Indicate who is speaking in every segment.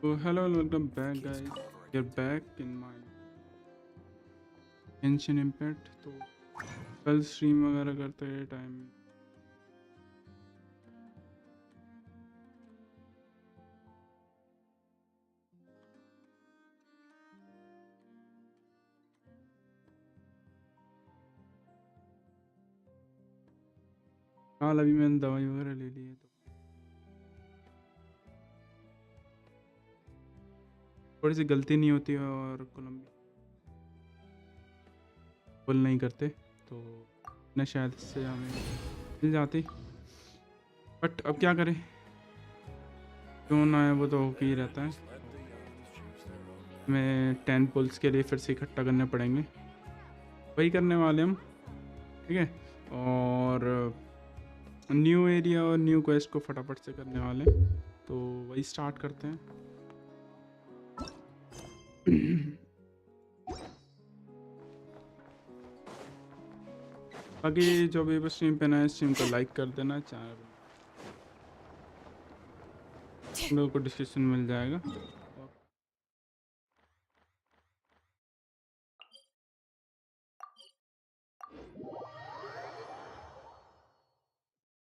Speaker 1: So hello and welcome back guys. You're back in my Genshin Impact. तो कल stream वगैरह करते हैं टाइम कल अभी मैंने दवाई वगैरह ले ली है तो थोड़ी सी गलती नहीं होती है और कोलंबिया फुल नहीं करते तो न शायद इससे हमें मिल जाती बट अब क्या करें क्यों ना है वो तो होके ही रहता है हमें 10 पुल्स के लिए फिर से इकट्ठा करने पड़ेंगे वही करने वाले हम ठीक है और न्यू एरिया और न्यू क्वेस्ट को फटाफट से करने वाले हैं तो वही स्टार्ट करते हैं बाकी जो भी स्ट्रीम पे नया स्ट्रीम को लाइक कर देना चैनल लोगों को डिस्क्रिप्शन मिल जाएगा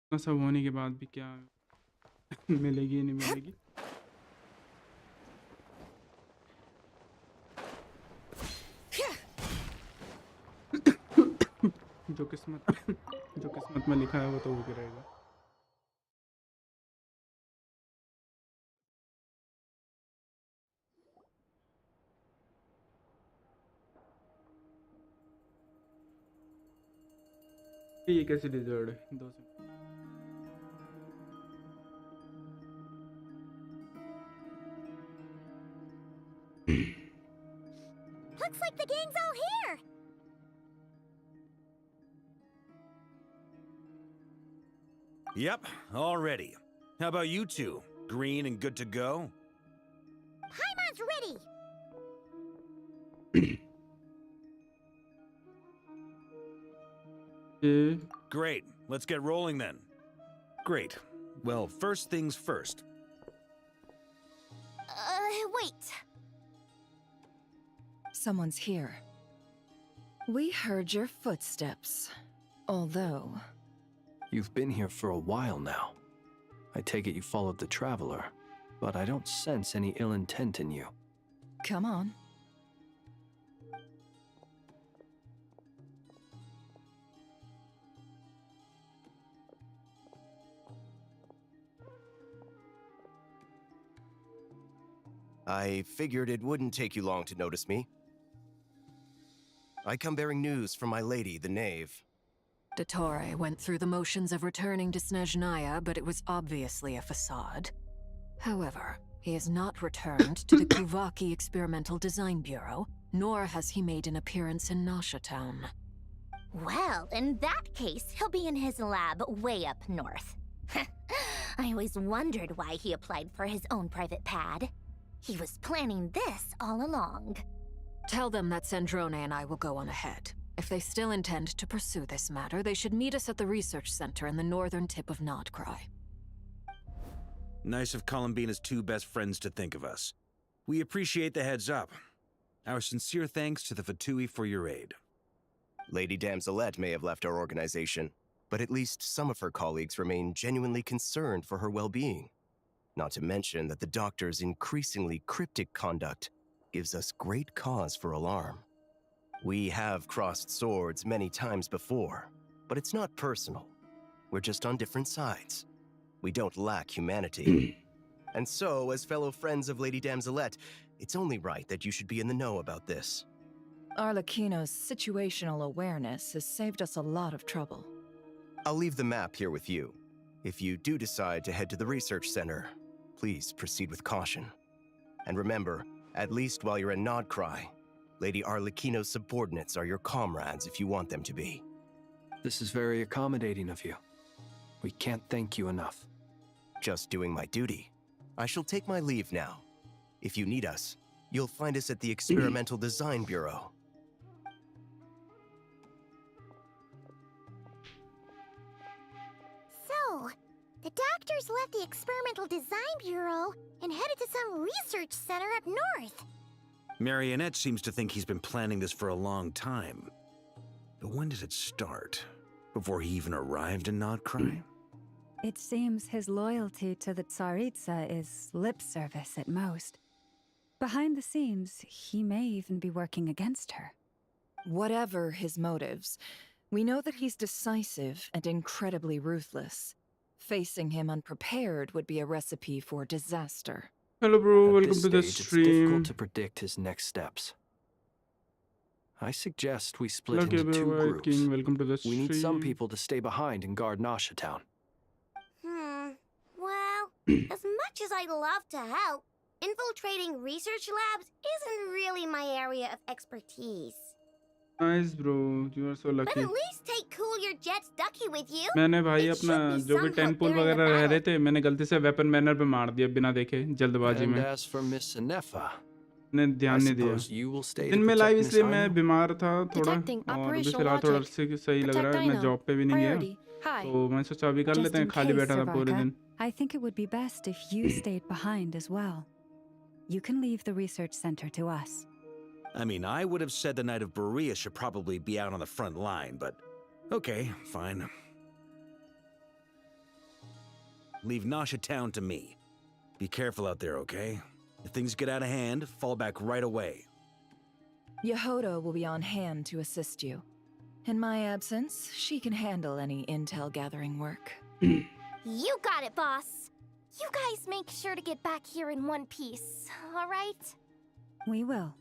Speaker 1: इतना सब होने के बाद भी क्या मिलेगी नहीं मिलेगी जो किस्मत में लिखा है वो तो होके रहेगा ये कैसे डिजर्व है 2 second
Speaker 2: Looks like the gang's all here.
Speaker 3: Yep, all ready. How about you two? Green and good to go?
Speaker 2: Paimon's ready.
Speaker 3: Great, let's get rolling then. Great. Well, first things first.
Speaker 2: Wait.
Speaker 4: Someone's here. We heard your footsteps. Although...
Speaker 5: You've been here for a while now. I take it you followed the Traveler, but I don't sense any ill intent in you.
Speaker 4: Come on.
Speaker 6: I figured it wouldn't take you long to notice me. I come bearing news from my lady, the Knave.
Speaker 4: Dottore went through the motions of returning to Snezhnaya, but it was obviously a facade. However, he has not returned to the Kuvaki Experimental Design Bureau, nor has he made an appearance in Nasha Town.
Speaker 2: Well, in that case, he'll be in his lab way up north. I always wondered why he applied for his own private pad. He was planning this all along.
Speaker 4: Tell them that Sandrone and I will go on ahead. If they still intend to pursue this matter, they should meet us at the research center in the northern tip of Nodcry.
Speaker 3: Nice of Columbina's two best friends to think of us. We appreciate the heads up. Our sincere thanks to the Fatui for your aid.
Speaker 6: Lady Damselette may have left our organization, but at least some of her colleagues remain genuinely concerned for her well-being. Not to mention that the Doctor's increasingly cryptic conduct gives us great cause for alarm. We have crossed swords many times before, but it's not personal. We're just on different sides. We don't lack humanity. And so, as fellow friends of Lady Damselette, it's only right that you should be in the know about this.
Speaker 4: Arlecchino's situational awareness has saved us a lot of trouble.
Speaker 6: I'll leave the map here with you. If you do decide to head to the research center, please proceed with caution. And remember, at least while you're in Nodcry, Lady Arlecchino's subordinates are your comrades if you want them to be.
Speaker 5: This is very accommodating of you. We can't thank you enough.
Speaker 6: Just doing my duty. I shall take my leave now. If you need us, you'll find us at the Experimental Design Bureau.
Speaker 2: So, The doctors left the Experimental Design Bureau and headed to some research center up north.
Speaker 3: Marionette seems to think he's been planning this for a long time. But when did it start? Before he even arrived in Nodcry?
Speaker 7: It seems his loyalty to the Tsaritsa is lip service at most. Behind the scenes, he may even be working against her.
Speaker 8: Whatever his motives, we know that he's decisive and incredibly ruthless. Facing him unprepared would be a recipe for disaster.
Speaker 1: Hello bro,
Speaker 5: At
Speaker 1: welcome
Speaker 5: this
Speaker 1: to the
Speaker 5: stage,
Speaker 1: stream.
Speaker 5: It's difficult to predict his next steps. I suggest we split
Speaker 1: Okay,
Speaker 5: into two
Speaker 1: bro,
Speaker 5: groups.
Speaker 1: King, welcome to the
Speaker 5: We
Speaker 1: stream.
Speaker 5: need some people to stay behind and guard Nasha Town.
Speaker 2: Well, as much as I'd love to help, infiltrating research labs isn't really my area of expertise.
Speaker 1: Nice bro, you are so
Speaker 2: But
Speaker 1: lucky.
Speaker 2: at least take Cool Your Jet's ducky with you.
Speaker 1: मैंने भाई
Speaker 2: It
Speaker 1: अपना
Speaker 2: should be
Speaker 1: जो भी
Speaker 2: some help
Speaker 1: 10 pull
Speaker 2: during the
Speaker 1: वगैरह रह रहे
Speaker 2: battle.
Speaker 1: थे मैंने गलती से वेपन मैनर पे मार दिया बिना देखे जल्दबाजी
Speaker 5: And
Speaker 1: में
Speaker 5: as for Miss Anefa,
Speaker 1: ने
Speaker 5: I
Speaker 1: ध्यान नहीं दिया
Speaker 5: suppose you will stay
Speaker 1: दिन
Speaker 5: to
Speaker 1: में लाइव
Speaker 5: protect Miss
Speaker 1: इसलिए मैं
Speaker 5: Aino?
Speaker 1: बीमार था थोड़ा
Speaker 9: Detecting
Speaker 1: और अभी
Speaker 9: operational
Speaker 1: फिलहाल थोड़ा
Speaker 9: logic.
Speaker 1: सही लग रहा
Speaker 9: Protect
Speaker 1: है मैं
Speaker 9: Aino.
Speaker 1: जॉब पे भी नहीं गया
Speaker 9: Priority. Hi.
Speaker 1: तो मैं सोचा अभी कर
Speaker 7: Just
Speaker 1: लेते हैं
Speaker 7: in
Speaker 1: खाली
Speaker 7: case,
Speaker 1: बैठा था पूरे
Speaker 7: Savarka,
Speaker 1: दिन
Speaker 7: I think it would be best if you stayed behind as well. You can leave the research center to us.
Speaker 3: I mean, I would have said the Knight of Berea should probably be out on the front line, but okay, fine. Leave Nasha Town to me. Be careful out there, okay? If things get out of hand, fall back right away.
Speaker 8: Yehoda will be on hand to assist you. In my absence, she can handle any intel gathering work.
Speaker 2: You got it, boss. You guys make sure to get back here in one piece, all right?
Speaker 7: We will.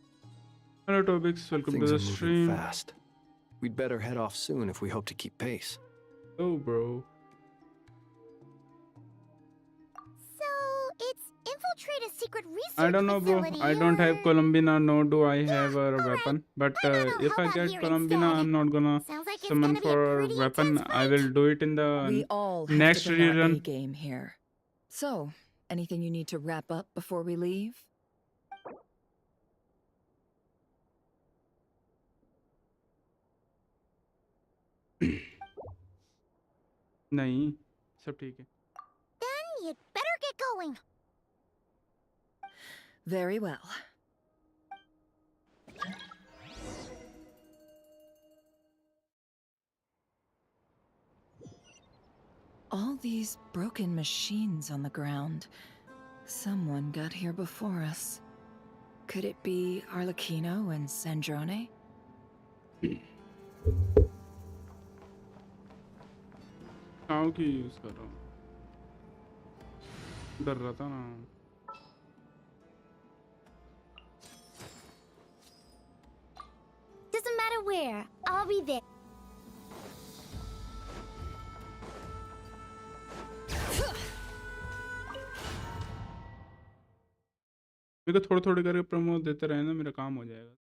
Speaker 1: Hello Topics, welcome
Speaker 5: Things
Speaker 1: to
Speaker 5: are
Speaker 1: the
Speaker 5: moving
Speaker 1: stream.
Speaker 5: fast. We'd better head off soon if we hope to keep pace.
Speaker 1: Oh bro.
Speaker 2: So, it's infiltrate a secret research
Speaker 1: I don't know bro,
Speaker 2: facility,
Speaker 1: I don't have
Speaker 2: or-
Speaker 1: Columbina nor do I have a
Speaker 2: alright.
Speaker 1: weapon. But
Speaker 2: I don't know,
Speaker 1: if
Speaker 2: how
Speaker 1: I
Speaker 2: about
Speaker 1: get
Speaker 2: here
Speaker 1: Columbina
Speaker 2: instead?
Speaker 1: I'm not gonna
Speaker 2: Sounds like it's
Speaker 1: summon
Speaker 2: gonna be a
Speaker 1: for
Speaker 2: pretty
Speaker 1: weapon.
Speaker 2: intense
Speaker 1: I
Speaker 2: fight.
Speaker 1: will do it in the
Speaker 8: We all have
Speaker 1: next
Speaker 8: to bring our
Speaker 1: rerun.
Speaker 8: A-game here. So, anything you need to wrap up before we leave?
Speaker 1: नहीं सब ठीक है
Speaker 2: Then you'd better get going.
Speaker 8: Very well. All these broken machines on the ground. Someone got here before us. Could it be Arlecchino and Sandrone?
Speaker 1: छाँव की use कर रहा हूँ डर रहा था ना
Speaker 2: Doesn't matter where, I'll be there.
Speaker 1: मेरे को थोड़े थोड़े करके प्रमोट देते रहे ना मेरा काम हो जाएगा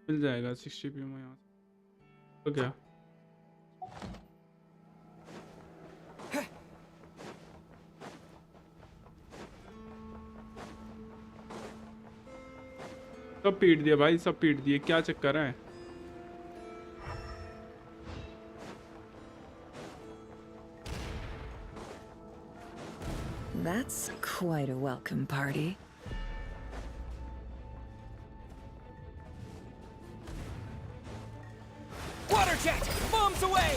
Speaker 1: मिल जाएगा 60 पीएम यहाँ से तो क्या सब पीट दिया भाई सब पीट दिए क्या चक्कर है
Speaker 8: That's quite a welcome party.
Speaker 10: Water jet! Bombs away!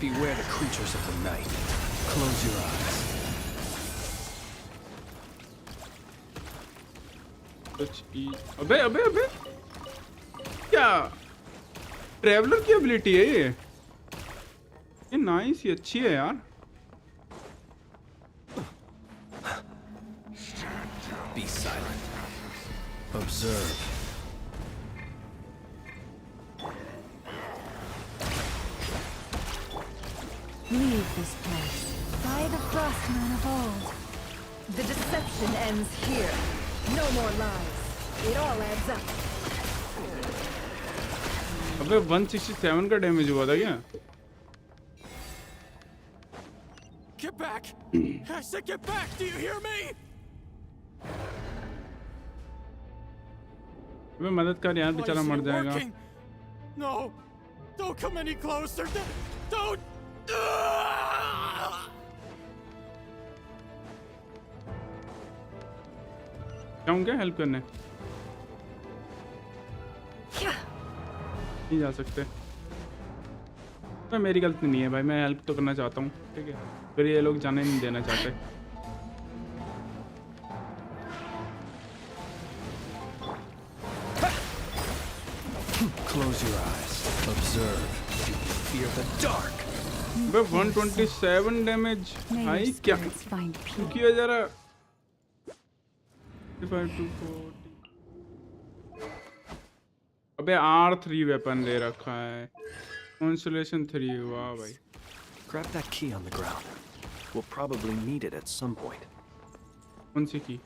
Speaker 5: Beware the creatures of the night. Close your eyes.
Speaker 1: अबे अबे अबे क्या ट्रैवलर की एबिलिटी है ये नाइस ये अच्छी है यार
Speaker 5: Be silent. Observe.
Speaker 7: Leave this place. By the Frostman of old.
Speaker 8: The deception ends here. No more lies. It all adds up.
Speaker 1: अबे 167 का डैमेज हुआ था क्या?
Speaker 10: Get back! I said get back! Do you hear me?
Speaker 1: अबे मदद कर यार,
Speaker 10: Why
Speaker 1: बेचारा
Speaker 10: isn't
Speaker 1: मर
Speaker 10: it
Speaker 1: जाएगा।
Speaker 10: working? No! Don't come any closer! Don't!
Speaker 1: जाऊँ क्या हेल्प करने? नहीं जा सकते। तो मेरी गलती नहीं है भाई, मैं हेल्प तो करना चाहता हूँ, ठीक है? फिर ये लोग जाने नहीं देना चाहते।
Speaker 5: Close your eyes. Observe. Fear the dark.
Speaker 1: बे 127 डैमेज
Speaker 7: May
Speaker 1: भाई
Speaker 7: your
Speaker 1: क्या
Speaker 7: spirits find peace.
Speaker 1: क्योंकि है जरा 55 to 40। अबे R3 वेपन ले रखा है, कॉन्सोलेशन 3। वाह भाई।
Speaker 5: Grab that key on the ground. We'll probably need it at some point.
Speaker 1: कौन सी की?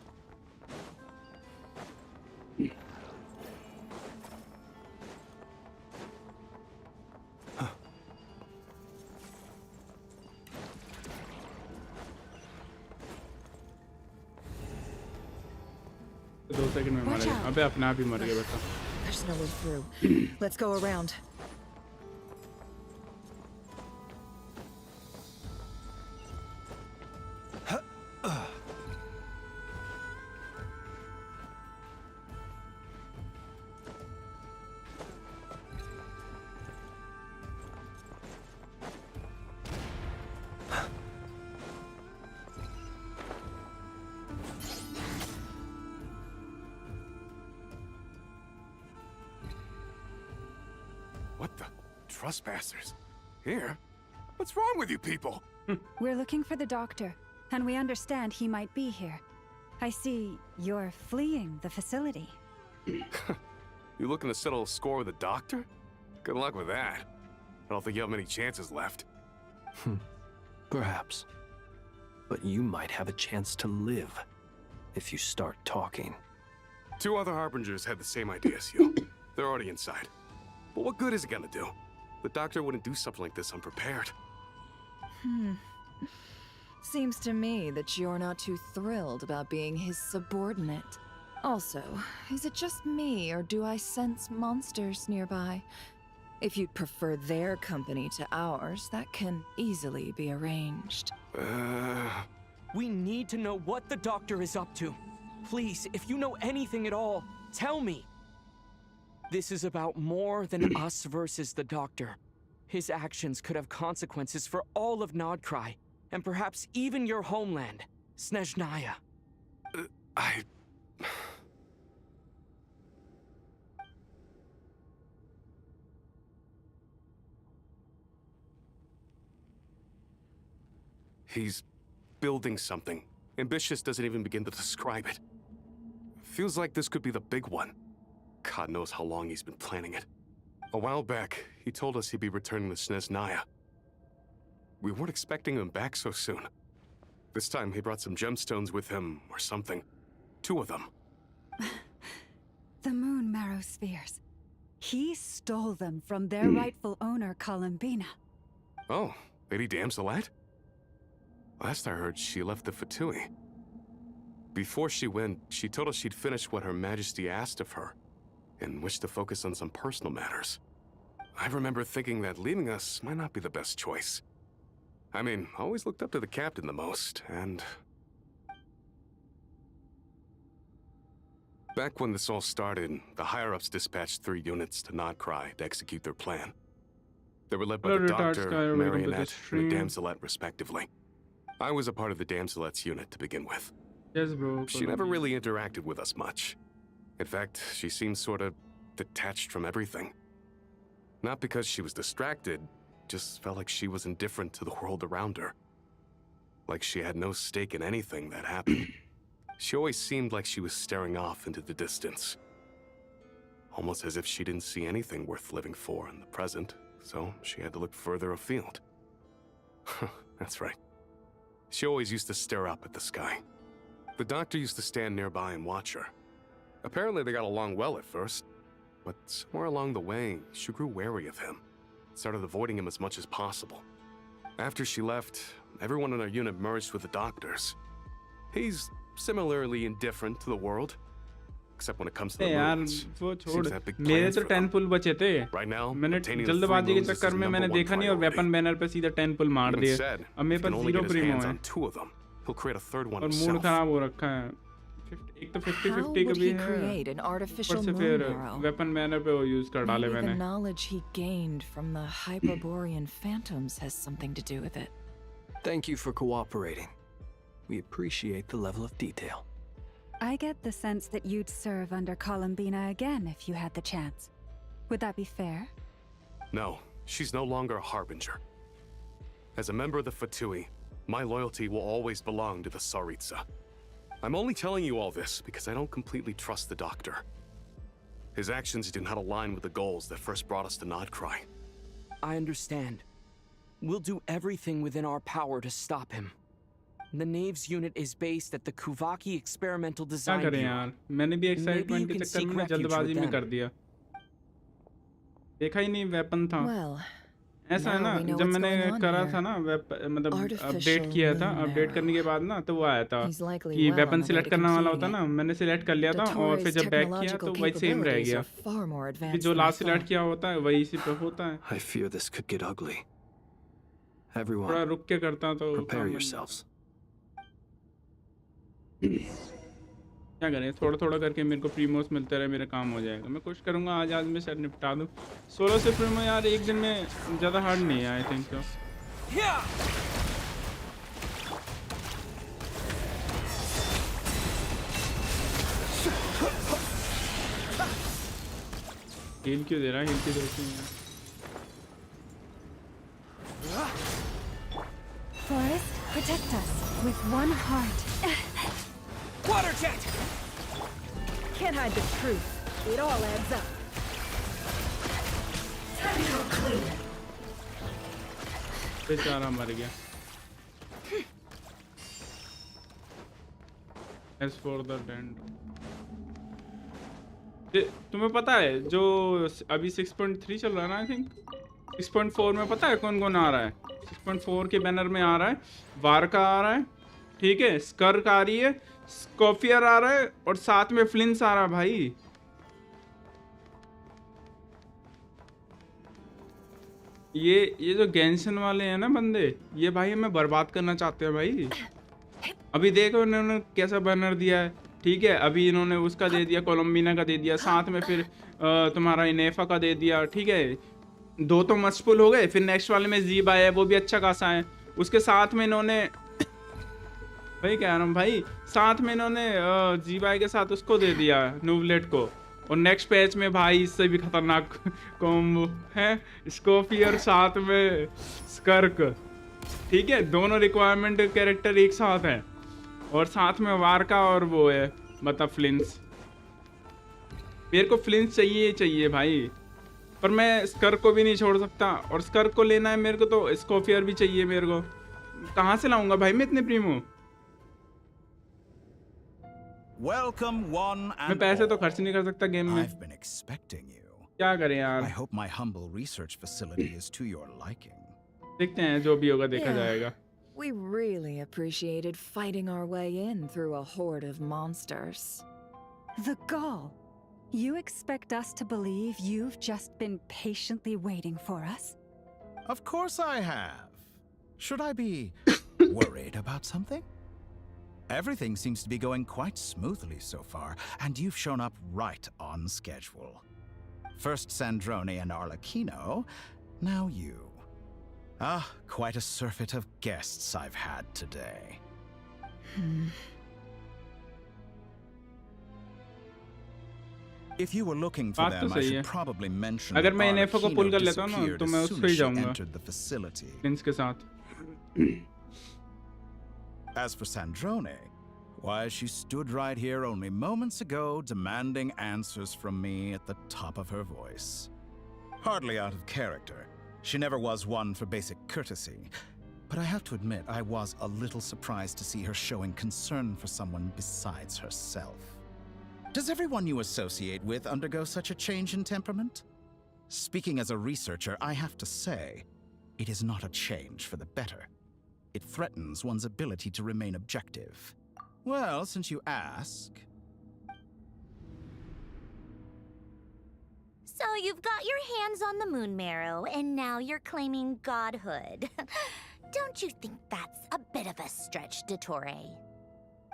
Speaker 1: तो 2 सेकंड में मर गया। अबे अपने आप ही मर गया बेटा।
Speaker 8: There's no way through. Let's go around.
Speaker 10: What the? Trespassers? Here? What's wrong with you people?
Speaker 7: We're looking for the doctor, and we understand he might be here. I see you're fleeing the facility.
Speaker 10: You looking to settle a score with a doctor? Good luck with that. I don't think you have many chances left.
Speaker 5: Perhaps. But you might have a chance to live if you start talking.
Speaker 10: 2 other Harbingers had the same idea as you. They're already inside. But what good is it gonna do? The doctor wouldn't do something like this unprepared.
Speaker 8: Seems to me that you're not too thrilled about being his subordinate. Also, is it just me, or do I sense monsters nearby? If you'd prefer their company to ours, that can easily be arranged.
Speaker 9: We need to know what the doctor is up to. Please, if you know anything at all, tell me. This is about more than us versus the doctor. His actions could have consequences for all of Nodcry, and perhaps even your homeland, Snezhnaya.
Speaker 10: He's building something. Ambitious doesn't even begin to describe it. Feels like this could be the big one. God knows how long he's been planning it. A while back, he told us he'd be returning to Snezhnaya. We weren't expecting him back so soon. This time he brought some gemstones with him, or something. 2 of them.
Speaker 7: The moon marrow spheres. He stole them from their rightful owner, Columbina.
Speaker 10: Oh, Lady Damselat? Last I heard, she left the Fatui. Before she went, she told us she'd finish what Her Majesty asked of her, and wished to focus on some personal matters. I remember thinking that leaving us might not be the best choice. I mean, I always looked up to the captain the most, and... Back when this all started, the higher-ups dispatched 3 units to Nodcry to execute their plan. They were led by the Doctor, Marionette, and the Damselet, respectively. I was a part of the Damselet's unit to begin with.
Speaker 1: Yes, bro.
Speaker 10: She never really interacted with us much. In fact, she seemed sort of detached from everything. Not because she was distracted, just felt like she was indifferent to the world around her. Like she had no stake in anything that happened. She always seemed like she was staring off into the distance. Almost as if she didn't see anything worth living for in the present, so she had to look further afield. That's right. She always used to stare up at the sky. The Doctor used to stand nearby and watch her. Apparently they got along well at first. But somewhere along the way, she grew wary of him, started avoiding him as much as possible. After she left, everyone in our unit merged with the doctors. He's similarly indifferent to the world, except when it comes to the
Speaker 1: यार
Speaker 10: moons.
Speaker 1: वो
Speaker 10: Seems
Speaker 1: छोड़
Speaker 10: to have big
Speaker 1: मेरे
Speaker 10: plans
Speaker 1: तो
Speaker 10: for
Speaker 1: 10
Speaker 10: them.
Speaker 1: पुल बचे थे
Speaker 10: Right now,
Speaker 1: मैंने
Speaker 10: obtaining the 3
Speaker 1: जल्दबाजी के
Speaker 10: moons is
Speaker 1: चक्कर
Speaker 10: his
Speaker 1: में मैंने
Speaker 10: number 1
Speaker 1: देखा नहीं और
Speaker 10: priority.
Speaker 1: वेपन बैनर पे सीधा 10 पुल मार
Speaker 10: Even
Speaker 1: दिए
Speaker 10: said,
Speaker 1: अब मेरे
Speaker 10: if he can
Speaker 1: pass
Speaker 10: only
Speaker 1: 0
Speaker 10: get his
Speaker 1: Primo
Speaker 10: hands
Speaker 1: है
Speaker 10: on 2 of them, he'll create a third one
Speaker 1: और मूड
Speaker 10: himself.
Speaker 1: खराब हो रखा है एक तो
Speaker 8: How
Speaker 1: 50-50 का
Speaker 8: would
Speaker 1: भी
Speaker 8: he
Speaker 1: है
Speaker 8: create an
Speaker 1: ऊपर
Speaker 8: artificial
Speaker 1: से
Speaker 8: moon
Speaker 1: फिर
Speaker 8: arrow?
Speaker 1: वेपन बैनर पे वो यूज कर डाले
Speaker 8: Maybe the
Speaker 1: मैंने
Speaker 8: knowledge he gained from the Hyperborean phantoms has something to do with it.
Speaker 5: Thank you for cooperating. We appreciate the level of detail.
Speaker 7: I get the sense that you'd serve under Columbina again if you had the chance. Would that be fair?
Speaker 10: No, she's no longer a harbinger. As a member of the Fatui, my loyalty will always belong to the Tsaritsa. I'm only telling you all this because I don't completely trust the Doctor. His actions do not align with the goals that first brought us to Nodcry.
Speaker 9: I understand. We'll do everything within our power to stop him. The Knaves unit is based at the Kuvaki Experimental
Speaker 1: क्या
Speaker 9: Design
Speaker 1: करें
Speaker 9: Bureau.
Speaker 1: यार मैंने भी excitement के
Speaker 9: can
Speaker 1: चक्कर
Speaker 9: seek
Speaker 1: में ना
Speaker 9: refuge
Speaker 1: जल्दबाजी
Speaker 9: with
Speaker 1: में
Speaker 9: them.
Speaker 1: कर दिया देखा ही नहीं वेपन था
Speaker 8: Well,
Speaker 1: ऐसा है ना
Speaker 8: now we know
Speaker 1: जब
Speaker 8: what's
Speaker 1: मैंने
Speaker 8: going on
Speaker 1: करा
Speaker 8: here.
Speaker 1: था ना मतलब अपडेट
Speaker 8: Artificial
Speaker 1: किया था
Speaker 8: moon
Speaker 1: अपडेट करने के
Speaker 8: arrow.
Speaker 1: बाद ना तो वो आया था
Speaker 8: He's likely
Speaker 1: कि
Speaker 8: well on
Speaker 1: weapon
Speaker 8: the way
Speaker 1: select
Speaker 8: to
Speaker 1: करने वाला
Speaker 8: completing
Speaker 1: होता ना
Speaker 8: it.
Speaker 1: मैंने सिलेक्ट कर लिया था और फिर
Speaker 8: Dottoro's
Speaker 1: जब बैक किया
Speaker 8: technological
Speaker 1: तो वही सेम रह
Speaker 8: capabilities
Speaker 1: गया
Speaker 8: are far more
Speaker 1: कि
Speaker 8: advanced
Speaker 1: जो
Speaker 8: than I
Speaker 1: last select
Speaker 8: thought.
Speaker 1: किया होता है वही इसी पे होता है
Speaker 5: I fear this could get ugly.
Speaker 1: थोड़ा
Speaker 5: Everyone,
Speaker 1: रुक के करता तो
Speaker 5: prepare
Speaker 1: काम बन
Speaker 5: yourselves.
Speaker 1: क्या करें थोड़ा थोड़ा करके मेरे को प्रीमोस मिलते रहे मेरा काम हो जाएगा मैं कोशिश करूंगा आज में शायद निपटा दूं 16 से प्रीमो यार एक दिन में ज़्यादा हार्ड नहीं है आई थिंक तो हील क्यों दे रहा है हील की जरूरत नहीं है
Speaker 7: Forest, protect us with one heart.
Speaker 9: Water jet!
Speaker 11: Can't hide the truth. It all adds up. Time to conclude.
Speaker 1: बेचारा मर गया As for the dent तुम्हें पता है जो अभी 6.3 चल रहा है ना आई थिंक 6.4 में पता है कौन कौन आ रहा है 6.4 के बैनर में आ रहा है वारका आ रहा है ठीक है स्कर्क आ रही है स्कॉफियर आ रहा है और साथ में फ्लिंस आ रहा है भाई ये जो गेंशन वाले हैं ना बंदे ये भाई हमें बर्बाद करना चाहते हैं भाई अभी देखो इन्होंने कैसा बैनर दिया है ठीक है अभी इन्होंने उसका दे दिया कोलम्बिना का दे दिया साथ में फिर तुम्हारा इनेफा का दे दिया ठीक है 2 तो मस्टफुल हो गए फिर नेक्स्ट वाले में जीब आया है वो भी अच्छा खासा है उसके साथ में इन्होंने भाई कह रहा हूँ भाई साथ में इन्होंने जीब आए के साथ उसको दे दिया नूवलेट को और नेक्स्ट पेज में भाई इससे भी खतरनाक कॉम्बो है स्कॉफियर साथ में स्कर्क ठीक है दोनों रिक्वायरमेंट कैरेक्टर एक साथ हैं और साथ में वारका और वो है मतलब फ्लिंस मेरे को फ्लिंस चाहिए ही चाहिए भाई पर मैं स्कर्क को भी नहीं छोड़ सकता और स्कर्क को लेना है मेरे को तो स्कॉफियर भी चाहिए मेरे को कहाँ से लाऊंगा भाई मैं इतने प्रीमो
Speaker 12: Welcome one
Speaker 1: मैं
Speaker 12: and
Speaker 1: पैसे तो
Speaker 12: all.
Speaker 1: खर्च नहीं कर सकता गेम में
Speaker 12: I've been expecting you.
Speaker 1: क्या करें यार
Speaker 12: I hope my humble research facility is to your liking.
Speaker 1: देखते हैं जो भी होगा देखा
Speaker 8: Yeah.
Speaker 1: जाएगा
Speaker 8: We really appreciated fighting our way in through a horde of monsters.
Speaker 7: The gall. You expect us to believe you've just been patiently waiting for us?
Speaker 12: Of course I have. Should I be worried about something? Everything seems to be going quite smoothly so far, and you've shown up right on schedule. First Sandrone and Arlecchino, now you. Ah, quite a surfeit of guests I've had today. If you were looking for
Speaker 1: बात तो
Speaker 12: them, I
Speaker 1: सही
Speaker 12: should
Speaker 1: है
Speaker 12: probably mention
Speaker 1: अगर
Speaker 12: that
Speaker 1: मैं इनेफो को पुल
Speaker 12: Arlecchino
Speaker 1: कर लेता हूँ ना
Speaker 12: disappeared
Speaker 1: तो मैं
Speaker 12: as
Speaker 1: उसको
Speaker 12: soon
Speaker 1: ही
Speaker 12: as she
Speaker 1: जाऊंगा
Speaker 12: entered the facility.
Speaker 1: प्रिंस के साथ
Speaker 12: As for Sandrone, why, she stood right here only moments ago demanding answers from me at the top of her voice. Hardly out of character. She never was one for basic courtesy. But I have to admit, I was a little surprised to see her showing concern for someone besides herself. Does everyone you associate with undergo such a change in temperament? Speaking as a researcher, I have to say, it is not a change for the better. It threatens one's ability to remain objective. Well, since you ask...
Speaker 2: So you've got your hands on the moon marrow, and now you're claiming godhood. Don't you think that's a bit of a stretch, Dottore?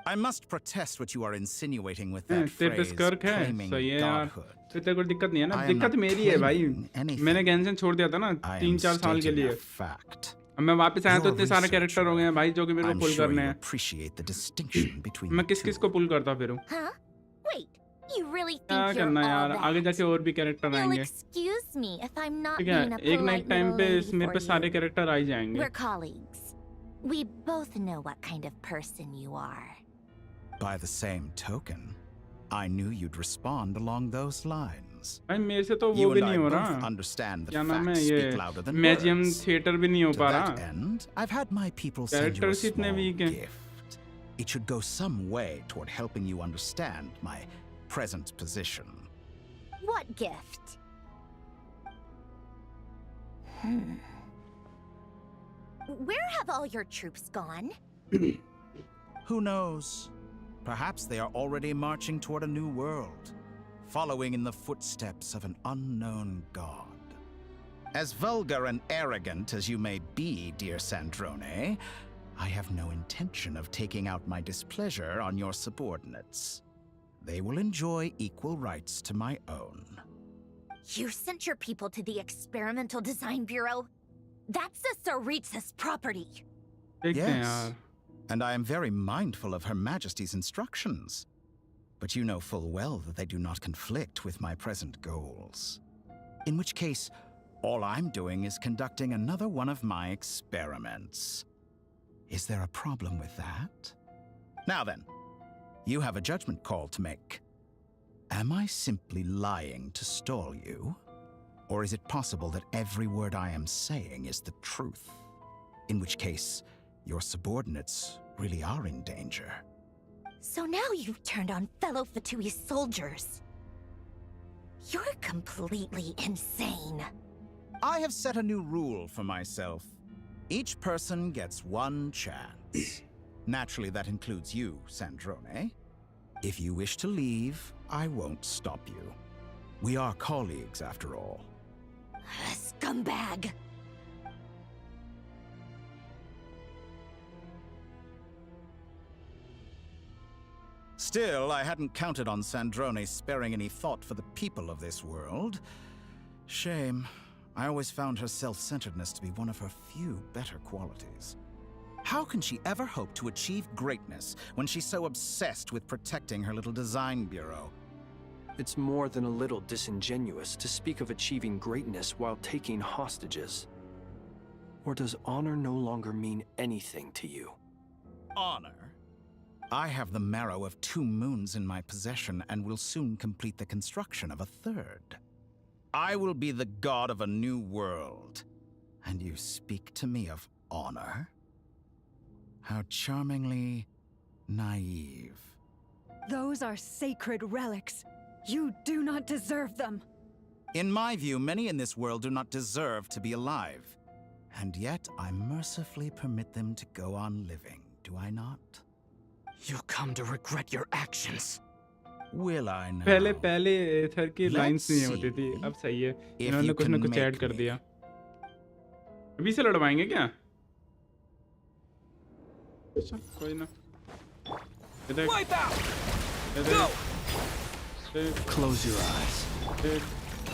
Speaker 12: I must protest what you are insinuating with that
Speaker 1: तेरे पे
Speaker 12: phrase,
Speaker 1: स्कर्क है
Speaker 12: claiming
Speaker 1: सही है यार
Speaker 12: godhood.
Speaker 1: तो तेरे को दिक्कत नहीं है ना
Speaker 12: I am
Speaker 1: दिक्कत
Speaker 12: not
Speaker 1: मेरी है भाई
Speaker 12: claiming anything.
Speaker 1: मैंने गेंशन छोड़ दिया था ना
Speaker 12: I
Speaker 1: 3-4
Speaker 12: am
Speaker 1: साल के
Speaker 12: stating
Speaker 1: लिए
Speaker 12: a fact.
Speaker 1: अब मैं वापस आया तो
Speaker 12: Your
Speaker 1: इतने सारे कैरेक्टर हो गए हैं भाई जो कि मेरे को
Speaker 12: I'm
Speaker 1: पुल
Speaker 12: sure
Speaker 1: करने
Speaker 12: you
Speaker 1: हैं
Speaker 12: appreciate the distinction between
Speaker 1: मैं
Speaker 12: the
Speaker 1: किस किस
Speaker 12: two.
Speaker 1: को पुल करता फिर हूँ
Speaker 2: Huh? Wait, you really
Speaker 1: क्या
Speaker 2: think you're
Speaker 1: करना
Speaker 2: all
Speaker 1: यार आगे
Speaker 2: that?
Speaker 1: जाके और भी कैरेक्टर
Speaker 2: You'll
Speaker 1: आएंगे
Speaker 2: excuse me if I'm not
Speaker 1: ठीक है
Speaker 2: being a
Speaker 1: एक ना एक
Speaker 2: polite
Speaker 1: टाइम
Speaker 2: little
Speaker 1: पे
Speaker 2: lady
Speaker 1: मेरे पे
Speaker 2: for
Speaker 1: सारे
Speaker 2: you.
Speaker 1: कैरेक्टर आ ही जाएंगे
Speaker 2: We're colleagues. We both know what kind of person you are.
Speaker 12: By the same token, I knew you'd respond along those lines.
Speaker 1: भाई मेरे से तो वो
Speaker 12: You
Speaker 1: भी
Speaker 12: and I
Speaker 1: नहीं हो
Speaker 12: both
Speaker 1: रहा
Speaker 12: understand that
Speaker 1: क्या नाम है
Speaker 12: facts
Speaker 1: ये
Speaker 12: speak louder than
Speaker 1: मैजियम
Speaker 12: words.
Speaker 1: Theatre भी नहीं हो
Speaker 12: To
Speaker 1: पा
Speaker 12: that
Speaker 1: रहा
Speaker 12: end, I've had my people send you a
Speaker 1: characters इतने
Speaker 12: small
Speaker 1: वीक हैं
Speaker 12: gift. It should go some way toward helping you understand my present position.
Speaker 2: What gift? Where have all your troops gone?
Speaker 12: Who knows? Perhaps they are already marching toward a new world, following in the footsteps of an unknown god. As vulgar and arrogant as you may be, dear Sandrone, I have no intention of taking out my displeasure on your subordinates. They will enjoy equal rights to my own.
Speaker 2: You sent your people to the Experimental Design Bureau? That's the Tsaritsa's property.
Speaker 1: देखते हैं
Speaker 12: Yes,
Speaker 1: यार
Speaker 12: and I am very mindful of Her Majesty's instructions. But you know full well that they do not conflict with my present goals. In which case, all I'm doing is conducting another one of my experiments. Is there a problem with that? Now then, you have a judgment call to make. Am I simply lying to stall you? Or is it possible that every word I am saying is the truth? In which case, your subordinates really are in danger.
Speaker 2: So now you've turned on fellow Fatui soldiers. You're completely insane.
Speaker 12: I have set a new rule for myself. Each person gets one chance. Naturally, that includes you, Sandrone. If you wish to leave, I won't stop you. We are colleagues, after all.
Speaker 2: Scumbag!
Speaker 12: Still, I hadn't counted on Sandrone sparing any thought for the people of this world. Shame. I always found her self-centeredness to be one of her few better qualities. How can she ever hope to achieve greatness when she's so obsessed with protecting her little design bureau?
Speaker 5: It's more than a little disingenuous to speak of achieving greatness while taking hostages. Or does honor no longer mean anything to you?
Speaker 12: Honor? I have the marrow of 2 moons in my possession and will soon complete the construction of a 3rd. I will be the god of a new world. And you speak to me of honor? How charmingly naive.
Speaker 7: Those are sacred relics. You do not deserve them.
Speaker 12: In my view, many in this world do not deserve to be alive. And yet, I mercifully permit them to go on living, do I not?
Speaker 9: You'll come to regret your actions.
Speaker 12: Will I now?
Speaker 1: पहले एथर की
Speaker 12: Let's
Speaker 1: lines नहीं होती थी
Speaker 12: see
Speaker 1: अब सही है
Speaker 12: if
Speaker 1: इन्होंने
Speaker 12: you
Speaker 1: कुछ ना
Speaker 12: can
Speaker 1: कुछ ऐड
Speaker 12: make
Speaker 1: कर
Speaker 12: me.
Speaker 1: दिया अभी से लड़वाएंगे क्या चल कोई ना इधर
Speaker 9: Wipe out!
Speaker 1: इधर
Speaker 5: Close your eyes.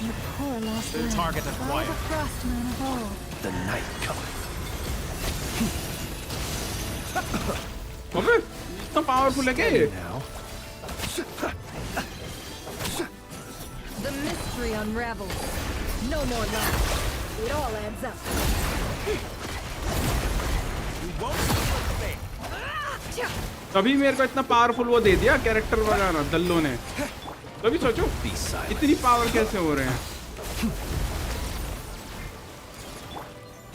Speaker 7: You poor lost lamb.
Speaker 12: Target
Speaker 7: All
Speaker 12: acquired.
Speaker 7: the Frostman of old.
Speaker 5: The night cometh.
Speaker 1: अबे इतना पावरफुल है क्या ये
Speaker 5: Now,
Speaker 11: The mystery unravels. No more lies. It all adds up.
Speaker 1: तभी मेरे को इतना पावरफुल वो दे दिया कैरेक्टर वगैरह दल्लो ने तभी सोचो
Speaker 5: be silent.
Speaker 1: इतनी पावर कैसे हो रहे हैं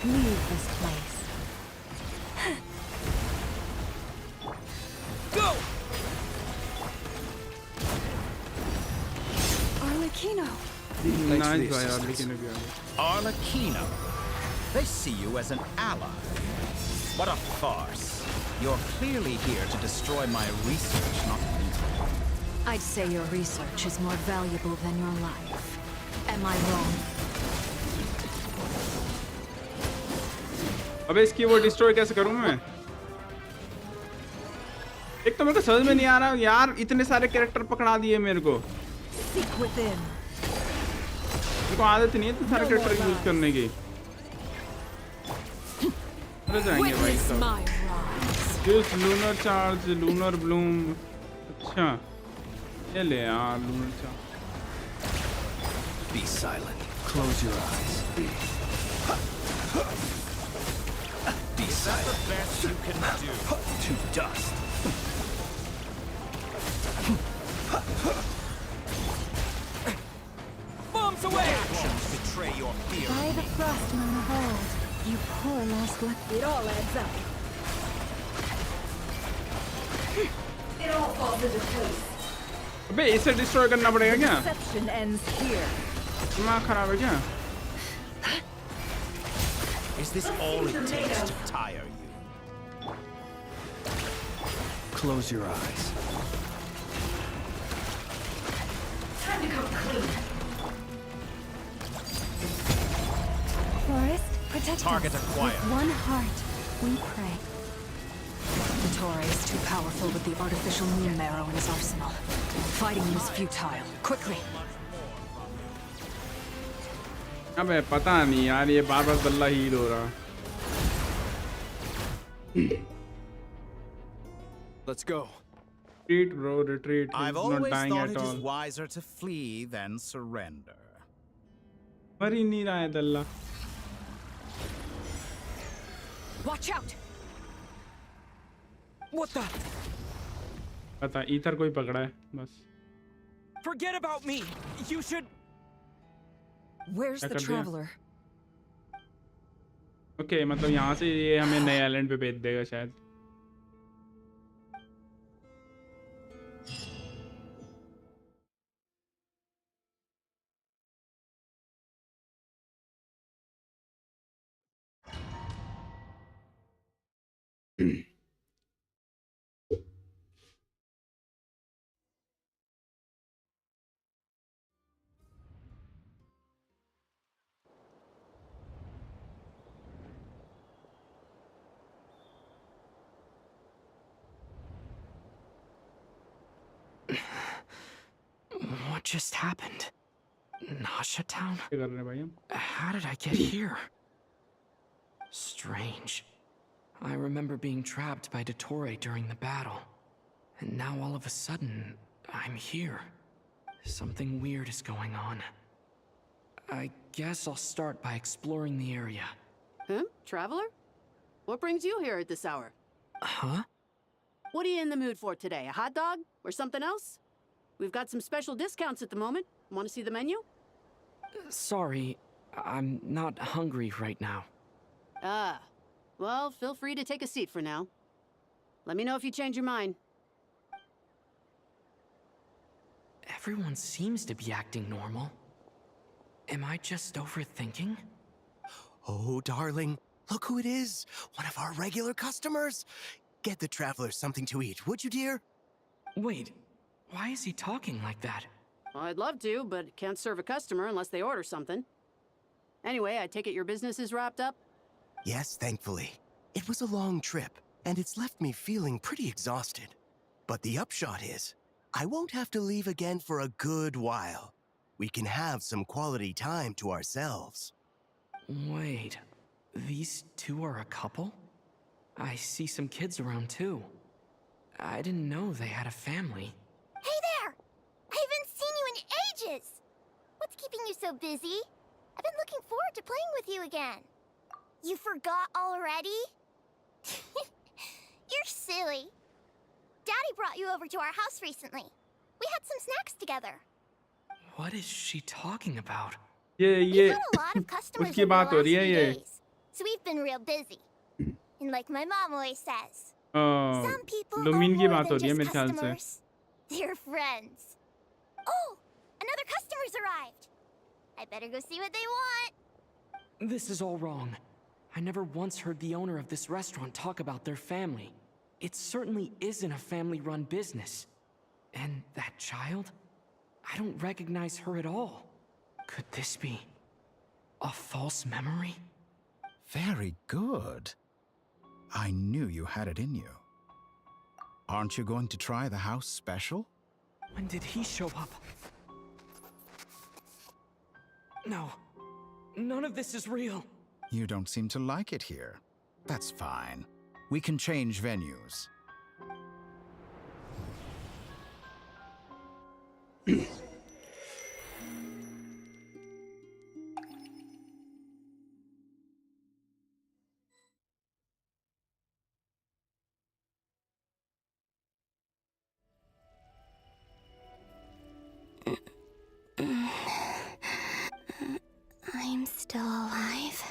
Speaker 7: Leave this place.
Speaker 9: Go!
Speaker 1: Nice भाई आर्लेकिनो भी आ गया।
Speaker 12: Arlecchino. They see you as an ally. What a farce. You're clearly here to destroy my research, not me.
Speaker 4: I'd say your research is more valuable than your life. Am I wrong?
Speaker 1: अबे इसकी वो destroy कैसे करूं मैं? एक तो मेरे को समझ में नहीं आ रहा यार, इतने सारे कैरेक्टर पकड़ा दिए मेरे को। मेरे को आदत नहीं है इतने सारे कैरेक्टर यूज करने की। अरे जाएंगे भाई सब। Juice, lunar charge, lunar Bloom. अच्छा ये ले यार lunar charge.
Speaker 5: Be silent. Close your eyes. Be silent.
Speaker 12: The best you can do.
Speaker 5: To dust.
Speaker 9: Bombs away!
Speaker 12: Actions betray your fear.
Speaker 7: By the Frostmoon of old, you poor lost luck.
Speaker 11: It all adds up. It all falls into place.
Speaker 1: अबे इसे destroy करना पड़ेगा क्या?
Speaker 11: Deception ends here.
Speaker 1: दिमाग खराब है क्या?
Speaker 12: Is this all it takes to tire you?
Speaker 5: Close your eyes.
Speaker 11: Time to come clean.
Speaker 7: Forest, protect
Speaker 12: Target
Speaker 7: us.
Speaker 12: acquired.
Speaker 7: With one heart, we pray.
Speaker 4: Vitore is too powerful with the artificial moon marrow in his arsenal. Fighting him is futile. Quickly!
Speaker 1: अबे पता नहीं यार, ये बार-बार बल्ला heal हो रहा।
Speaker 5: Let's go.
Speaker 1: Retreat, bro, retreat.
Speaker 12: I've
Speaker 1: He's not
Speaker 12: always
Speaker 1: dying
Speaker 12: thought
Speaker 1: at
Speaker 12: it
Speaker 1: all.
Speaker 12: is wiser to flee than surrender.
Speaker 1: मर ही नहीं रहा है दल्ला।
Speaker 9: Watch out! What the?
Speaker 1: पता ईथर कोई पकड़ा है बस।
Speaker 9: Forget about me. You should.
Speaker 8: Where's the traveler?
Speaker 1: Okay मतलब यहाँ से ये हमें नए आइलैंड पे भेज देगा शायद।
Speaker 9: What just happened? Nasha Town?
Speaker 1: क्या कर रहे हैं भाई हम?
Speaker 9: How did I get here? Strange. I remember being trapped by Dottore during the battle. And now all of a sudden, I'm here. Something weird is going on. I guess I'll start by exploring the area.
Speaker 13: Huh? Traveler? What brings you here at this hour?
Speaker 9: Huh?
Speaker 13: What are you in the mood for today? A hot dog? Or something else? We've got some special discounts at the moment. Want to see the menu?
Speaker 9: Sorry, I'm not hungry right now.
Speaker 13: Ah. Well, feel free to take a seat for now. Let me know if you change your mind.
Speaker 9: Everyone seems to be acting normal. Am I just overthinking?
Speaker 6: Oh, darling, look who it is. One of our regular customers. Get the traveler something to eat, would you, dear?
Speaker 9: Wait, why is he talking like that?
Speaker 13: Well, I'd love to, but can't serve a customer unless they order something. Anyway, I take it your business is wrapped up?
Speaker 6: Yes, thankfully. It was a long trip, and it's left me feeling pretty exhausted. But the upshot is, I won't have to leave again for a good while. We can have some quality time to ourselves.
Speaker 9: Wait, these two are a couple? I see some kids around too. I didn't know they had a family.
Speaker 2: Hey there! I haven't seen you in ages! What's keeping you so busy? I've been looking forward to playing with you again. You forgot already? You're silly. Daddy brought you over to our house recently. We had some snacks together.
Speaker 9: What is she talking about?
Speaker 2: We've had a lot of customers over the last few days, so we've been real busy. And like my mom always says, some people are more than just customers. They're friends. Oh, another customer's arrived. I better go see what they want.
Speaker 9: This is all wrong. I never once heard the owner of this restaurant talk about their family. It certainly isn't a family-run business. And that child? I don't recognize her at all. Could this be a false memory?
Speaker 12: Very good. I knew you had it in you. Aren't you going to try the house special?
Speaker 9: When did he show up? No. None of this is real.
Speaker 12: You don't seem to like it here. That's fine. We can change venues.
Speaker 2: I'm still alive.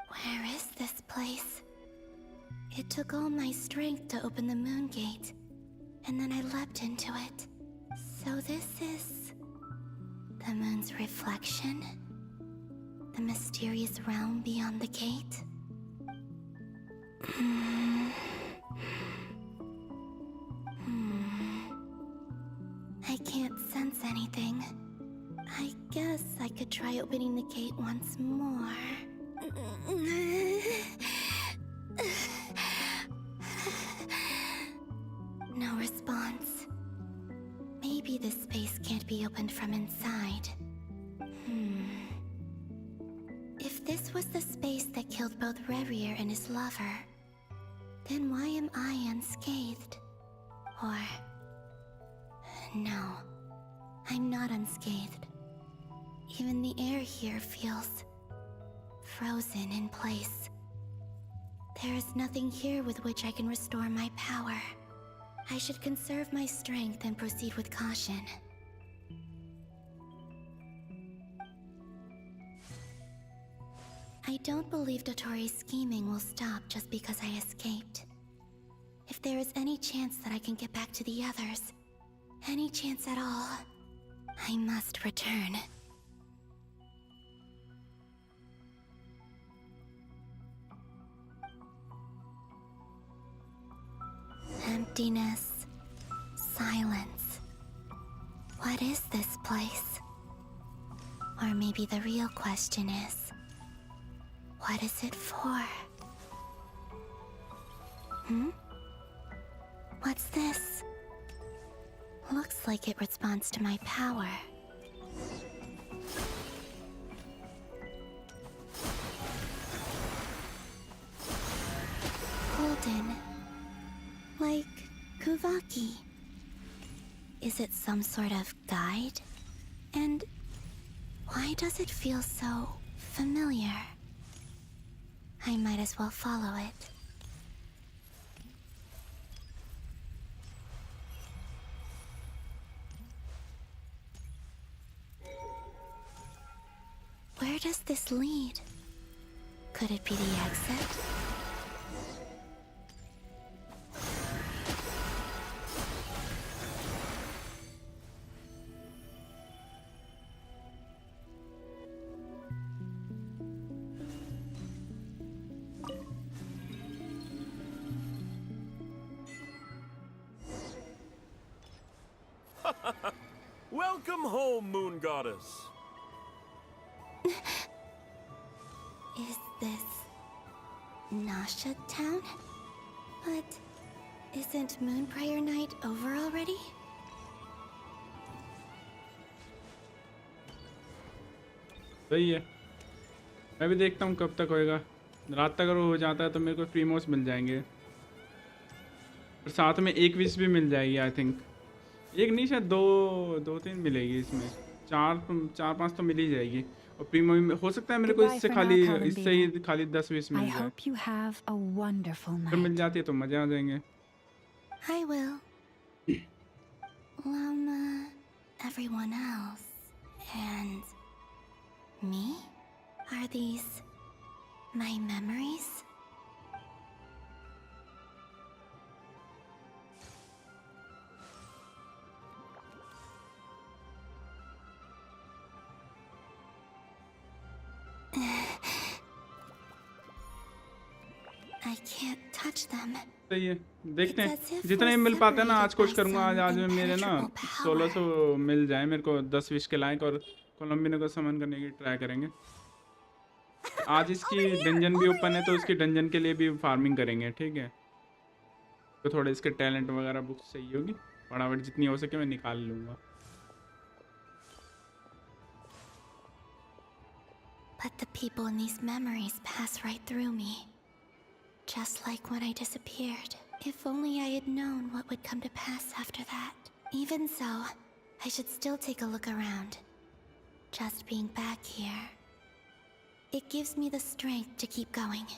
Speaker 2: Where is this place? It took all my strength to open the moon gate, and then I leapt into it. So this is the moon's reflection? The mysterious realm beyond the gate? I can't sense anything. I guess I could try opening the gate once more. No response. Maybe this space can't be opened from inside. If this was the space that killed both Revier and his lover, then why am I unscathed? Or... no, I'm not unscathed. Even the air here feels frozen in place. There is nothing here with which I can restore my power. I should conserve my strength and proceed with caution. I don't believe Dotori's scheming will stop just because I escaped. If there is any chance that I can get back to the others, any chance at all, I must return. Emptiness, silence. What is this place? Or maybe the real question is, what is it for? What's this? Looks like it responds to my power. Golden. Like Kuvaki. Is it some sort of guide? And why does it feel so familiar? I might as well follow it. Where does this lead? Could it be the exit?
Speaker 14: Welcome home, Moon Goddess.
Speaker 2: Is this Nasha Town? But isn't Moon Prayer Night over already?
Speaker 1: सही है। मैं भी देखता हूँ कब तक होएगा। रात तक अगर हो जाता है तो मेरे को प्रीमोस मिल जाएंगे और साथ में एक विश भी मिल जाएगी। आई थिंक एक नहीं, शायद दो तीन मिलेगी इसमें। चार पांच तो मिल ही जाएगी। और प्रीमो में हो सकता है मेरे को इससे ही खाली 10 विश मिल जाए। फिर मिल जाती है तो मजे आ जाएंगे।
Speaker 2: I will. Lama, everyone else, and me? Are these my memories? I can't touch them.
Speaker 1: सही है, देखते हैं जितने ही मिल पाते हैं ना। आज कोशिश करूंगा आज में मेरे ना 1600 मिल जाए मेरे को 10-20 के लायक, और कोलंबिना को समन करने की ट्राई करेंगे। आज इसकी डंजन भी ओपन है तो इसकी डंजन के लिए भी फार्मिंग करेंगे, ठीक है। तो थोड़े इसके टैलेंट वगैरह बुक्स चाहिए होगी, फटाफट जितनी हो सके मैं निकाल लूँगा।
Speaker 2: But the people in these memories pass right through me. Just like when I disappeared. If only I had known what would come to pass after that. Even so, I should still take a look around. Just being back here, it gives me the strength to keep going.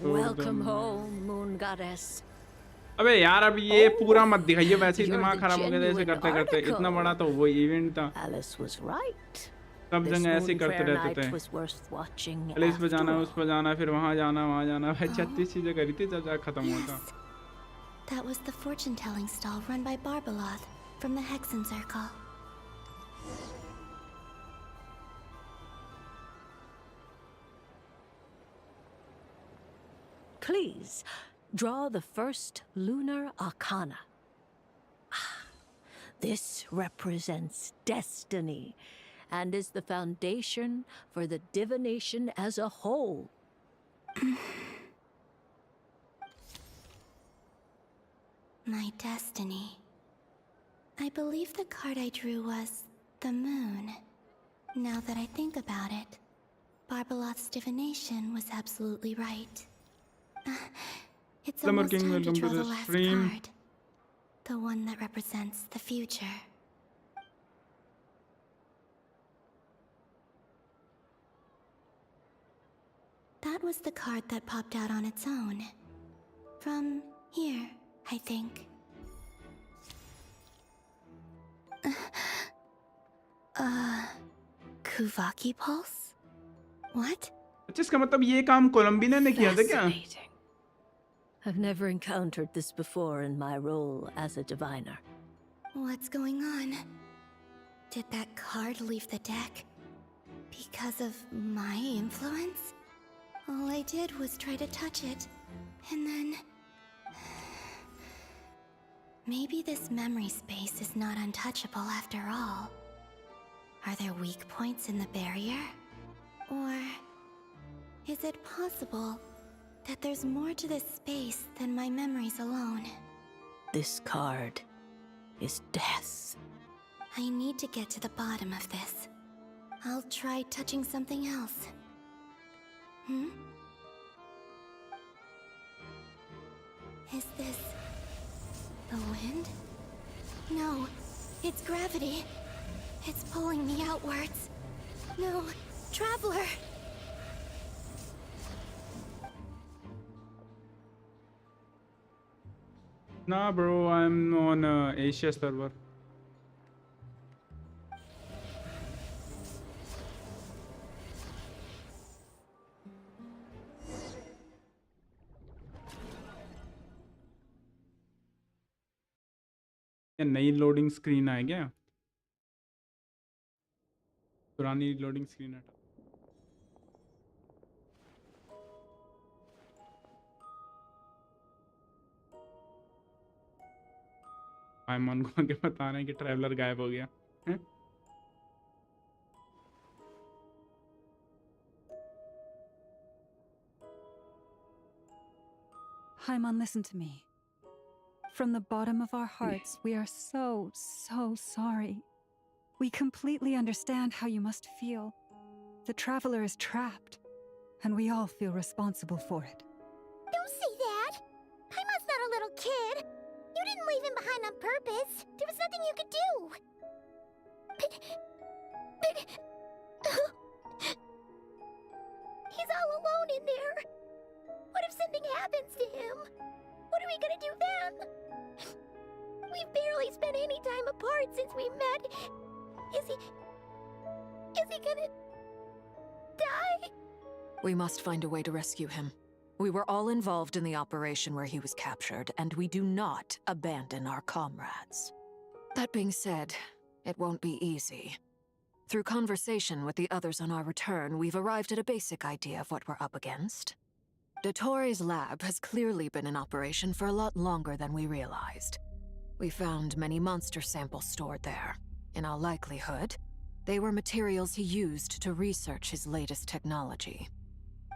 Speaker 4: Welcome home, Moon Goddess.
Speaker 1: अबे यार अब ये पूरा मत दिखाइए, वैसे ही दिमाग खराब हो गया था ऐसे करते करते। इतना बड़ा तो वो इवेंट था, सब जगह ऐसे ही करते रहते थे। पहले इस पे जाना, उस पे जाना, फिर वहाँ जाना, वहाँ जाना, भाई 36 चीजें करी थी जब जाकर खत्म होता।
Speaker 2: That was the fortune-telling stall run by Barbaloth from the Hexen Circle.
Speaker 15: Please, draw the first lunar arcana. This represents destiny and is the foundation for the divination as a whole.
Speaker 2: My destiny. I believe the card I drew was the moon. Now that I think about it, Barbaloth's divination was absolutely right. It's almost time to draw the last card. The one that represents the future. That was the card that popped out on its own. From here, I think. Kuvaki Pulse? What?
Speaker 1: इसका मतलब ये काम कोलंबिना ने किया था क्या?
Speaker 15: I've never encountered this before in my role as a diviner.
Speaker 2: What's going on? Did that card leave the deck? Because of my influence? All I did was try to touch it, and then... Maybe this memory space is not untouchable after all. Are there weak points in the barrier? Or... is it possible that there's more to this space than my memories alone?
Speaker 15: This card is death.
Speaker 2: I need to get to the bottom of this. I'll try touching something else. Is this... the wind? No, it's gravity. It's pulling me outwards. No, Traveler!
Speaker 1: Nah, bro, I'm on Asia server. नई loading screen है क्या? पुरानी loading screen हटा। Ayman को आगे बता रहे हैं कि ट्रैवलर गायब हो गया है?
Speaker 7: Hyman, listen to me. From the bottom of our hearts, we are so sorry. We completely understand how you must feel. The Traveler is trapped, and we all feel responsible for it.
Speaker 2: Don't say that! Hyman's not a little kid! You didn't leave him behind on purpose! There was nothing you could do! But... he's all alone in there! What if something happens to him? What are we gonna do then? We've barely spent any time apart since we met. Is he gonna... die?
Speaker 4: We must find a way to rescue him. We were all involved in the operation where he was captured, and we do not abandon our comrades. That being said, it won't be easy. Through conversation with the others on our return, we've arrived at a basic idea of what we're up against. Dottore's lab has clearly been in operation for a lot longer than we realized. We found many monster samples stored there. In all likelihood, they were materials he used to research his latest technology.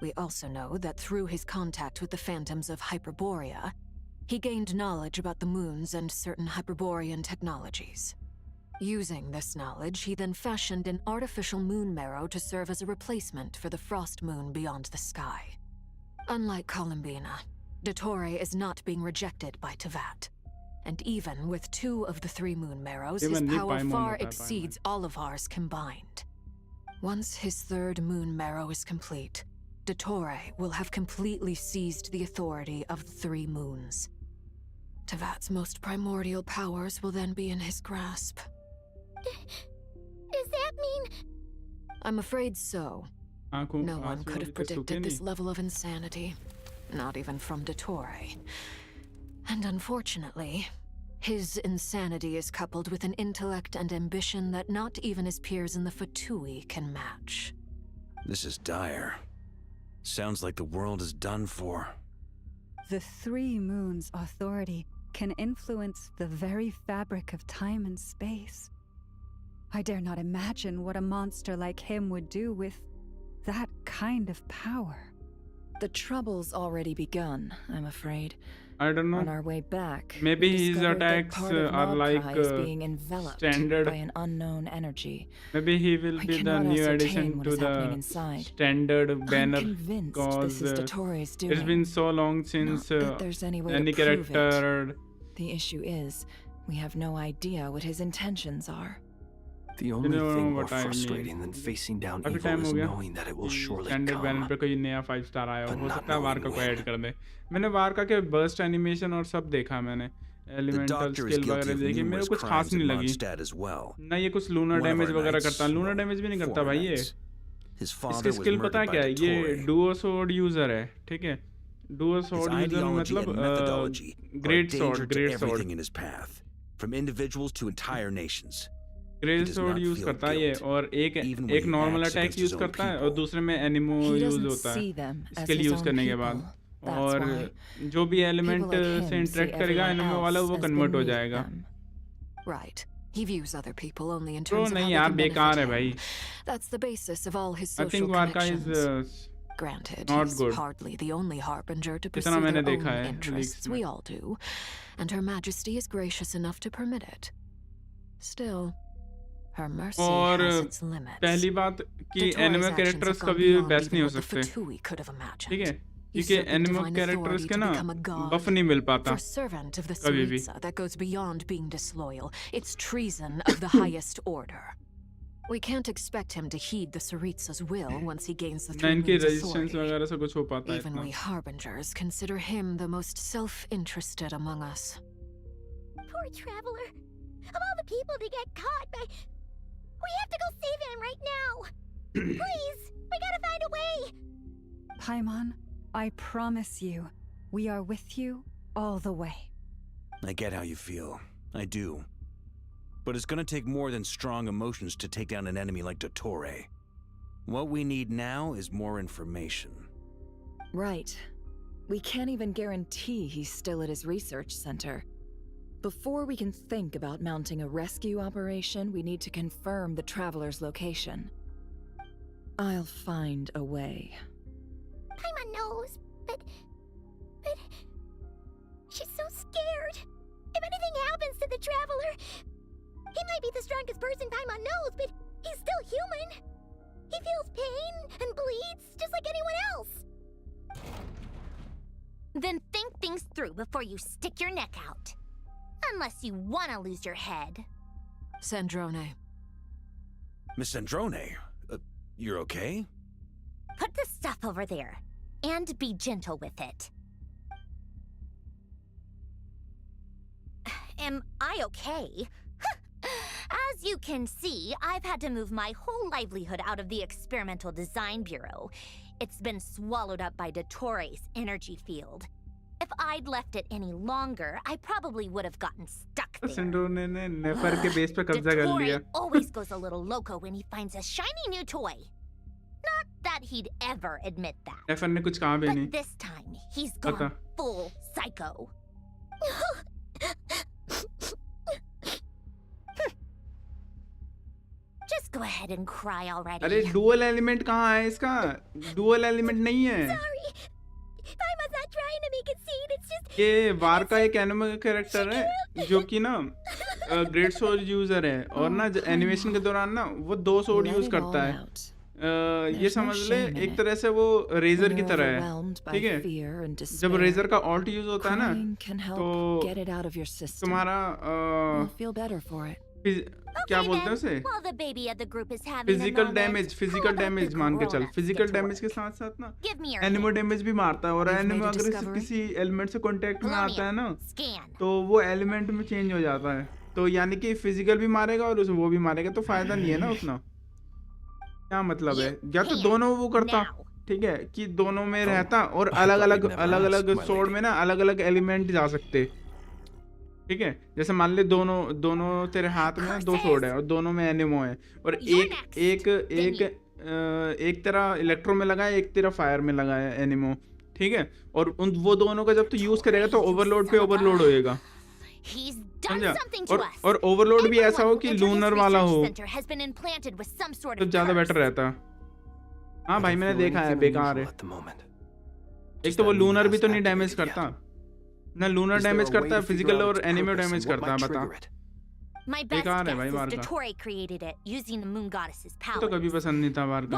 Speaker 4: We also know that through his contact with the phantoms of Hyperborea, he gained knowledge about the moons and certain Hyperborean technologies. Using this knowledge, he then fashioned an artificial moon marrow to serve as a replacement for the frost moon beyond the sky. Unlike Columbina, Dottore is not being rejected by Teyvat. And even with 2 of the 3 moon marrows, his power far exceeds all of ours combined. Once his 3rd moon marrow is complete, Dottore will have completely seized the authority of the 3 moons. Teyvat's most primordial powers will then be in his grasp.
Speaker 2: Does that mean...
Speaker 4: I'm afraid so. No one could have predicted this level of insanity. Not even from Dottore. And unfortunately, his insanity is coupled with an intellect and ambition that not even his peers in the Fatui can match.
Speaker 3: This is dire. Sounds like the world is done for.
Speaker 7: The 3 moons' authority can influence the very fabric of time and space. I dare not imagine what a monster like him would do with that kind of power.
Speaker 8: The trouble's already begun, I'm afraid.
Speaker 1: I don't know.
Speaker 8: On our way back,
Speaker 1: maybe his attacks are like
Speaker 8: being enveloped
Speaker 1: standard
Speaker 8: by an unknown energy.
Speaker 1: Maybe he will be the new addition to the standard banner because it's been so long since any character.
Speaker 8: The issue is, we have no idea what his intentions are.
Speaker 5: The only thing more frustrating than facing down evil is knowing that it will surely come.
Speaker 1: Banner पे कोई नया 5 star आया हो सकता है वारका को add कर दे. मैंने वारका के बर्स्ट एनिमेशन और सब देखा मैंने. एलिमेंटल स्किल वगैरह देखी, मेरे को कुछ खास नहीं लगी. ना ये कुछ लूनर डैमेज वगैरह करता, लूनर डैमेज भी नहीं करता भाई ये. इसकी स्किल पता क्या है? ये डुओ सोर्ड यूजर है, ठीक है? डुओ सोर्ड यूजर मतलब great sword.
Speaker 3: From individuals to entire nations.
Speaker 1: Great sword use करता है ये, और एक नॉर्मल अटैक यूज करता है और दूसरे में एनिमो यूज होता है स्किल यूज करने के बाद. और जो भी एलिमेंट से इंटरेक्ट करेगा एनिमो वाला वो कन्वर्ट हो जाएगा.
Speaker 4: Right. He views other people only in
Speaker 1: terms
Speaker 4: of
Speaker 1: नहीं यार बेकार है भाई.
Speaker 4: That's the basis of all his
Speaker 1: social
Speaker 4: connections.
Speaker 1: I think Varka is
Speaker 4: Granted,
Speaker 1: not
Speaker 4: he's
Speaker 1: good.
Speaker 4: hardly the only harbinger to pursue their own interests. We all do, and Her Majesty is gracious enough to permit it. Still, her mercy has its limits.
Speaker 1: पहली बात कि anime characters कभी best नहीं हो सकते, ठीक है? क्योंकि एनिमे कैरेक्टर्स के ना बफ नहीं मिल पाता कभी भी.
Speaker 4: That goes beyond being disloyal. It's treason of the highest order. We can't expect him to heed the Tsaritsa's will once he gains the 3 moons' authority. Even we harbingers consider him the most self-interested among us.
Speaker 2: Poor traveler. Of all the people to get caught by... We have to go save him right now. Please, we gotta find a way.
Speaker 7: Paimon, I promise you, we are with you all the way.
Speaker 3: I get how you feel. I do. But it's gonna take more than strong emotions to take down an enemy like Dottore. What we need now is more information.
Speaker 8: Right. We can't even guarantee he's still at his research center. Before we can think about mounting a rescue operation, we need to confirm the traveler's location. I'll find a way.
Speaker 2: Paimon knows, but... She's so scared. If anything happens to the traveler... He might be the strongest person Paimon knows, but he's still human. He feels pain and bleeds just like anyone else. Then think things through before you stick your neck out. Unless you want to lose your head.
Speaker 4: Sandrone.
Speaker 3: Miss Sandrone, you're okay?
Speaker 2: Put the stuff over there, and be gentle with it. Am I okay? As you can see, I've had to move my whole livelihood out of the Experimental Design Bureau. It's been swallowed up by Dottore's energy field. If I'd left it any longer, I probably would have gotten stuck there.
Speaker 1: सिंड्रो ने नेफर के base पे कब्जा कर लिया.
Speaker 2: Dottore always goes a little loco when he finds a shiny new toy. Not that he'd ever admit that.
Speaker 1: नेफर ने कुछ कहा भी नहीं.
Speaker 2: But this time, he's gone full psycho. Just go ahead and cry already.
Speaker 1: अरे dual element कहाँ है इसका? Dual element नहीं है.
Speaker 2: Sorry. I was not trying to make it seem. It's just.
Speaker 1: ये वार का एक एनिमे कैरेक्टर है जो कि ना ग्रेट सोर्ड यूजर है और ना एनिमेशन के दौरान ना वो 2 सोर्ड यूज करता है. ये समझ ले एक तरह से वो रेजर की तरह है. ठीक है, जब रेजर का ऑल्ट यूज होता है ना तो तुम्हारा क्या बोलते हैं उसे, फिजिकल डैमेज मान के चल. फिजिकल डैमेज के साथ साथ ना एनिमो डैमेज भी मारता है और एनिमो अगर किसी एलिमेंट से कांटेक्ट में आता है ना तो वो एलिमेंट में चेंज हो जाता है. तो यानी कि फिजिकल भी मारेगा और उसे वो भी मारेगा, तो फायदा नहीं है ना उतना. क्या मतलब है, या तो दोनों वो करता, ठीक है, कि दोनों में रहता और अलग अलग सोर्ड में ना अलग अलग एलिमेंट जा सकते. ठीक है, जैसे मान ले दोनों तेरे हाथ में 2 सोर्ड है और दोनों में एनिमो है और एक तेरा इलेक्ट्रो में लगा है, एक तेरा फायर में लगा है एनिमो. ठीक है, और वो दोनों का जब तो यूज करेगा तो ओवरलोड पे ओवरलोड होएगा. समझा? और ओवरलोड भी ऐसा हो कि लूनर वाला हो तो ज्यादा बेटर रहता. हाँ भाई मैंने देखा है, बेकार है. एक तो वो लूनर भी तो नहीं डैमेज करता ना, लूनर डैमेज करता है फिजिकल और एनिमे डैमेज करता है. बता, बेकार है भाई वार का. तो कभी पसंद नहीं था वार का.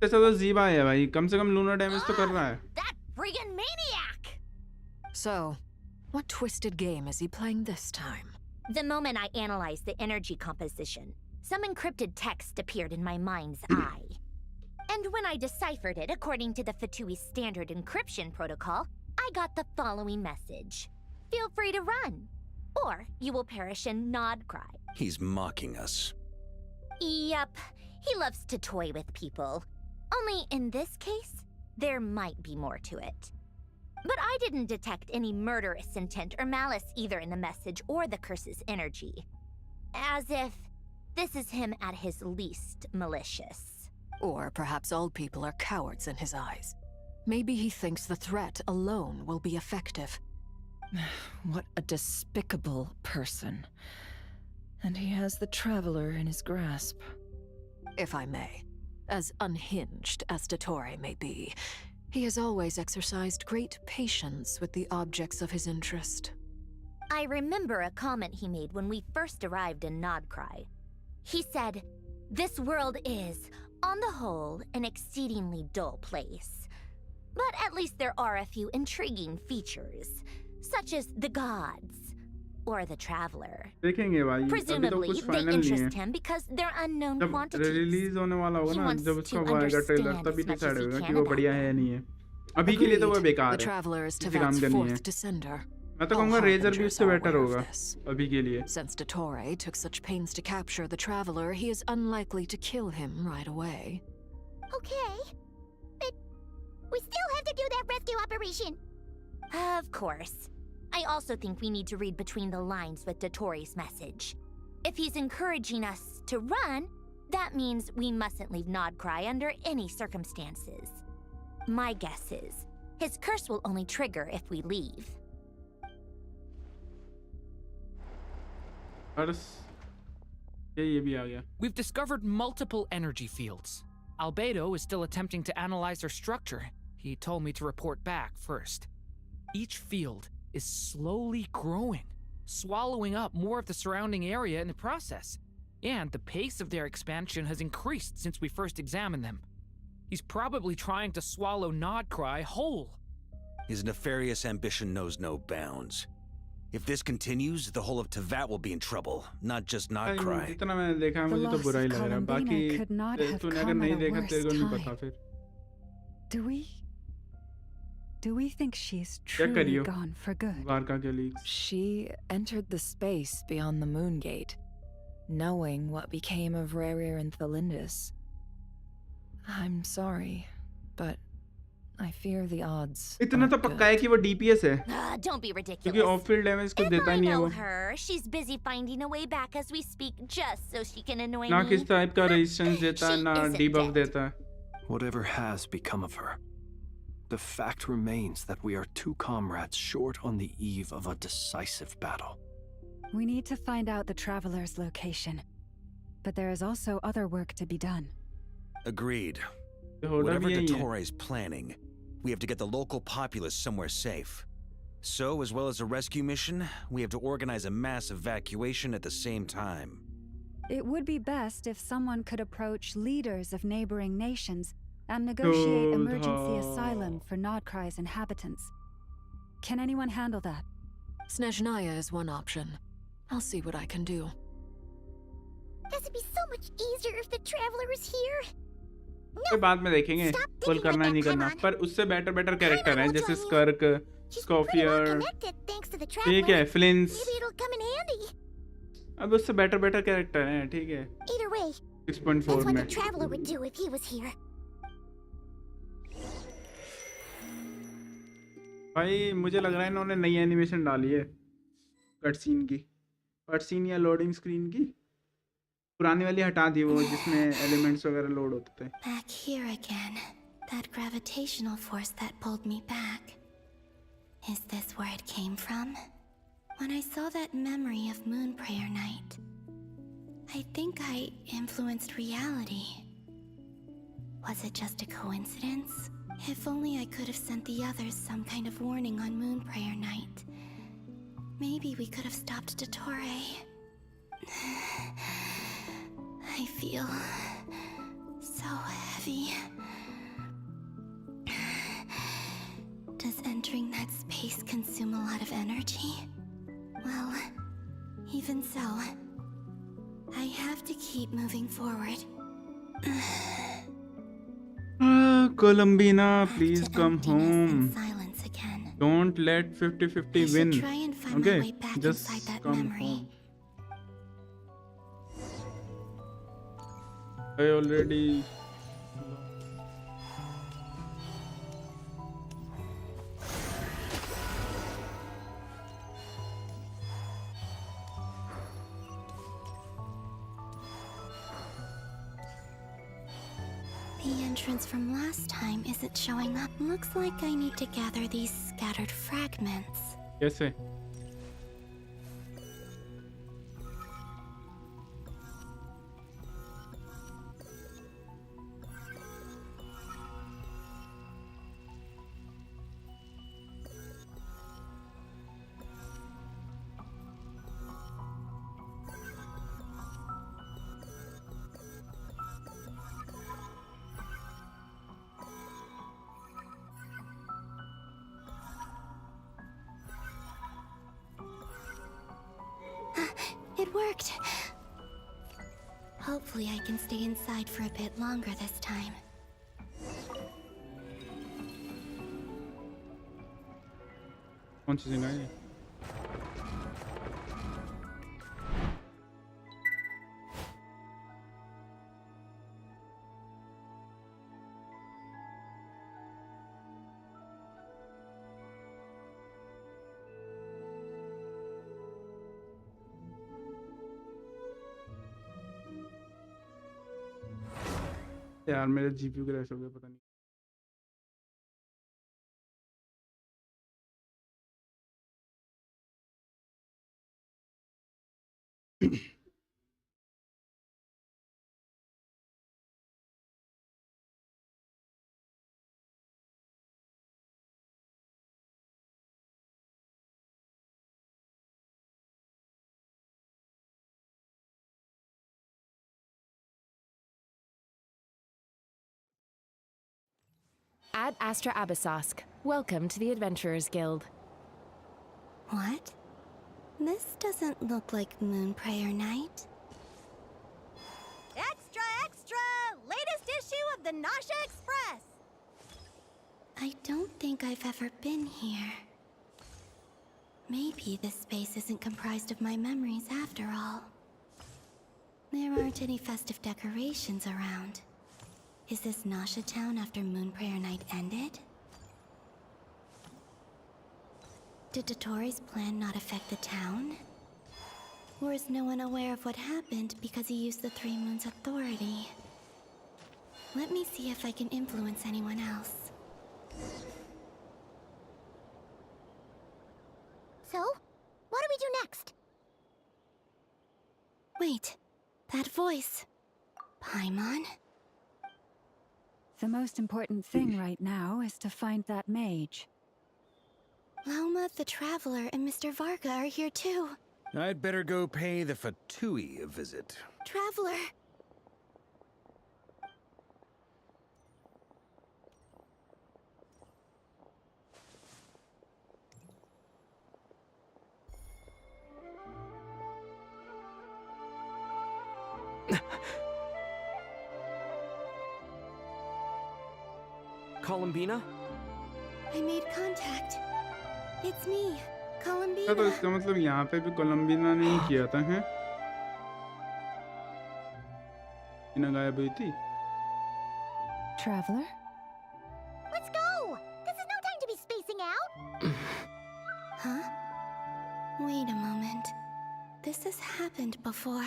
Speaker 1: ऐसा तो जीबा है भाई, कम से कम लूनर डैमेज तो कर रहा है.
Speaker 4: So, what twisted game is he playing this time?
Speaker 2: The moment I analyzed the energy composition, some encrypted text appeared in my mind's eye. And when I deciphered it according to the Fatui standard encryption protocol, I got the following message. Feel free to run, or you will perish in nod cry.
Speaker 3: He's mocking us.
Speaker 2: Yep, he loves to toy with people. Only in this case, there might be more to it. But I didn't detect any murderous intent or malice either in the message or the curse's energy. As if this is him at his least malicious.
Speaker 4: Or perhaps all people are cowards in his eyes. Maybe he thinks the threat alone will be effective.
Speaker 8: What a despicable person. And he has the Traveler in his grasp.
Speaker 4: If I may, as unhinged as Dottore may be, he has always exercised great patience with the objects of his interest.
Speaker 2: I remember a comment he made when we first arrived in Nodcry. He said, "This world is, on the whole, an exceedingly dull place. But at least there are a few intriguing features, such as the gods or the Traveler.
Speaker 1: देखेंगे भाई,
Speaker 2: Presumably,
Speaker 1: अभी तो कुछ
Speaker 2: they
Speaker 1: final नहीं है.
Speaker 2: interest him because they're unknown
Speaker 1: जब
Speaker 2: quantities.
Speaker 1: Release होने वाला होगा
Speaker 2: He
Speaker 1: ना,
Speaker 2: wants
Speaker 1: जब उसका
Speaker 2: to
Speaker 1: वो आएगा ट्रेलर,
Speaker 2: understand
Speaker 1: तभी
Speaker 2: as much
Speaker 1: decide
Speaker 2: as he
Speaker 1: होगा
Speaker 2: can
Speaker 1: कि वो
Speaker 2: about
Speaker 1: बढ़िया है या
Speaker 2: them.
Speaker 1: नहीं है. अभी के लिए तो वो
Speaker 4: Agreed.
Speaker 1: बेकार
Speaker 4: The
Speaker 1: है.
Speaker 4: Traveler is
Speaker 1: किसी काम
Speaker 4: Tevat's
Speaker 1: का नहीं है.
Speaker 4: fourth descender.
Speaker 1: मैं तो
Speaker 4: All
Speaker 1: कहूँगा रेजर भी
Speaker 4: harbingers
Speaker 1: उससे
Speaker 4: are
Speaker 1: बेटर
Speaker 4: aware of
Speaker 1: होगा
Speaker 4: this.
Speaker 1: अभी के लिए.
Speaker 4: Since Dottore took such pains to capture the Traveler, he is unlikely to kill him right away.
Speaker 2: Okay, but we still have to do that rescue operation. Of course. I also think we need to read between the lines with Dottore's message. If he's encouraging us to run, that means we mustn't leave Nodcry under any circumstances. My guess is, his curse will only trigger if we leave.
Speaker 1: ये भी आ गया.
Speaker 16: We've discovered multiple energy fields. Albedo is still attempting to analyze their structure. He told me to report back first. Each field is slowly growing, swallowing up more of the surrounding area in the process. And the pace of their expansion has increased since we first examined them. He's probably trying to swallow Nodcry whole.
Speaker 3: His nefarious ambition knows no bounds. If this continues, the whole of Tevat will be in trouble, not just Nodcry.
Speaker 1: जितना मैंने देखा है मुझे तो बुरा ही लग रहा है. बाकी तूने अगर नहीं देखा तेरे को नहीं पता फिर.
Speaker 7: Do we think she's truly gone for good?
Speaker 8: She entered the space beyond the Moon Gate, knowing what became of Rerir and Thelindis. I'm sorry, but I fear the odds.
Speaker 1: इतना तो पक्का है कि वो DPS है
Speaker 2: Don't be
Speaker 1: क्योंकि
Speaker 2: ridiculous.
Speaker 1: Of field damage कुछ
Speaker 2: If
Speaker 1: देता
Speaker 2: I
Speaker 1: ही नहीं है
Speaker 2: know
Speaker 1: वो
Speaker 2: her, she's busy finding a way back as we speak just so she can annoy
Speaker 1: ना
Speaker 2: me.
Speaker 1: किस टाइप का रेजिस्टेंस देता है
Speaker 2: She
Speaker 1: ना
Speaker 2: isn't
Speaker 1: डिबफ
Speaker 2: dead.
Speaker 1: देता है
Speaker 5: Whatever has become of her, the fact remains that we are two comrades short on the eve of a decisive battle.
Speaker 7: We need to find out the traveler's location. But there is also other work to be done.
Speaker 3: Agreed.
Speaker 1: होना
Speaker 3: Whatever
Speaker 1: भी यही है
Speaker 3: Dottore is planning, we have to get the local populace somewhere safe. So, as well as a rescue mission, we have to organize a mass evacuation at the same time.
Speaker 7: It would be best if someone could approach leaders of neighboring nations and negotiate emergency asylum for Nodkrai's inhabitants. Can anyone handle that?
Speaker 4: Snezhnaya is one option. I'll see what I can do.
Speaker 2: This would be so much easier if the traveler was here.
Speaker 1: ये बाद में देखेंगे पुल करना है नहीं करना पर उससे बेटर कैरेक्टर हैं जैसे स्कर्क स्कॉफियर ठीक है फ्लिंस
Speaker 2: Maybe it'll come in handy.
Speaker 1: अब उससे बेटर कैरेक्टर हैं ठीक है
Speaker 2: Either way,
Speaker 1: 6.4
Speaker 2: that's what
Speaker 1: में
Speaker 2: the traveler would do if he was here.
Speaker 1: भाई मुझे लग रहा है इन्होंने नई एनिमेशन डाली है कट सीन या लोडिंग स्क्रीन की पुरानी वाली हटा दी वो जिसमें एलिमेंट्स वगैरह लोड होते थे
Speaker 2: Back here again. That gravitational force that pulled me back. Is this where it came from? When I saw that memory of Moon Prayer Night, I think I influenced reality. Was it just a coincidence? If only I could have sent the others some kind of warning on Moon Prayer Night. Maybe we could have stopped Dottore. I feel so heavy. Does entering that space consume a lot of energy? Well, even so, I have to keep moving forward.
Speaker 1: Columbina, please come home.
Speaker 2: Silence again.
Speaker 1: Don't let 50-50 win.
Speaker 2: Try and find my way back
Speaker 1: just
Speaker 2: inside that
Speaker 1: come
Speaker 2: memory.
Speaker 1: home. I already
Speaker 2: The entrance from last time isn't showing up. Looks like I need to gather these scattered fragments.
Speaker 1: कैसे
Speaker 2: It worked. Hopefully I can stay inside for a bit longer this time.
Speaker 1: कौन सी जगह है यार मेरे GPU crash हो गया पता नहीं
Speaker 17: Ad Astra Abyssosk. Welcome to the Adventurers Guild.
Speaker 2: What? This doesn't look like Moon Prayer Night.
Speaker 11: Extra, extra! Latest issue of the Nasha Express!
Speaker 2: I don't think I've ever been here. Maybe this space isn't comprised of my memories after all. There aren't any festive decorations around. Is this Nasha Town after Moon Prayer Night ended?
Speaker 18: Did Dottoro's plan not affect the town? Or is no one aware of what happened because he used the Three Moons' authority? Let me see if I can influence anyone else.
Speaker 2: So, what do we do next?
Speaker 18: Wait, that voice. Paimon?
Speaker 7: The most important thing right now is to find that mage.
Speaker 18: Lauma, the Traveler, and Mr. Varga are here too.
Speaker 3: I'd better go pay the Fatui a visit.
Speaker 18: Traveler!
Speaker 9: Columbina?
Speaker 18: I made contact. It's me, Columbina.
Speaker 1: तो इसका मतलब यहाँ पे भी कोलंबिना ने ही किया था, हैं? इना गायब हुई थी।
Speaker 7: Traveler?
Speaker 2: Let's go! This is no time to be spacing out!
Speaker 18: Huh? Wait a moment. This has happened before.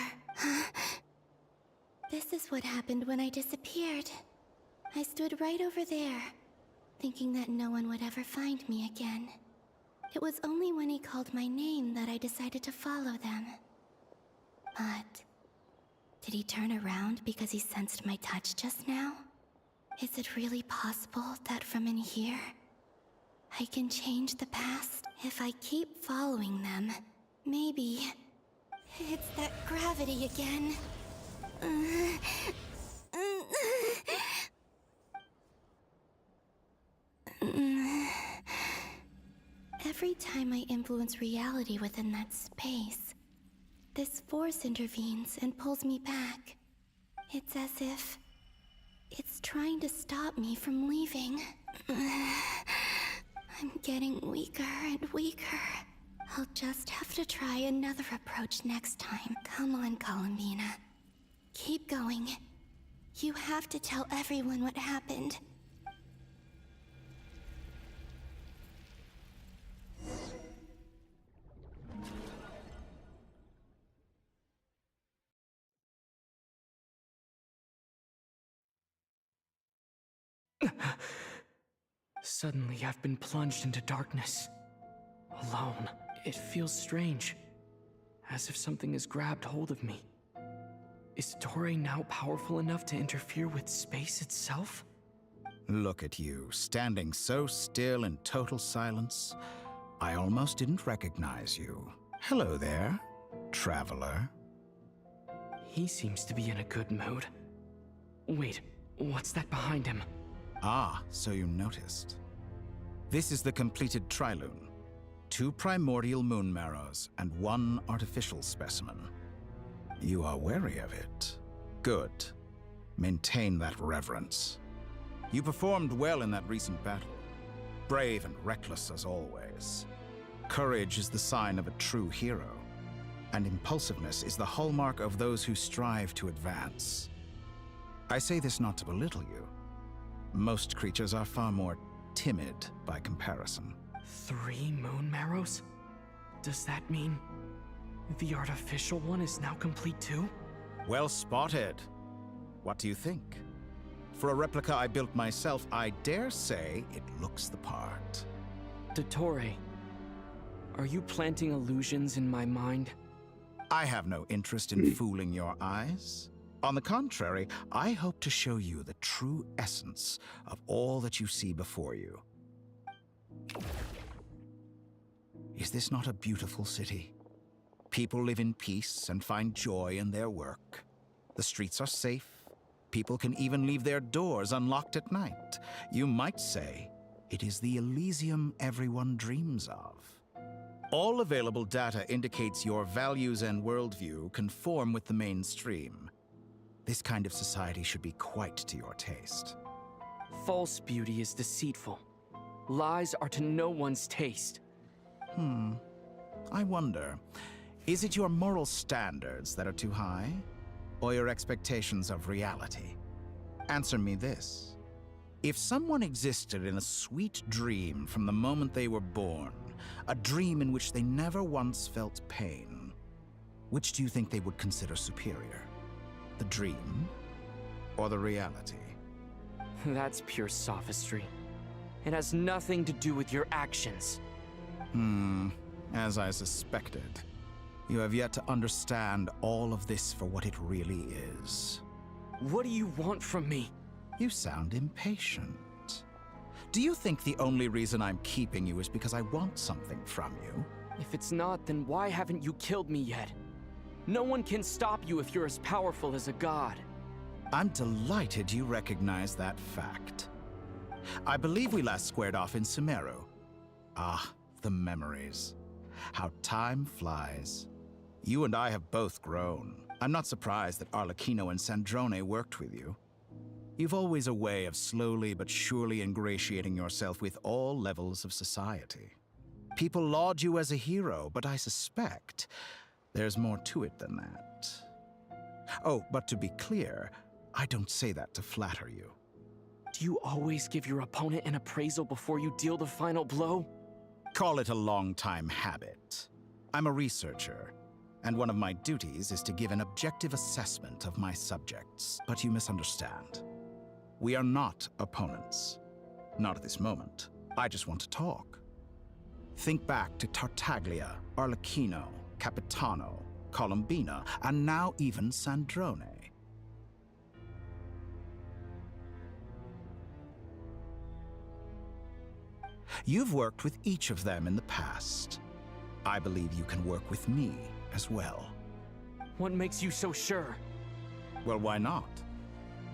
Speaker 18: This is what happened when I disappeared. I stood right over there, thinking that no one would ever find me again. It was only when he called my name that I decided to follow them. But did he turn around because he sensed my touch just now? Is it really possible that from in here, I can change the past? If I keep following them, maybe it's that gravity again. Every time I influence reality within that space, this force intervenes and pulls me back. It's as if it's trying to stop me from leaving. I'm getting weaker and weaker. I'll just have to try another approach next time. Come on, Columbina. Keep going. You have to tell everyone what happened.
Speaker 9: Suddenly, I've been plunged into darkness. Alone. It feels strange. As if something has grabbed hold of me. Is Dottore now powerful enough to interfere with space itself?
Speaker 12: Look at you, standing so still in total silence. I almost didn't recognize you. Hello there, traveler.
Speaker 9: He seems to be in a good mood. Wait, what's that behind him?
Speaker 12: Ah, so you noticed. This is the completed Trilune. 2 primordial moon marrows and 1 artificial specimen. You are wary of it. Good. Maintain that reverence. You performed well in that recent battle. Brave and reckless as always. Courage is the sign of a true hero. And impulsiveness is the hallmark of those who strive to advance. I say this not to belittle you. Most creatures are far more timid by comparison.
Speaker 9: 3 moon marrows? Does that mean the artificial one is now complete too?
Speaker 12: Well spotted. What do you think? For a replica I built myself, I dare say it looks the part.
Speaker 9: Dottore, are you planting illusions in my mind?
Speaker 12: I have no interest in fooling your eyes. On the contrary, I hope to show you the true essence of all that you see before you. Is this not a beautiful city? People live in peace and find joy in their work. The streets are safe. People can even leave their doors unlocked at night. You might say it is the Elysium everyone dreams of. All available data indicates your values and worldview conform with the mainstream. This kind of society should be quite to your taste.
Speaker 9: False beauty is deceitful. Lies are to no one's taste.
Speaker 12: I wonder, is it your moral standards that are too high? Or your expectations of reality? Answer me this. If someone existed in a sweet dream from the moment they were born, a dream in which they never once felt pain, which do you think they would consider superior? The dream or the reality?
Speaker 9: That's pure sophistry. It has nothing to do with your actions.
Speaker 12: As I suspected. You have yet to understand all of this for what it really is.
Speaker 9: What do you want from me?
Speaker 12: You sound impatient. Do you think the only reason I'm keeping you is because I want something from you?
Speaker 9: If it's not, then why haven't you killed me yet? No one can stop you if you're as powerful as a god.
Speaker 12: I'm delighted you recognize that fact. I believe we last squared off in Sumeru. Ah, the memories. How time flies. You and I have both grown. I'm not surprised that Arlecchino and Sandrone worked with you. You've always a way of slowly but surely ingratiating yourself with all levels of society. People laud you as a hero, but I suspect there's more to it than that. Oh, but to be clear, I don't say that to flatter you.
Speaker 9: Do you always give your opponent an appraisal before you deal the final blow?
Speaker 12: Call it a long-time habit. I'm a researcher, and one of my duties is to give an objective assessment of my subjects. But you misunderstand. We are not opponents. Not at this moment. I just want to talk. Think back to Tartaglia, Arlecchino, Capitano, Columbina, and now even Sandrone. You've worked with each of them in the past. I believe you can work with me as well.
Speaker 9: What makes you so sure?
Speaker 12: Well, why not?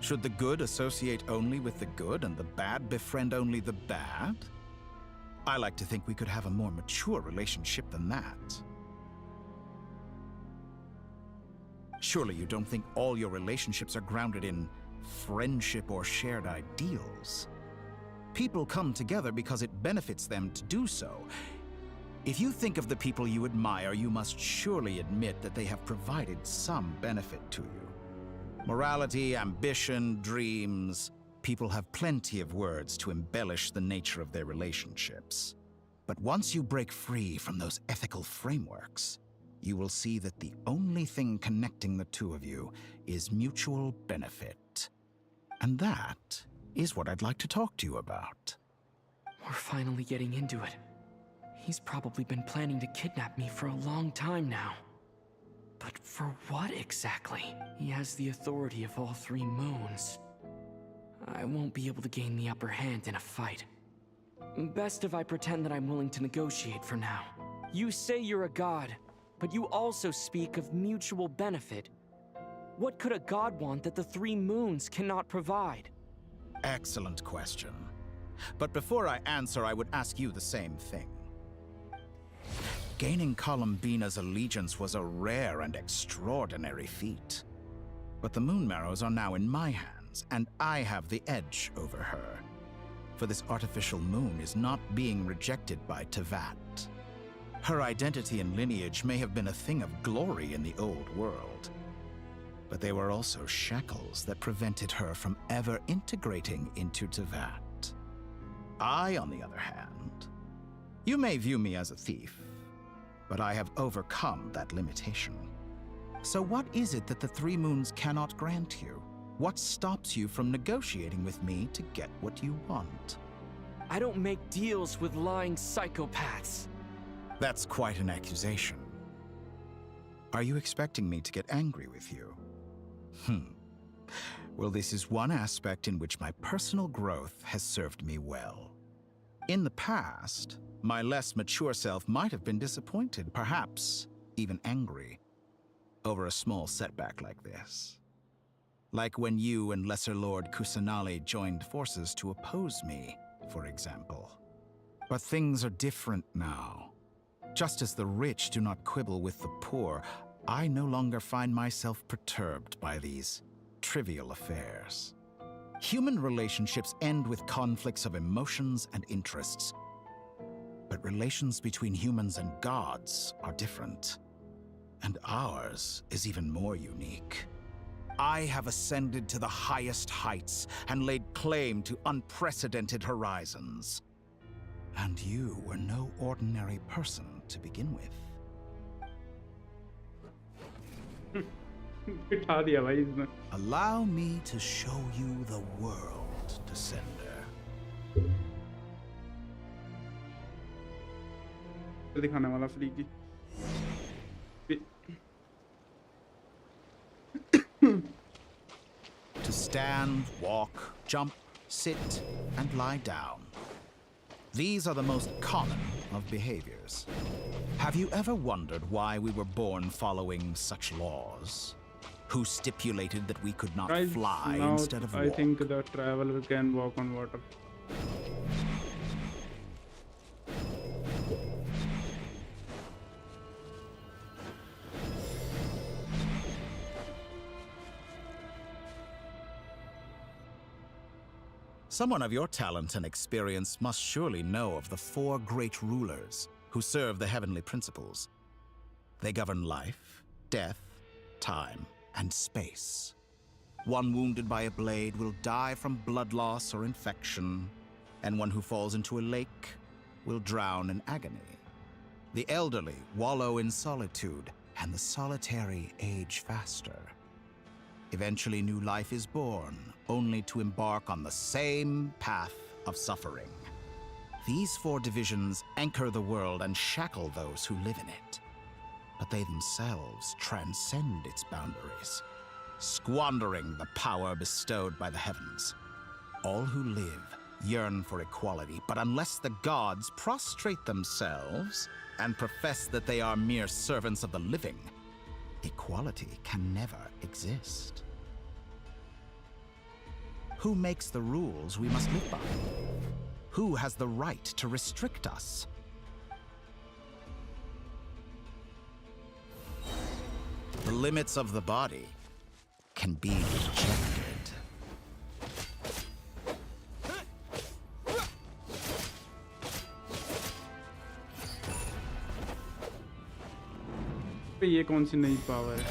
Speaker 12: Should the good associate only with the good and the bad befriend only the bad? I like to think we could have a more mature relationship than that. Surely you don't think all your relationships are grounded in friendship or shared ideals? People come together because it benefits them to do so. If you think of the people you admire, you must surely admit that they have provided some benefit to you. Morality, ambition, dreams. People have plenty of words to embellish the nature of their relationships. But once you break free from those ethical frameworks, you will see that the only thing connecting the two of you is mutual benefit. And that is what I'd like to talk to you about.
Speaker 9: We're finally getting into it. He's probably been planning to kidnap me for a long time now. But for what exactly? He has the authority of all three moons. I won't be able to gain the upper hand in a fight. Best if I pretend that I'm willing to negotiate for now. You say you're a god, but you also speak of mutual benefit. What could a god want that the three moons cannot provide?
Speaker 12: Excellent question. But before I answer, I would ask you the same thing. Gaining Columbina's allegiance was a rare and extraordinary feat. But the Moon Marrows are now in my hands, and I have the edge over her. For this artificial moon is not being rejected by Tevat. Her identity and lineage may have been a thing of glory in the old world, but they were also shackles that prevented her from ever integrating into Tevat. I, on the other hand, you may view me as a thief, but I have overcome that limitation. So what is it that the Three Moons cannot grant you? What stops you from negotiating with me to get what you want?
Speaker 9: I don't make deals with lying psychopaths.
Speaker 12: That's quite an accusation. Are you expecting me to get angry with you? Well, this is one aspect in which my personal growth has served me well. In the past, my less mature self might have been disappointed, perhaps even angry, over a small setback like this. Like when you and Lesser Lord Kusanali joined forces to oppose me, for example. But things are different now. Just as the rich do not quibble with the poor, I no longer find myself perturbed by these trivial affairs. Human relationships end with conflicts of emotions and interests. But relations between humans and gods are different. And ours is even more unique. I have ascended to the highest heights and laid claim to unprecedented horizons. And you were no ordinary person to begin with.
Speaker 1: बिठा दिया भाई इसमें.
Speaker 12: Allow me to show you the world, Descender.
Speaker 1: दिखाने वाला free की.
Speaker 12: To stand, walk, jump, sit, and lie down. These are the most common of behaviors. Have you ever wondered why we were born following such laws? Who stipulated that we could not
Speaker 1: Guys,
Speaker 12: fly
Speaker 1: now
Speaker 12: instead of walk?
Speaker 1: I think the traveler can walk on water.
Speaker 12: Someone of your talent and experience must surely know of the 4 great rulers who serve the heavenly principles. They govern life, death, time, and space. One wounded by a blade will die from blood loss or infection, and one who falls into a lake will drown in agony. The elderly wallow in solitude, and the solitary age faster. Eventually, new life is born, only to embark on the same path of suffering. These 4 divisions anchor the world and shackle those who live in it. But they themselves transcend its boundaries, squandering the power bestowed by the heavens. All who live yearn for equality, but unless the gods prostrate themselves and profess that they are mere servants of the living, equality can never exist. Who makes the rules we must live by? Who has the right to restrict us? The limits of the body can be rejected.
Speaker 1: ये कौन सी नई power है?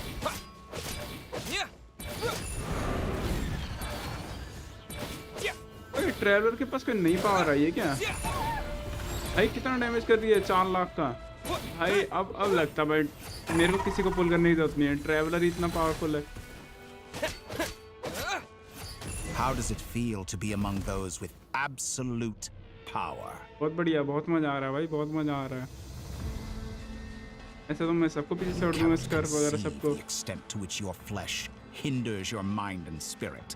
Speaker 1: अरे traveller के पास कोई नई power आई है क्या? भाई कितना डैमेज कर रही है? 4 लाख का. भाई अब लगता भाई मेरे को किसी को पुल करने की जरूरत नहीं है. ट्रैवलर इतना पावरफुल है.
Speaker 12: How does it feel to be among those with absolute power?
Speaker 1: बहुत बढ़िया, बहुत मजा आ रहा है भाई, बहुत मजा आ रहा है. ऐसे तो मैं सबको पीछे छोड़ दूंगा, स्कर्फ वगैरह सबको.
Speaker 12: The extent to which your flesh hinders your mind and spirit.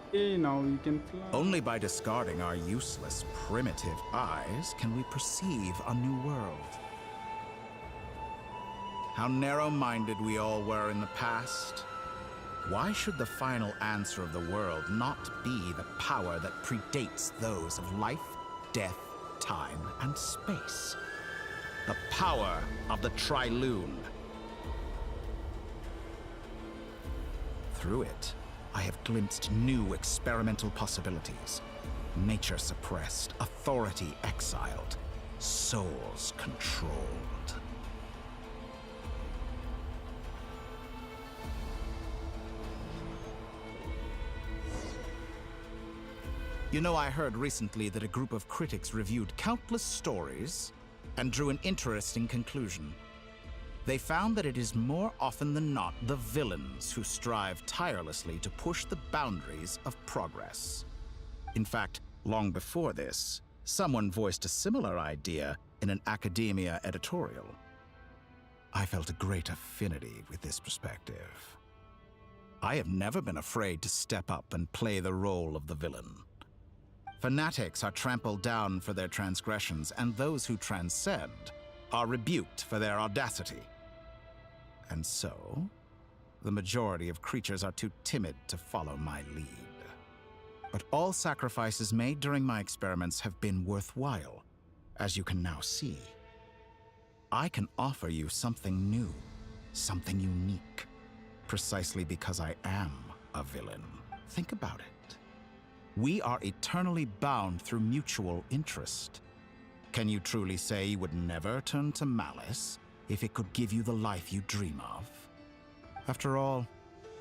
Speaker 1: Okay, now we can fly.
Speaker 12: Only by discarding our useless, primitive eyes can we perceive a new world. How narrow-minded we all were in the past. Why should the final answer of the world not be the power that predates those of life, death, time, and space? The power of the Triloon. Through it, I have glimpsed new experimental possibilities. Nature suppressed, authority exiled, souls controlled. You know, I heard recently that a group of critics reviewed countless stories and drew an interesting conclusion. They found that it is more often than not the villains who strive tirelessly to push the boundaries of progress. In fact, long before this, someone voiced a similar idea in an academia editorial. I felt a great affinity with this perspective. I have never been afraid to step up and play the role of the villain. Fanatics are trampled down for their transgressions, and those who transcend are rebuked for their audacity. And so, the majority of creatures are too timid to follow my lead. But all sacrifices made during my experiments have been worthwhile, as you can now see. I can offer you something new, something unique, precisely because I am a villain. Think about it. We are eternally bound through mutual interest. Can you truly say you would never turn to malice if it could give you the life you dream of? After all,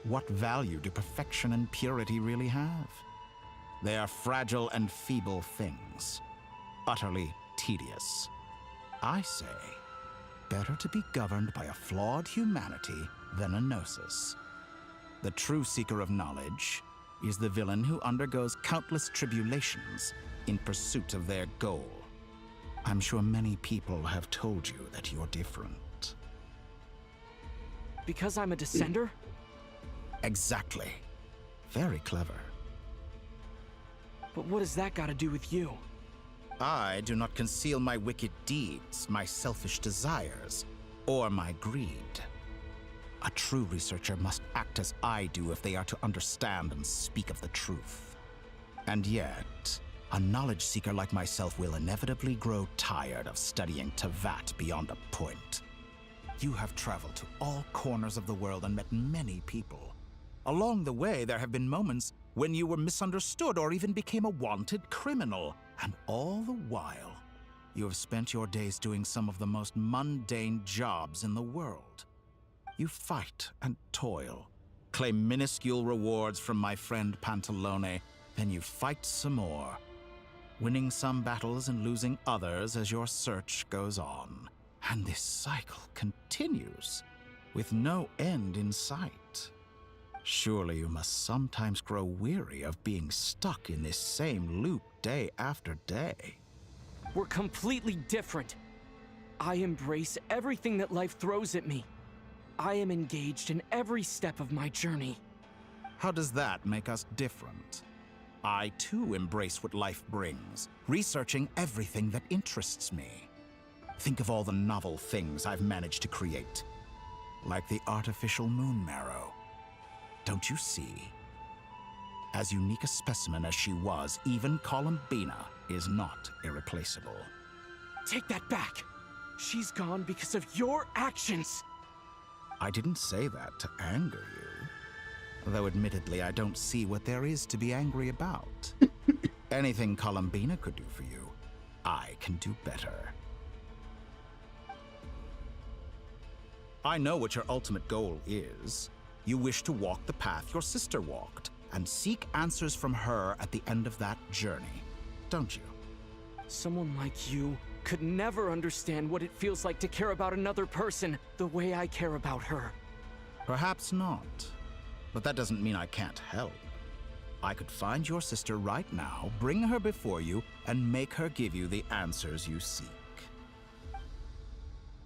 Speaker 12: what value do perfection and purity really have? They are fragile and feeble things, utterly tedious. I say, better to be governed by a flawed humanity than a gnosis. The true seeker of knowledge is the villain who undergoes countless tribulations in pursuit of their goal. I'm sure many people have told you that you're different.
Speaker 9: Because I'm a descender?
Speaker 12: Exactly. Very clever.
Speaker 9: But what does that got to do with you?
Speaker 12: I do not conceal my wicked deeds, my selfish desires, or my greed. A true researcher must act as I do if they are to understand and speak of the truth. And yet, a knowledge seeker like myself will inevitably grow tired of studying Tevat beyond a point. You have traveled to all corners of the world and met many people. Along the way, there have been moments when you were misunderstood or even became a wanted criminal. And all the while, you have spent your days doing some of the most mundane jobs in the world. You fight and toil, claim minuscule rewards from my friend Pantalone, then you fight some more, winning some battles and losing others as your search goes on. And this cycle continues, with no end in sight. Surely you must sometimes grow weary of being stuck in this same loop day after day.
Speaker 9: We're completely different. I embrace everything that life throws at me. I am engaged in every step of my journey.
Speaker 12: How does that make us different? I too embrace what life brings, researching everything that interests me. Think of all the novel things I've managed to create, like the artificial moon marrow. Don't you see? As unique a specimen as she was, even Columbina is not irreplaceable.
Speaker 9: Take that back! She's gone because of your actions!
Speaker 12: I didn't say that to anger you. Though admittedly, I don't see what there is to be angry about. Anything Columbina could do for you, I can do better. I know what your ultimate goal is. You wish to walk the path your sister walked, and seek answers from her at the end of that journey, don't you?
Speaker 9: Someone like you could never understand what it feels like to care about another person the way I care about her.
Speaker 12: Perhaps not, but that doesn't mean I can't help. I could find your sister right now, bring her before you, and make her give you the answers you seek.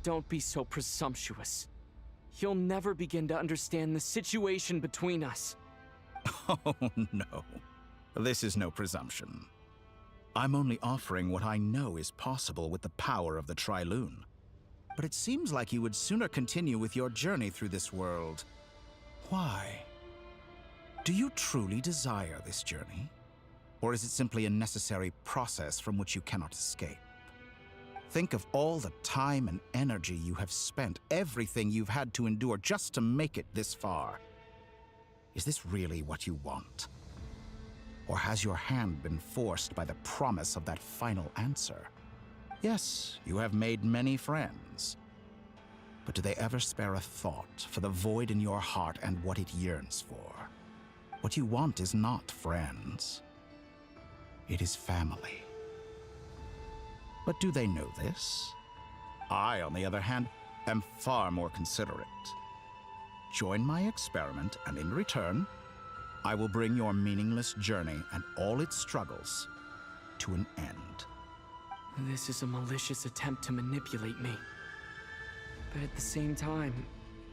Speaker 9: Don't be so presumptuous. You'll never begin to understand the situation between us.
Speaker 12: Oh, no. This is no presumption. I'm only offering what I know is possible with the power of the Trilune. But it seems like you would sooner continue with your journey through this world. Why? Do you truly desire this journey? Or is it simply a necessary process from which you cannot escape? Think of all the time and energy you have spent, everything you've had to endure just to make it this far. Is this really what you want? Or has your hand been forced by the promise of that final answer? Yes, you have made many friends. But do they ever spare a thought for the void in your heart and what it yearns for? What you want is not friends. It is family. But do they know this? I, on the other hand, am far more considerate. Join my experiment, and in return, I will bring your meaningless journey and all its struggles to an end.
Speaker 9: This is a malicious attempt to manipulate me. But at the same time,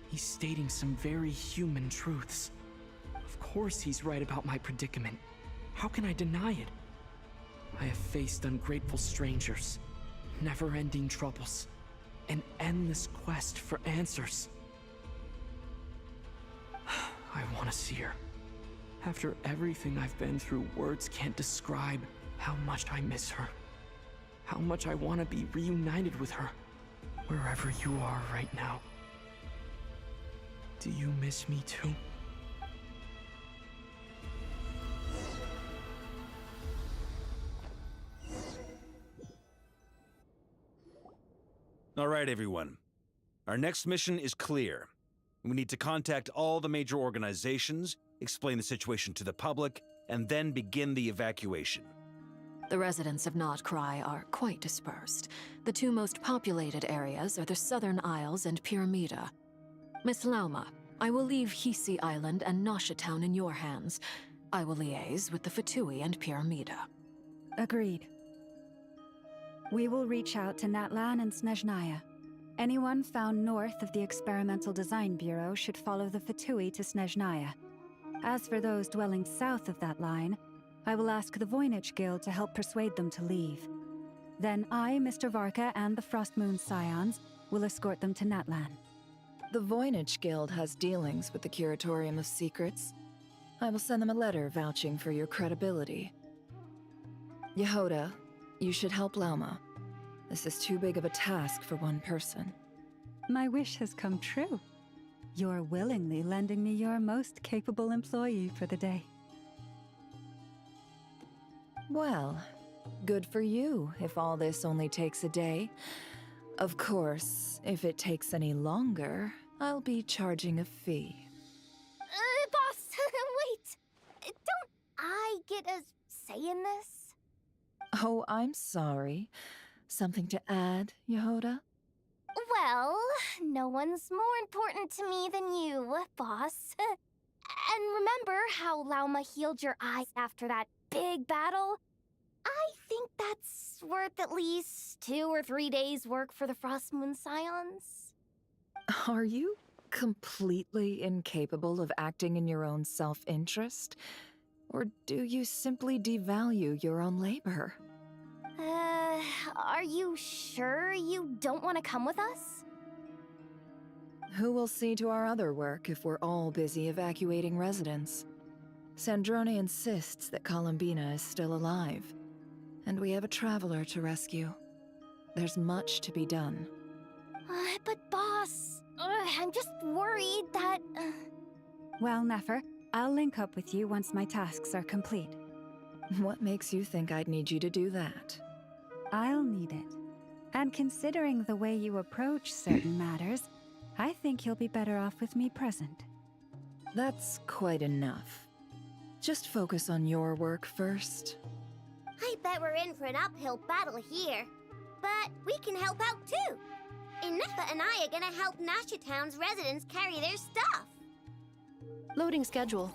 Speaker 9: he's stating some very human truths. Of course he's right about my predicament. How can I deny it? I have faced ungrateful strangers, never-ending troubles, an endless quest for answers. I want to see her. After everything I've been through, words can't describe how much I miss her. How much I want to be reunited with her, wherever you are right now. Do you miss me too?
Speaker 3: All right, everyone. Our next mission is clear. We need to contact all the major organizations, explain the situation to the public, and then begin the evacuation.
Speaker 4: The residents of Notcry are quite dispersed. The two most populated areas are the Southern Isles and Pyramida. Miss Lauma, I will leave Hisi Island and Nasha Town in your hands. I will liaise with the Fatui and Pyramida.
Speaker 7: Agreed. We will reach out to Natlan and Snezhnaya. Anyone found north of the Experimental Design Bureau should follow the Fatui to Snezhnaya. As for those dwelling south of that line, I will ask the Voynich Guild to help persuade them to leave. Then I, Mr. Varka, and the Frostmoon Scions will escort them to Natlan.
Speaker 8: The Voynich Guild has dealings with the Curatorium of Secrets. I will send them a letter vouching for your credibility. Yehoda, you should help Lauma. This is too big of a task for one person.
Speaker 7: My wish has come true. You're willingly lending me your most capable employee for the day.
Speaker 8: Well, good for you if all this only takes a day. Of course, if it takes any longer, I'll be charging a fee.
Speaker 2: Boss, wait. Don't I get a say in this?
Speaker 8: Oh, I'm sorry. Something to add, Yehoda?
Speaker 2: Well, no one's more important to me than you, boss. And remember how Lauma healed your eyes after that big battle? I think that's worth at least 2 or 3 days' work for the Frostmoon Scions.
Speaker 8: Are you completely incapable of acting in your own self-interest? Or do you simply devalue your own labor?
Speaker 2: Are you sure you don't want to come with us?
Speaker 8: Who will see to our other work if we're all busy evacuating residents? Sandrone insists that Columbina is still alive, and we have a traveler to rescue. There's much to be done.
Speaker 2: But boss, I'm just worried that...
Speaker 7: Well, Nefer, I'll link up with you once my tasks are complete.
Speaker 8: What makes you think I'd need you to do that?
Speaker 7: I'll need it. And considering the way you approach certain matters, I think you'll be better off with me present.
Speaker 8: That's quite enough. Just focus on your work first.
Speaker 19: I bet we're in for an uphill battle here. But we can help out too. Inefa and I are gonna help Nasha Town's residents carry their stuff.
Speaker 20: Loading schedule.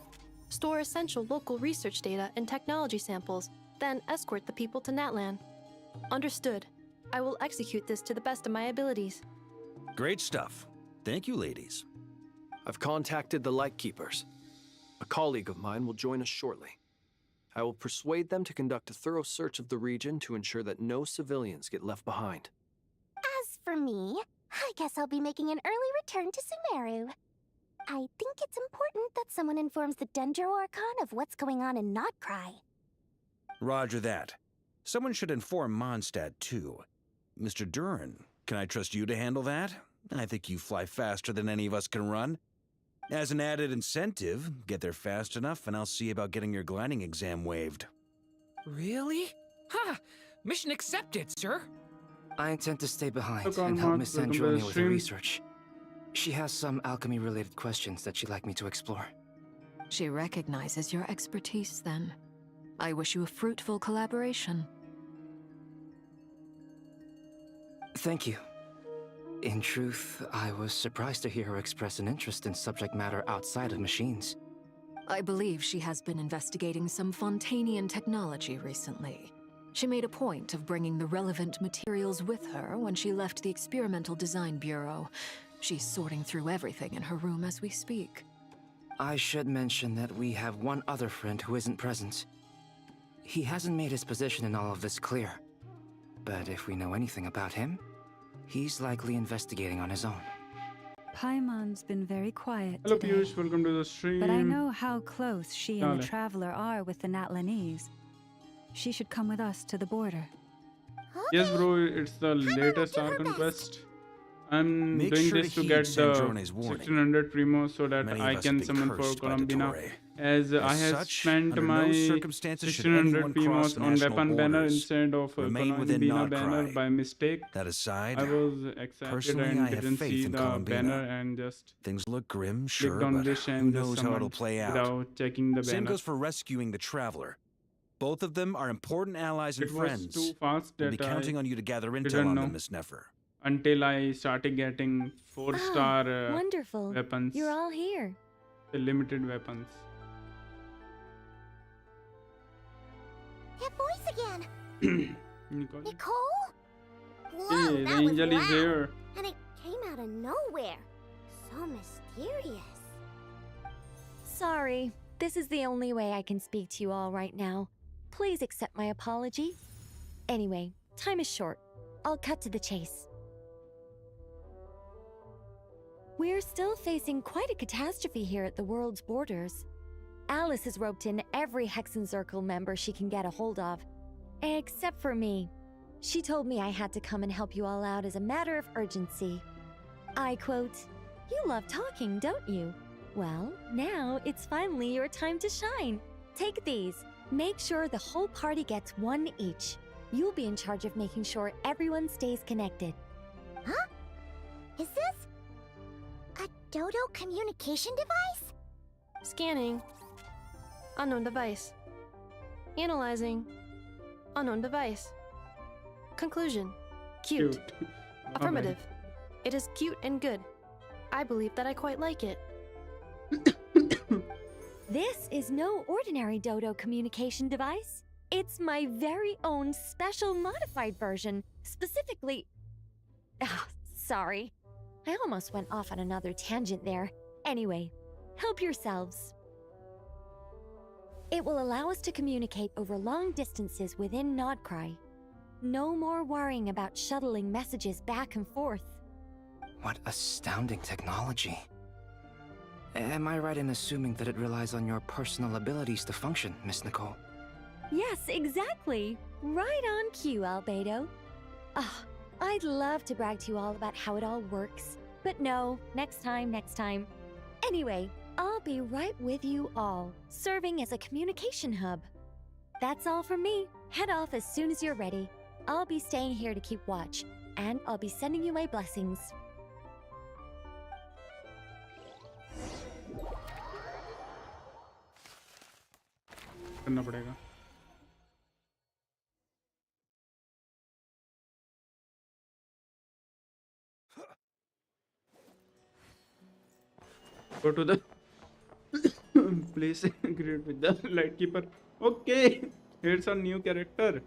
Speaker 20: Store essential local research data and technology samples, then escort the people to Natlan. Understood. I will execute this to the best of my abilities.
Speaker 3: Great stuff. Thank you, ladies.
Speaker 5: I've contacted the Lightkeepers. A colleague of mine will join us shortly. I will persuade them to conduct a thorough search of the region to ensure that no civilians get left behind.
Speaker 2: As for me, I guess I'll be making an early return to Sumeru. I think it's important that someone informs the Dendro Archon of what's going on in Notcry.
Speaker 3: Roger that. Someone should inform Mondstadt, too. Mr. Duran, can I trust you to handle that? I think you fly faster than any of us can run. As an added incentive, get there fast enough and I'll see about getting your gliding exam waived.
Speaker 16: Really? Ha! Mission accepted, sir.
Speaker 21: I intend to stay behind
Speaker 1: Welcome,
Speaker 21: and help
Speaker 1: Mons.
Speaker 21: Miss
Speaker 1: Welcome to the
Speaker 21: Andronia with her
Speaker 1: stream.
Speaker 21: research. She has some alchemy-related questions that she'd like me to explore.
Speaker 4: She recognizes your expertise, then. I wish you a fruitful collaboration.
Speaker 21: Thank you. In truth, I was surprised to hear her express an interest in subject matter outside of machines.
Speaker 4: I believe she has been investigating some Fontanian technology recently. She made a point of bringing the relevant materials with her when she left the Experimental Design Bureau. She's sorting through everything in her room as we speak.
Speaker 21: I should mention that we have one other friend who isn't present. He hasn't made his position in all of this clear. But if we know anything about him, he's likely investigating on his own.
Speaker 7: Paimon's been very quiet
Speaker 1: Hello
Speaker 7: today.
Speaker 1: Piyush, welcome to the stream.
Speaker 7: But I know how close she and the
Speaker 1: Dale.
Speaker 7: Traveler are with the Natlanese. She should come with us to the border.
Speaker 1: Yes bro, it's the latest Archon quest I'm
Speaker 3: Make
Speaker 1: doing
Speaker 3: sure
Speaker 1: this
Speaker 3: to
Speaker 1: to
Speaker 3: heed
Speaker 1: get the
Speaker 3: Sandrone's warning.
Speaker 1: 1600 primo so that
Speaker 3: Many
Speaker 1: I
Speaker 3: of us
Speaker 1: can
Speaker 3: have been
Speaker 1: summon for
Speaker 3: cursed by the
Speaker 1: Columbina.
Speaker 3: Torre.
Speaker 1: As I have
Speaker 3: such,
Speaker 1: spent
Speaker 3: under
Speaker 1: my
Speaker 3: no circumstances should
Speaker 1: 1600
Speaker 3: anyone cross
Speaker 1: primos on
Speaker 3: national
Speaker 1: weapon banner
Speaker 3: borders.
Speaker 1: instead of
Speaker 3: Remain within
Speaker 1: Columbina banner
Speaker 3: Nodcry.
Speaker 1: by mistake.
Speaker 3: That aside,
Speaker 1: I was excited
Speaker 3: personally,
Speaker 1: and
Speaker 3: I have
Speaker 1: didn't
Speaker 3: faith
Speaker 1: see
Speaker 3: in
Speaker 1: the
Speaker 3: Columbina.
Speaker 1: banner and just
Speaker 3: Things look grim,
Speaker 1: clicked
Speaker 3: sure,
Speaker 1: on
Speaker 3: but
Speaker 1: wish
Speaker 3: who
Speaker 1: and just
Speaker 3: knows how it'll
Speaker 1: summoned
Speaker 3: play out.
Speaker 1: without checking the
Speaker 3: Same
Speaker 1: banner.
Speaker 3: goes for rescuing the Traveler. Both of them are important allies and
Speaker 1: It was
Speaker 3: friends.
Speaker 1: too fast
Speaker 3: We'll be
Speaker 1: that
Speaker 3: counting
Speaker 1: I
Speaker 3: on you to gather intel
Speaker 1: didn't
Speaker 3: on
Speaker 1: know
Speaker 3: them, Miss Nefer.
Speaker 1: until I started getting 4-star
Speaker 15: Wonderful.
Speaker 1: weapons.
Speaker 15: You're all here.
Speaker 1: The limited weapons.
Speaker 19: That voice again.
Speaker 1: Nicole?
Speaker 19: Nicole? Whoa,
Speaker 1: Hey, the
Speaker 19: that was
Speaker 1: angel is
Speaker 19: loud.
Speaker 1: here.
Speaker 19: And it came out of nowhere. So mysterious.
Speaker 15: Sorry. This is the only way I can speak to you all right now. Please accept my apology. Anyway, time is short. I'll cut to the chase. We're still facing quite a catastrophe here at the world's borders. Alice has roped in every Hexen Circle member she can get a hold of. Except for me. She told me I had to come and help you all out as a matter of urgency. I quote, "You love talking, don't you? Well, now it's finally your time to shine. Take these. Make sure the whole party gets one each. You'll be in charge of making sure everyone stays connected."
Speaker 19: Huh? Is this a Dodo communication device?
Speaker 20: Scanning. Unknown device. Analyzing. Unknown device. Conclusion. Cute. Affirmative. It is cute and good. I believe that I quite like it.
Speaker 15: This is no ordinary Dodo communication device. It's my very own special modified version, specifically... Ah, sorry. I almost went off on another tangent there. Anyway, help yourselves. It will allow us to communicate over long distances within Nodcry. No more worrying about shuttling messages back and forth.
Speaker 21: What astounding technology. Am I right in assuming that it relies on your personal abilities to function, Miss Nicole?
Speaker 15: Yes, exactly. Right on cue, Albedo. Ah, I'd love to brag to you all about how it all works. But no, next time. Anyway, I'll be right with you all, serving as a communication hub. That's all from me. Head off as soon as you're ready. I'll be staying here to keep watch, and I'll be sending you my blessings.
Speaker 1: करना पड़ेगा. Go to the place and create with the Lightkeeper. Okay, here's a new character.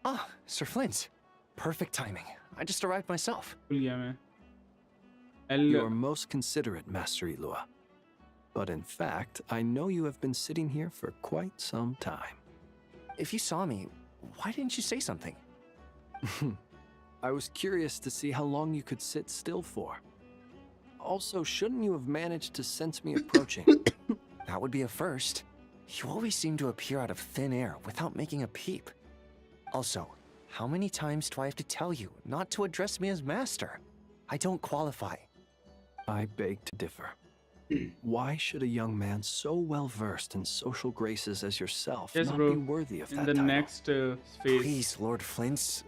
Speaker 6: Ah, Sir Flint. Perfect timing. I just arrived myself.
Speaker 1: भूल गया मैं.
Speaker 5: You are most considerate, Master Ilua. But in fact, I know you have been sitting here for quite some time.
Speaker 6: If you saw me, why didn't you say something?
Speaker 5: I was curious to see how long you could sit still for. Also, shouldn't you have managed to sense me approaching?
Speaker 6: That would be a first. You always seem to appear out of thin air without making a peep. Also, how many times do I have to tell you not to address me as master? I don't qualify.
Speaker 5: I beg to differ. Why should a young man so well versed in social graces as yourself
Speaker 1: Yes,
Speaker 5: not
Speaker 1: bro.
Speaker 5: be worthy of
Speaker 1: In
Speaker 5: that
Speaker 1: the
Speaker 5: title?
Speaker 1: next phase.
Speaker 6: Please, Lord Flint's.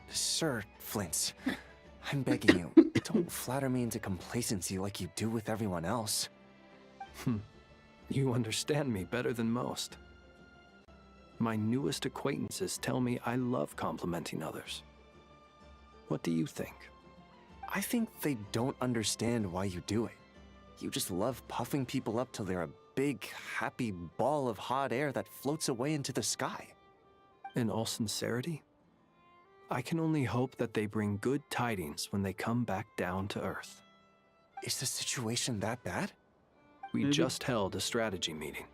Speaker 6: Sir Flint's. I'm begging you, don't flatter me into complacency like you do with everyone else.
Speaker 5: You understand me better than most. My newest acquaintances tell me I love complimenting others. What do you think?
Speaker 6: I think they don't understand why you do it. You just love puffing people up till they're a big, happy ball of hot air that floats away into the sky.
Speaker 5: In all sincerity, I can only hope that they bring good tidings when they come back down to Earth.
Speaker 6: Is the situation that bad?
Speaker 5: We just held a strategy meeting.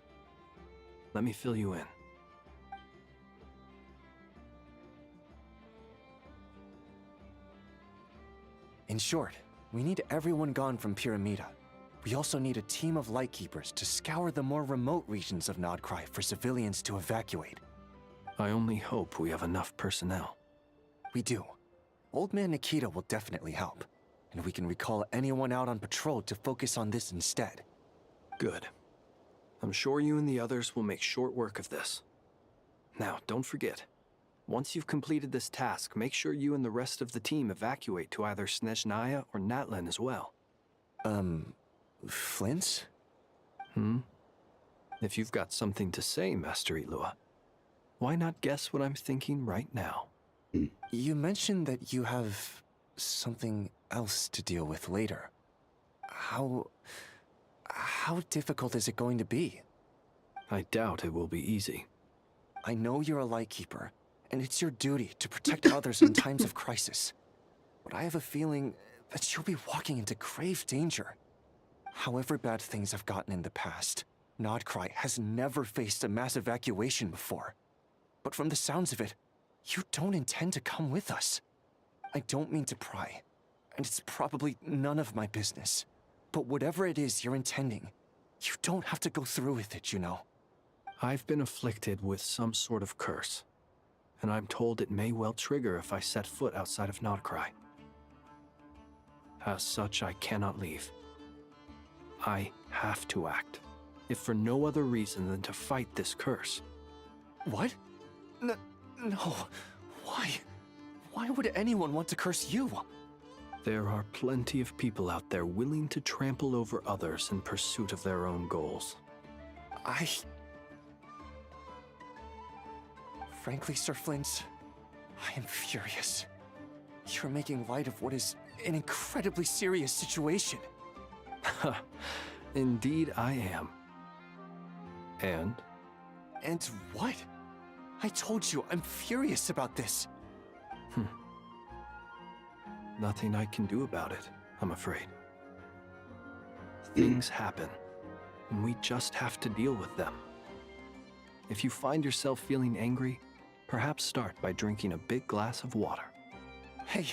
Speaker 5: Let me fill you in.
Speaker 6: In short, we need everyone gone from Pyramida.
Speaker 10: We also need a team of Lightkeepers to scour the more remote regions of Nodcry for civilians to evacuate.
Speaker 5: I only hope we have enough personnel.
Speaker 10: We do. Old Man Nikita will definitely help, and we can recall anyone out on patrol to focus on this instead.
Speaker 5: Good. I'm sure you and the others will make short work of this. Now, don't forget, once you've completed this task, make sure you and the rest of the team evacuate to either Snezhnaya or Natlan as well.
Speaker 10: Flint's?
Speaker 5: If you've got something to say, Master Ilua, why not guess what I'm thinking right now?
Speaker 10: You mentioned that you have something else to deal with later. How difficult is it going to be?
Speaker 5: I doubt it will be easy.
Speaker 10: I know you're a Lightkeeper, and it's your duty to protect others in times of crisis. But I have a feeling that you'll be walking into grave danger. However bad things have gotten in the past, Nodcry has never faced a mass evacuation before. But from the sounds of it, you don't intend to come with us. I don't mean to pry, and it's probably none of my business. But whatever it is you're intending, you don't have to go through with it, you know.
Speaker 5: I've been afflicted with some sort of curse, and I'm told it may well trigger if I set foot outside of Nodcry. As such, I cannot leave. I have to act, if for no other reason than to fight this curse.
Speaker 10: What? No. Why? Why would anyone want to curse you?
Speaker 5: There are plenty of people out there willing to trample over others in pursuit of their own goals.
Speaker 10: Frankly, Sir Flint, I am furious. You're making light of what is an incredibly serious situation.
Speaker 5: Indeed I am. And?
Speaker 10: And what? I told you, I'm furious about this.
Speaker 5: Nothing I can do about it, I'm afraid. Things happen, and we just have to deal with them. If you find yourself feeling angry, perhaps start by drinking a big glass of water.
Speaker 10: Hey,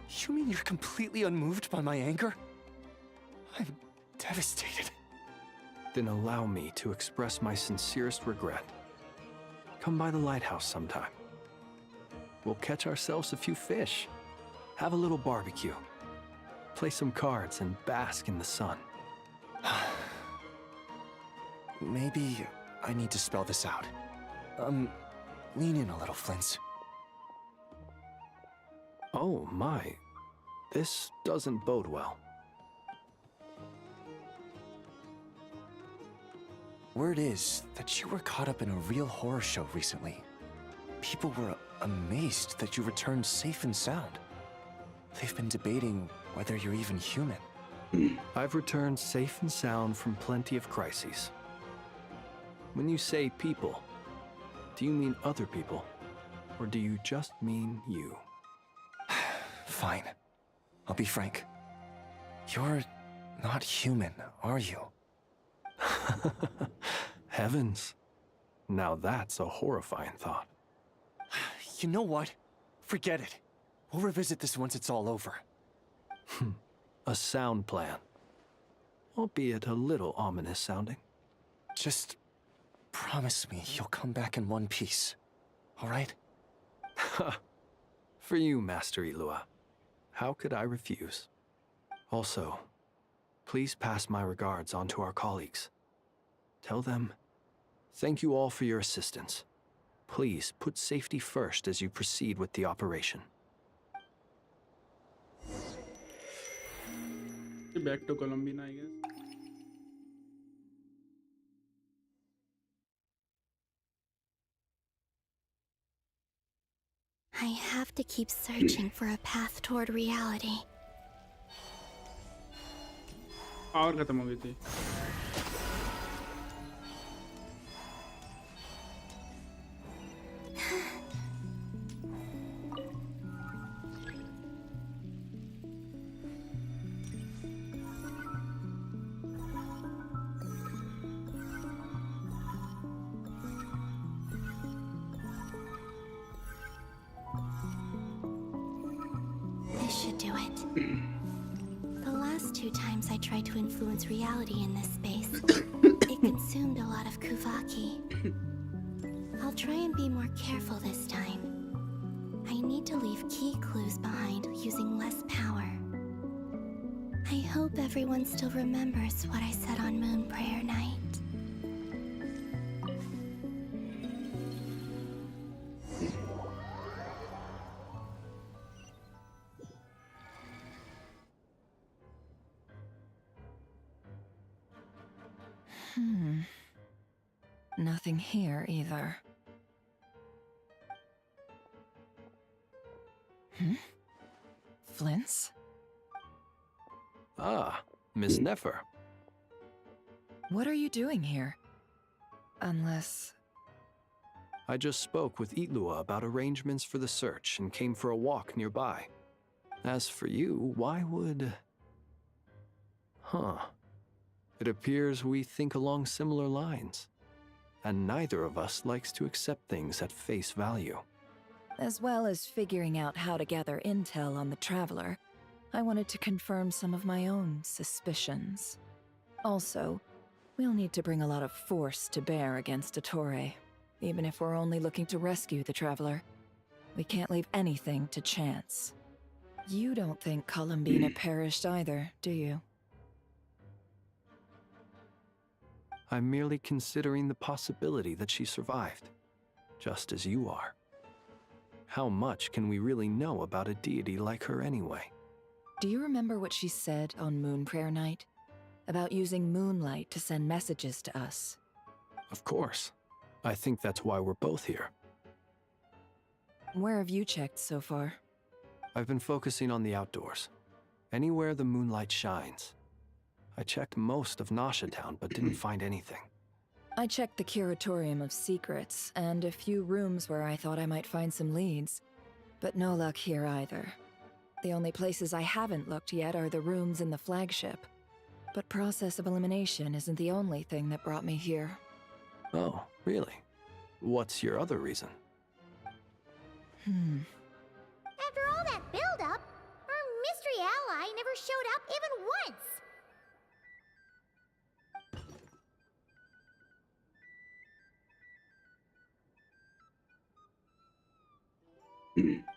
Speaker 10: you mean you're completely unmoved by my anger? I'm devastated.
Speaker 5: Then allow me to express my sincerest regret. Come by the lighthouse sometime. We'll catch ourselves a few fish, have a little barbecue, play some cards, and bask in the sun.
Speaker 10: Maybe I need to spell this out. Lean in a little, Flint.
Speaker 5: Oh my, this doesn't bode well.
Speaker 10: Word is that you were caught up in a real horror show recently. People were amazed that you returned safe and sound. They've been debating whether you're even human.
Speaker 5: I've returned safe and sound from plenty of crises. When you say people, do you mean other people? Or do you just mean you?
Speaker 10: Fine. I'll be frank. You're not human, are you?
Speaker 5: Heavens. Now that's a horrifying thought.
Speaker 10: You know what? Forget it. We'll revisit this once it's all over.
Speaker 5: A sound plan. Albeit a little ominous sounding.
Speaker 10: Just promise me you'll come back in one piece, all right?
Speaker 5: For you, Master Ilua. How could I refuse? Also, please pass my regards on to our colleagues. Tell them, thank you all for your assistance. Please put safety first as you proceed with the operation.
Speaker 1: Back to Columbina, I guess.
Speaker 18: I have to keep searching for a path toward reality.
Speaker 1: Power खत्म हो गई थी.
Speaker 18: This should do it. The last 2 times I tried to influence reality in this space, it consumed a lot of Kuvaki. I'll try and be more careful this time. I need to leave key clues behind using less power. I hope everyone still remembers what I said on Moon Prayer Night.
Speaker 8: Nothing here either. Flints?
Speaker 5: Ah, Miss Nefer.
Speaker 8: What are you doing here? Unless...
Speaker 5: I just spoke with Itlua about arrangements for the search and came for a walk nearby. As for you, why would... Huh. It appears we think along similar lines. And neither of us likes to accept things at face value.
Speaker 8: As well as figuring out how to gather intel on the Traveler, I wanted to confirm some of my own suspicions. Also, we'll need to bring a lot of force to bear against Ettore, even if we're only looking to rescue the Traveler. We can't leave anything to chance. You don't think Columbina perished either, do you?
Speaker 5: I'm merely considering the possibility that she survived, just as you are. How much can we really know about a deity like her anyway?
Speaker 8: Do you remember what she said on Moon Prayer Night? About using moonlight to send messages to us?
Speaker 5: Of course. I think that's why we're both here.
Speaker 8: Where have you checked so far?
Speaker 5: I've been focusing on the outdoors. Anywhere the moonlight shines. I checked most of Nasha Town, but didn't find anything.
Speaker 8: I checked the Curatorium of Secrets, and a few rooms where I thought I might find some leads. But no luck here either. The only places I haven't looked yet are the rooms in the flagship. But process of elimination isn't the only thing that brought me here.
Speaker 5: Oh, really? What's your other reason?
Speaker 19: After all that build-up, our mystery ally never showed up even once!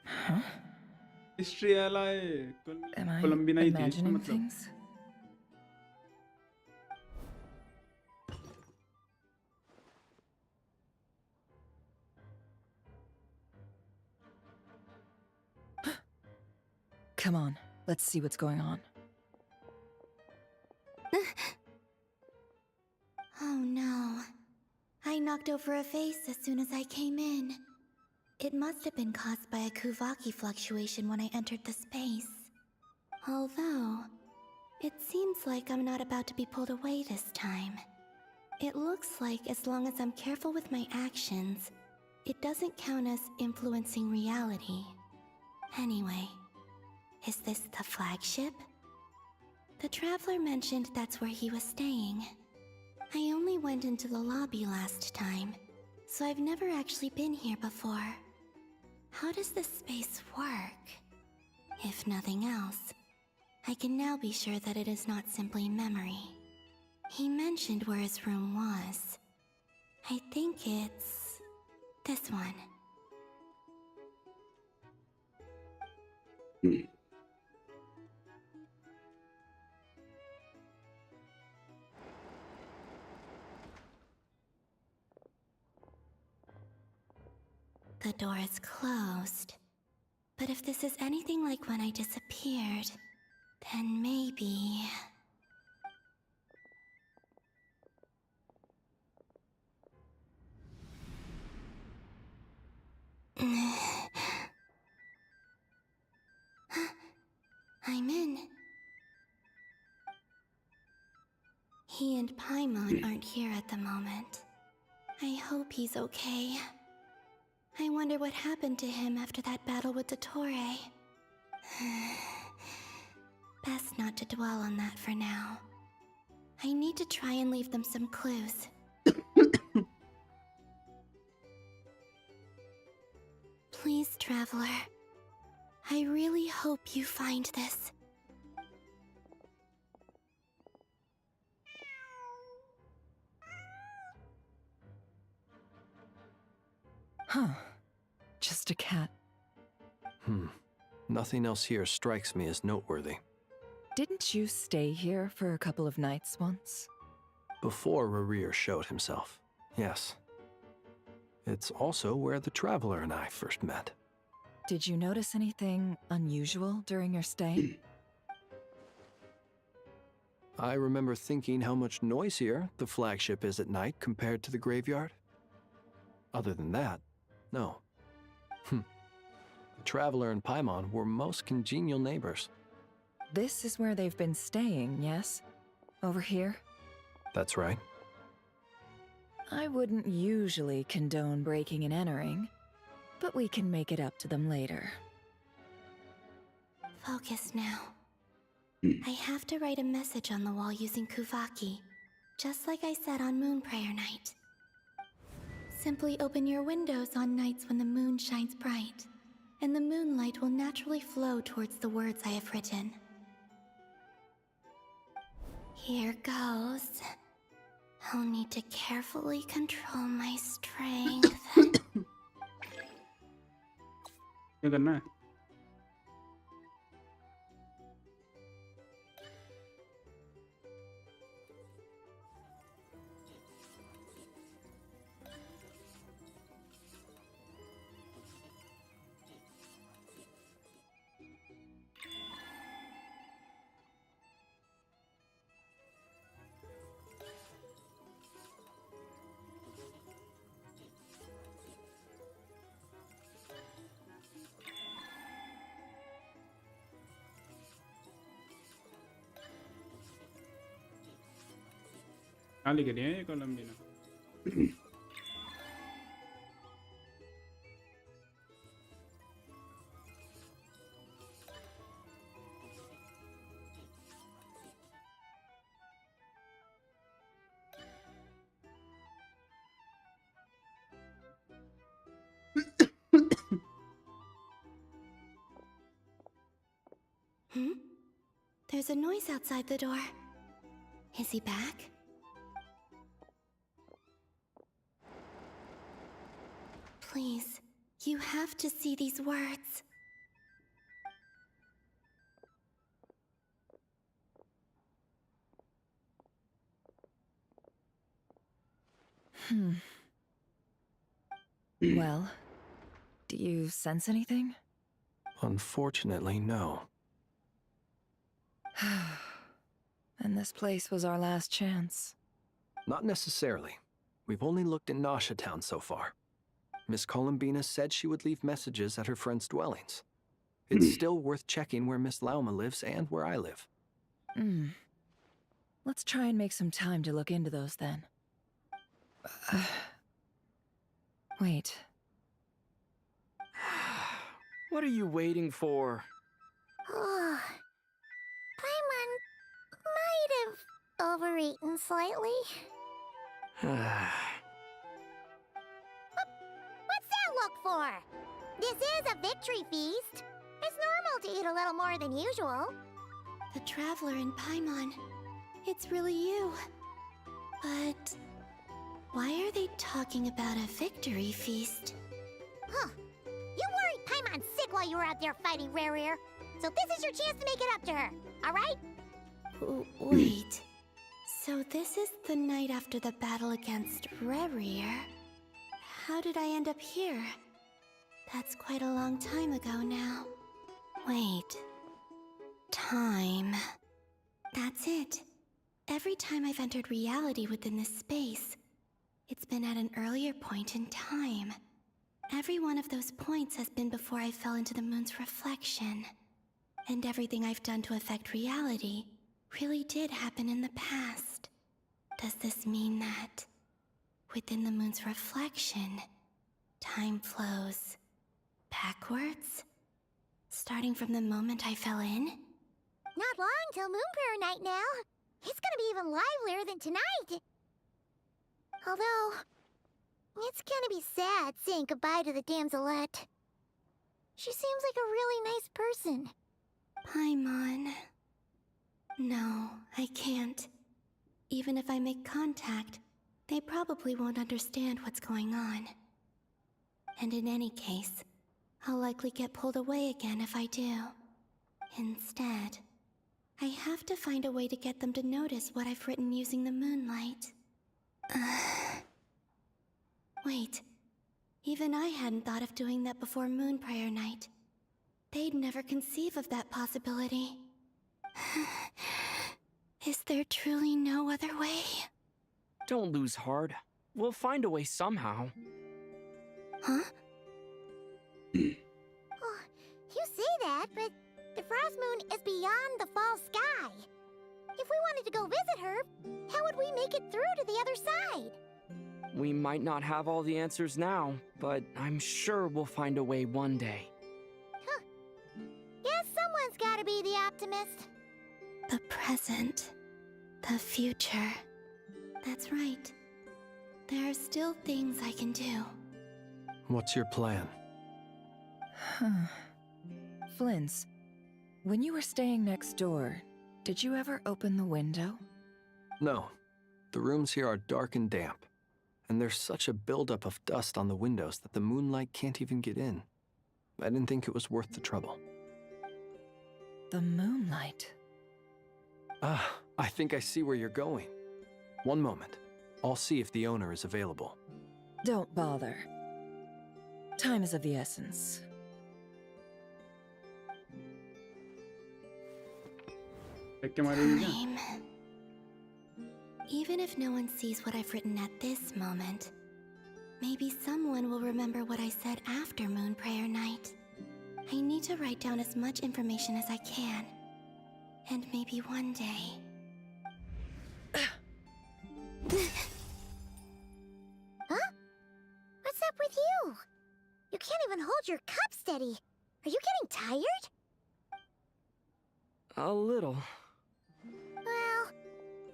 Speaker 8: Huh?
Speaker 1: History ally
Speaker 8: Am I
Speaker 1: Columbina ही थी, इसका
Speaker 8: imagining
Speaker 1: मतलब।
Speaker 8: things? Come on, let's see what's going on.
Speaker 18: Oh no. I knocked over a vase as soon as I came in. It must have been caused by a Kuvaki fluctuation when I entered the space. Although, it seems like I'm not about to be pulled away this time. It looks like as long as I'm careful with my actions, it doesn't count as influencing reality. Anyway, is this the flagship? The Traveler mentioned that's where he was staying. I only went into the lobby last time, so I've never actually been here before. How does this space work? If nothing else, I can now be sure that it is not simply memory. He mentioned where his room was. I think it's... this one. The door is closed. But if this is anything like when I disappeared, then maybe... I'm in. He and Paimon aren't here at the moment. I hope he's okay. I wonder what happened to him after that battle with Ettore. Best not to dwell on that for now. I need to try and leave them some clues. Please, Traveler. I really hope you find this.
Speaker 4: Huh. Just a cat.
Speaker 5: Nothing else here strikes me as noteworthy.
Speaker 4: Didn't you stay here for a couple of nights once?
Speaker 5: Before Rerir showed himself, yes. It's also where the Traveler and I first met.
Speaker 4: Did you notice anything unusual during your stay?
Speaker 5: I remember thinking how much noisier the flagship is at night compared to the graveyard. Other than that, no. The Traveler and Paimon were most congenial neighbors.
Speaker 4: This is where they've been staying, yes? Over here?
Speaker 5: That's right.
Speaker 4: I wouldn't usually condone breaking and entering, but we can make it up to them later.
Speaker 18: Focus now. I have to write a message on the wall using Kuvaki, just like I said on Moon Prayer Night. Simply open your windows on nights when the moon shines bright, and the moonlight will naturally flow towards the words I have written. Here goes. I'll need to carefully control my strength.
Speaker 1: क्या करना है? कहाँ लेके गए हैं ये कोलंबिना?
Speaker 18: There's a noise outside the door. Is he back? Please, you have to see these words.
Speaker 4: Well, do you sense anything?
Speaker 5: Unfortunately, no.
Speaker 4: And this place was our last chance.
Speaker 5: Not necessarily. We've only looked in Nasha Town so far. Miss Columbina said she would leave messages at her friends' dwellings. It's still worth checking where Miss Lauma lives and where I live.
Speaker 4: Let's try and make some time to look into those then. Wait.
Speaker 9: What are you waiting for?
Speaker 19: Oh, Paimon might have overeaten slightly. What's that look for? This is a victory feast. It's normal to eat a little more than usual.
Speaker 18: The Traveler and Paimon. It's really you. But why are they talking about a victory feast?
Speaker 19: Huh. You worried Paimon sick while you were out there fighting Rerir. So this is your chance to make it up to her, alright?
Speaker 18: Wait. So this is the night after the battle against Rerir. How did I end up here? That's quite a long time ago now. Wait. Time. That's it. Every time I've entered reality within this space, it's been at an earlier point in time. Every one of those points has been before I fell into the moon's reflection. And everything I've done to affect reality really did happen in the past. Does this mean that within the moon's reflection, time flows backwards? Starting from the moment I fell in?
Speaker 19: Not long till Moon Prayer Night now. It's gonna be even livelier than tonight. Although, it's gonna be sad saying goodbye to the damselette. She seems like a really nice person.
Speaker 18: Paimon. No, I can't. Even if I make contact, they probably won't understand what's going on. And in any case, I'll likely get pulled away again if I do. Instead, I have to find a way to get them to notice what I've written using the moonlight. Wait, even I hadn't thought of doing that before Moon Prayer Night. They'd never conceive of that possibility. Is there truly no other way?
Speaker 9: Don't lose heart. We'll find a way somehow.
Speaker 18: Huh?
Speaker 19: Oh, you say that, but the Frost Moon is beyond the fall sky. If we wanted to go visit her, how would we make it through to the other side?
Speaker 9: We might not have all the answers now, but I'm sure we'll find a way one day.
Speaker 19: Huh. Guess someone's gotta be the optimist.
Speaker 18: The present. The future. That's right. There are still things I can do.
Speaker 5: What's your plan?
Speaker 8: Flint's, when you were staying next door, did you ever open the window?
Speaker 5: No. The rooms here are dark and damp, and there's such a buildup of dust on the windows that the moonlight can't even get in. I didn't think it was worth the trouble.
Speaker 8: The moonlight?
Speaker 5: Ah, I think I see where you're going. One moment. I'll see if the owner is available.
Speaker 8: Don't bother. Time is of the essence.
Speaker 18: Time. Even if no one sees what I've written at this moment, maybe someone will remember what I said after Moon Prayer Night. I need to write down as much information as I can. And maybe one day...
Speaker 19: Huh? What's up with you? You can't even hold your cup steady. Are you getting tired?
Speaker 9: A little.
Speaker 19: Well,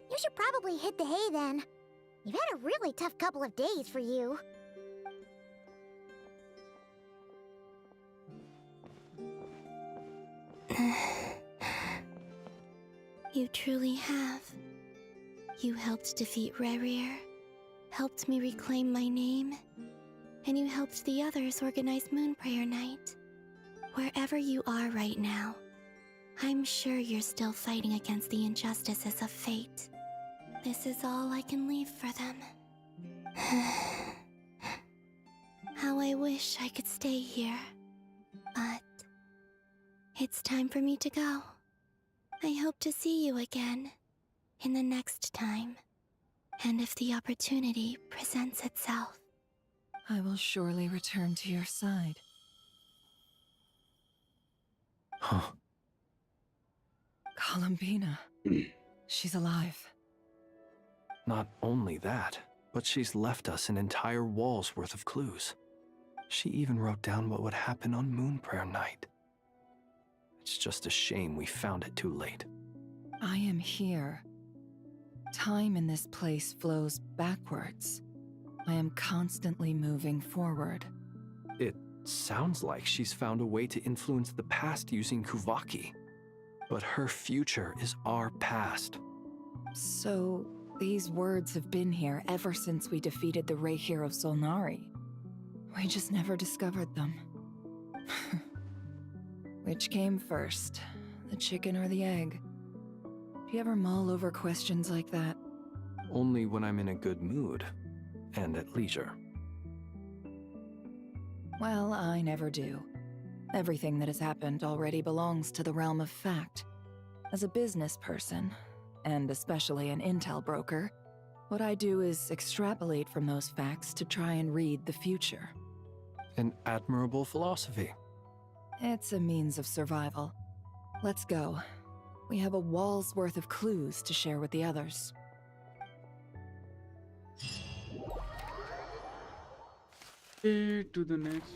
Speaker 19: you should probably hit the hay then. You've had a really tough couple of days for you.
Speaker 18: You truly have. You helped defeat Rerir, helped me reclaim my name, and you helped the others organize Moon Prayer Night. Wherever you are right now, I'm sure you're still fighting against the injustices of fate. This is all I can leave for them. How I wish I could stay here. But it's time for me to go. I hope to see you again in the next time. And if the opportunity presents itself.
Speaker 8: I will surely return to your side.
Speaker 5: Huh.
Speaker 8: Columbina. She's alive.
Speaker 5: Not only that, but she's left us an entire wall's worth of clues. She even wrote down what would happen on Moon Prayer Night. It's just a shame we found it too late.
Speaker 8: I am here. Time in this place flows backwards. I am constantly moving forward.
Speaker 5: It sounds like she's found a way to influence the past using Kuvaki. But her future is our past.
Speaker 8: So, these words have been here ever since we defeated the Ray Hero Solnari. We just never discovered them. Which came first, the chicken or the egg? Do you ever mull over questions like that?
Speaker 5: Only when I'm in a good mood, and at leisure.
Speaker 8: Well, I never do. Everything that has happened already belongs to the realm of fact. As a business person, and especially an intel broker, what I do is extrapolate from those facts to try and read the future.
Speaker 5: An admirable philosophy.
Speaker 8: It's a means of survival. Let's go. We have a wall's worth of clues to share with the others.
Speaker 1: Okay, to the next.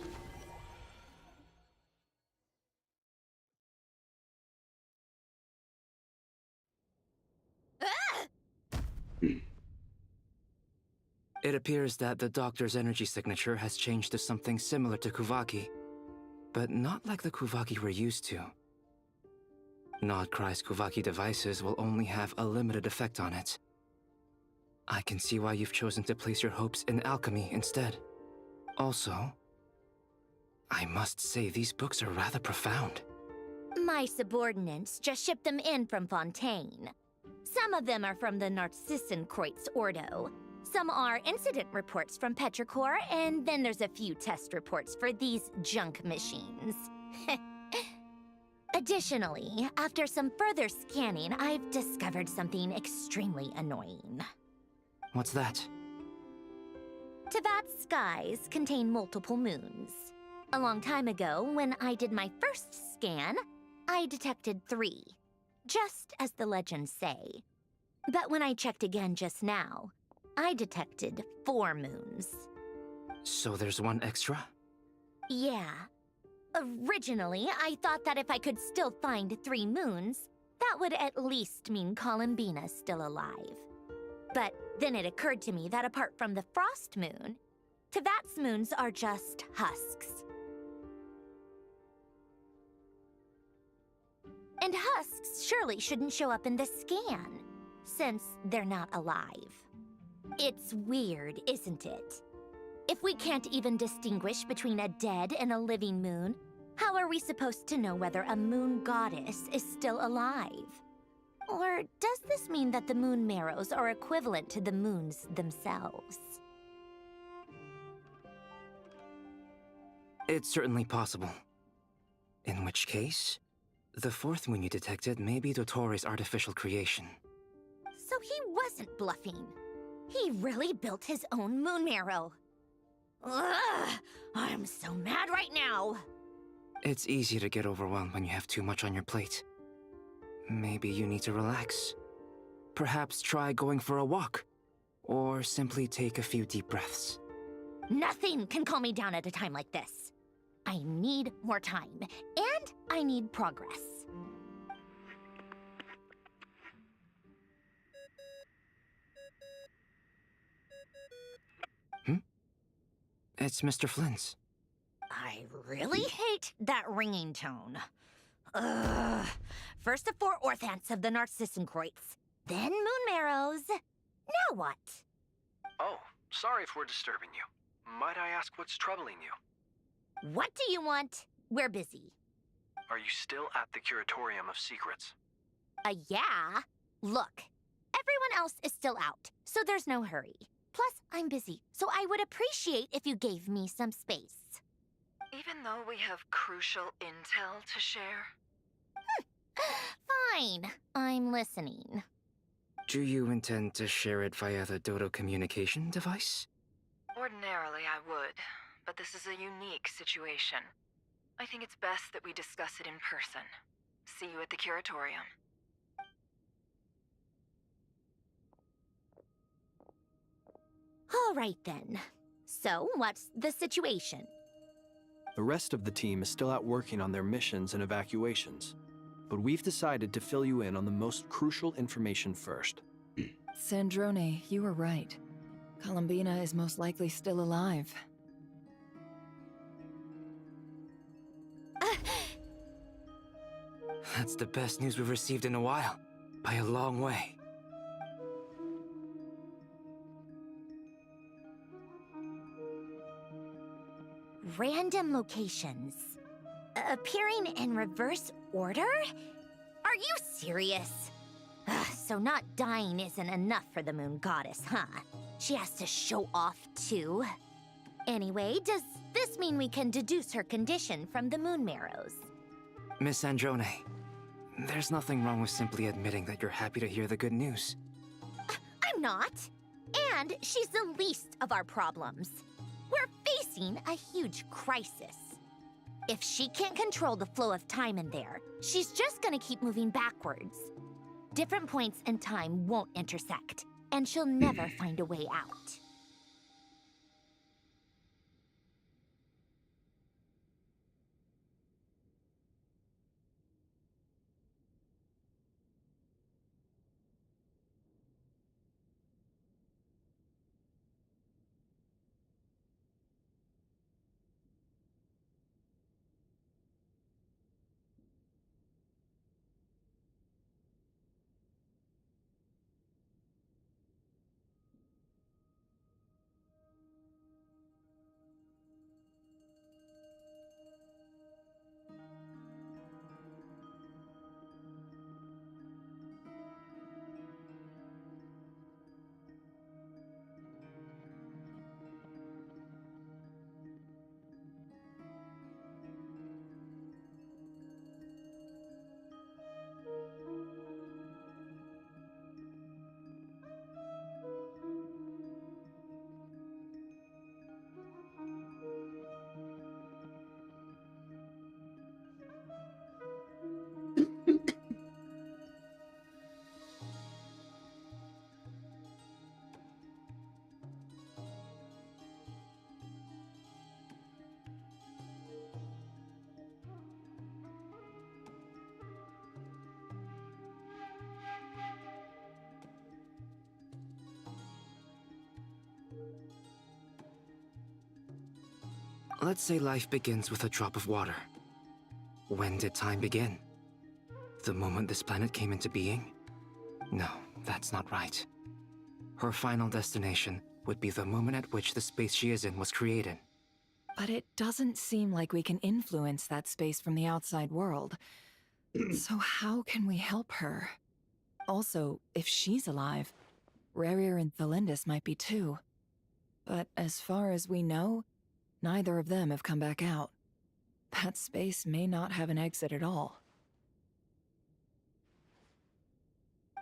Speaker 21: It appears that the doctor's energy signature has changed to something similar to Kuvaki, but not like the Kuvaki we're used to. Nodcry's Kuvaki devices will only have a limited effect on it. I can see why you've chosen to place your hopes in alchemy instead. Also, I must say, these books are rather profound.
Speaker 2: My subordinates just shipped them in from Fontaine. Some of them are from the Narcissenkreuz Ordo. Some are incident reports from Petrichor, and then there's a few test reports for these junk machines. Additionally, after some further scanning, I've discovered something extremely annoying.
Speaker 21: What's that?
Speaker 2: Tevat's skies contain multiple moons. A long time ago, when I did my first scan, I detected 3, just as the legends say. But when I checked again just now, I detected 4 moons.
Speaker 21: So there's one extra?
Speaker 2: Yeah. Originally, I thought that if I could still find 3 moons, that would at least mean Columbina's still alive. But then it occurred to me that apart from the frost moon, Tevat's moons are just husks. And husks surely shouldn't show up in the scan, since they're not alive. It's weird, isn't it? If we can't even distinguish between a dead and a living moon, how are we supposed to know whether a moon goddess is still alive? Or does this mean that the moon marrows are equivalent to the moons themselves?
Speaker 21: It's certainly possible. In which case, the 4th moon you detected may be Dottore artificial creation.
Speaker 2: So he wasn't bluffing. He really built his own moon marrow. Ugh! I'm so mad right now!
Speaker 21: It's easy to get overwhelmed when you have too much on your plate. Maybe you need to relax. Perhaps try going for a walk. Or simply take a few deep breaths.
Speaker 2: Nothing can calm me down at a time like this. I need more time, and I need progress.
Speaker 21: It's Mr. Flynn's.
Speaker 2: I really hate that ringing tone. Ugh. First the 4 orthants of the Narcissenkreuz, then moon marrows. Now what?
Speaker 5: Oh, sorry if we're disturbing you. Might I ask what's troubling you?
Speaker 2: What do you want? We're busy.
Speaker 5: Are you still at the Curatorium of Secrets?
Speaker 2: Yeah? Look, everyone else is still out, so there's no hurry. Plus, I'm busy, so I would appreciate if you gave me some space.
Speaker 13: Even though we have crucial intel to share?
Speaker 2: Fine, I'm listening.
Speaker 21: Do you intend to share it via the Dodo communication device?
Speaker 13: Ordinarily I would, but this is a unique situation. I think it's best that we discuss it in person. See you at the Curatorium.
Speaker 2: All right then. So, what's the situation?
Speaker 5: The rest of the team is still out working on their missions and evacuations, but we've decided to fill you in on the most crucial information first.
Speaker 8: Sandrone, you were right. Columbina is most likely still alive.
Speaker 21: That's the best news we've received in a while. By a long way.
Speaker 2: Random locations. Appearing in reverse order? Are you serious? So not dying isn't enough for the moon goddess, huh? She has to show off too. Anyway, does this mean we can deduce her condition from the moon marrows?
Speaker 21: Miss Androne, there's nothing wrong with simply admitting that you're happy to hear the good news.
Speaker 2: I'm not. And she's the least of our problems. We're facing a huge crisis. If she can't control the flow of time in there, she's just gonna keep moving backwards. Different points in time won't intersect, and she'll never find a way out.
Speaker 21: Let's say life begins with a drop of water. When did time begin? The moment this planet came into being? No, that's not right. Her final destination would be the moment at which the space she is in was created.
Speaker 8: But it doesn't seem like we can influence that space from the outside world. So how can we help her? Also, if she's alive, Rerir and Thalindis might be too. But as far as we know, neither of them have come back out. That space may not have an exit at all.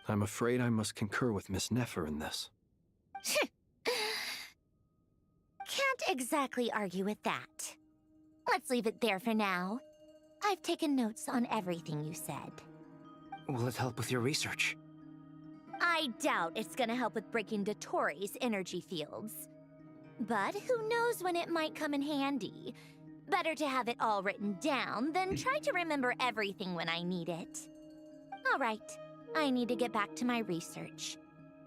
Speaker 5: I'm afraid I must concur with Miss Nefer in this.
Speaker 2: Can't exactly argue with that. Let's leave it there for now. I've taken notes on everything you said.
Speaker 21: Will it help with your research?
Speaker 2: I doubt it's gonna help with breaking Dotori's energy fields. But who knows when it might come in handy. Better to have it all written down than try to remember everything when I need it. All right, I need to get back to my research.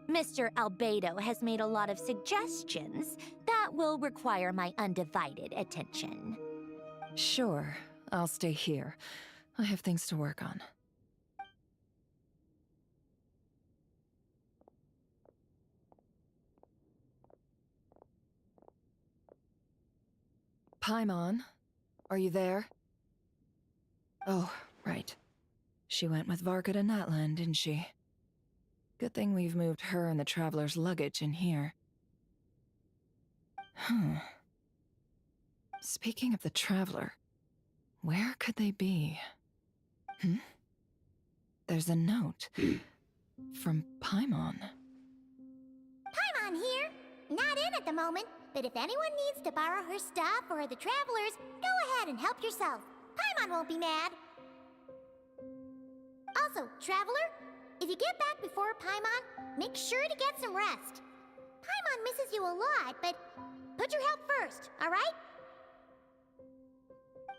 Speaker 2: Mr. Albedo has made a lot of suggestions that will require my undivided attention.
Speaker 8: Sure, I'll stay here. I have things to work on. Paimon, are you there? Oh, right. She went with Varka to Natlan, didn't she? Good thing we've moved her and the Traveler's luggage in here. Speaking of the Traveler, where could they be? There's a note from Paimon.
Speaker 19: Paimon here. Not in at the moment, but if anyone needs to borrow her stuff or the Travelers, go ahead and help yourself. Paimon won't be mad. Also, Traveler, if you get back before Paimon, make sure to get some rest. Paimon misses you a lot, but put your health first, all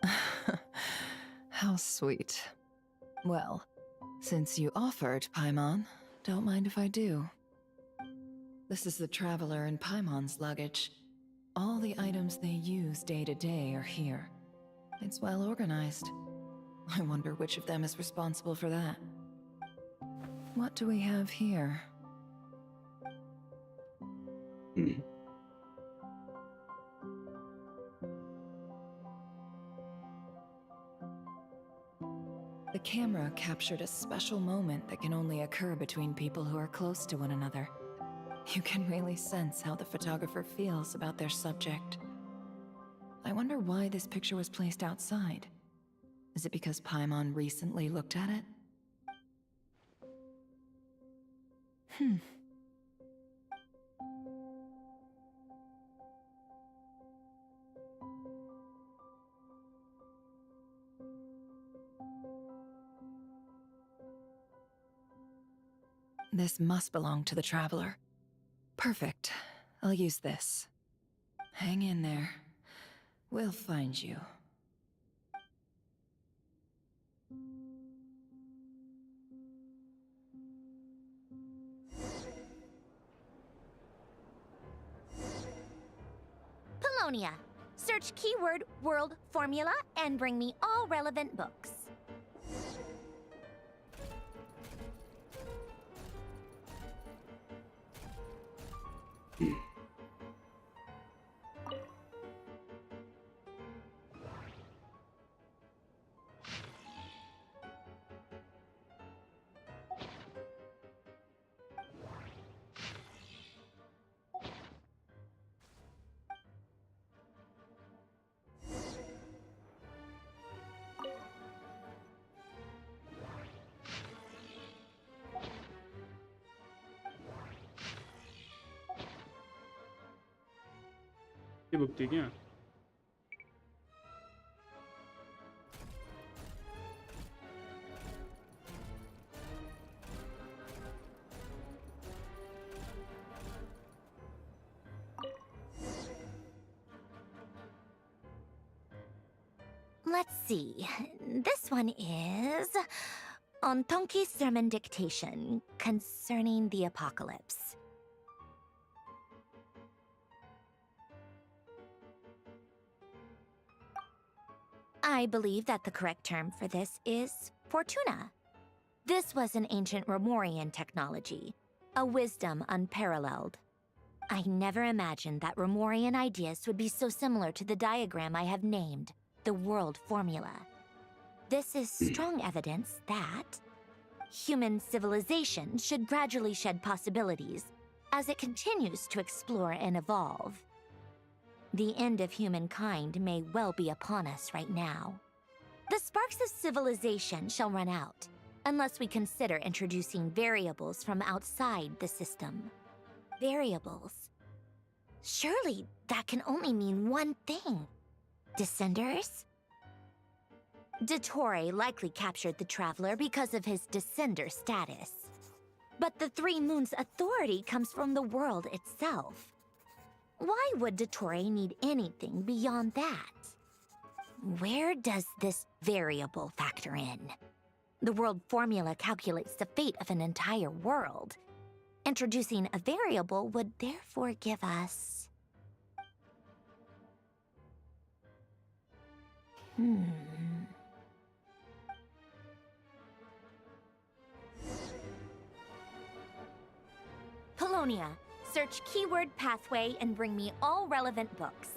Speaker 19: right?
Speaker 8: How sweet. Well, since you offered, Paimon, don't mind if I do. This is the Traveler and Paimon's luggage. All the items they use day to day are here. It's well organized. I wonder which of them is responsible for that. What do we have here? The camera captured a special moment that can only occur between people who are close to one another. You can really sense how the photographer feels about their subject. I wonder why this picture was placed outside. Is it because Paimon recently looked at it? This must belong to the Traveler. Perfect. I'll use this. Hang in there. We'll find you.
Speaker 2: Polonia. Search keyword world formula and bring me all relevant books.
Speaker 1: ये book थी क्या?
Speaker 2: Let's see. This one is on Tonki's sermon dictation concerning the apocalypse. I believe that the correct term for this is Fortuna. This was an ancient Romorian technology, a wisdom unparalleled. I never imagined that Romorian ideas would be so similar to the diagram I have named, the World Formula. This is strong evidence that human civilization should gradually shed possibilities as it continues to explore and evolve. The end of humankind may well be upon us right now. The sparks of civilization shall run out, unless we consider introducing variables from outside the system. Variables. Surely that can only mean one thing. Descenders? Dottore likely captured the Traveler because of his descender status. But the Three Moons' authority comes from the world itself. Why would Dottore need anything beyond that? Where does this variable factor in? The world formula calculates the fate of an entire world. Introducing a variable would therefore give us... Polonia, search keyword pathway and bring me all relevant books.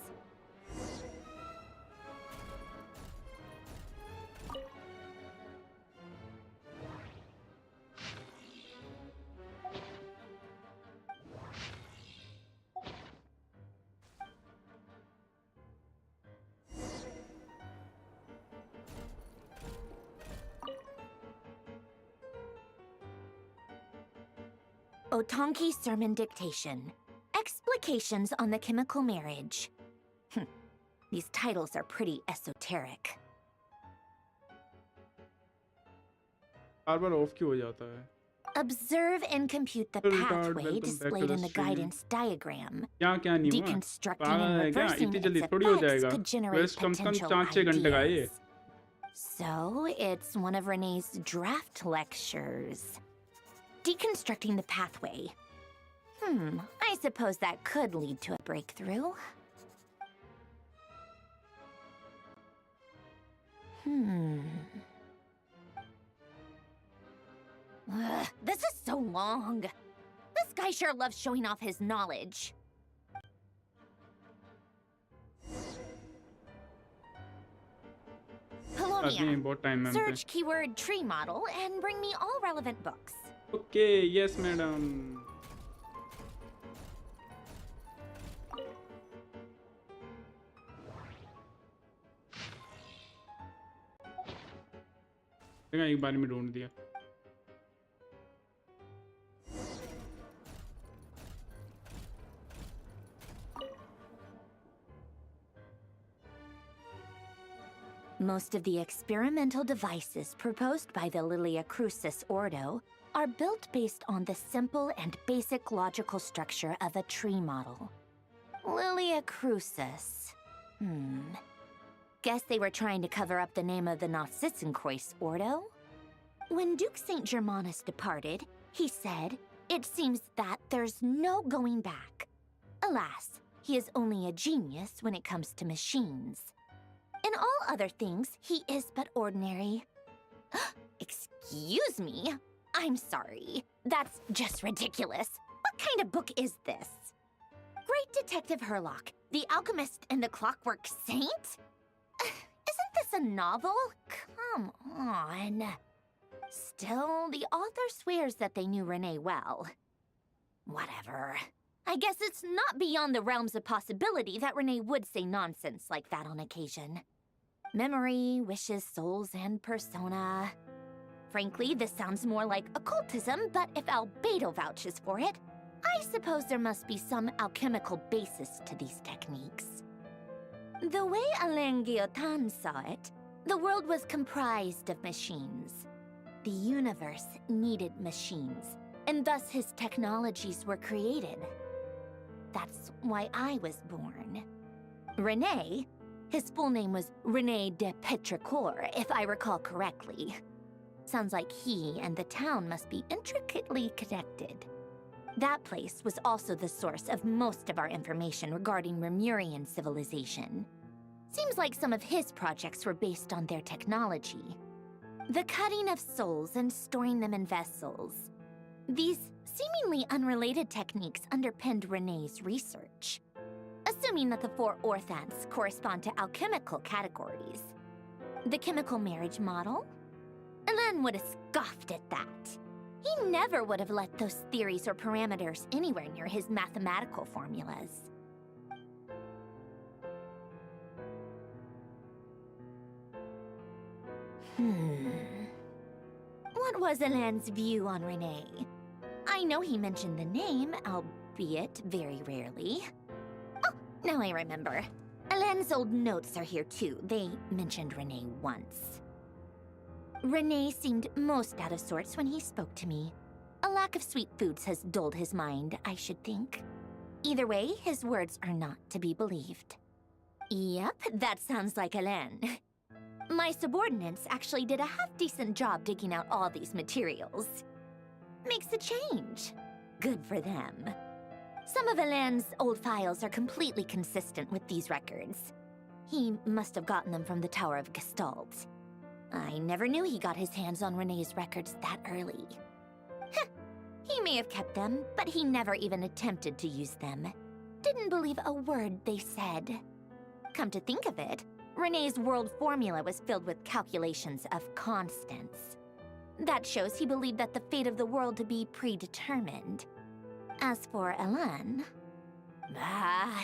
Speaker 2: Otonki Sermon Dictation. Explications on the Chemical Marriage. These titles are pretty esoteric.
Speaker 1: बार-बार of क्यों हो जाता है?
Speaker 2: Observe and compute the pathway displayed in the guidance diagram.
Speaker 1: क्या नहीं हुआ?
Speaker 2: Deconstructing and reversing its
Speaker 1: थोड़ी हो
Speaker 2: effects
Speaker 1: जाएगा.
Speaker 2: could generate
Speaker 1: वैसे कम से कम
Speaker 2: potential
Speaker 1: 4-6 घंटे का है ये.
Speaker 2: ideas. So, it's one of Renee's draft lectures. Deconstructing the pathway. I suppose that could lead to a breakthrough. This is so long. This guy sure loves showing off his knowledge. Polonia, search keyword tree model and bring me all relevant books.
Speaker 1: Okay, yes, madam. एक बार में ढूंढ दिया.
Speaker 2: Most of the experimental devices proposed by the Lilia Crucis Ordo are built based on the simple and basic logical structure of a tree model. Lilia Crucis. Guess they were trying to cover up the name of the Narsissenkreuz Ordo? When Duke St. Germanus departed, he said, "It seems that there's no going back." Alas, he is only a genius when it comes to machines. In all other things, he is but ordinary. Excuse me? I'm sorry. That's just ridiculous. What kind of book is this? Great Detective Herlock, the Alchemist and the Clockwork Saint? Isn't this a novel? Come on. Still, the author swears that they knew Renee well. Whatever. I guess it's not beyond the realms of possibility that Renee would say nonsense like that on occasion. Memory, wishes, souls, and persona. Frankly, this sounds more like occultism, but if Albedo vouches for it, I suppose there must be some alchemical basis to these techniques. The way Alain Guillotin saw it, the world was comprised of machines. The universe needed machines, and thus his technologies were created. That's why I was born. René, his full name was René de Petrichor, if I recall correctly. Sounds like he and the town must be intricately connected. That place was also the source of most of our information regarding Remurian civilization. Seems like some of his projects were based on their technology. The cutting of souls and storing them in vessels. These seemingly unrelated techniques underpinned Renee's research. Assuming that the 4 orthants correspond to alchemical categories. The chemical marriage model? Alan would have scoffed at that. He never would have let those theories or parameters anywhere near his mathematical formulas. What was Alan's view on Renee? I know he mentioned the name, albeit very rarely. Oh, now I remember. Alan's old notes are here too. They mentioned Renee once. Renee seemed most out of sorts when he spoke to me. A lack of sweet foods has dulled his mind, I should think. Either way, his words are not to be believed. Yep, that sounds like Alan. My subordinates actually did a half-decent job digging out all these materials. Makes a change. Good for them. Some of Alan's old files are completely consistent with these records. He must have gotten them from the Tower of Gestalt. I never knew he got his hands on Renee's records that early. Heh, he may have kept them, but he never even attempted to use them. Didn't believe a word they said. Come to think of it, Renee's world formula was filled with calculations of constants. That shows he believed that the fate of the world to be predetermined. As for Alan...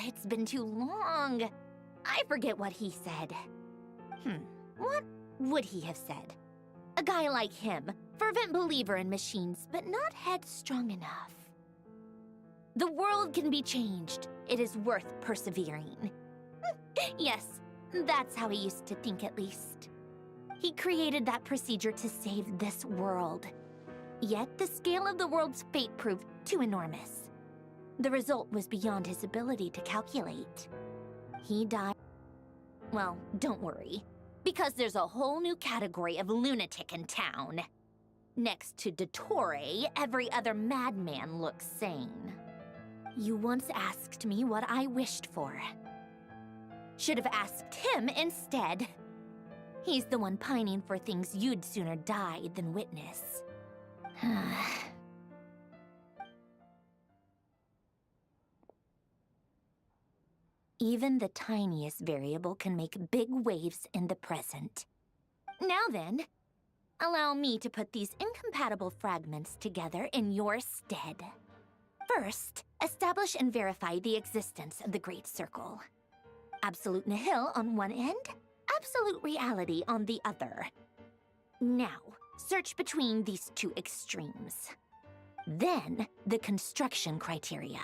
Speaker 2: it's been too long. I forget what he said. What would he have said? A guy like him, fervent believer in machines, but not headstrong enough. The world can be changed. It is worth persevering. Yes, that's how he used to think at least. He created that procedure to save this world. Yet the scale of the world's fate proved too enormous. The result was beyond his ability to calculate. He died... Well, don't worry, because there's a whole new category of lunatic in town. Next to Dottore, every other madman looks sane. You once asked me what I wished for. Should have asked him instead. He's the one pining for things you'd sooner die than witness. Even the tiniest variable can make big waves in the present. Now then, allow me to put these incompatible fragments together in your stead. First, establish and verify the existence of the Great Circle. Absolute nihil on one end, absolute reality on the other. Now, search between these two extremes. Then, the construction criteria.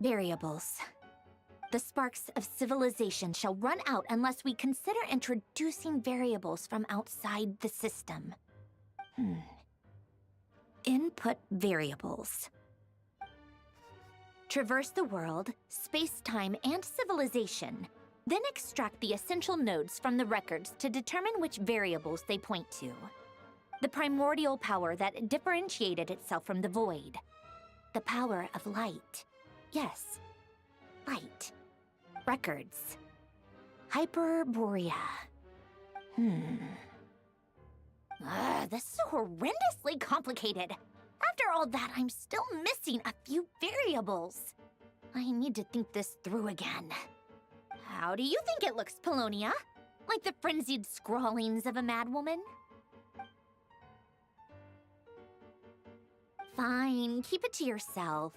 Speaker 2: Variables. The sparks of civilization shall run out unless we consider introducing variables from outside the system. Input variables. Traverse the world, space-time, and civilization, then extract the essential nodes from the records to determine which variables they point to. The primordial power that differentiated itself from the void. The power of light. Yes, light. Records. Hyperborea. This is so horrendously complicated. After all that, I'm still missing a few variables. I need to think this through again. How do you think it looks, Polonia? Like the frenzied scrawlings of a madwoman? Fine, keep it to yourself.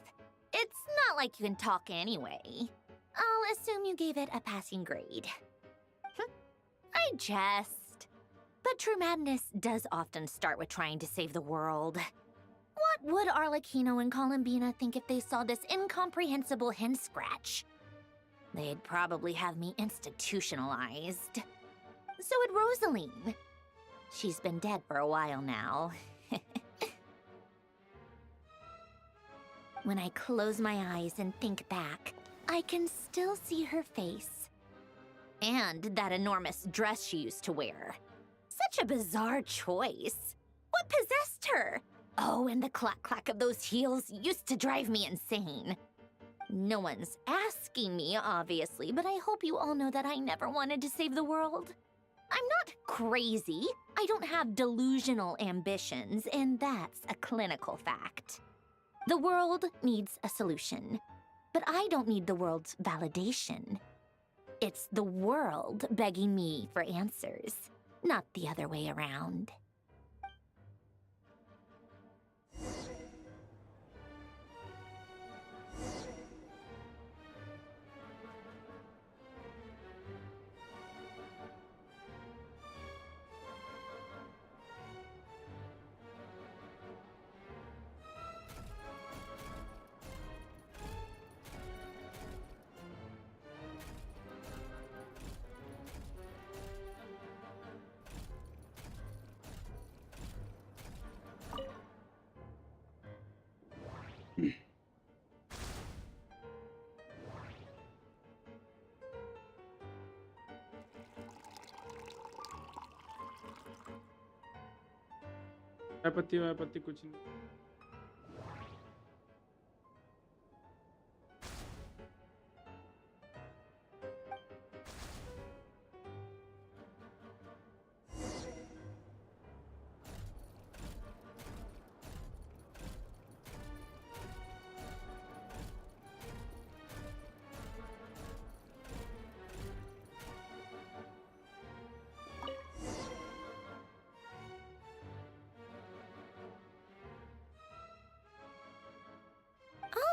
Speaker 2: It's not like you can talk anyway. I'll assume you gave it a passing grade. I jest. But true madness does often start with trying to save the world. What would Arlecchino and Columbina think if they saw this incomprehensible hen scratch? They'd probably have me institutionalized. So would Rosaline. She's been dead for a while now. When I close my eyes and think back, I can still see her face. And that enormous dress she used to wear. Such a bizarre choice. What possessed her? Oh, and the clack-clack of those heels used to drive me insane. No one's asking me, obviously, but I hope you all know that I never wanted to save the world. I'm not crazy. I don't have delusional ambitions, and that's a clinical fact. The world needs a solution, but I don't need the world's validation. It's the world begging me for answers, not the other way around.
Speaker 1: आपत्ति कुछ नहीं.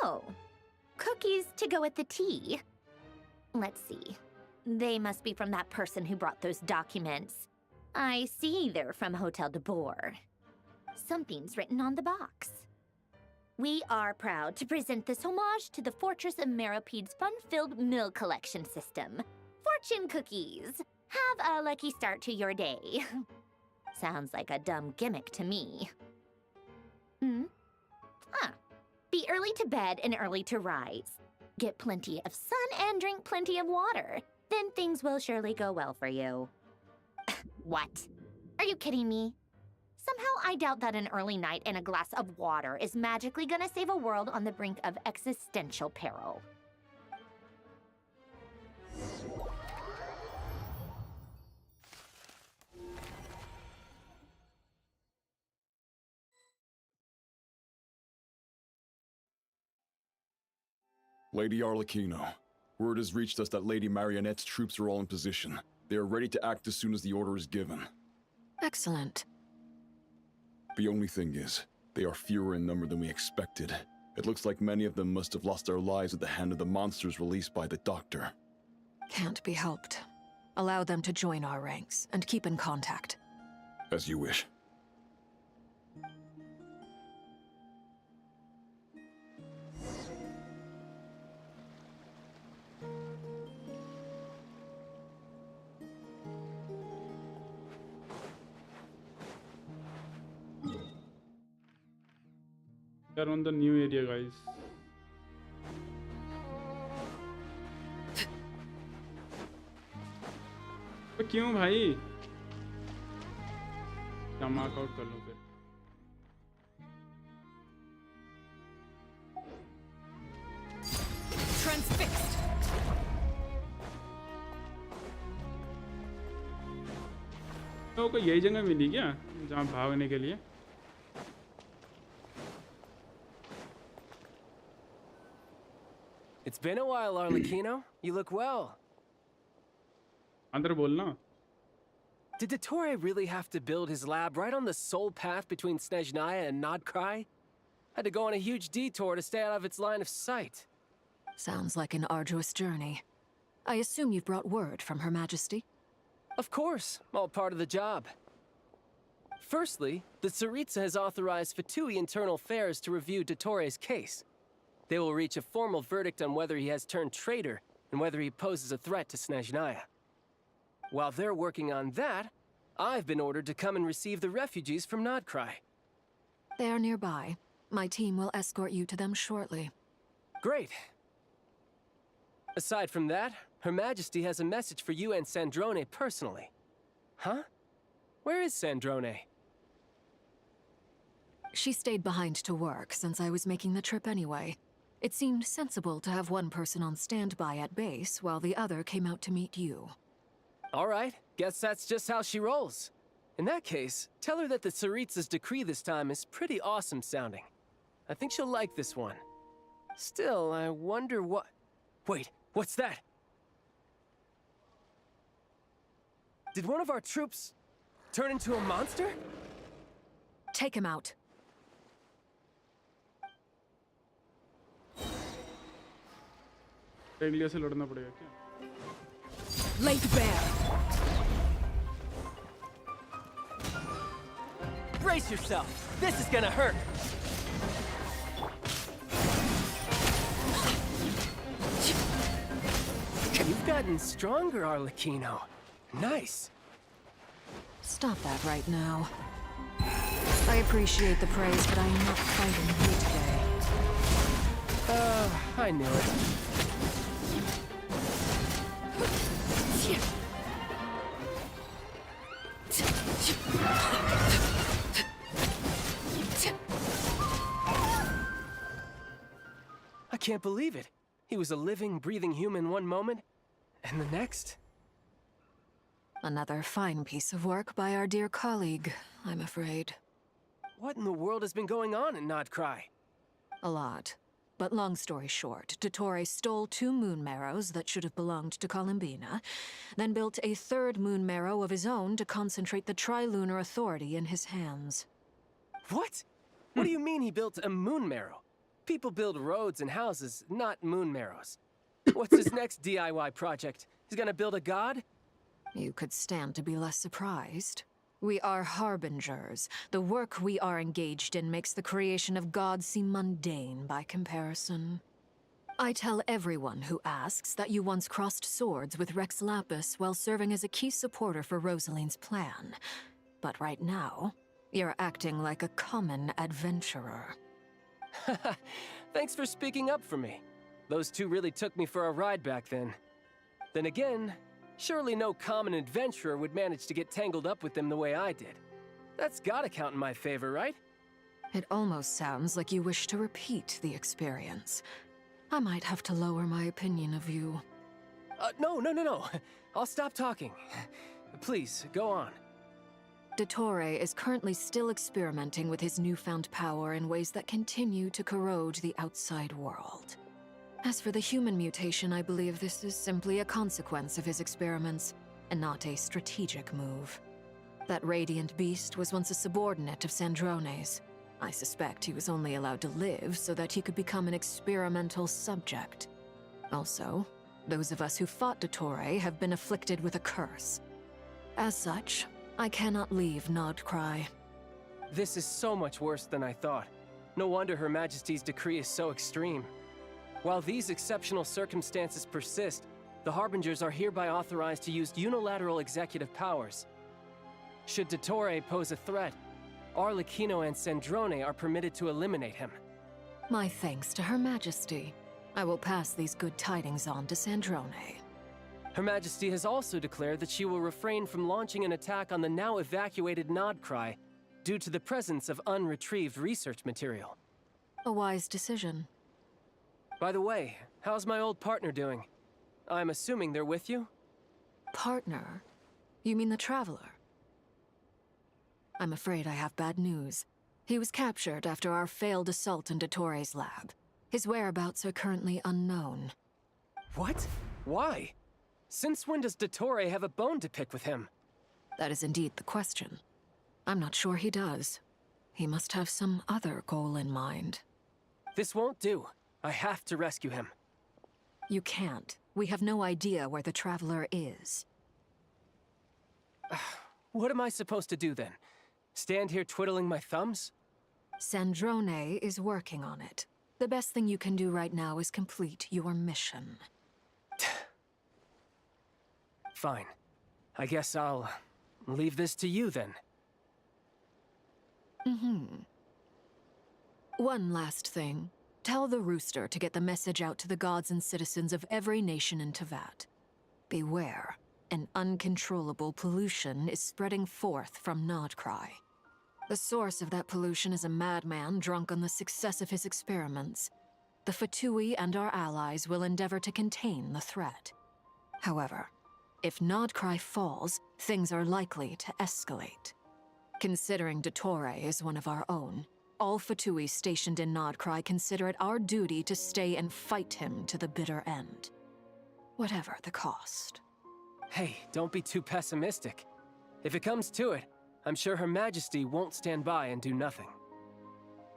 Speaker 2: Oh, cookies to go with the tea. Let's see. They must be from that person who brought those documents. I see they're from Hotel de Boer. Something's written on the box. We are proud to present this homage to the Fortress of Maripede's fun-filled meal collection system. Fortune cookies. Have a lucky start to your day. Sounds like a dumb gimmick to me. Be early to bed and early to rise. Get plenty of sun and drink plenty of water. Then things will surely go well for you. What? Are you kidding me? Somehow I doubt that an early night and a glass of water is magically gonna save a world on the brink of existential peril.
Speaker 14: Lady Arlecchino, word has reached us that Lady Marionette's troops are all in position. They are ready to act as soon as the order is given.
Speaker 4: Excellent.
Speaker 14: The only thing is, they are fewer in number than we expected. It looks like many of them must have lost their lives at the hand of the monsters released by the Doctor.
Speaker 4: Can't be helped. Allow them to join our ranks, and keep in contact.
Speaker 14: As you wish.
Speaker 1: We are on the new area, guys. तो क्यों भाई? Mark out कर लो फिर.
Speaker 8: Transfixed.
Speaker 1: तो को यही जगह मिली क्या जहाँ भागने के लिए?
Speaker 22: It's been a while, Arlecchino. You look well.
Speaker 1: अंदर बोलना.
Speaker 22: Did Dottore really have to build his lab right on the sole path between Snezhnaya and Nodkrai? Had to go on a huge detour to stay out of its line of sight.
Speaker 4: Sounds like an arduous journey. I assume you've brought word from Her Majesty?
Speaker 22: Of course, all part of the job. Firstly, the Tsaritsa has authorized Fatui Internal Affairs to review Dottore's case. They will reach a formal verdict on whether he has turned traitor and whether he poses a threat to Snezhnaya. While they're working on that, I've been ordered to come and receive the refugees from Nodkrai.
Speaker 4: They are nearby. My team will escort you to them shortly.
Speaker 22: Great. Aside from that, Her Majesty has a message for you and Sandrone personally. Huh? Where is Sandrone?
Speaker 4: She stayed behind to work since I was making the trip anyway. It seemed sensible to have one person on standby at base while the other came out to meet you.
Speaker 22: All right, guess that's just how she rolls. In that case, tell her that the Tsaritsa's decree this time is pretty awesome sounding. I think she'll like this one. Still, I wonder what... Wait, what's that? Did one of our troops turn into a monster?
Speaker 4: Take him out.
Speaker 1: Elia से लड़ना पड़ेगा क्या?
Speaker 4: Laid bare.
Speaker 22: Brace yourself. This is gonna hurt. You've gotten stronger, Arlecchino. Nice.
Speaker 4: Stop that right now. I appreciate the praise, but I'm not fighting you today.
Speaker 22: I knew it. I can't believe it. He was a living, breathing human one moment, and the next?
Speaker 4: Another fine piece of work by our dear colleague, I'm afraid.
Speaker 22: What in the world has been going on in Nodcry?
Speaker 4: A lot. But long story short, Dottore stole 2 moon marrows that should have belonged to Columbina, then built a 3rd moon marrow of his own to concentrate the Trilunar Authority in his hands.
Speaker 22: What? What do you mean he built a moon marrow? People build roads and houses, not moon marrows. What's his next DIY project? He's gonna build a god?
Speaker 4: You could stand to be less surprised. We are harbingers. The work we are engaged in makes the creation of gods seem mundane by comparison. I tell everyone who asks that you once crossed swords with Rex Lapis while serving as a key supporter for Rosaline's plan. But right now, you're acting like a common adventurer.
Speaker 22: Thanks for speaking up for me. Those 2 really took me for a ride back then. Then again, surely no common adventurer would manage to get tangled up with them the way I did. That's gotta count in my favor, right?
Speaker 4: It almost sounds like you wish to repeat the experience. I might have to lower my opinion of you.
Speaker 22: No. I'll stop talking. Please, go on.
Speaker 4: Dottore is currently still experimenting with his newfound power in ways that continue to corrode the outside world. As for the human mutation, I believe this is simply a consequence of his experiments, and not a strategic move. That radiant beast was once a subordinate of Sandrone's. I suspect he was only allowed to live so that he could become an experimental subject. Also, those of us who fought Dottore have been afflicted with a curse. As such, I cannot leave Nodcry.
Speaker 22: This is so much worse than I thought. No wonder Her Majesty's decree is so extreme. While these exceptional circumstances persist, the Harbingers are hereby authorized to use unilateral executive powers. Should Dottore pose a threat, Arlecchino and Sandrone are permitted to eliminate him.
Speaker 4: My thanks to Her Majesty. I will pass these good tidings on to Sandrone.
Speaker 22: Her Majesty has also declared that she will refrain from launching an attack on the now evacuated Nodcry due to the presence of unretrieved research material.
Speaker 4: A wise decision.
Speaker 22: By the way, how's my old partner doing? I'm assuming they're with you?
Speaker 4: Partner? You mean the Traveler? I'm afraid I have bad news. He was captured after our failed assault in Dottore's lab. His whereabouts are currently unknown.
Speaker 22: What? Why? Since when does Dottore have a bone to pick with him?
Speaker 4: That is indeed the question. I'm not sure he does. He must have some other goal in mind.
Speaker 22: This won't do. I have to rescue him.
Speaker 4: You can't. We have no idea where the Traveler is.
Speaker 22: What am I supposed to do then? Stand here twiddling my thumbs?
Speaker 4: Sandrone is working on it. The best thing you can do right now is complete your mission.
Speaker 22: Fine. I guess I'll leave this to you then.
Speaker 4: One last thing. Tell the Rooster to get the message out to the gods and citizens of every nation in Teyvat. Beware. An uncontrollable pollution is spreading forth from Nodcry. The source of that pollution is a madman drunk on the success of his experiments. the Fatui and our allies will endeavor to contain the threat. However, if Nodcry falls, things are likely to escalate. Considering Dottore is one of our own, all Fatui stationed in Nodcry consider it our duty to stay and fight him to the bitter end. Whatever the cost.
Speaker 22: Hey, don't be too pessimistic. If it comes to it, I'm sure Her Majesty won't stand by and do nothing.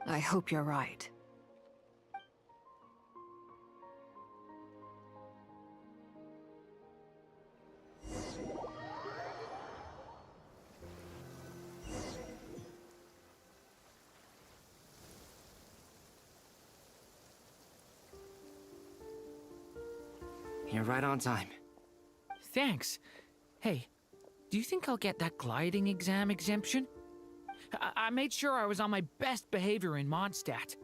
Speaker 4: I hope you're right.
Speaker 21: You're right on time.
Speaker 16: Thanks. Hey, do you think I'll get that gliding exam exemption? I made sure I was on my best behavior in Mondstadt.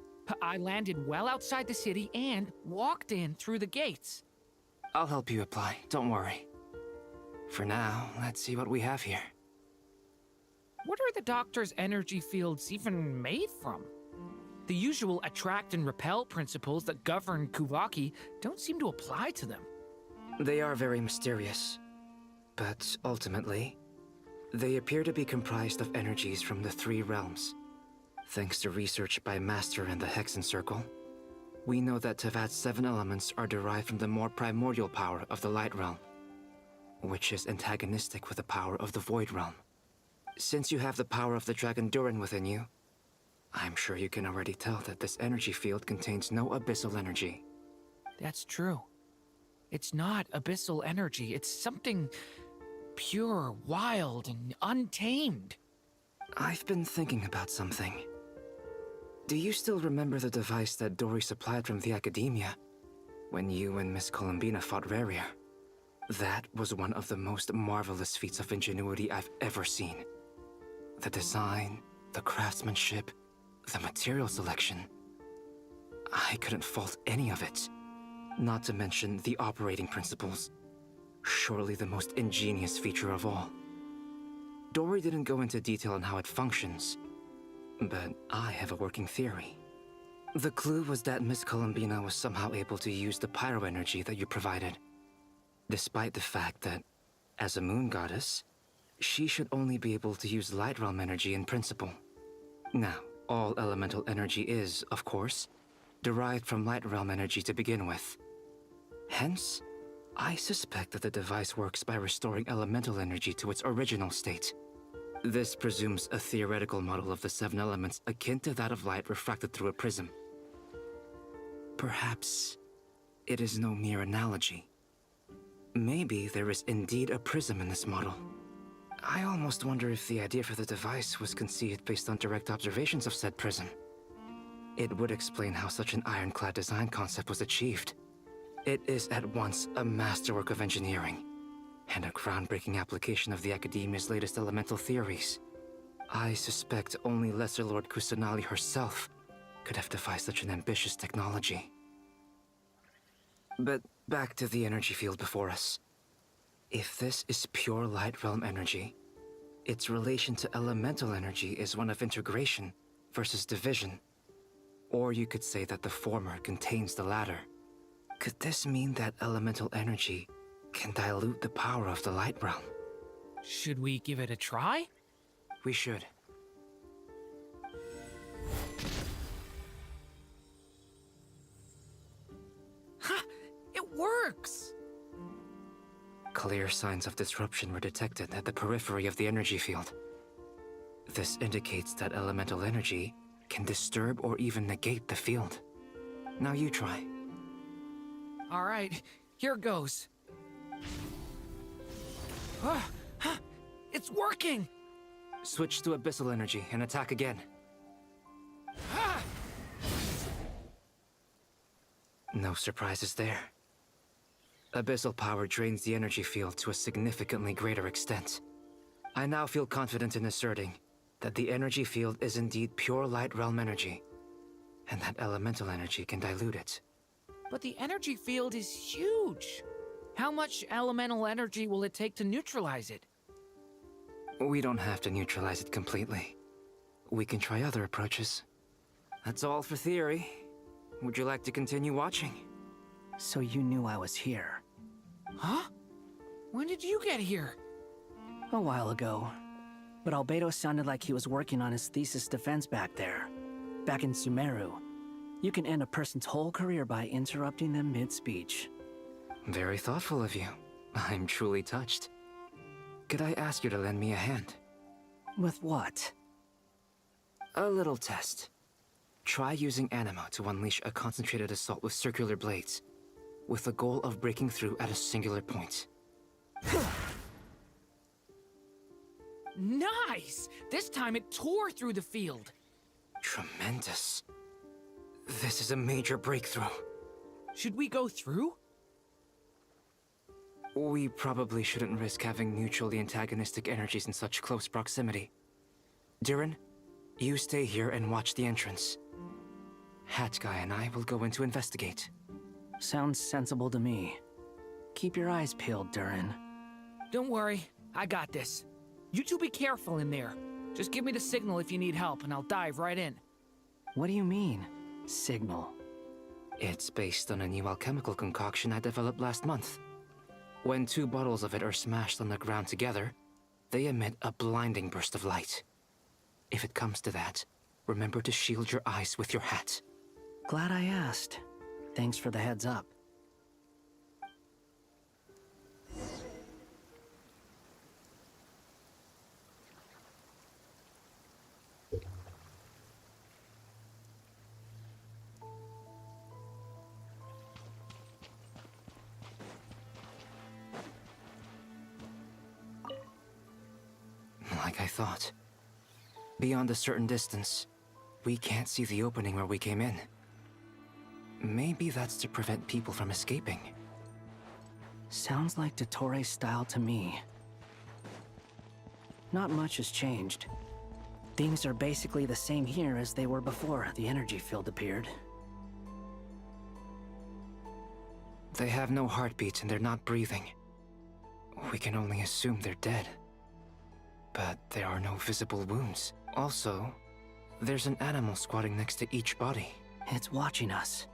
Speaker 16: I landed well outside the city and walked in through the gates.
Speaker 21: I'll help you apply, don't worry. For now, let's see what we have here.
Speaker 16: What are the Doctor's energy fields even made from? The usual attract and repel principles that govern Kuvaki don't seem to apply to them.
Speaker 21: They are very mysterious, but ultimately, they appear to be comprised of energies from the three realms. Thanks to research by Master in the Hexen Circle, we know that Tevat's 7 elements are derived from the more primordial power of the Light Realm, which is antagonistic with the power of the Void Realm. Since you have the power of the Dragon Durin within you, I'm sure you can already tell that this energy field contains no abyssal energy.
Speaker 16: That's true. It's not abyssal energy. It's something pure, wild, and untamed.
Speaker 21: I've been thinking about something. Do you still remember the device that Dory supplied from the Academia when you and Miss Columbina fought Raria? That was one of the most marvelous feats of ingenuity I've ever seen. The design, the craftsmanship, the material selection. I couldn't fault any of it. Not to mention the operating principles. Surely the most ingenious feature of all. Dory didn't go into detail on how it functions, but I have a working theory. The clue was that Miss Columbina was somehow able to use the pyro energy that you provided, despite the fact that, as a moon goddess, she should only be able to use light realm energy in principle. Now, all elemental energy is, of course, derived from light realm energy to begin with. Hence, I suspect that the device works by restoring elemental energy to its original state. This presumes a theoretical model of the 7 elements akin to that of light refracted through a prism. Perhaps it is no mere analogy. Maybe there is indeed a prism in this model. I almost wonder if the idea for the device was conceived based on direct observations of said prism. It would explain how such an ironclad design concept was achieved. It is at once a masterwork of engineering and a groundbreaking application of the Academia's latest elemental theories. I suspect only Lesser Lord Kusanali herself could have devised such an ambitious technology. But back to the energy field before us. If this is pure light realm energy, its relation to elemental energy is one of integration versus division. Or you could say that the former contains the latter. Could this mean that elemental energy can dilute the power of the light realm?
Speaker 16: Should we give it a try?
Speaker 21: We should.
Speaker 16: Ha! It works!
Speaker 21: Clear signs of disruption were detected at the periphery of the energy field. This indicates that elemental energy can disturb or even negate the field. Now you try.
Speaker 16: All right, here goes. It's working!
Speaker 21: Switch to abyssal energy and attack again. No surprises there. Abyssal power drains the energy field to a significantly greater extent. I now feel confident in asserting that the energy field is indeed pure light realm energy, and that elemental energy can dilute it.
Speaker 16: But the energy field is huge. How much elemental energy will it take to neutralize it?
Speaker 21: We don't have to neutralize it completely. We can try other approaches. That's all for theory. Would you like to continue watching?
Speaker 11: So you knew I was here.
Speaker 16: Huh? When did you get here?
Speaker 11: A while ago. But Albedo sounded like he was working on his thesis defense back there. Back in Sumeru. You can end a person's whole career by interrupting them mid-speech.
Speaker 21: Very thoughtful of you. I'm truly touched. Could I ask you to lend me a hand?
Speaker 11: With what?
Speaker 21: A little test. Try using anima to unleash a concentrated assault with circular blades, with the goal of breaking through at a singular point.
Speaker 16: Nice! This time it tore through the field.
Speaker 21: Tremendous. This is a major breakthrough.
Speaker 16: Should we go through?
Speaker 21: We probably shouldn't risk having mutually antagonistic energies in such close proximity. Durin, you stay here and watch the entrance. Hat Guy and I will go in to investigate.
Speaker 11: Sounds sensible to me. Keep your eyes peeled, Durin.
Speaker 16: Don't worry, I got this. You two be careful in there. Just give me the signal if you need help and I'll dive right in.
Speaker 11: What do you mean, signal?
Speaker 21: It's based on a new alchemical concoction I developed last month. When 2 bottles of it are smashed on the ground together, they emit a blinding burst of light. If it comes to that, remember to shield your eyes with your hat.
Speaker 11: Glad I asked. Thanks for the heads up.
Speaker 21: Like I thought. Beyond a certain distance, we can't see the opening where we came in. Maybe that's to prevent people from escaping.
Speaker 11: Sounds like Dottore's style to me. Not much has changed. Things are basically the same here as they were before the energy field appeared.
Speaker 21: They have no heartbeat and they're not breathing. We can only assume they're dead. But there are no visible wounds. Also, there's an animal squatting next to each body.
Speaker 11: It's watching us.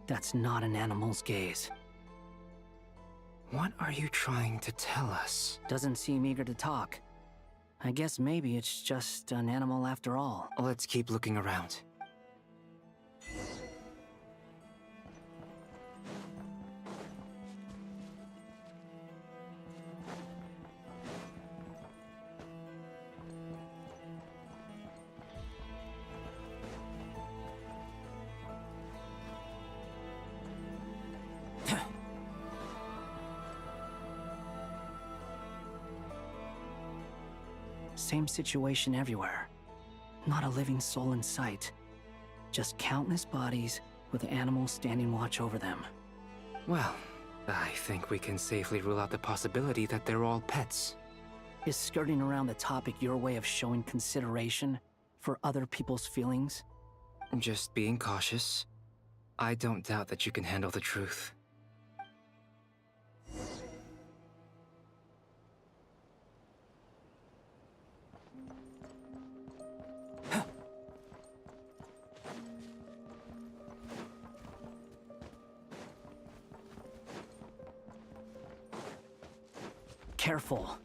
Speaker 11: That's not an animal's gaze.
Speaker 21: What are you trying to tell us?
Speaker 11: Doesn't seem eager to talk. I guess maybe it's just an animal after all.
Speaker 21: Let's keep looking around.
Speaker 11: Same situation everywhere. Not a living soul in sight. Just countless bodies with animals standing watch over them.
Speaker 21: Well, I think we can safely rule out the possibility that they're all pets.
Speaker 11: Is skirting around the topic your way of showing consideration for other people's feelings?
Speaker 21: Just being cautious. I don't doubt that you can handle the truth.
Speaker 11: Careful.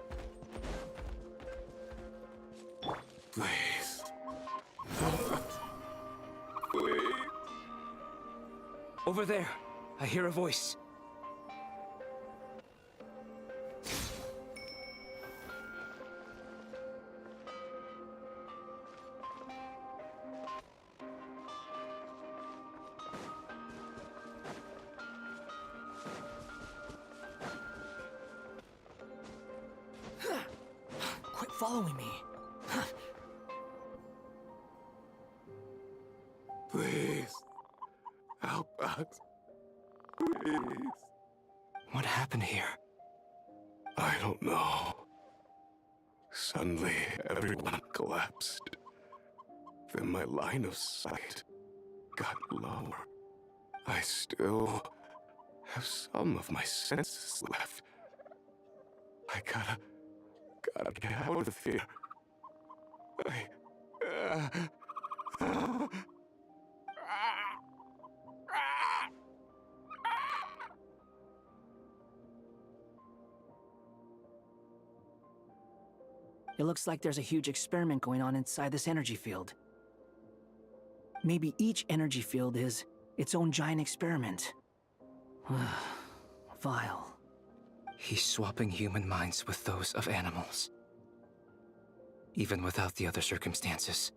Speaker 14: Please.
Speaker 21: Over there, I hear a voice.
Speaker 11: Quit following me.
Speaker 14: Please. Help us. Please.
Speaker 21: What happened here?
Speaker 14: I don't know. Suddenly, everyone collapsed. Then my line of sight got lower. I still have some of my senses left. I gotta get out of here.
Speaker 11: It looks like there's a huge experiment going on inside this energy field. Maybe each energy field is its own giant experiment. Vile.
Speaker 21: He's swapping human minds with those of animals. Even without the other circumstances,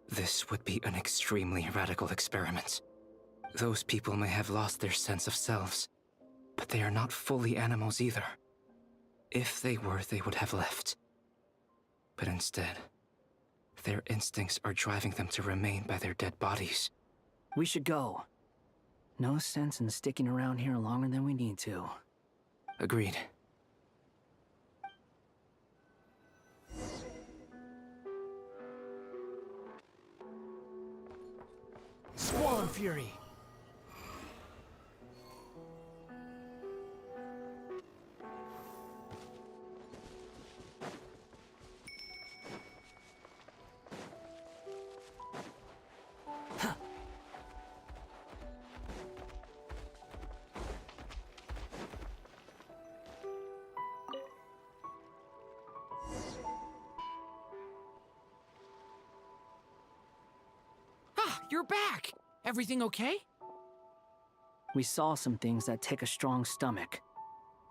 Speaker 21: this would be an extremely radical experiment. Those people may have lost their sense of selves, but they are not fully animals either. If they were, they would have left. But instead, their instincts are driving them to remain by their dead bodies.
Speaker 11: We should go. No sense in sticking around here longer than we need to.
Speaker 21: Agreed.
Speaker 16: Swarm Fury! You're back! Everything okay?
Speaker 11: We saw some things that take a strong stomach.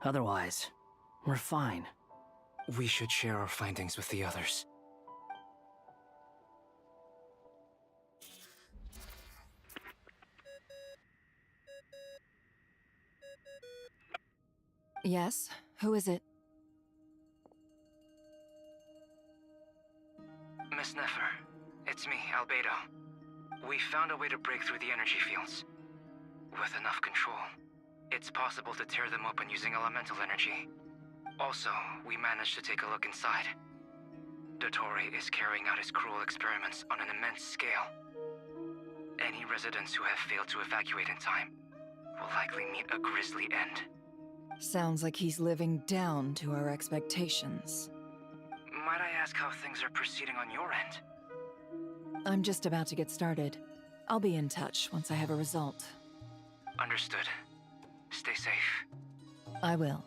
Speaker 11: Otherwise, we're fine.
Speaker 21: We should share our findings with the others.
Speaker 8: Yes? Who is it?
Speaker 21: Miss Nefer, it's me, Albedo. We found a way to break through the energy fields. With enough control, it's possible to tear them open using elemental energy. Also, we managed to take a look inside. Dottore is carrying out his cruel experiments on an immense scale. Any residents who have failed to evacuate in time will likely meet a grisly end.
Speaker 8: Sounds like he's living down to our expectations.
Speaker 21: Might I ask how things are proceeding on your end?
Speaker 8: I'm just about to get started. I'll be in touch once I have a result.
Speaker 21: Understood. Stay safe.
Speaker 8: I will.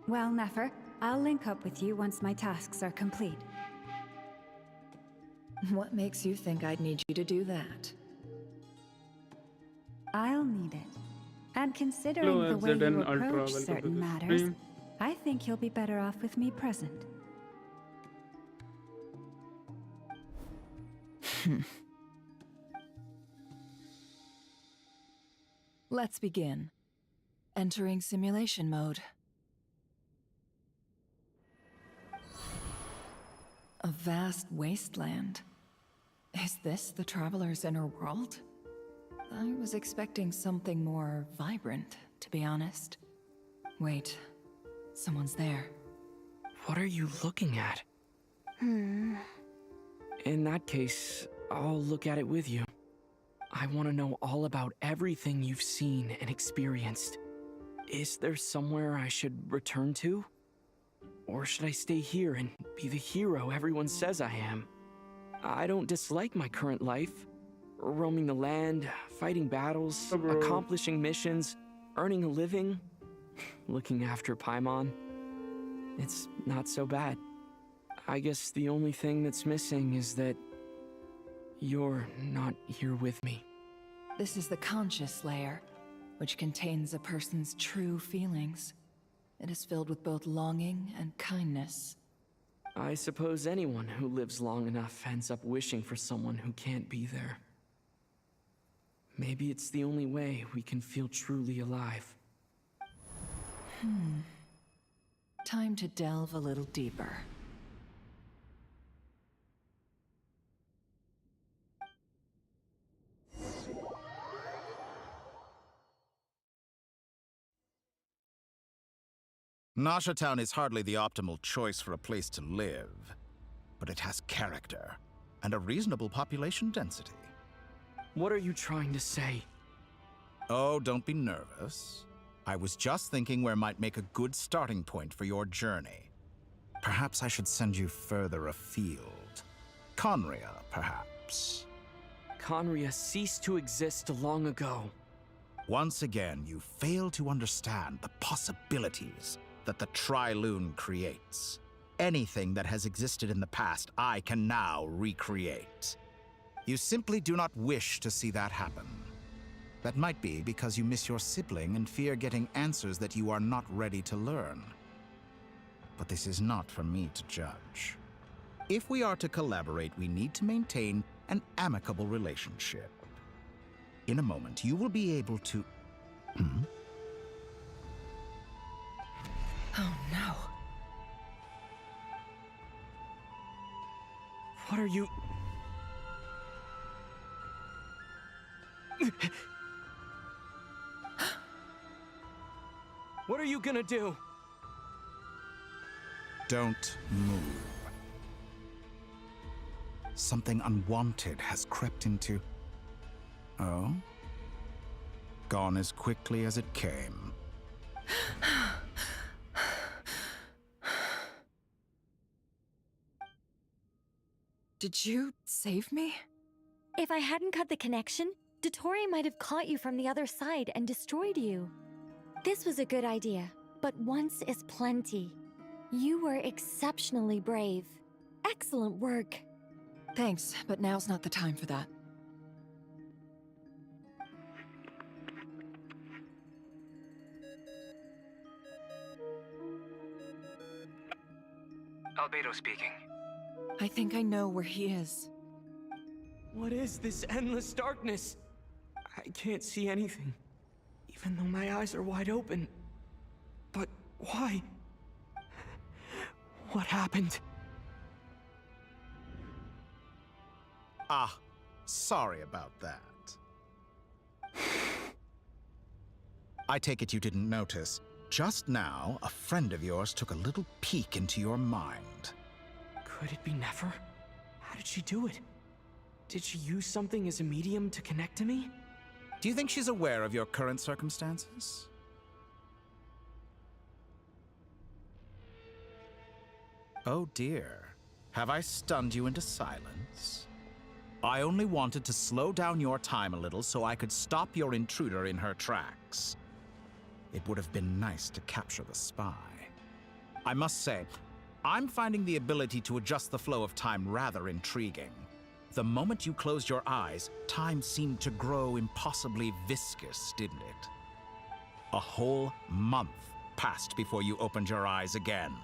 Speaker 7: Well, Nefer, I'll link up with you once my tasks are complete.
Speaker 8: What makes you think I'd need you to do that?
Speaker 7: I'll need it. And considering
Speaker 1: Hello,
Speaker 7: the way
Speaker 1: FZ
Speaker 7: you
Speaker 1: and Ultra,
Speaker 7: approach
Speaker 1: welcome to
Speaker 7: certain
Speaker 1: the
Speaker 7: matters,
Speaker 1: stream.
Speaker 7: I think you'll be better off with me present.
Speaker 8: Let's begin. Entering simulation mode. A vast wasteland. Is this the Traveler's inner world? I was expecting something more vibrant, to be honest. Wait, someone's there.
Speaker 9: What are you looking at? In that case, I'll look at it with you. I want to know all about everything you've seen and experienced. Is there somewhere I should return to? Or should I stay here and be the hero everyone says I am? I don't dislike my current life. Roaming the land, fighting battles, accomplishing missions, earning a living, looking after Paimon. It's not so bad. I guess the only thing that's missing is that you're not here with me.
Speaker 8: This is the conscious layer, which contains a person's true feelings. It is filled with both longing and kindness.
Speaker 9: I suppose anyone who lives long enough ends up wishing for someone who can't be there. Maybe it's the only way we can feel truly alive.
Speaker 8: Time to delve a little deeper.
Speaker 12: Nasha Town is hardly the optimal choice for a place to live, but it has character and a reasonable population density.
Speaker 9: What are you trying to say?
Speaker 12: Oh, don't be nervous. I was just thinking where might make a good starting point for your journey. Perhaps I should send you further afield. Conria, perhaps.
Speaker 9: Conria ceased to exist long ago.
Speaker 12: Once again, you fail to understand the possibilities that the Tri-Lune creates. Anything that has existed in the past, I can now recreate. You simply do not wish to see that happen. That might be because you miss your sibling and fear getting answers that you are not ready to learn. But this is not for me to judge. If we are to collaborate, we need to maintain an amicable relationship. In a moment, you will be able to...
Speaker 9: Oh no. What are you... What are you gonna do?
Speaker 12: Don't move. Something unwanted has crept into... Oh? Gone as quickly as it came.
Speaker 8: Did you save me?
Speaker 15: If I hadn't cut the connection, Dottore might have caught you from the other side and destroyed you. This was a good idea, but once is plenty. You were exceptionally brave. Excellent work.
Speaker 8: Thanks, but now's not the time for that.
Speaker 21: Albedo speaking.
Speaker 8: I think I know where he is.
Speaker 9: What is this endless darkness? I can't see anything, even though my eyes are wide open. But why? What happened?
Speaker 12: Ah, sorry about that. I take it you didn't notice. Just now, a friend of yours took a little peek into your mind.
Speaker 9: Could it be Nefer? How did she do it? Did she use something as a medium to connect to me?
Speaker 12: Do you think she's aware of your current circumstances? Oh dear. Have I stunned you into silence? I only wanted to slow down your time a little so I could stop your intruder in her tracks. It would have been nice to capture the spy. I must say, I'm finding the ability to adjust the flow of time rather intriguing. The moment you closed your eyes, time seemed to grow impossibly viscous, didn't it? A whole month passed before you opened your eyes again,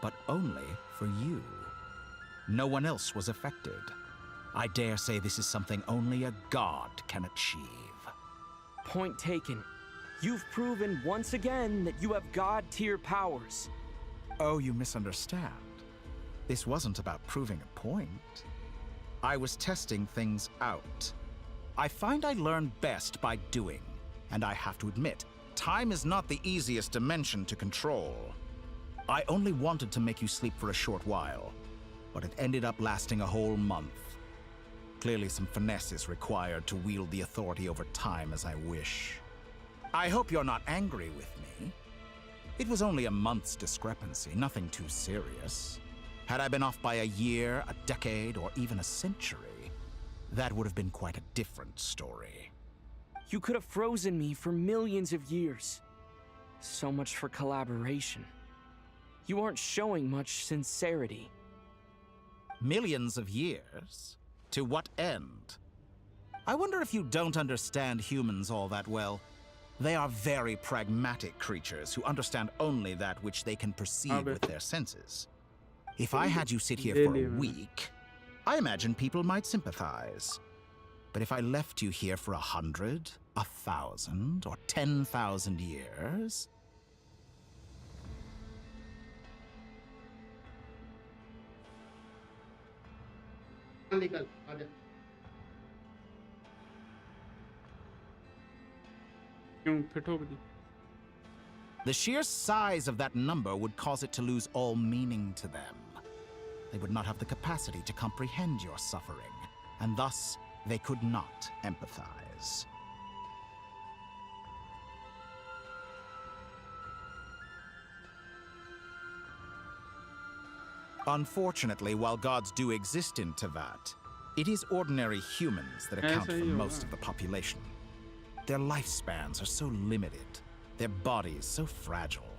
Speaker 12: but only for you. No one else was affected. I dare say this is something only a god can achieve.
Speaker 9: Point taken. You've proven once again that you have god-tier powers.
Speaker 12: Oh, you misunderstand. This wasn't about proving a point. I was testing things out. I find I learn best by doing, and I have to admit, time is not the easiest dimension to control. I only wanted to make you sleep for a short while, but it ended up lasting a whole month. Clearly some finesse is required to wield the authority over time as I wish. I hope you're not angry with me. It was only a month's discrepancy, nothing too serious. Had I been off by a year, a decade, or even a century, that would have been quite a different story.
Speaker 9: You could have frozen me for millions of years. So much for collaboration. You aren't showing much sincerity.
Speaker 12: Millions of years? To what end? I wonder if you don't understand humans all that well. They are very pragmatic creatures who understand only that which they can perceive with their senses. If I had you sit here for a week, I imagine people might sympathize. But if I left you here for 100, 1,000, or 10,000 years... The sheer size of that number would cause it to lose all meaning to them. They would not have the capacity to comprehend your suffering, and thus they could not empathize. Unfortunately, while gods do exist in Tevat, it is ordinary humans that account for most of the population. Their lifespans are so limited, their bodies so fragile.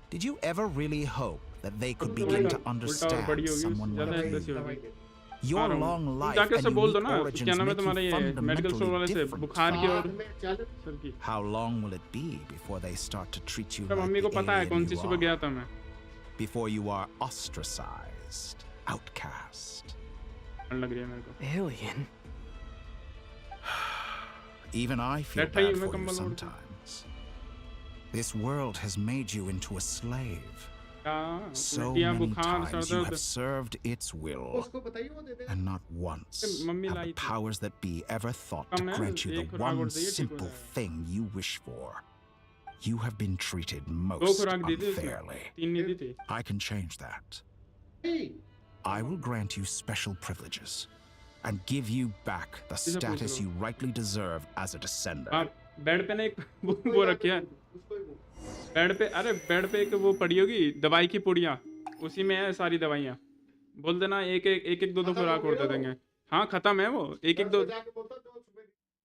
Speaker 12: Did you ever really hope that they could begin to understand someone like you? Your long life and unique origins make you fundamentally different. How long will it be before they start to treat you like the alien you are? Before you are ostracized, outcast.
Speaker 11: Alien?
Speaker 12: Even I feel bad for you sometimes. This world has made you into a slave. So many times you have served its will, and not once have the powers that be ever thought to grant you the one simple thing you wish for. You have been treated most unfairly. I can change that. I will grant you special privileges, and give you back the status you rightly deserve as a descendant.
Speaker 1: Bed पे ने एक वो रखी है bed पे, अरे bed पे एक वो पड़ी होगी दवाई की पुड़िया, उसी में है सारी दवाइयाँ। बोल देना एक एक दो खुराक और दे देंगे। हाँ खत्म है वो, एक दो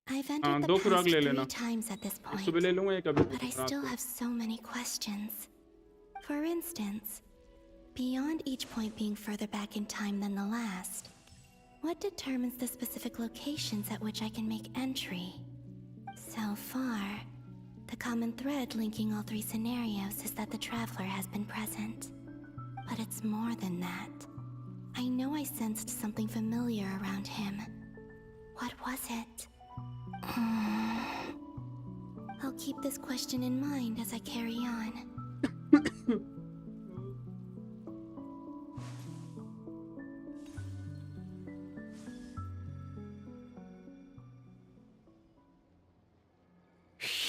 Speaker 1: हाँ 2 खुराक ले लेना। सुबह ले लूँगा एक अभी।
Speaker 18: But I still have so many questions. For instance, beyond each point being further back in time than the last, what determines the specific locations at which I can make entry? So far, the common thread linking all 3 scenarios is that the traveler has been present. But it's more than that. I know I sensed something familiar around him. What was it? I'll keep this question in mind as I carry on.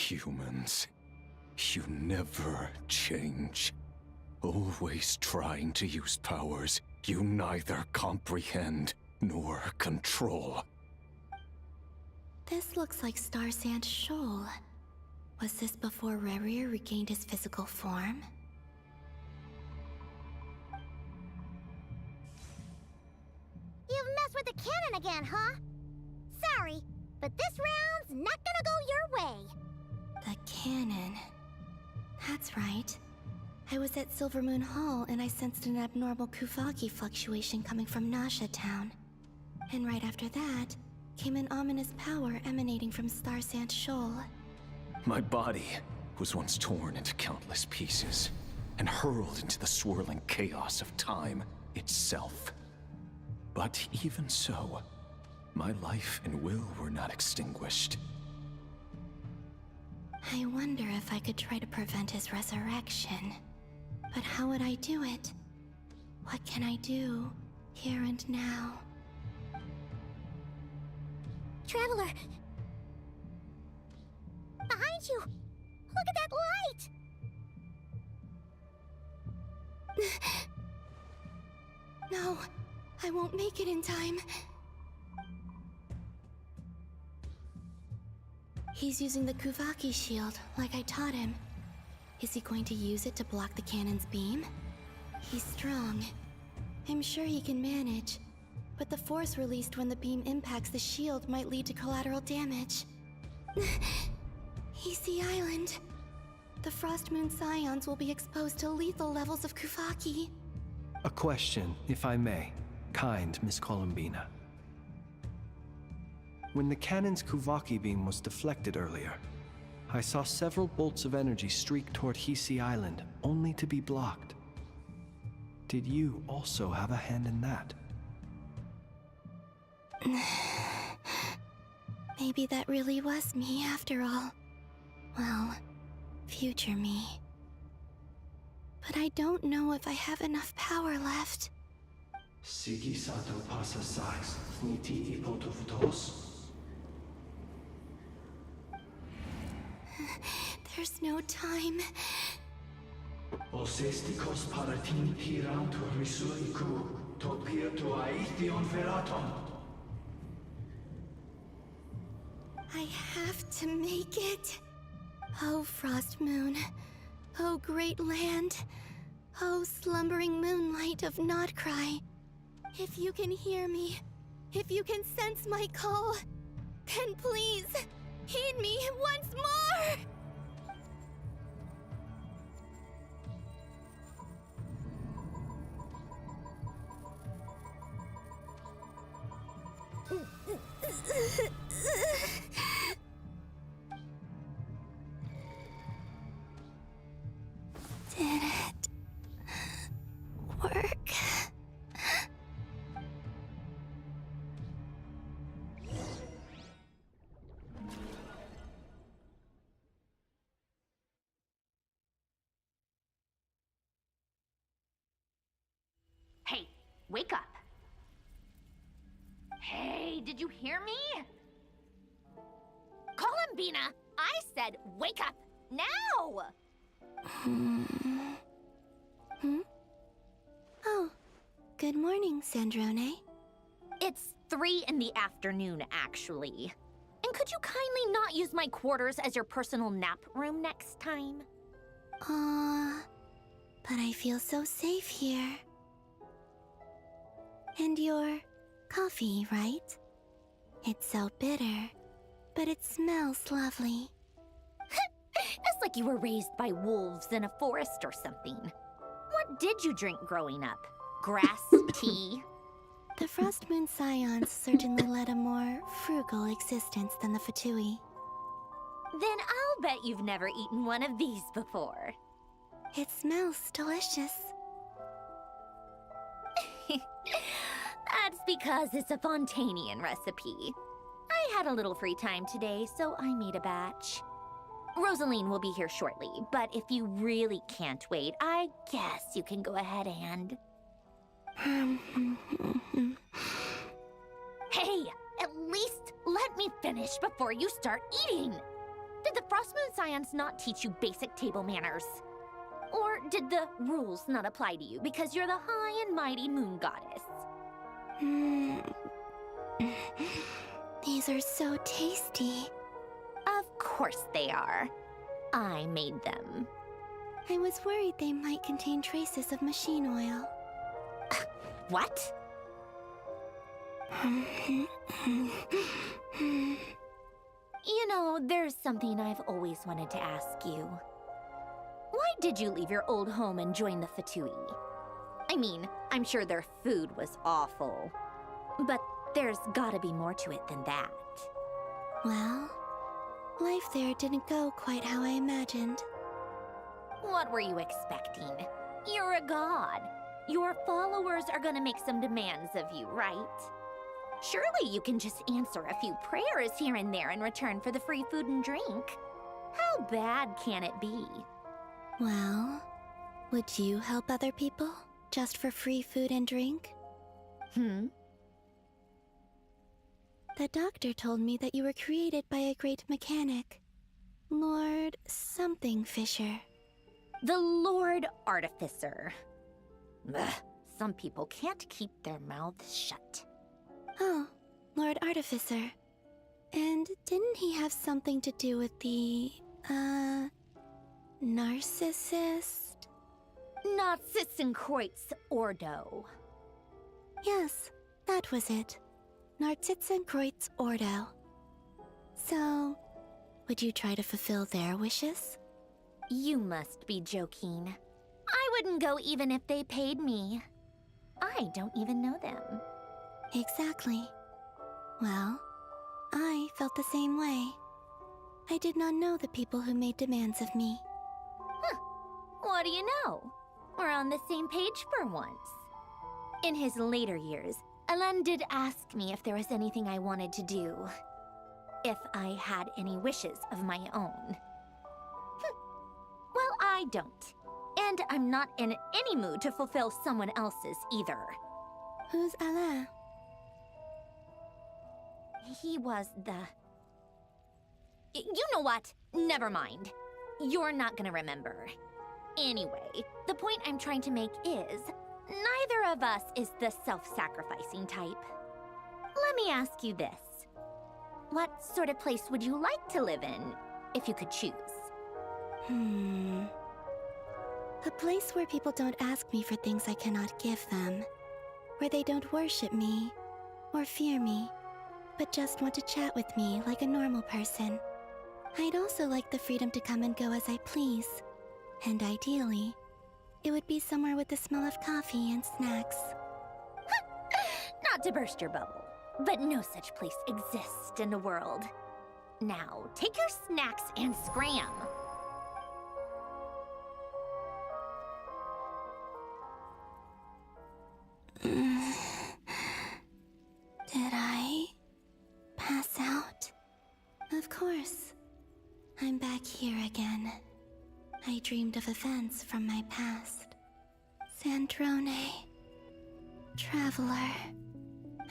Speaker 3: Humans, you never change. Always trying to use powers you neither comprehend nor control.
Speaker 18: This looks like Star Sand Shoal. Was this before Rerir regained his physical form?
Speaker 19: You've messed with the cannon again, huh? Sorry, but this round's not gonna go your way.
Speaker 18: The cannon. That's right. I was at Silvermoon Hall and I sensed an abnormal Kuvaki fluctuation coming from Nasha Town. And right after that, came an ominous power emanating from Star Sand Shoal.
Speaker 3: My body was once torn into countless pieces and hurled into the swirling chaos of time itself. But even so, my life and will were not extinguished.
Speaker 18: I wonder if I could try to prevent his resurrection. But how would I do it? What can I do, here and now?
Speaker 19: Traveler! Behind you! Look at that light!
Speaker 18: No, I won't make it in time. He's using the Kuvaki shield, like I taught him. Is he going to use it to block the cannon's beam? He's strong. I'm sure he can manage. But the force released when the beam impacts the shield might lead to collateral damage. Easy Island. The Frost Moon Scions will be exposed to lethal levels of Kuvaki.
Speaker 5: A question, if I may. Kind Miss Columbina. When the cannon's Kuvaki beam was deflected earlier, I saw several bolts of energy streak toward Hisi Island, only to be blocked. Did you also have a hand in that?
Speaker 18: Maybe that really was me after all. Well, future me. But I don't know if I have enough power left. There's no time. I have to make it. Oh, Frost Moon. Oh, great land. Oh, slumbering moonlight of Nodcry. If you can hear me, if you can sense my call, then please,
Speaker 2: Heed me once more! Did it work? Hey, wake up. Hey, did you hear me? Columbina, I said wake up now! Oh, good morning, Sandrone. It's 3 in the afternoon, actually. And could you kindly not use my quarters as your personal nap room next time? But I feel so safe here. And your coffee, right? It's so bitter, but it smells lovely. It's like you were raised by wolves in a forest or something. What did you drink growing up? Grass tea? The Frost Moon Scions certainly led a more frugal existence than the Fatui. Then I'll bet you've never eaten one of these before. It smells delicious. That's because it's a Fontanian recipe. I had a little free time today, so I made a batch. Rosaline will be here shortly, but if you really can't wait, I guess you can go ahead and... Hey, at least let me finish before you start eating! Did the Frost Moon Scions not teach you basic table manners? Or did the rules not apply to you because you're the high and mighty moon goddess? These are so tasty. Of course they are. I made them. I was worried they might contain traces of machine oil. What? You know, there's something I've always wanted to ask you. Why did you leave your old home and join the Fatui? I mean, I'm sure their food was awful. But there's gotta be more to it than that. Well, life there didn't go quite how I imagined. What were you expecting? You're a god. Your followers are gonna make some demands of you, right? Surely you can just answer a few prayers here and there in return for the free food and drink. How bad can it be? Well, would you help other people just for free food and drink? The doctor told me that you were created by a great mechanic, Lord something Fisher. The Lord Artificer. Ugh, some people can't keep their mouths shut. Oh, Lord Artificer. And didn't he have something to do with the, narcissist? Narcissenkreuz Ordo. Yes, that was it. Narcissenkreuz Ordo. So, would you try to fulfill their wishes? You must be joking. I wouldn't go even if they paid me. I don't even know them. Exactly. Well, I felt the same way. I did not know the people who made demands of me. Huh. What do you know? We're on the same page for once. In his later years, Alain did ask me if there was anything I wanted to do. If I had any wishes of my own. Well, I don't. And I'm not in any mood to fulfill someone else's either. Who's Alain? He was the... You know what? Never mind. You're not gonna remember. Anyway, the point I'm trying to make is, neither of us is the self-sacrificing type. Let me ask you this. What sort of place would you like to live in, if you could choose? A place where people don't ask me for things I cannot give them. Where they don't worship me, or fear me, but just want to chat with me like a normal person.
Speaker 18: I'd also like the freedom to come and go as I please. And ideally, it would be somewhere with the smell of coffee and snacks.
Speaker 2: Not to burst your bubble, but no such place exists in the world. Now, take your snacks and scram.
Speaker 18: Did I pass out? Of course. I'm back here again. I dreamed of events from my past. Sandrone. Traveler.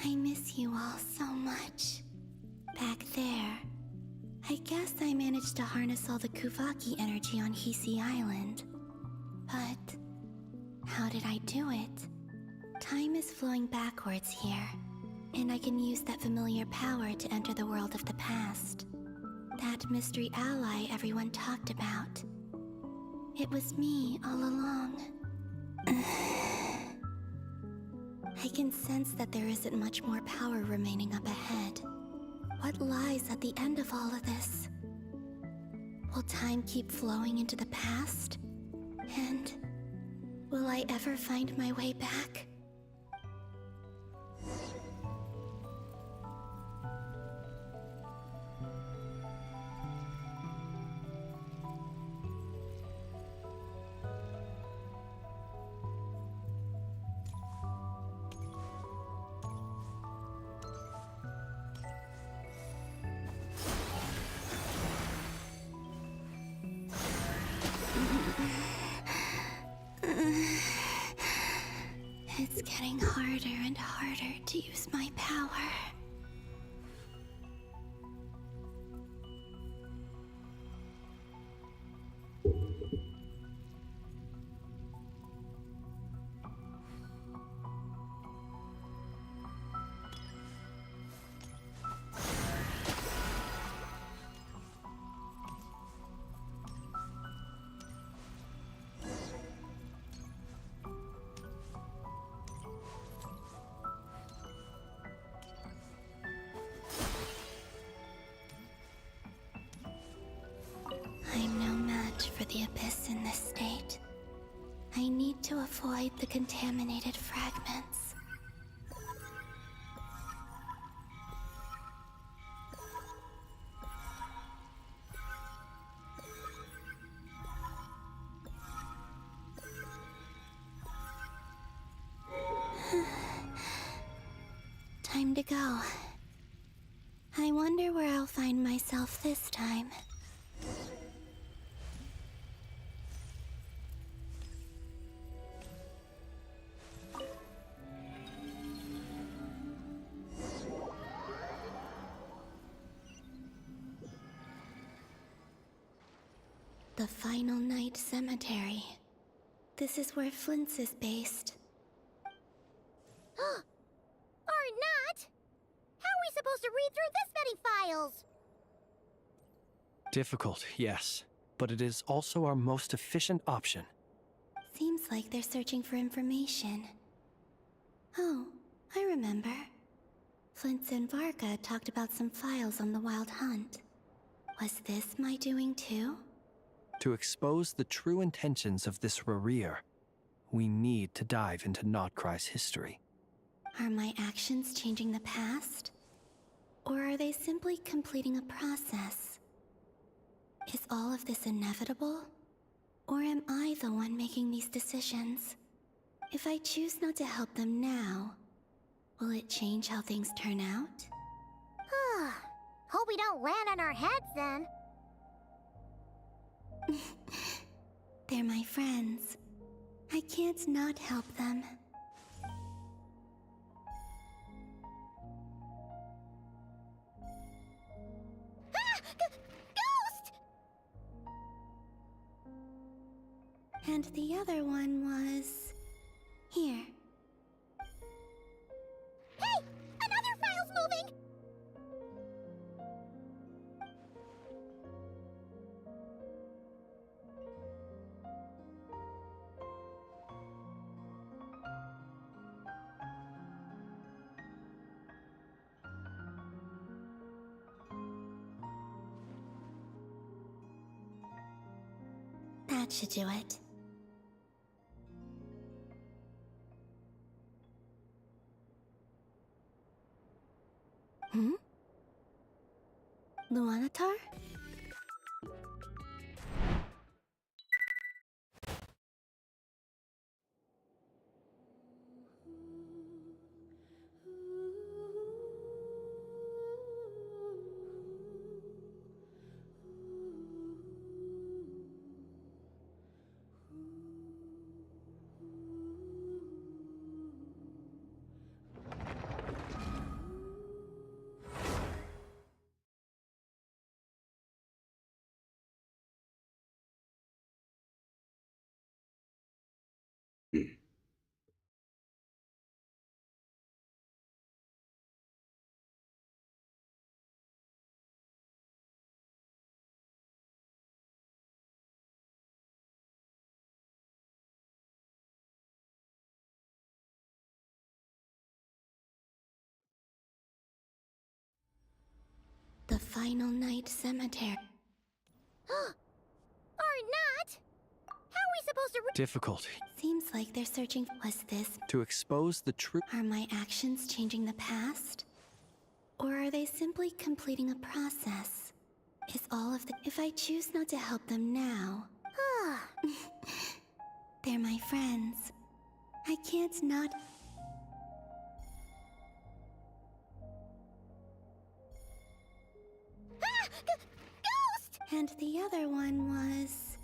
Speaker 18: I miss you all so much. Back there, I guess I managed to harness all the Kuvaki energy on Hisi Island. But how did I do it? Time is flowing backwards here, and I can use that familiar power to enter the world of the past. That mystery ally everyone talked about. It was me all along. I can sense that there isn't much more power remaining up ahead. What lies at the end of all of this? Will time keep flowing into the past? And will I ever find my way back? It's getting harder and harder to use my power. I'm no match for the Abyss in this state. I need to avoid the contaminated fragments. Time to go. I wonder where I'll find myself this time. The Final Night Cemetery. This is where Flint's is based.
Speaker 19: Or not! How are we supposed to read through this many files?
Speaker 5: Difficult, yes, but it is also our most efficient option.
Speaker 18: Seems like they're searching for information. Oh, I remember. Flint's and Varga talked about some files on the Wild Hunt. Was this my doing too?
Speaker 5: To expose the true intentions of this Rereer, we need to dive into Notcry's history.
Speaker 18: Are my actions changing the past? Or are they simply completing a process? Is all of this inevitable? Or am I the one making these decisions? If I choose not to help them now, will it change how things turn out?
Speaker 19: Hope we don't land on our heads then.
Speaker 18: They're my friends. I can't not help them.
Speaker 19: Ghost!
Speaker 18: And the other one was... here.
Speaker 19: Hey! Another file's moving!
Speaker 18: That should do it. Luanatar? The final night cemetery.
Speaker 19: Or not? How are we supposed to
Speaker 5: Difficult
Speaker 18: Seems like they're searching. Was this?
Speaker 5: to expose the truth.
Speaker 18: Are my actions changing the past? Or are they simply completing a process? Is all of the. If I choose not to help them now. They're my friends. I can't not.
Speaker 19: Ghost!
Speaker 18: And the other one was.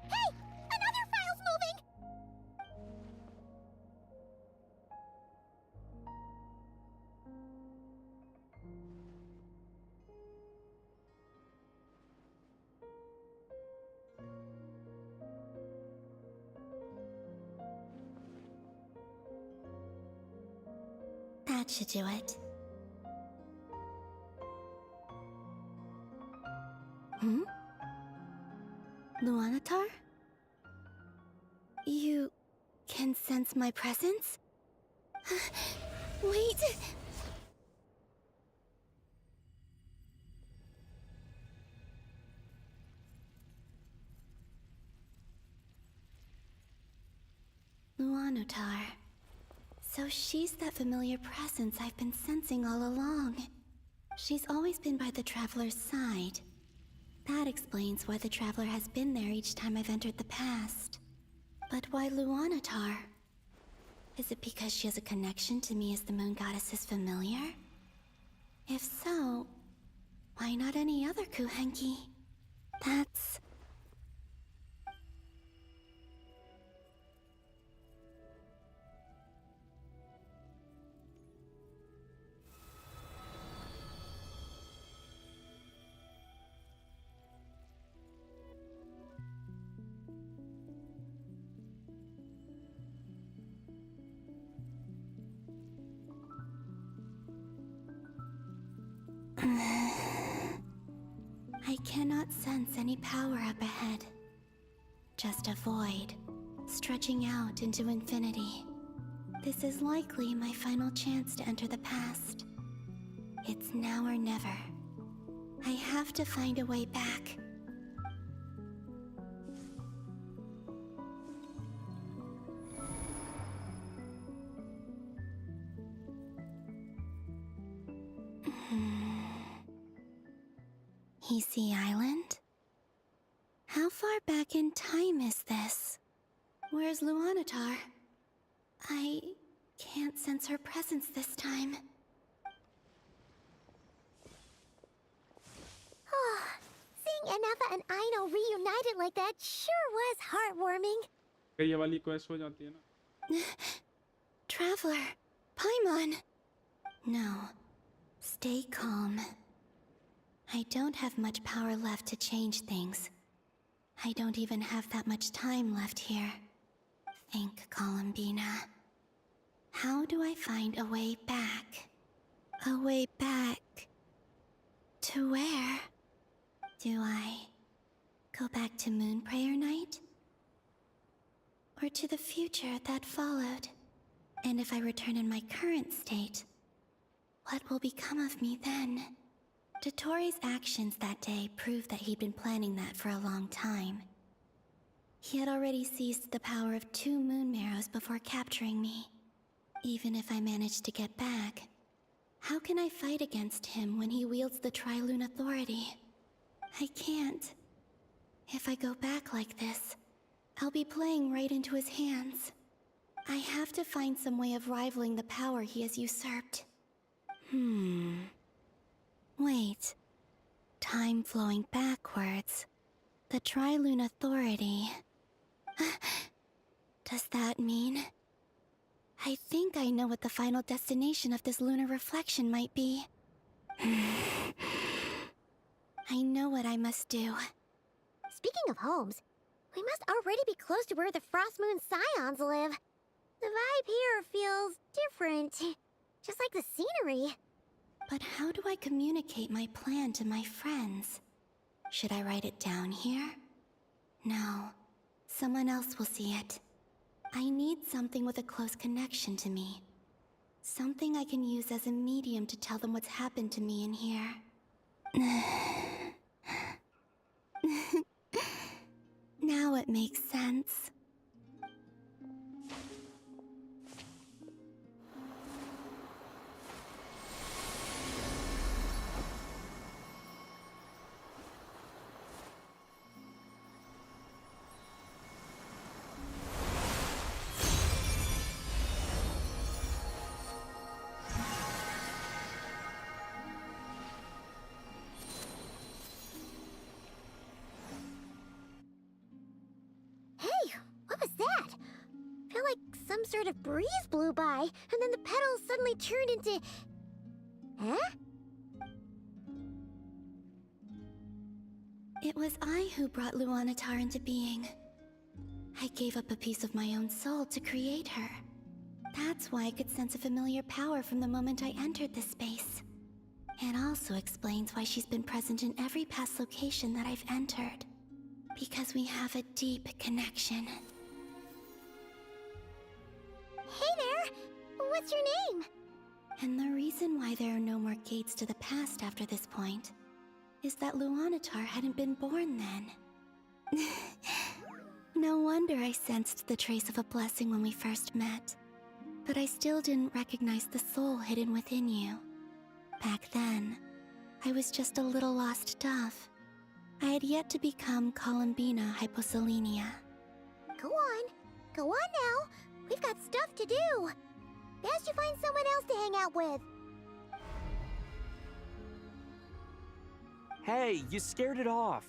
Speaker 19: Hey! Another file's moving!
Speaker 18: That should do it. Luanatar? You can sense my presence? Wait! Luanatar. So she's that familiar presence I've been sensing all along. She's always been by the Traveler's side. That explains why the Traveler has been there each time I've entered the past. But why Luanatar? Is it because she has a connection to me as the Moon Goddess's familiar? If so, why not any other Kuhenki? That's... I cannot sense any power up ahead. Just a void, stretching out into infinity. This is likely my final chance to enter the past. It's now or never. I have to find a way back. Hisi Island? How far back in time is this? Where's Luanatar? I can't sense her presence this time.
Speaker 19: Seeing Enefa and Aino reunited like that sure was heartwarming.
Speaker 1: क्या ये वाली quest हो जाती है ना?
Speaker 18: Traveler, Paimon. No, stay calm. I don't have much power left to change things. I don't even have that much time left here. Think, Columbina. How do I find a way back? A way back... to where? Do I go back to Moon Prayer Night? Or to the future that followed? And if I return in my current state, what will become of me then? Dottoro's actions that day proved that he'd been planning that for a long time. He had already seized the power of 2 moon marrows before capturing me. Even if I managed to get back, how can I fight against him when he wields the Tri-Lune Authority? I can't. If I go back like this, I'll be playing right into his hands. I have to find some way of rivaling the power he has usurped. Wait. Time flowing backwards. The Tri-Lune Authority. Does that mean... I think I know what the final destination of this lunar reflection might be. I know what I must do.
Speaker 19: Speaking of homes, we must already be close to where the Frost Moon Scions live. The vibe here feels different, just like the scenery.
Speaker 18: But how do I communicate my plan to my friends? Should I write it down here? No, someone else will see it. I need something with a close connection to me. Something I can use as a medium to tell them what's happened to me in here. Now it makes sense.
Speaker 19: Sort of breeze blew by, and then the petals suddenly turned into... Huh?
Speaker 18: It was I who brought Luanatar into being. I gave up a piece of my own soul to create her. That's why I could sense a familiar power from the moment I entered this space. It also explains why she's been present in every past location that I've entered. Because we have a deep connection.
Speaker 19: Hey there! What's your name?
Speaker 18: And the reason why there are no more gates to the past after this point is that Luanatar hadn't been born then. No wonder I sensed the trace of a blessing when we first met. But I still didn't recognize the soul hidden within you. Back then, I was just a little lost dove. I had yet to become Columbina Hyposelenia.
Speaker 19: Go on now. We've got stuff to do. Best you find someone else to hang out with.
Speaker 9: Hey, you scared it off.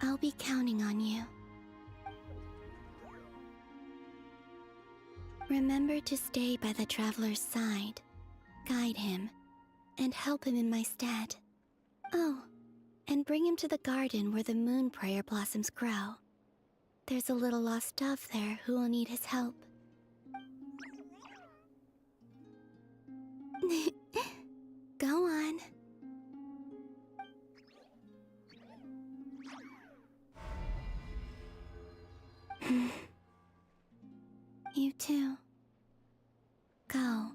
Speaker 18: I'll be counting on you. Remember to stay by the traveler's side, guide him, and help him in my stead. Oh, and bring him to the garden where the moon prayer blossoms grow. There's a little lost dove there who will need his help. Go on. You too. Go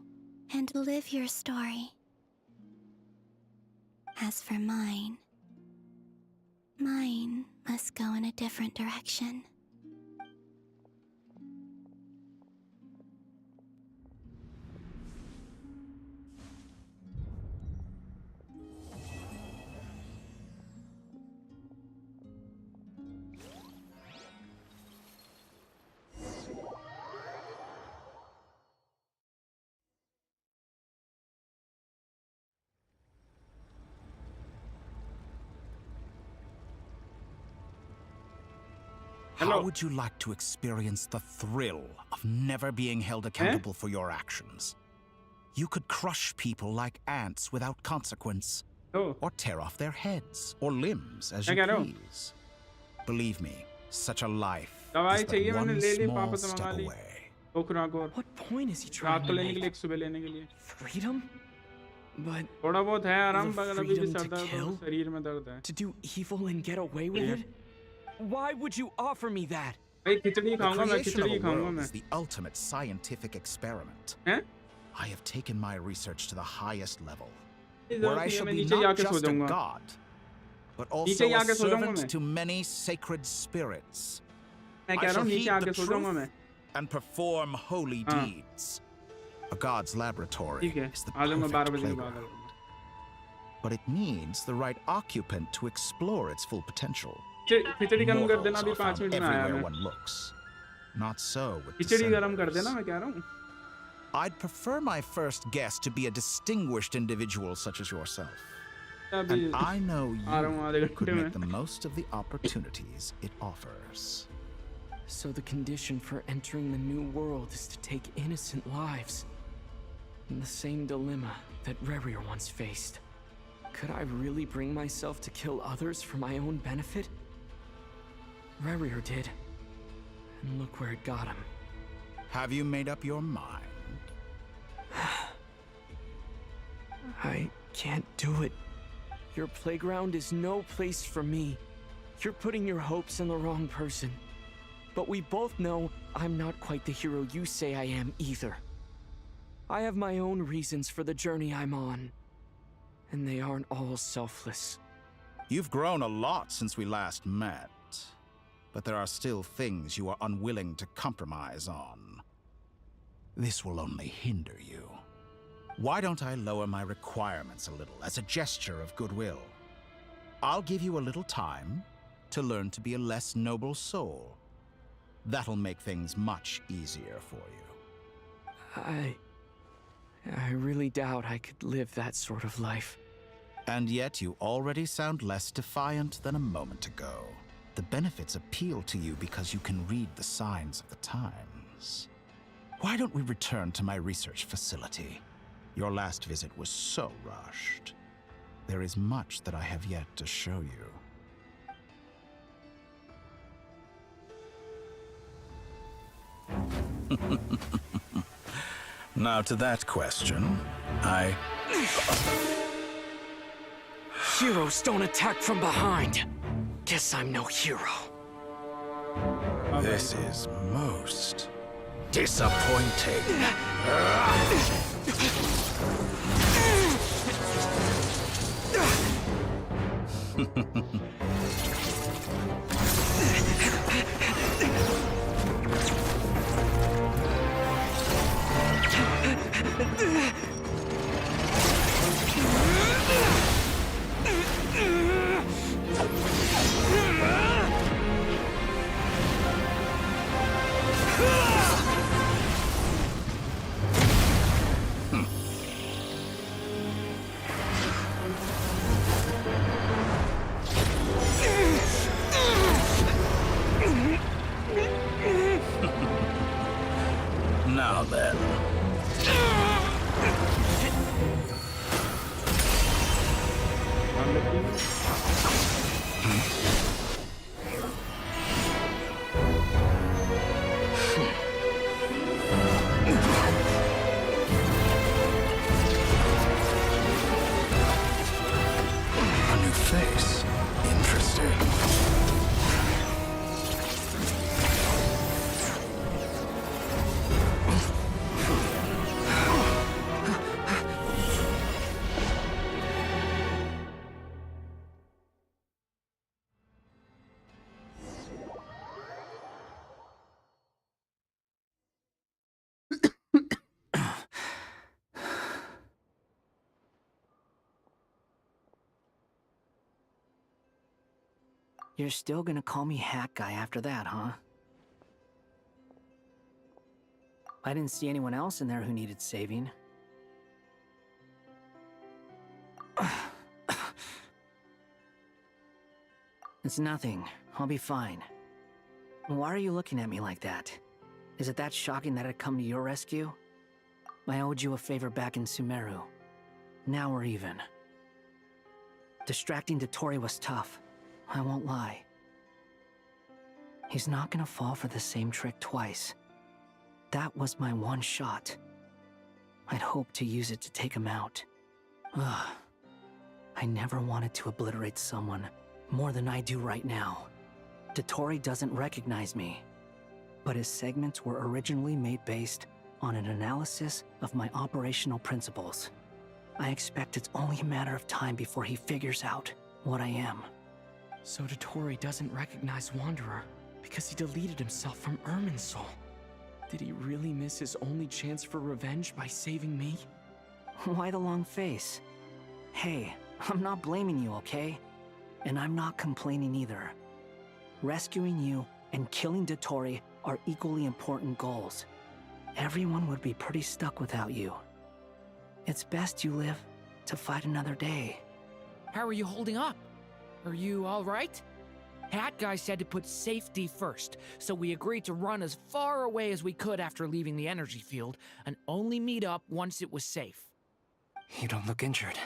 Speaker 18: and live your story. As for mine must go in a different direction.
Speaker 12: How would you like to experience the thrill of never being held accountable for your actions? You could crush people like ants without consequence, or tear off their heads or limbs as you please. Believe me, such a life is but one small step away.
Speaker 9: What point is he trying to make? Freedom? But the freedom to kill? To do evil and get away with it? Why would you offer me that?
Speaker 12: The creation of a world is the ultimate scientific experiment. I have taken my research to the highest level,
Speaker 1: इधर
Speaker 12: where I
Speaker 1: भी है,
Speaker 12: shall
Speaker 1: मैं
Speaker 12: be
Speaker 1: नीचे
Speaker 12: not
Speaker 1: जाके सो
Speaker 12: just a
Speaker 1: जाऊंगा।
Speaker 12: god, but
Speaker 1: नीचे
Speaker 12: also a
Speaker 1: जाके सो जाऊंगा
Speaker 12: servant
Speaker 1: मैं।
Speaker 12: to many sacred spirits.
Speaker 1: मैं
Speaker 12: I
Speaker 1: कह रहा
Speaker 12: shall
Speaker 1: हूँ नीचे
Speaker 12: heed
Speaker 1: आके
Speaker 12: the
Speaker 1: सो जाऊंगा मैं।
Speaker 12: truth and perform holy
Speaker 1: हाँ।
Speaker 12: deeds. A god's laboratory
Speaker 1: ठीक है,
Speaker 12: is the
Speaker 1: आ जाऊंगा 12
Speaker 12: perfect
Speaker 1: बजे के बाद।
Speaker 12: playground. But it needs the right occupant to explore its full potential.
Speaker 1: खिचड़ी गरम कर देना,
Speaker 12: Mortals
Speaker 1: अभी
Speaker 12: are
Speaker 1: 5
Speaker 12: found
Speaker 1: मिनट में आया
Speaker 12: everywhere
Speaker 1: मैं।
Speaker 12: one looks. Not so with
Speaker 1: खिचड़ी गरम कर देना,
Speaker 12: descenders.
Speaker 1: मैं कह रहा हूँ।
Speaker 12: I'd prefer my first guest to be a distinguished individual such as yourself.
Speaker 1: अभी
Speaker 12: And I know
Speaker 1: आ रहा हूँ आधे
Speaker 12: you could
Speaker 1: घंटे में।
Speaker 12: make the most of the opportunities it offers.
Speaker 9: So the condition for entering the new world is to take innocent lives. In the same dilemma that Rerir once faced. Could I really bring myself to kill others for my own benefit? Rerir did. And look where it got him.
Speaker 12: Have you made up your mind?
Speaker 9: I can't do it. Your playground is no place for me. You're putting your hopes in the wrong person. But we both know I'm not quite the hero you say I am either. I have my own reasons for the journey I'm on. And they aren't all selfless.
Speaker 12: You've grown a lot since we last met. But there are still things you are unwilling to compromise on. This will only hinder you. Why don't I lower my requirements a little as a gesture of goodwill? I'll give you a little time to learn to be a less noble soul. That'll make things much easier for you.
Speaker 9: I really doubt I could live that sort of life.
Speaker 12: And yet you already sound less defiant than a moment ago. The benefits appeal to you because you can read the signs of the times. Why don't we return to my research facility? Your last visit was so rushed. There is much that I have yet to show you. Now to that question,
Speaker 9: Heroes don't attack from behind. Guess I'm no hero.
Speaker 12: This is most disappointing. Now then. A new face. Interesting.
Speaker 11: You're still gonna call me Hat Guy after that, huh? I didn't see anyone else in there who needed saving. It's nothing. I'll be fine. Why are you looking at me like that? Is it that shocking that I'd come to your rescue? I owed you a favor back in Sumeru. Now we're even. Distracting Dottore was tough. I won't lie. He's not gonna fall for the same trick twice. That was my one shot. I'd hoped to use it to take him out. Ugh. I never wanted to obliterate someone more than I do right now. Dottore doesn't recognize me, but his segments were originally made based on an analysis of my operational principles. I expect it's only a matter of time before he figures out what I am.
Speaker 9: So Dottore doesn't recognize Wanderer because he deleted himself from Irminsul. Did he really miss his only chance for revenge by saving me?
Speaker 11: Why the long face? Hey, I'm not blaming you, okay? And I'm not complaining either. Rescuing you and killing Dottore are equally important goals. Everyone would be pretty stuck without you. It's best you live to fight another day.
Speaker 16: How are you holding up? Are you all right? Hat Guy said to put safety first, so we agreed to run as far away as we could after leaving the energy field and only meet up once it was safe.
Speaker 21: You don't look injured.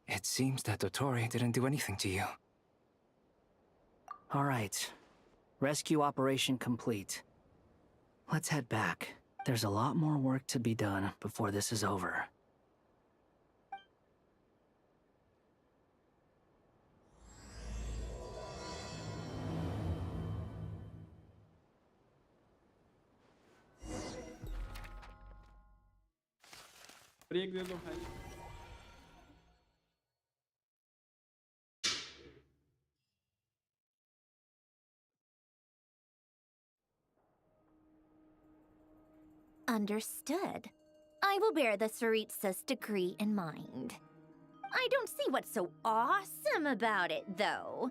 Speaker 21: It seems that Dottore didn't do anything to you.
Speaker 11: All right. Rescue operation complete. Let's head back. There's a lot more work to be done before this is over.
Speaker 1: Break दे दो भाई.
Speaker 2: Understood. I will bear the Tsaritsa's degree in mind. I don't see what's so awesome about it, though.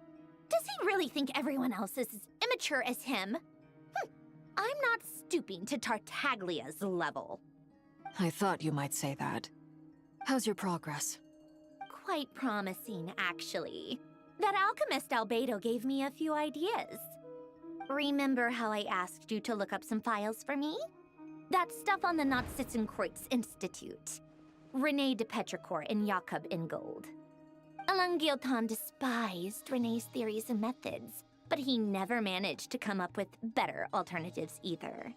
Speaker 2: Does he really think everyone else is as immature as him? I'm not stooping to Tartaglia's level.
Speaker 4: I thought you might say that. How's your progress?
Speaker 2: Quite promising, actually. That alchemist Albedo gave me a few ideas. Remember how I asked you to look up some files for me? That stuff on the Nazi-Kreuz Institute. René de Petrichor and Jakob Ingold. Alain Guillotin despised René's theories and methods, but he never managed to come up with better alternatives either.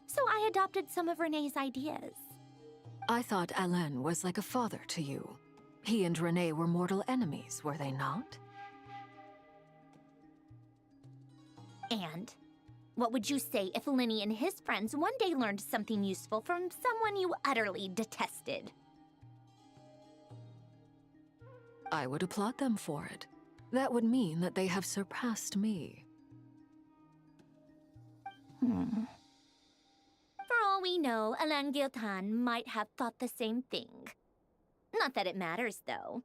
Speaker 2: So I adopted some of René's ideas.
Speaker 4: I thought Alain was like a father to you. He and René were mortal enemies, were they not?
Speaker 2: And what would you say if Linny and his friends one day learned something useful from someone you utterly detested?
Speaker 4: I would applaud them for it. That would mean that they have surpassed me.
Speaker 2: For all we know, Alain Guillotin might have thought the same thing. Not that it matters, though.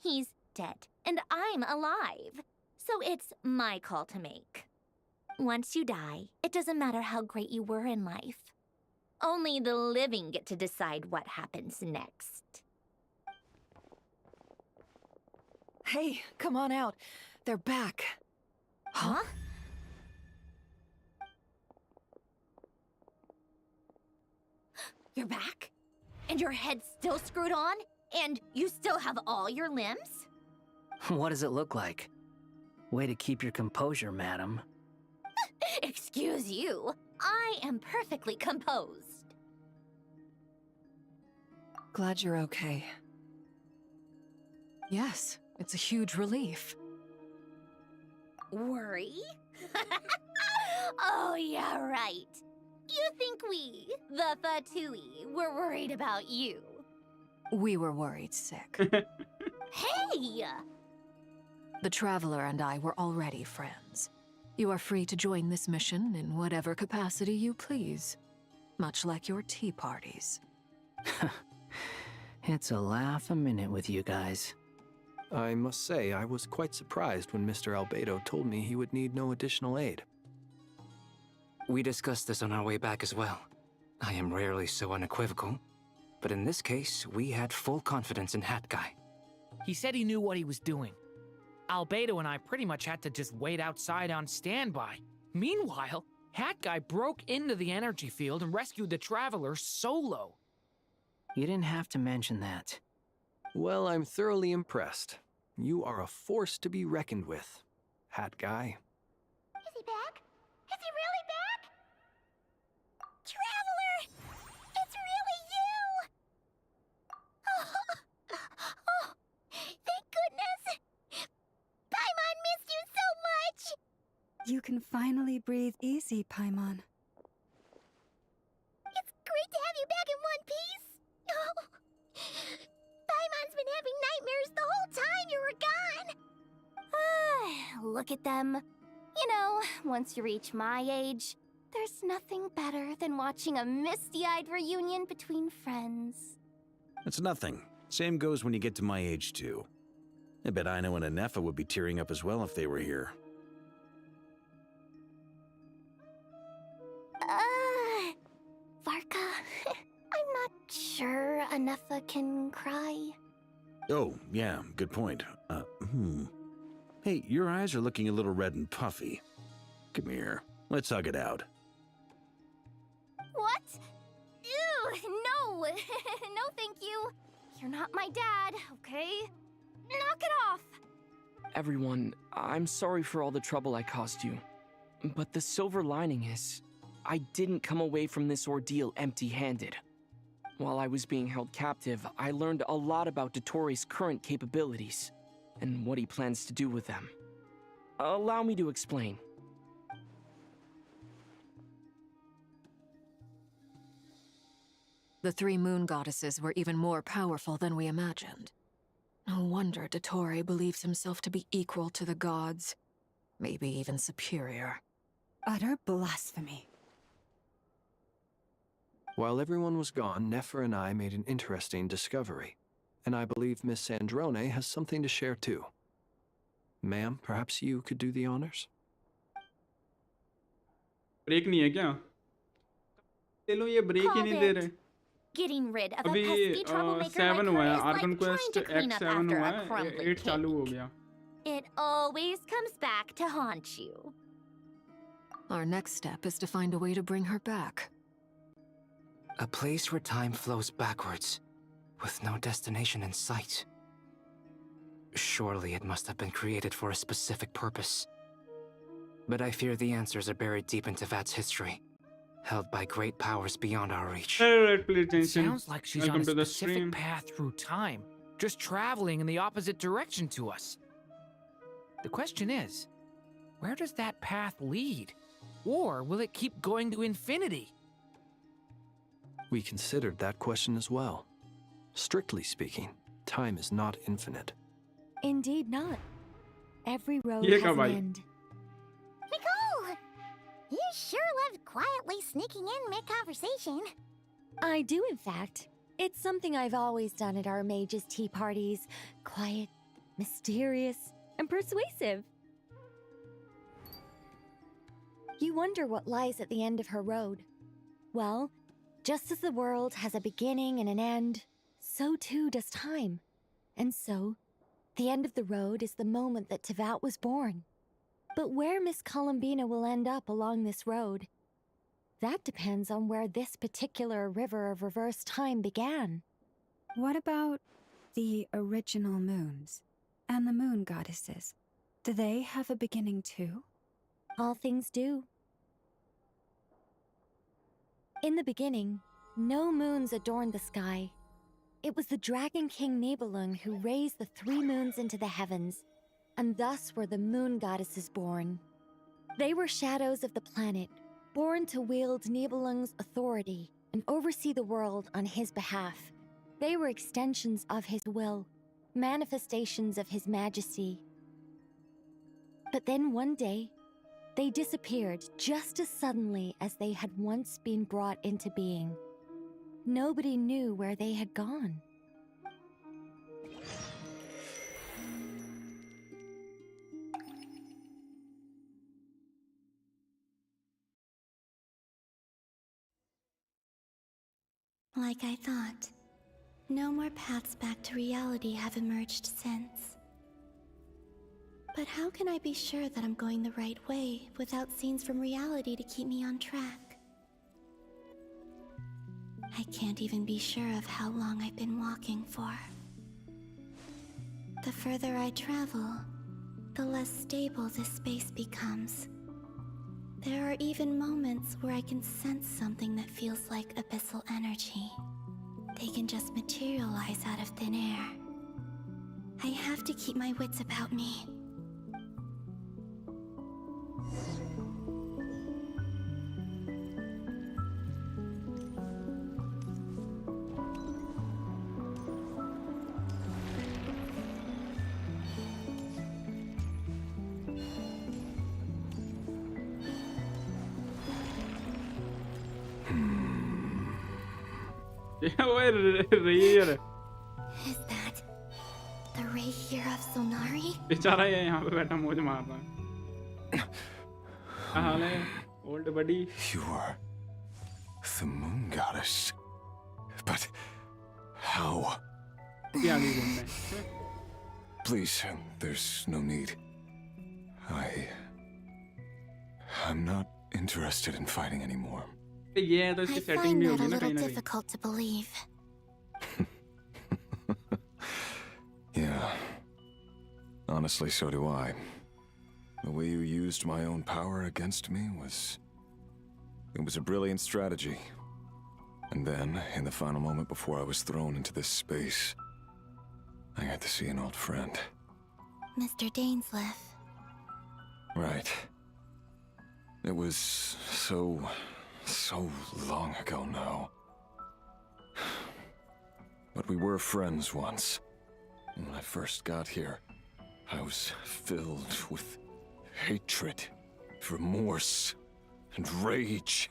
Speaker 2: He's dead, and I'm alive. So it's my call to make. Once you die, it doesn't matter how great you were in life. Only the living get to decide what happens next.
Speaker 4: Hey, come on out. They're back.
Speaker 2: Huh? You're back? And your head's still screwed on? And you still have all your limbs?
Speaker 11: What does it look like? Way to keep your composure, madam.
Speaker 2: Excuse you. I am perfectly composed.
Speaker 4: Glad you're okay. Yes, it's a huge relief.
Speaker 2: Worry? Oh, yeah, right. You think we, the Fatui, were worried about you?
Speaker 4: We were worried sick.
Speaker 2: Hey!
Speaker 4: The Traveler and I were already friends. You are free to join this mission in whatever capacity you please. Much like your tea parties.
Speaker 11: It's a laugh a minute with you guys.
Speaker 5: I must say, I was quite surprised when Mr. Albedo told me he would need no additional aid.
Speaker 21: We discussed this on our way back as well. I am rarely so unequivocal, but in this case, we had full confidence in Hat Guy.
Speaker 16: He said he knew what he was doing. Albedo and I pretty much had to just wait outside on standby. Meanwhile, Hat Guy broke into the energy field and rescued the Traveler solo.
Speaker 11: You didn't have to mention that.
Speaker 5: Well, I'm thoroughly impressed. You are a force to be reckoned with, Hat Guy.
Speaker 19: Is he back? Is he really back? Traveler! It's really you! Oh, thank goodness! Paimon missed you so much!
Speaker 7: You can finally breathe easy, Paimon.
Speaker 19: It's
Speaker 2: nightmares the whole time you were gone! Look at them. You know, once you reach my age, there's nothing better than watching a misty-eyed reunion between friends.
Speaker 17: It's nothing. Same goes when you get to my age, too. I bet Ino and Anefa would be tearing up as well if they were here.
Speaker 2: Varka, I'm not sure Anefa can cry.
Speaker 17: Oh, yeah, good point. Hey, your eyes are looking a little red and puffy. Come here, let's hug it out.
Speaker 2: What? Ew, no! No, thank you. You're not my dad, okay? Knock it off!
Speaker 9: Everyone, I'm sorry for all the trouble I caused you. But the silver lining is, I didn't come away from this ordeal empty-handed. While I was being held captive, I learned a lot about Dottoro's current capabilities, and what he plans to do with them. Allow me to explain.
Speaker 4: The three moon goddesses were even more powerful than we imagined. No wonder Dottore believes himself to be equal to the gods, maybe even superior.
Speaker 7: Utter blasphemy.
Speaker 5: While everyone was gone, Nefer and I made an interesting discovery, and I believe Miss Sandrone has something to share too. Ma'am, perhaps you could do the honors?
Speaker 1: Break नहीं है क्या? ले लो ये break ही नहीं दे रहे.
Speaker 2: Getting rid of a
Speaker 1: अभी
Speaker 2: pesky troublemaker
Speaker 1: 7
Speaker 2: like
Speaker 1: हुआ
Speaker 2: her
Speaker 1: है.
Speaker 2: is like
Speaker 1: Argon
Speaker 2: trying
Speaker 1: Quest
Speaker 2: to clean up
Speaker 1: X7
Speaker 2: after
Speaker 1: हुआ
Speaker 2: a
Speaker 1: है.
Speaker 2: crumbly
Speaker 1: 8 चालू हो गया.
Speaker 2: It always comes back to haunt you.
Speaker 4: Our next step is to find a way to bring her back.
Speaker 21: A place where time flows backwards, with no destination in sight. Surely it must have been created for a specific purpose. But I fear the answers are buried deep in Tevat's history, held by great powers beyond our reach.
Speaker 16: It sounds like she's on a
Speaker 1: Welcome to the
Speaker 16: specific
Speaker 1: stream.
Speaker 16: path through time, just traveling in the opposite direction to us. The question is, where does that path lead? Or will it keep going to infinity?
Speaker 5: We considered that question as well. Strictly speaking, time is not infinite.
Speaker 15: Indeed not. Every road
Speaker 1: Ye
Speaker 15: has
Speaker 1: kab
Speaker 15: an
Speaker 1: aayi?
Speaker 15: end.
Speaker 19: Nicole! You sure loved quietly sneaking in mid-conversation.
Speaker 15: I do, in fact. It's something I've always done at our mages' tea parties. Quiet, mysterious, and persuasive. You wonder what lies at the end of her road. Well, just as the world has a beginning and an end, so too does time. And so, the end of the road is the moment that Tevat was born. But where Miss Columbina will end up along this road, that depends on where this particular river of reverse time began.
Speaker 7: What about the original moons and the moon goddesses? Do they have a beginning too?
Speaker 15: All things do. In the beginning, no moons adorned the sky. It was the Dragon King Nibelung who raised the 3 moons into the heavens, and thus were the moon goddesses born. They were shadows of the planet, born to wield Nibelung's authority and oversee the world on his behalf. They were extensions of his will, manifestations of his majesty. But then one day, they disappeared just as suddenly as they had once been brought into being. Nobody knew where they had gone.
Speaker 18: Like I thought, no more paths back to reality have emerged since. But how can I be sure that I'm going the right way without scenes from reality to keep me on track? I can't even be sure of how long I've been walking for. The further I travel, the less stable this space becomes. There are even moments where I can sense something that feels like abyssal energy. They can just materialize out of thin air. I have to keep my wits about me.
Speaker 1: Rare
Speaker 18: Is that the ray here of Sonari?
Speaker 1: बेचारा ये यहाँ पे बैठा मौज मार रहा है. क्या हाल है old buddy?
Speaker 3: You are the moon goddess. But how?
Speaker 1: क्या आगे घूमना है?
Speaker 3: Please, there's no need. I'm not interested in fighting anymore.
Speaker 1: ये तो इसकी
Speaker 18: I
Speaker 1: setting
Speaker 18: find
Speaker 1: भी
Speaker 18: that
Speaker 1: होगी
Speaker 18: a
Speaker 1: ना
Speaker 18: little
Speaker 1: कहीं ना कहीं.
Speaker 18: difficult to believe.
Speaker 3: Yeah. Honestly, so do I. The way you used my own power against me was... It was a brilliant strategy. And then, in the final moment before I was thrown into this space, I got to see an old friend.
Speaker 18: Mr. Dainsleif.
Speaker 3: Right. It was so long ago now. But we were friends once. When I first got here, I was filled with hatred, remorse, and rage.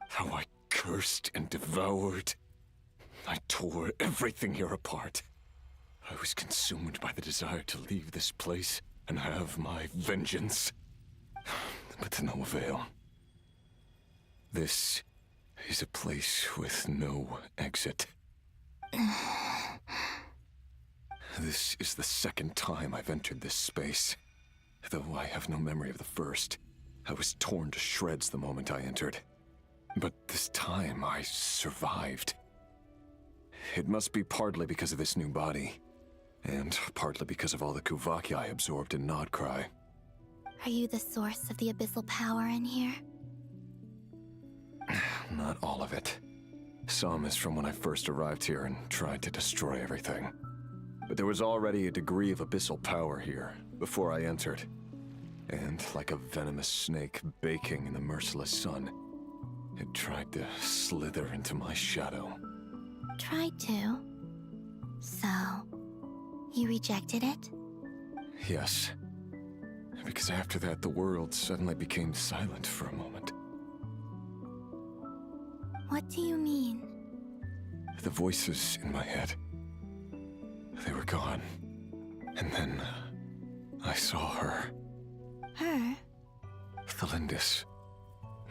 Speaker 3: How I cursed and devoured. I tore everything here apart. I was consumed by the desire to leave this place and have my vengeance. But to no avail. This is a place with no exit. This is the second time I've entered this space. Though I have no memory of the first. I was torn to shreds the moment I entered. But this time I survived. It must be partly because of this new body. And partly because of all the Kuvaki I absorbed in Nodcry.
Speaker 18: Are you the source of the abyssal power in here?
Speaker 3: Not all of it. Some is from when I first arrived here and tried to destroy everything. But there was already a degree of abyssal power here, before I entered. And like a venomous snake baking in the merciless sun, it tried to slither into my shadow.
Speaker 18: Tried to? So, you rejected it?
Speaker 3: Yes. Because after that, the world suddenly became silent for a moment.
Speaker 18: What do you mean?
Speaker 3: The voices in my head, they were gone. And then I saw her.
Speaker 18: Her?
Speaker 3: Thelindis.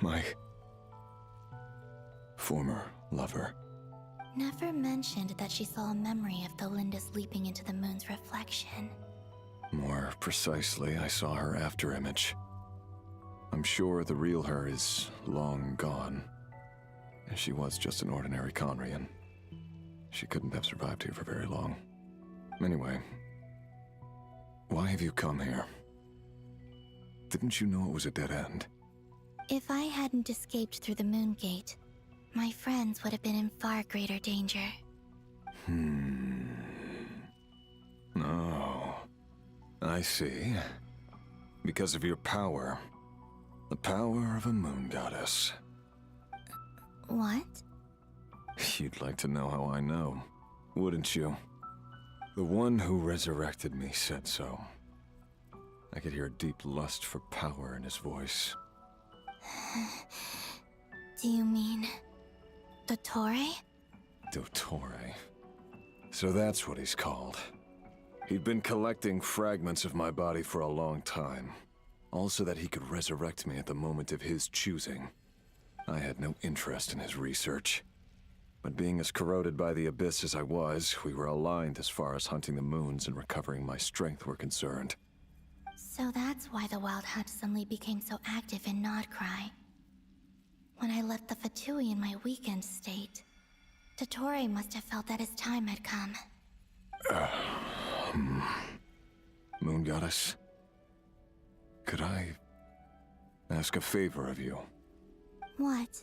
Speaker 3: My former lover.
Speaker 18: Never mentioned that she saw a memory of Thelindis leaping into the moon's reflection.
Speaker 3: More precisely, I saw her afterimage. I'm sure the real her is long gone. She was just an ordinary Conrian. She couldn't have survived here for very long. Anyway, why have you come here? Didn't you know it was a dead end?
Speaker 18: If I hadn't escaped through the moon gate, my friends would have been in far greater danger.
Speaker 3: Oh, I see. Because of your power. The power of a moon goddess.
Speaker 18: What?
Speaker 3: You'd like to know how I know, wouldn't you? The one who resurrected me said so. I could hear deep lust for power in his voice.
Speaker 18: Do you mean... Dottore?
Speaker 3: Dottore. So that's what he's called. He'd been collecting fragments of my body for a long time. All so that he could resurrect me at the moment of his choosing. I had no interest in his research. But being as corroded by the abyss as I was, we were aligned as far as hunting the moons and recovering my strength were concerned.
Speaker 18: So that's why the Wild Hunt suddenly became so active in Nodcry. When I left the Fatui in my weakened state, Dottore must have felt that his time had come.
Speaker 3: Moon Goddess? Could I ask a favor of you?
Speaker 18: What?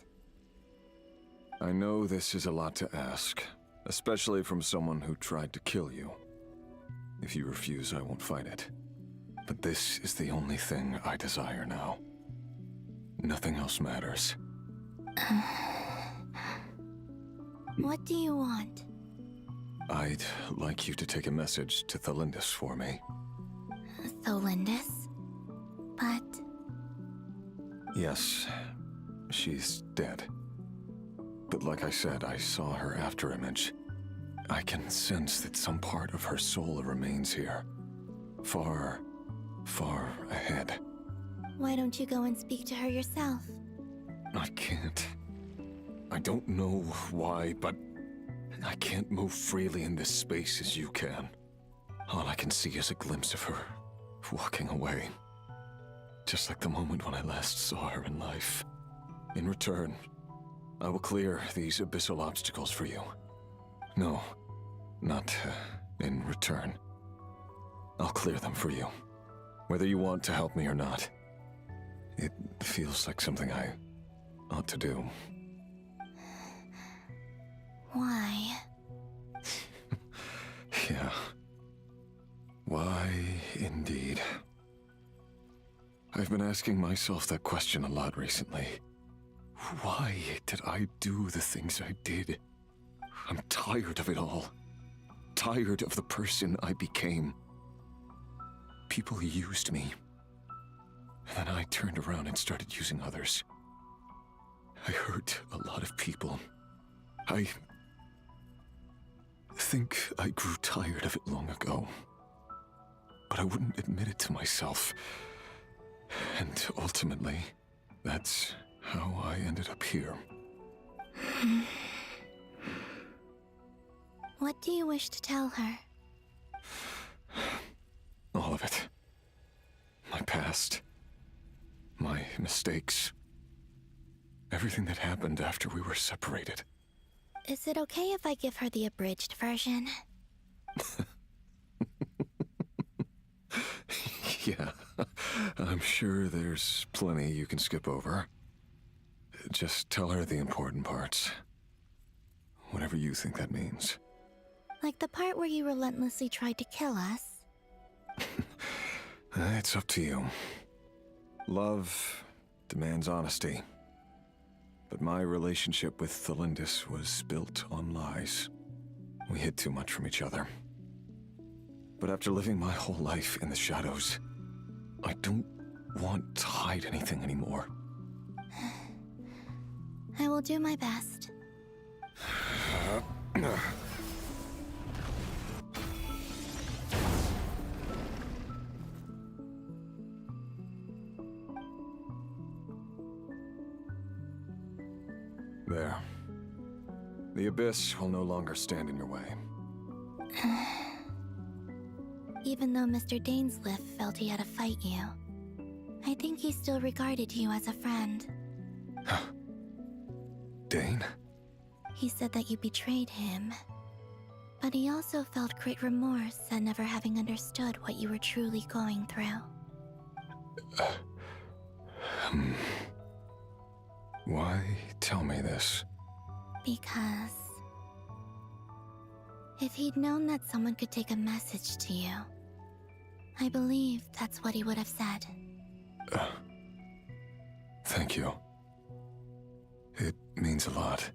Speaker 3: I know this is a lot to ask, especially from someone who tried to kill you. If you refuse, I won't fight it. But this is the only thing I desire now. Nothing else matters.
Speaker 18: What do you want?
Speaker 3: I'd like you to take a message to Thelindis for me.
Speaker 18: Thelindis? But...
Speaker 3: Yes, she's dead. But like I said, I saw her after image. I can sense that some part of her soul remains here. Far, far ahead.
Speaker 18: Why don't you go and speak to her yourself?
Speaker 3: I can't. I don't know why, but I can't move freely in this space as you can. All I can see is a glimpse of her, walking away. Just like the moment when I last saw her in life. In return, I will clear these abyssal obstacles for you. No, not in return. I'll clear them for you. Whether you want to help me or not. It feels like something I ought to do.
Speaker 18: Why?
Speaker 3: Yeah. Why, indeed. I've been asking myself that question a lot recently. Why did I do the things I did? I'm tired of it all. Tired of the person I became. People used me. And then I turned around and started using others. I hurt a lot of people. I think I grew tired of it long ago. But I wouldn't admit it to myself. And ultimately, that's how I ended up here.
Speaker 18: What do you wish to tell her?
Speaker 3: All of it. My past. My mistakes. Everything that happened after we were separated.
Speaker 18: Is it okay if I give her the abridged version?
Speaker 3: Yeah, I'm sure there's plenty you can skip over. Just tell her the important parts. Whatever you think that means.
Speaker 18: Like the part where you relentlessly tried to kill us?
Speaker 3: It's up to you. Love demands honesty. But my relationship with Thelindis was built on lies. We hid too much from each other. But after living my whole life in the shadows, I don't want to hide anything anymore.
Speaker 18: I will do my best.
Speaker 3: There. The Abyss will no longer stand in your way.
Speaker 18: Even though Mr. Dainsliff felt he had to fight you, I think he still regarded you as a friend.
Speaker 3: Dane?
Speaker 18: He said that you betrayed him. But he also felt great remorse at never having understood what you were truly going through.
Speaker 3: Why tell me this?
Speaker 18: Because if he'd known that someone could take a message to you, I believe that's what he would have said.
Speaker 3: Thank you. It means a lot.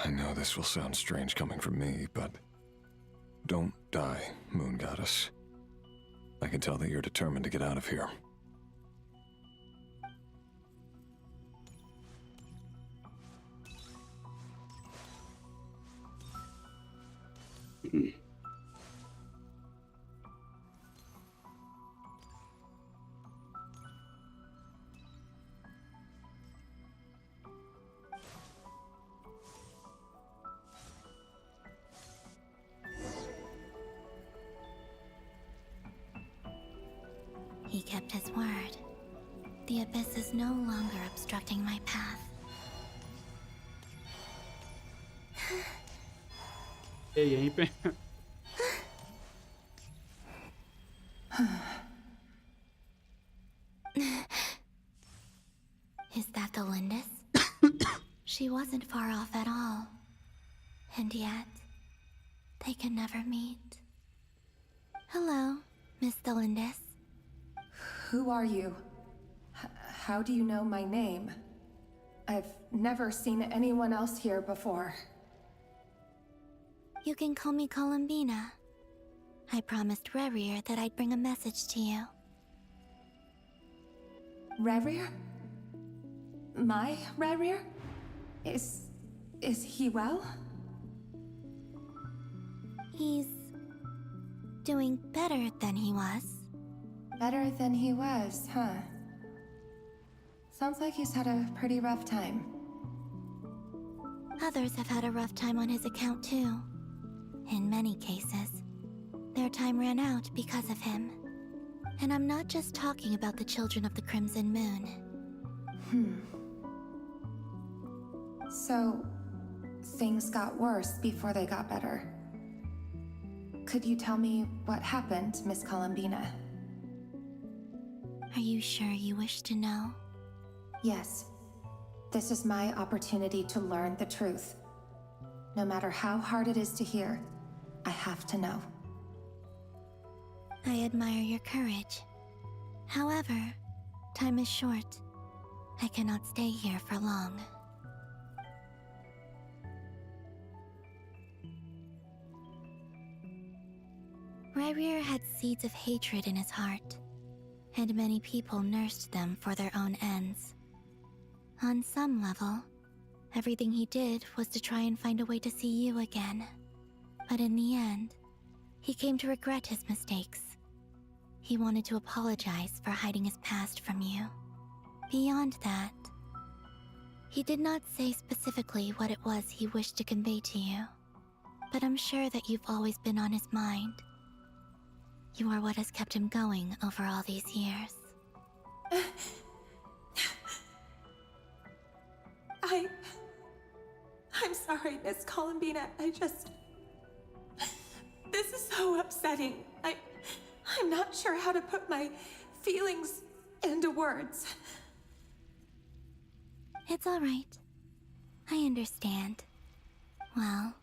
Speaker 3: I know this will sound strange coming from me, but don't die, Moon Goddess. I can tell that you're determined to get out of here.
Speaker 18: He kept his word. The Abyss is no longer obstructing my path.
Speaker 1: यहीं पे
Speaker 18: Is that the Lindis? She wasn't far off at all. And yet, they can never meet. Hello, Miss Thelindis.
Speaker 6: Who are you? How do you know my name? I've never seen anyone else here before.
Speaker 18: You can call me Columbina. I promised Rerir that I'd bring a message to you.
Speaker 6: Rerir? My Rerir? Is he well?
Speaker 18: He's doing better than he was.
Speaker 6: Better than he was, huh? Sounds like he's had a pretty rough time.
Speaker 18: Others have had a rough time on his account too. In many cases, their time ran out because of him. And I'm not just talking about the children of the Crimson Moon.
Speaker 6: So, things got worse before they got better. Could you tell me what happened, Miss Columbina?
Speaker 18: Are you sure you wish to know?
Speaker 6: Yes. This is my opportunity to learn the truth. No matter how hard it is to hear, I have to know.
Speaker 18: I admire your courage. However, time is short. I cannot stay here for long. Rayrir had seeds of hatred in his heart, and many people nursed them for their own ends. On some level, everything he did was to try and find a way to see you again. But in the end, he came to regret his mistakes. He wanted to apologize for hiding his past from you. Beyond that, he did not say specifically what it was he wished to convey to you, but I'm sure that you've always been on his mind. You are what has kept him going over all these years.
Speaker 6: I'm sorry, Miss Columbina. This is so upsetting. I'm not sure how to put my feelings into words.
Speaker 18: It's all right. I understand. Well,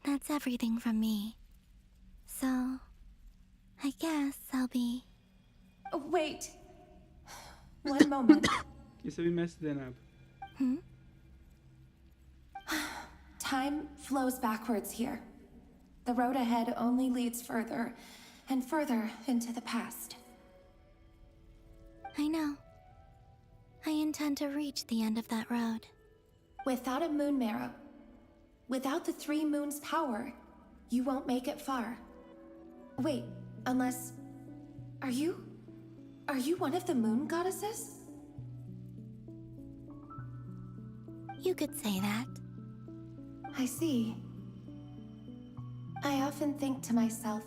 Speaker 18: that's everything from me. So, I guess I'll be...
Speaker 6: Wait. One moment.
Speaker 1: किसे भी message देना है अब.
Speaker 6: Time flows backwards here. The road ahead only leads further and further into the past.
Speaker 18: I know. I intend to reach the end of that road.
Speaker 6: Without a moon marrow, without the 3 moons' power, you won't make it far. Wait, unless... Are you one of the moon goddesses?
Speaker 18: You could say that.
Speaker 6: I see. I often think to myself,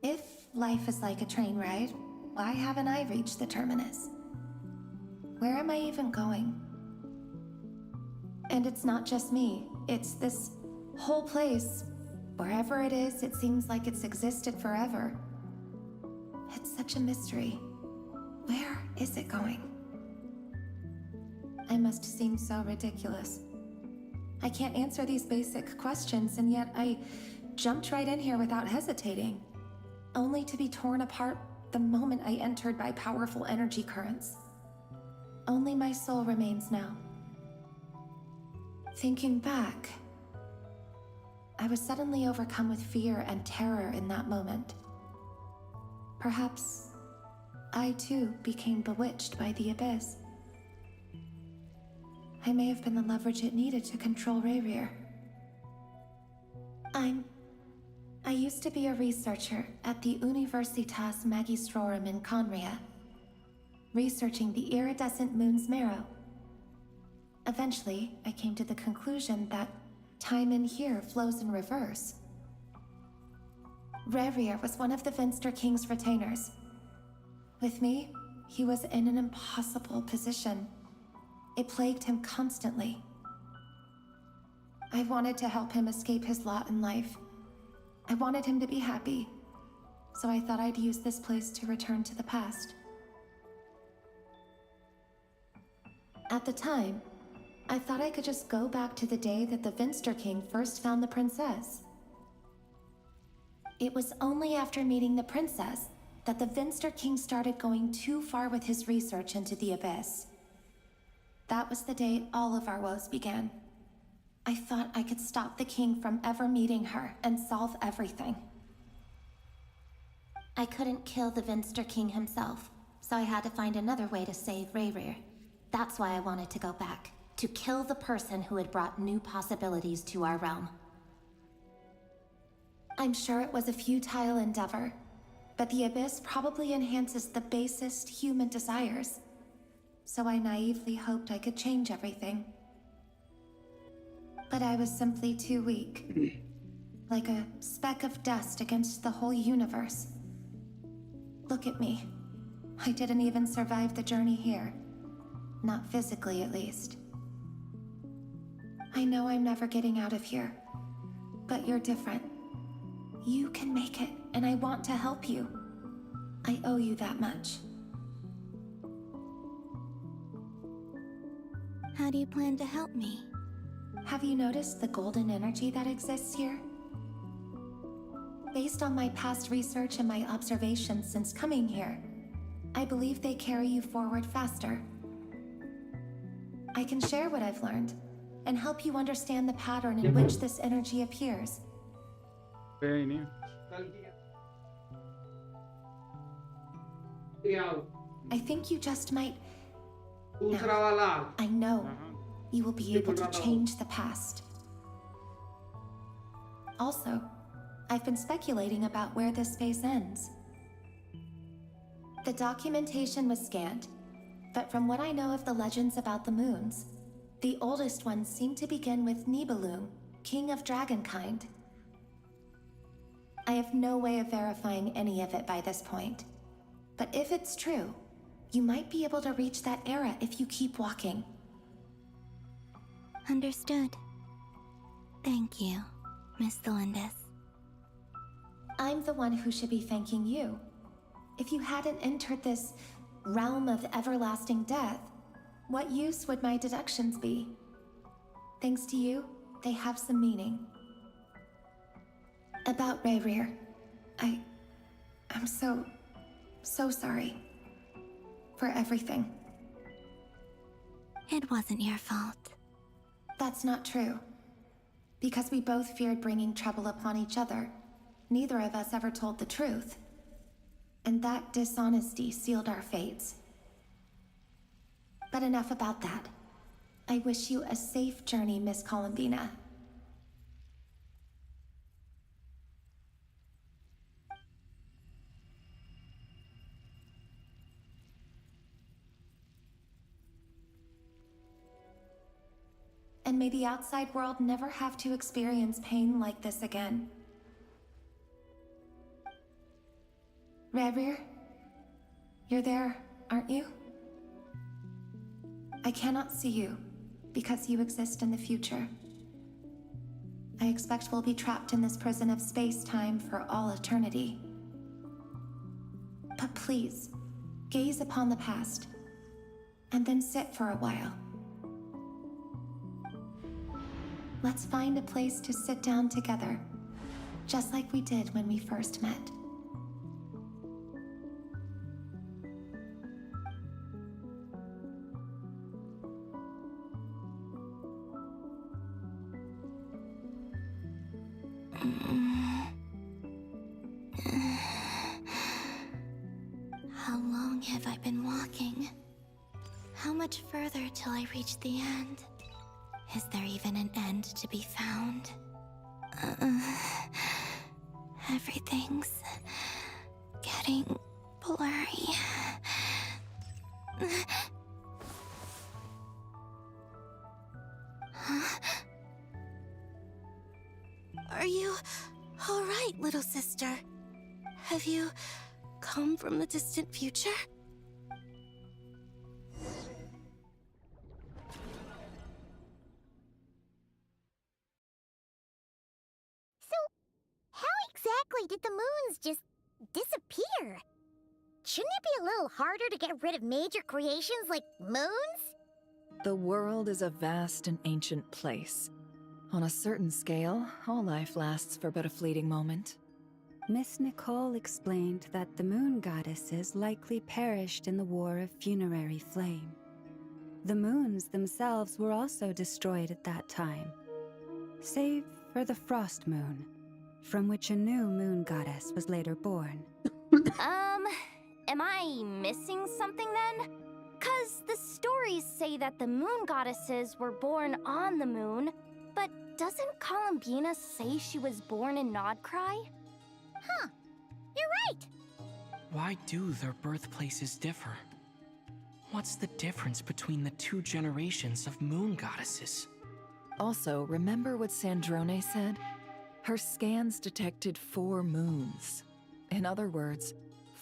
Speaker 6: if life is like a train ride, why haven't I reached the terminus? Where am I even going? And it's not just me, it's this whole place. Wherever it is, it seems like it's existed forever. It's such a mystery. Where is it going? I must seem so ridiculous. I can't answer these basic questions, and yet I jumped right in here without hesitating, only to be torn apart the moment I entered by powerful energy currents. Only my soul remains now. Thinking back, I was suddenly overcome with fear and terror in that moment. Perhaps I too became bewitched by the abyss. I may have been the leverage it needed to control Rayrir. I used to be a researcher at the Universitas Magistrorum in Conria, researching the iridescent moon's marrow. Eventually, I came to the conclusion that time in here flows in reverse. Rayrir was one of the Vinster King's retainers. With me, he was in an impossible position. It plagued him constantly. I wanted to help him escape his lot in life. I wanted him to be happy, so I thought I'd use this place to return to the past. At the time, I thought I could just go back to the day that the Vinster King first found the princess. It was only after meeting the princess that the Vinster King started going too far with his research into the abyss. That was the day all of our woes began. I thought I could stop the king from ever meeting her and solve everything. I couldn't kill the Vinster King himself, so I had to find another way to save Rayrir. That's why I wanted to go back. to kill the person who had brought new possibilities to our realm. I'm sure it was a futile endeavor, but the Abyss probably enhances the basest human desires. So I naively hoped I could change everything. But I was simply too weak. Like a speck of dust against the whole universe. Look at me. I didn't even survive the journey here. Not physically, at least. I know I'm never getting out of here. But you're different. You can make it, and I want to help you. I owe you that much.
Speaker 18: How do you plan to help me?
Speaker 6: Have you noticed the golden energy that exists here? Based on my past research and my observations since coming here, I believe they carry you forward faster. I can share what I've learned, and help you understand the pattern in which this energy appears. I think you just might... Now, I know you will be able to change the past. Also, I've been speculating about where this space ends. The documentation was scanned, but from what I know of the legends about the moons, the oldest ones seem to begin with Nibelung, king of dragonkind. I have no way of verifying any of it by this point, but if it's true, you might be able to reach that era if you keep walking.
Speaker 18: Understood. Thank you, Miss Thelindis.
Speaker 6: I'm the one who should be thanking you. If you hadn't entered this realm of everlasting death, what use would my deductions be? Thanks to you, they have some meaning. About Rayrir, I'm so sorry. For everything.
Speaker 18: It wasn't your fault.
Speaker 6: That's not true. Because we both feared bringing trouble upon each other, neither of us ever told the truth. And that dishonesty sealed our fates. But enough about that. I wish you a safe journey, Miss Columbina. And may the outside world never have to experience pain like this again. Rayrir, you're there, aren't you? I cannot see you, because you exist in the future. I expect we'll be trapped in this prison of space-time for all eternity. But please, gaze upon the past, and then sit for a while. Let's find a place to sit down together, just like we did when we first met.
Speaker 18: How long have I been walking? How much further till I reach the end? Is there even an end to be found? Everything's getting blurry. Huh? Are you all right, little sister? Have you come from the distant future?
Speaker 19: Exactly did the moons just disappear? Shouldn't it be a little harder to get rid of major creations like moons?
Speaker 8: The world is a vast and ancient place. On a certain scale, all life lasts for but a fleeting moment.
Speaker 7: Miss Nicole explained that the moon goddesses likely perished in the War of Funerary Flame. The moons themselves were also destroyed at that time, save for the Frost Moon, from which a new moon goddess was later born.
Speaker 2: Am I missing something then? 'Cause the stories say say that the moon goddesses were born on the moon, but doesn't Columbina say she was born in Nodcry? Huh, you're right!
Speaker 9: Why do their birthplaces differ? What's the difference between the two generations of moon goddesses?
Speaker 8: Also, remember what Sandrone said? Her scans detected 4 moons. In other words,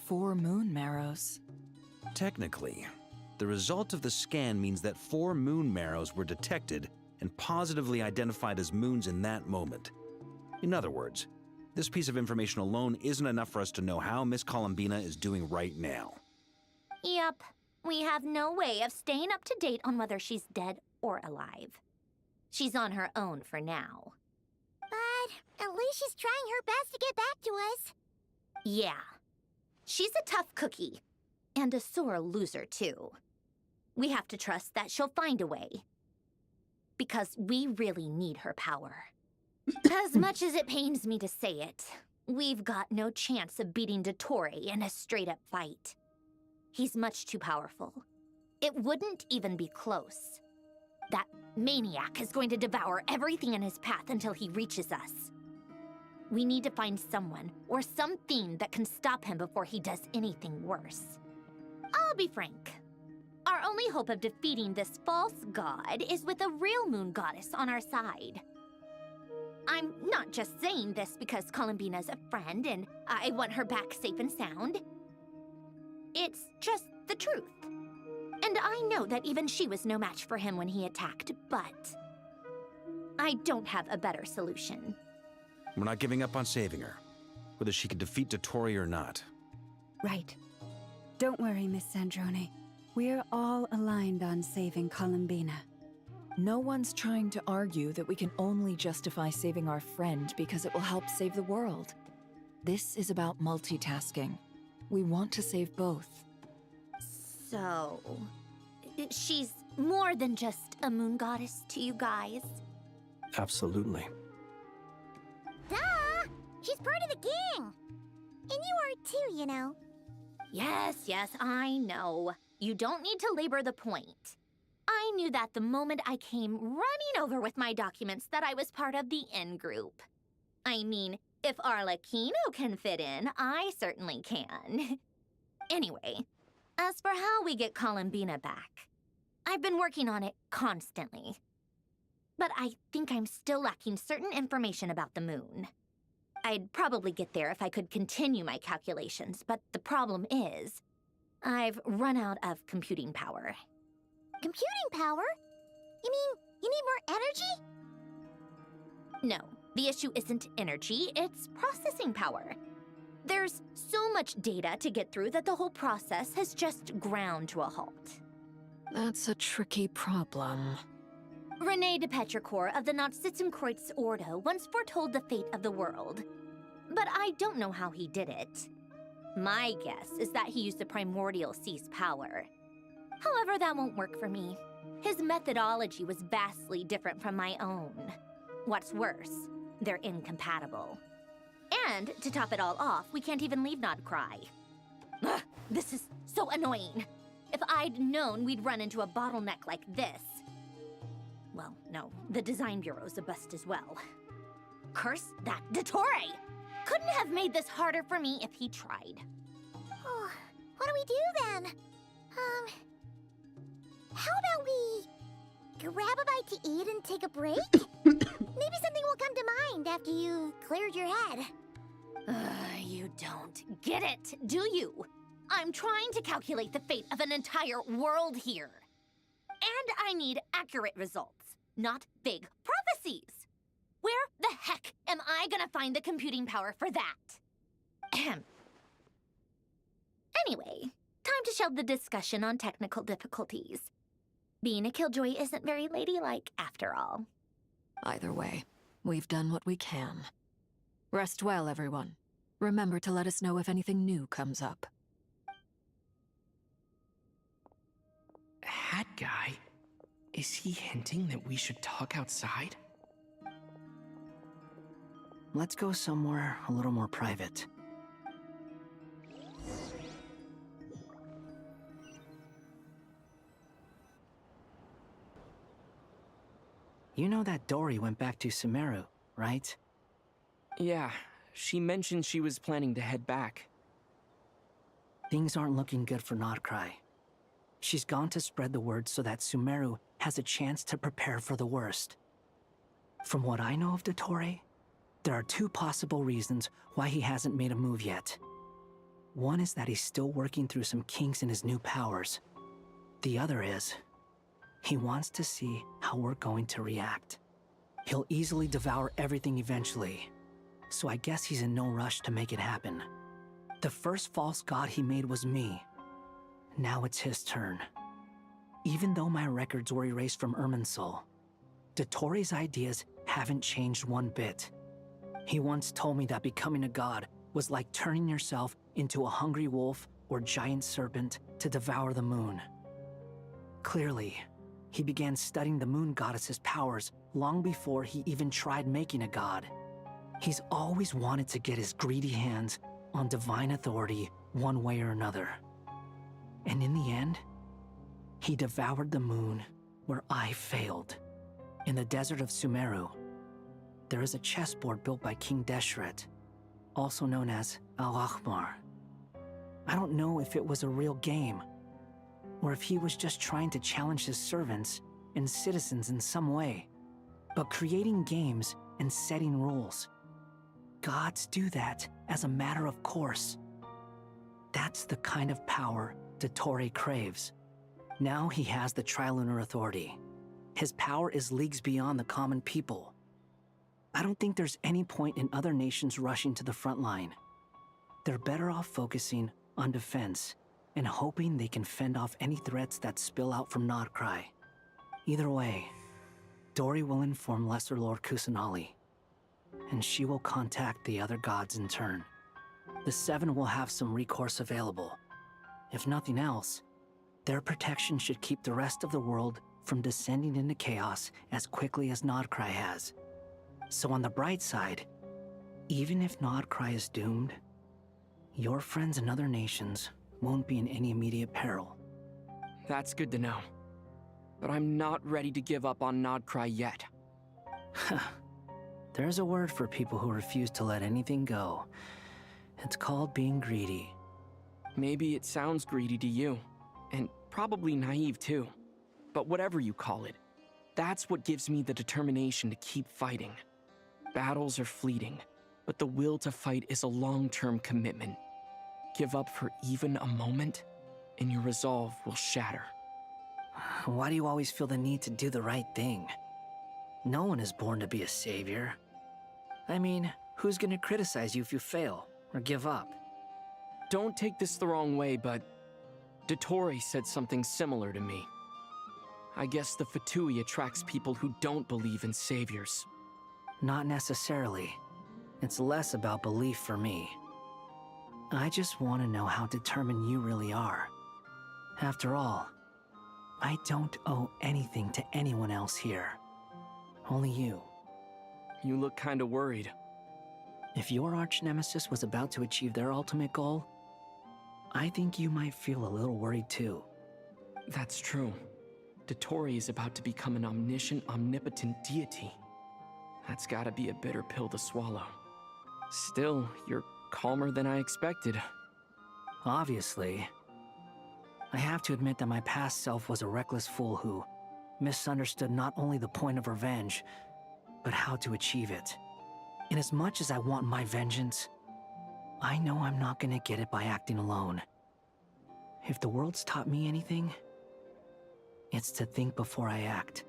Speaker 8: 4 moon marrows.
Speaker 17: Technically, the result of the scan means that 4 moon marrows were detected and positively identified as moons in that moment. In other words, this piece of information alone isn't enough for us to know how Miss Columbina is doing right now.
Speaker 2: Yep, we have no way of staying up to date on whether she's dead or alive. She's on her own for now.
Speaker 19: But at least she's trying her best to get back to us.
Speaker 2: Yeah. She's a tough cookie. And a sore loser, too. We have to trust that she'll find a way. Because we really need her power. As much as it pains me to say it, we've got no chance of beating Dottore in a straight-up fight. He's much too powerful. It wouldn't even be close. That maniac is going to devour everything in his path until he reaches us. We need to find someone or something that can stop him before he does anything worse. I'll be frank. Our only hope of defeating this false god is with a real moon goddess on our side. I'm not just saying this because Columbina's a friend and I want her back safe and sound. It's just the truth. And I know that even she was no match for him when he attacked, but I don't have a better solution.
Speaker 17: We're not giving up on saving her, whether she can defeat Dottore or not.
Speaker 7: Right. Don't worry, Miss Sandrone. We're all aligned on saving Columbina.
Speaker 8: No one's trying to argue that we can only justify saving our friend because it will help save the world. This is about multitasking. We want to save both.
Speaker 2: So, she's more than just a moon goddess to you guys?
Speaker 5: Absolutely.
Speaker 19: Duh! She's part of the gang! And you are too, you know.
Speaker 2: Yes, I know. You don't need to labor the point. I knew that the moment I came running over with my documents that I was part of the in-group. I mean, if Arlecchino can fit in, I certainly can. Anyway, as for how we get Columbina back, I've been working on it constantly. But I think I'm still lacking certain information about the moon. I'd probably get there if I could continue my calculations, but the problem is, I've run out of computing power.
Speaker 19: Computing power? You mean you need more energy?
Speaker 2: No, the issue isn't energy, it's processing power. There's so much data to get through that the whole process has just ground to a halt.
Speaker 4: That's a tricky problem.
Speaker 2: René de Petrichor of the Nazissenkreuz Ordo once foretold the fate of the world. But I don't know how he did it. My guess is that he used the primordial sea's power. However, that won't work for me. His methodology was vastly different from my own. What's worse, they're incompatible. And, to top it all off, we can't even leave Nodcry. Ugh, this is so annoying. If I'd known we'd run into a bottleneck like this... Well, no, the design bureau's a bust as well. Curse that Dottore! Couldn't have made this harder for me if he tried.
Speaker 19: Oh, what do we do then? How about we grab a bite to eat and take a break? Maybe something will come to mind after you've cleared your head.
Speaker 2: You don't get it, do you? I'm trying to calculate the fate of an entire world here. And I need accurate results, not vague prophecies. Where the heck am I gonna find the computing power for that? Ahem. Anyway, time to shelve the discussion on technical difficulties. Being a killjoy isn't very ladylike after all.
Speaker 4: Either way, we've done what we can. Rest well, everyone. Remember to let us know if anything new comes up.
Speaker 9: Hat guy? Is he hinting that we should talk outside?
Speaker 11: Let's go somewhere a little more private. You know that Dory went back to Sumeru, right?
Speaker 9: Yeah, she mentioned she was planning to head back.
Speaker 11: Things aren't looking good for Nodcry. She's gone to spread the word so that Sumeru has a chance to prepare for the worst. From what I know of Dottore, there are two possible reasons why he hasn't made a move yet. One is that he's still working through some kinks in his new powers. The other is, he wants to see how we're going to react. He'll easily devour everything eventually, so I guess he's in no rush to make it happen. The first false god he made was me. Now it's his turn. Even though my records were erased from Irminsul, Dottore's ideas haven't changed one bit. He once told me that becoming a god was like turning yourself into a hungry wolf or giant serpent to devour the moon. Clearly, he began studying the moon goddess's powers long before he even tried making a god. He's always wanted to get his greedy hands on divine authority one way or another. And in the end, he devoured the moon where I failed. In the desert of Sumeru, there is a chessboard built by King Deshret, also known as Al-Ahmar. I don't know if it was a real game, or if he was just trying to challenge his servants and citizens in some way. But creating games and setting rules, gods do that as a matter of course. That's the kind of power Dottore craves. Now he has the Trilunar Authority. His power is leagues beyond the common people. I don't think there's any point in other nations rushing to the front line. They're better off focusing on defense and hoping they can fend off any threats that spill out from Nodcry. Either way, Dory will inform Lesser Lord Kusanali, and she will contact the other gods in turn. The Seven will have some recourse available. If nothing else, their protection should keep the rest of the world from descending into chaos as quickly as Nodcry has. So on the bright side, even if Nodcry is doomed, your friends in other nations won't be in any immediate peril.
Speaker 9: That's good to know. But I'm not ready to give up on Nodcry yet.
Speaker 11: There's a word for people who refuse to let anything go. It's called being greedy.
Speaker 9: Maybe it sounds greedy to you, and probably naive too. But whatever you call it, that's what gives me the determination to keep fighting. Battles are fleeting, but the will to fight is a long-term commitment. Give up for even a moment, and your resolve will shatter.
Speaker 11: Why do you always feel the need to do the right thing? No one is born to be a savior. I mean, who's gonna criticize you if you fail or give up?
Speaker 9: Don't take this the wrong way, but Dottore said something similar to me. I guess the Fatui attracts people who don't believe in saviors.
Speaker 11: Not necessarily. It's less about belief for me. I just want to know how determined you really are. After all, I don't owe anything to anyone else here. Only you.
Speaker 9: You look kinda worried.
Speaker 11: If your arch-nemesis was about to achieve their ultimate goal, I think you might feel a little worried too.
Speaker 9: That's true. Dottore is about to become an omniscient, omnipotent deity. That's gotta be a bitter pill to swallow. Still, you're calmer than I expected.
Speaker 11: Obviously. I have to admit that my past self was a reckless fool who misunderstood not only the point of revenge, but how to achieve it. And as much as I want my vengeance, I know I'm not gonna get it by acting alone. If the world's taught me anything, it's to think before I act.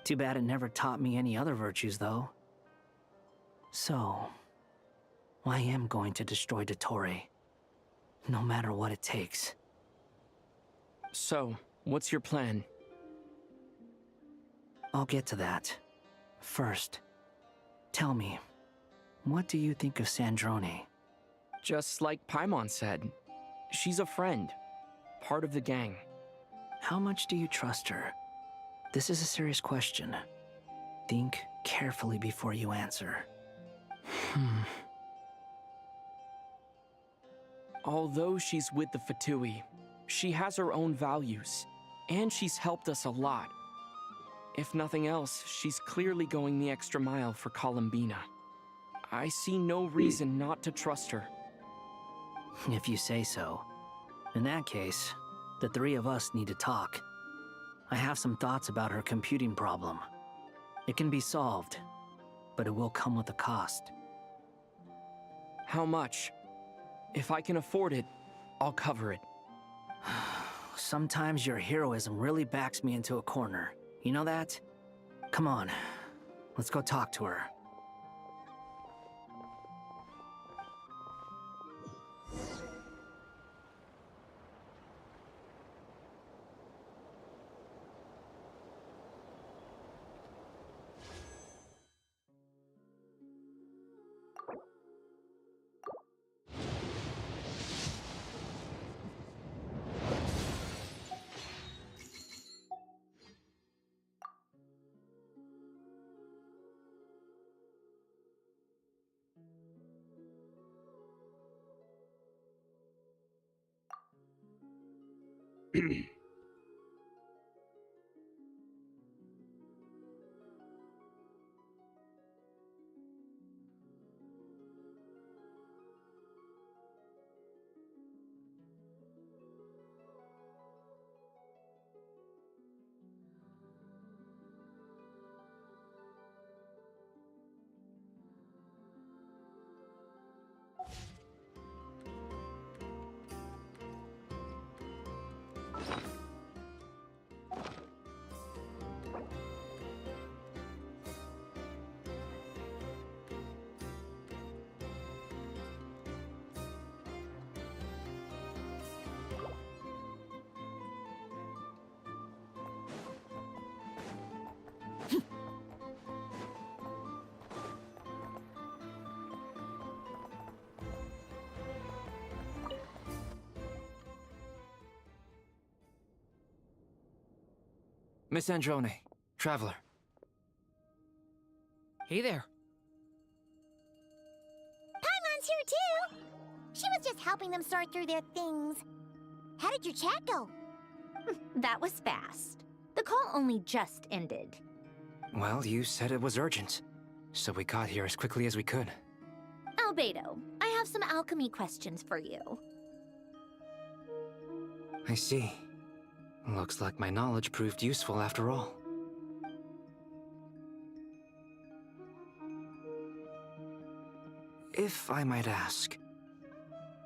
Speaker 11: Too bad it never taught me any other virtues, though. So, I am going to destroy Dottore, no matter what it takes.
Speaker 9: So, what's your plan?
Speaker 11: I'll get to that. First, tell me, what do you think of Sandrone?
Speaker 9: Just like Paimon said, she's a friend, part of the gang.
Speaker 11: How much do you trust her? This is a serious question. Think carefully before you answer.
Speaker 9: Although she's with the Fatui, she has her own values, and she's helped us a lot. If nothing else, she's clearly going the extra mile for Columbina. I see no reason not to trust her.
Speaker 11: If you say so. In that case, the three of us need to talk. I have some thoughts about her computing problem. It can be solved, but it will come with a cost.
Speaker 9: How much? If I can afford it, I'll cover it.
Speaker 11: Sometimes your heroism really backs me into a corner. You know that? Come on, let's go talk to her.
Speaker 21: Miss Androne, Traveler.
Speaker 16: Hey there.
Speaker 19: Paimon's here too! She was just helping them sort through their things. How did your chat go?
Speaker 2: That was fast. The call only just ended.
Speaker 21: Well, you said it was urgent, so we got here as quickly as we could.
Speaker 2: Albedo, I have some alchemy questions for you.
Speaker 21: I see. Looks like my knowledge proved useful after all. If I might ask,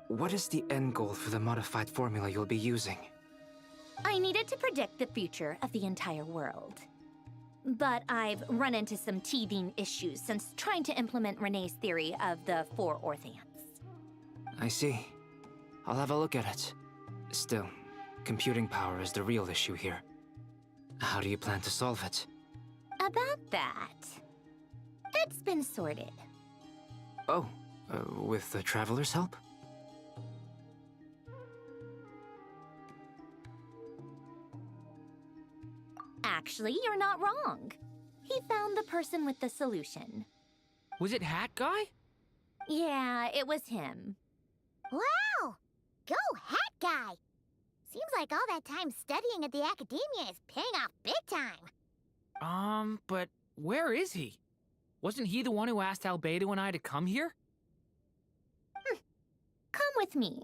Speaker 21: what is the end goal for the modified formula you'll be using?
Speaker 2: I needed to predict the future of the entire world. But I've run into some teething issues since trying to implement Renee's theory of the 4 Orthants.
Speaker 21: I see. I'll have a look at it. Still, computing power is the real issue here. How do you plan to solve it?
Speaker 2: About that, it's been sorted.
Speaker 21: Oh, with the Traveler's help?
Speaker 2: Actually, you're not wrong. He found the person with the solution.
Speaker 16: Was it Hat Guy?
Speaker 2: Yeah, it was him.
Speaker 19: Wow! Go Hat Guy! Seems like all that time studying at the academia is paying off big time.
Speaker 16: But where is he? Wasn't he the one who asked Albedo and I to come here?
Speaker 2: Come with me.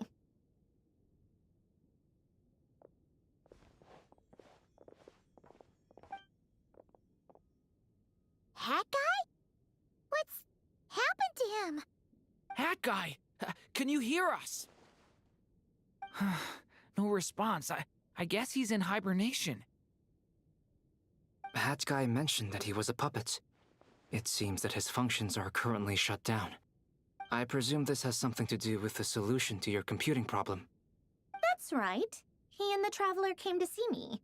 Speaker 19: Hat Guy? What's happened to him?
Speaker 16: Hat Guy! Can you hear us? No response. I guess he's in hibernation.
Speaker 21: Hat Guy mentioned that he was a puppet. It seems that his functions are currently shut down. I presume this has something to do with the solution to your computing problem.
Speaker 2: That's right. He and the Traveler came to see me.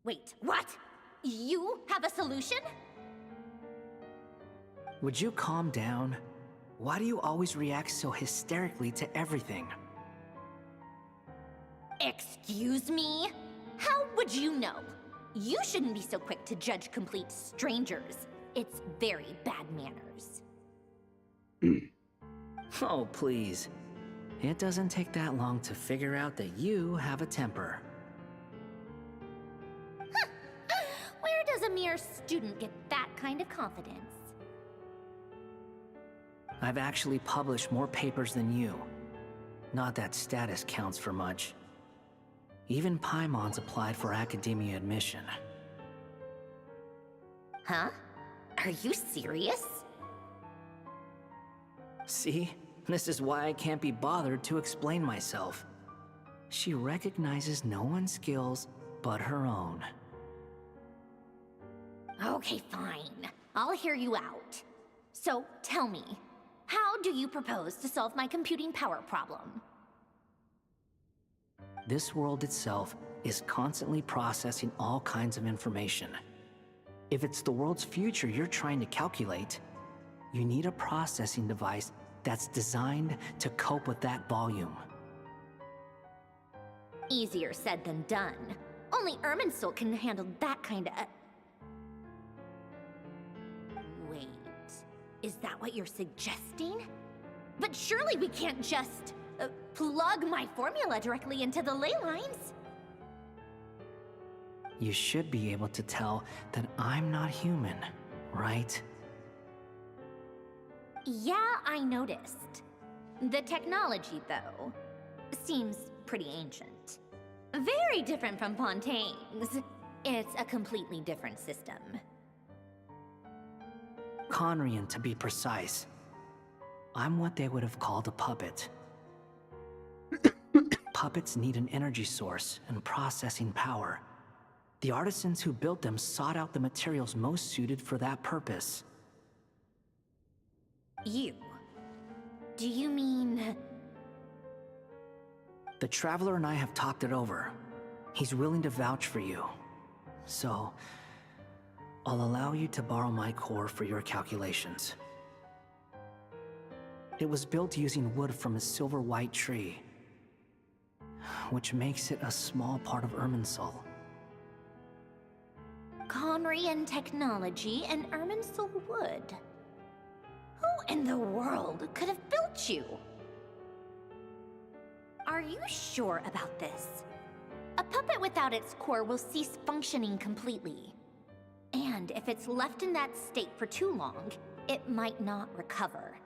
Speaker 2: Wait, what? You have a solution?
Speaker 11: Would you calm down? Why do you always react so hysterically to everything?
Speaker 2: Excuse me? How would you know? You shouldn't be so quick to judge complete strangers. It's very bad manners.
Speaker 11: Oh, please. It doesn't take that long to figure out that you have a temper.
Speaker 2: a mere student get that kind of confidence?
Speaker 11: I've actually published more papers than you. Not that status counts for much. Even Paimon's applied for academia admission.
Speaker 2: Huh? Are you serious?
Speaker 11: See? This is why I can't be bothered to explain myself. She recognizes no one's skills but her own.
Speaker 2: Okay, fine. I'll hear you out. So, tell me, how do you propose to solve my computing power problem?
Speaker 11: This world itself is constantly processing all kinds of information. If it's the world's future you're trying to calculate, you need a processing device that's designed to cope with that volume.
Speaker 2: Easier said than done. Only Irminsul can handle that kind of... Wait, is that what you're suggesting? But surely we can't just plug my formula directly into the ley lines.
Speaker 11: You should be able to tell that I'm not human, right?
Speaker 2: Yeah, I noticed. The technology, though, seems pretty ancient. Very different from Fontaine's. It's a completely different system.
Speaker 11: Conrian, to be precise. I'm what they would have called a puppet. Puppets need an energy source and processing power. The artisans who built them sought out the materials most suited for that purpose.
Speaker 2: You? Do you mean...
Speaker 11: The Traveler and I have talked it over. He's willing to vouch for you. So, I'll allow you to borrow my core for your calculations. It was built using wood from a silver-white tree, which makes it a small part of Irminsul.
Speaker 2: Conrian technology and Irminsul wood. Who in the world could have built you? Are you sure about this? A puppet without its core will cease functioning completely. And if it's left in that state for too long, it might not recover.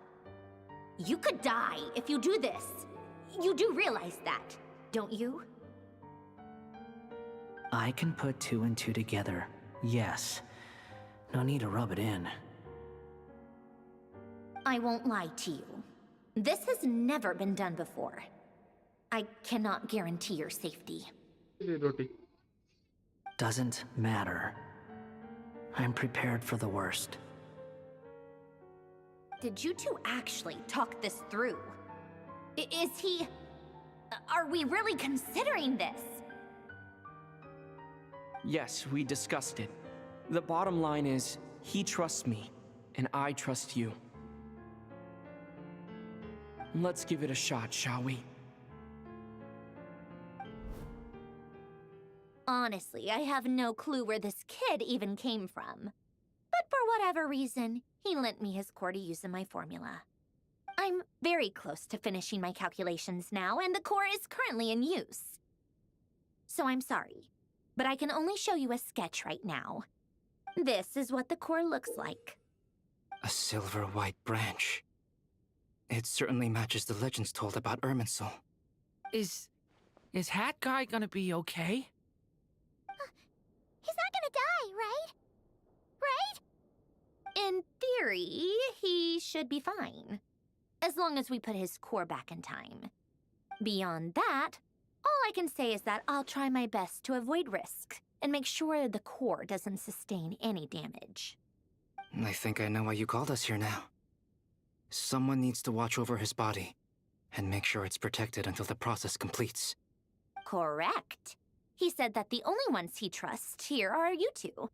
Speaker 2: You could die if you do this. You do realize that, don't you?
Speaker 11: I can put two and two together, yes. No need to rub it in.
Speaker 2: I won't lie to you. This has never been done before. I cannot guarantee your safety.
Speaker 11: Doesn't matter. I'm prepared for the worst.
Speaker 2: Did you two actually talk this through? Is he... Are we really considering this?
Speaker 9: Yes, we discussed it. The bottom line is, he trusts me, and I trust you. Let's give it a shot, shall we?
Speaker 2: Honestly, I have no clue where this kid even came from. But for whatever reason, he lent me his core to use in my formula. I'm very close to finishing my calculations now, and the core is currently in use. So I'm sorry, but I can only show you a sketch right now. This is what the core looks like.
Speaker 21: A silver-white branch. It certainly matches the legends told about Irminsul.
Speaker 16: Is Hat Guy gonna be okay?
Speaker 19: He's not gonna die, right? Right?
Speaker 2: In theory, he should be fine. As long as we put his core back in time. Beyond that, all I can say is that I'll try my best to avoid risk and make sure the core doesn't sustain any damage.
Speaker 21: I think I know why you called us here now. Someone needs to watch over his body and make sure it's protected until the process completes.
Speaker 2: Correct. He said that the only ones he trusts here are you two,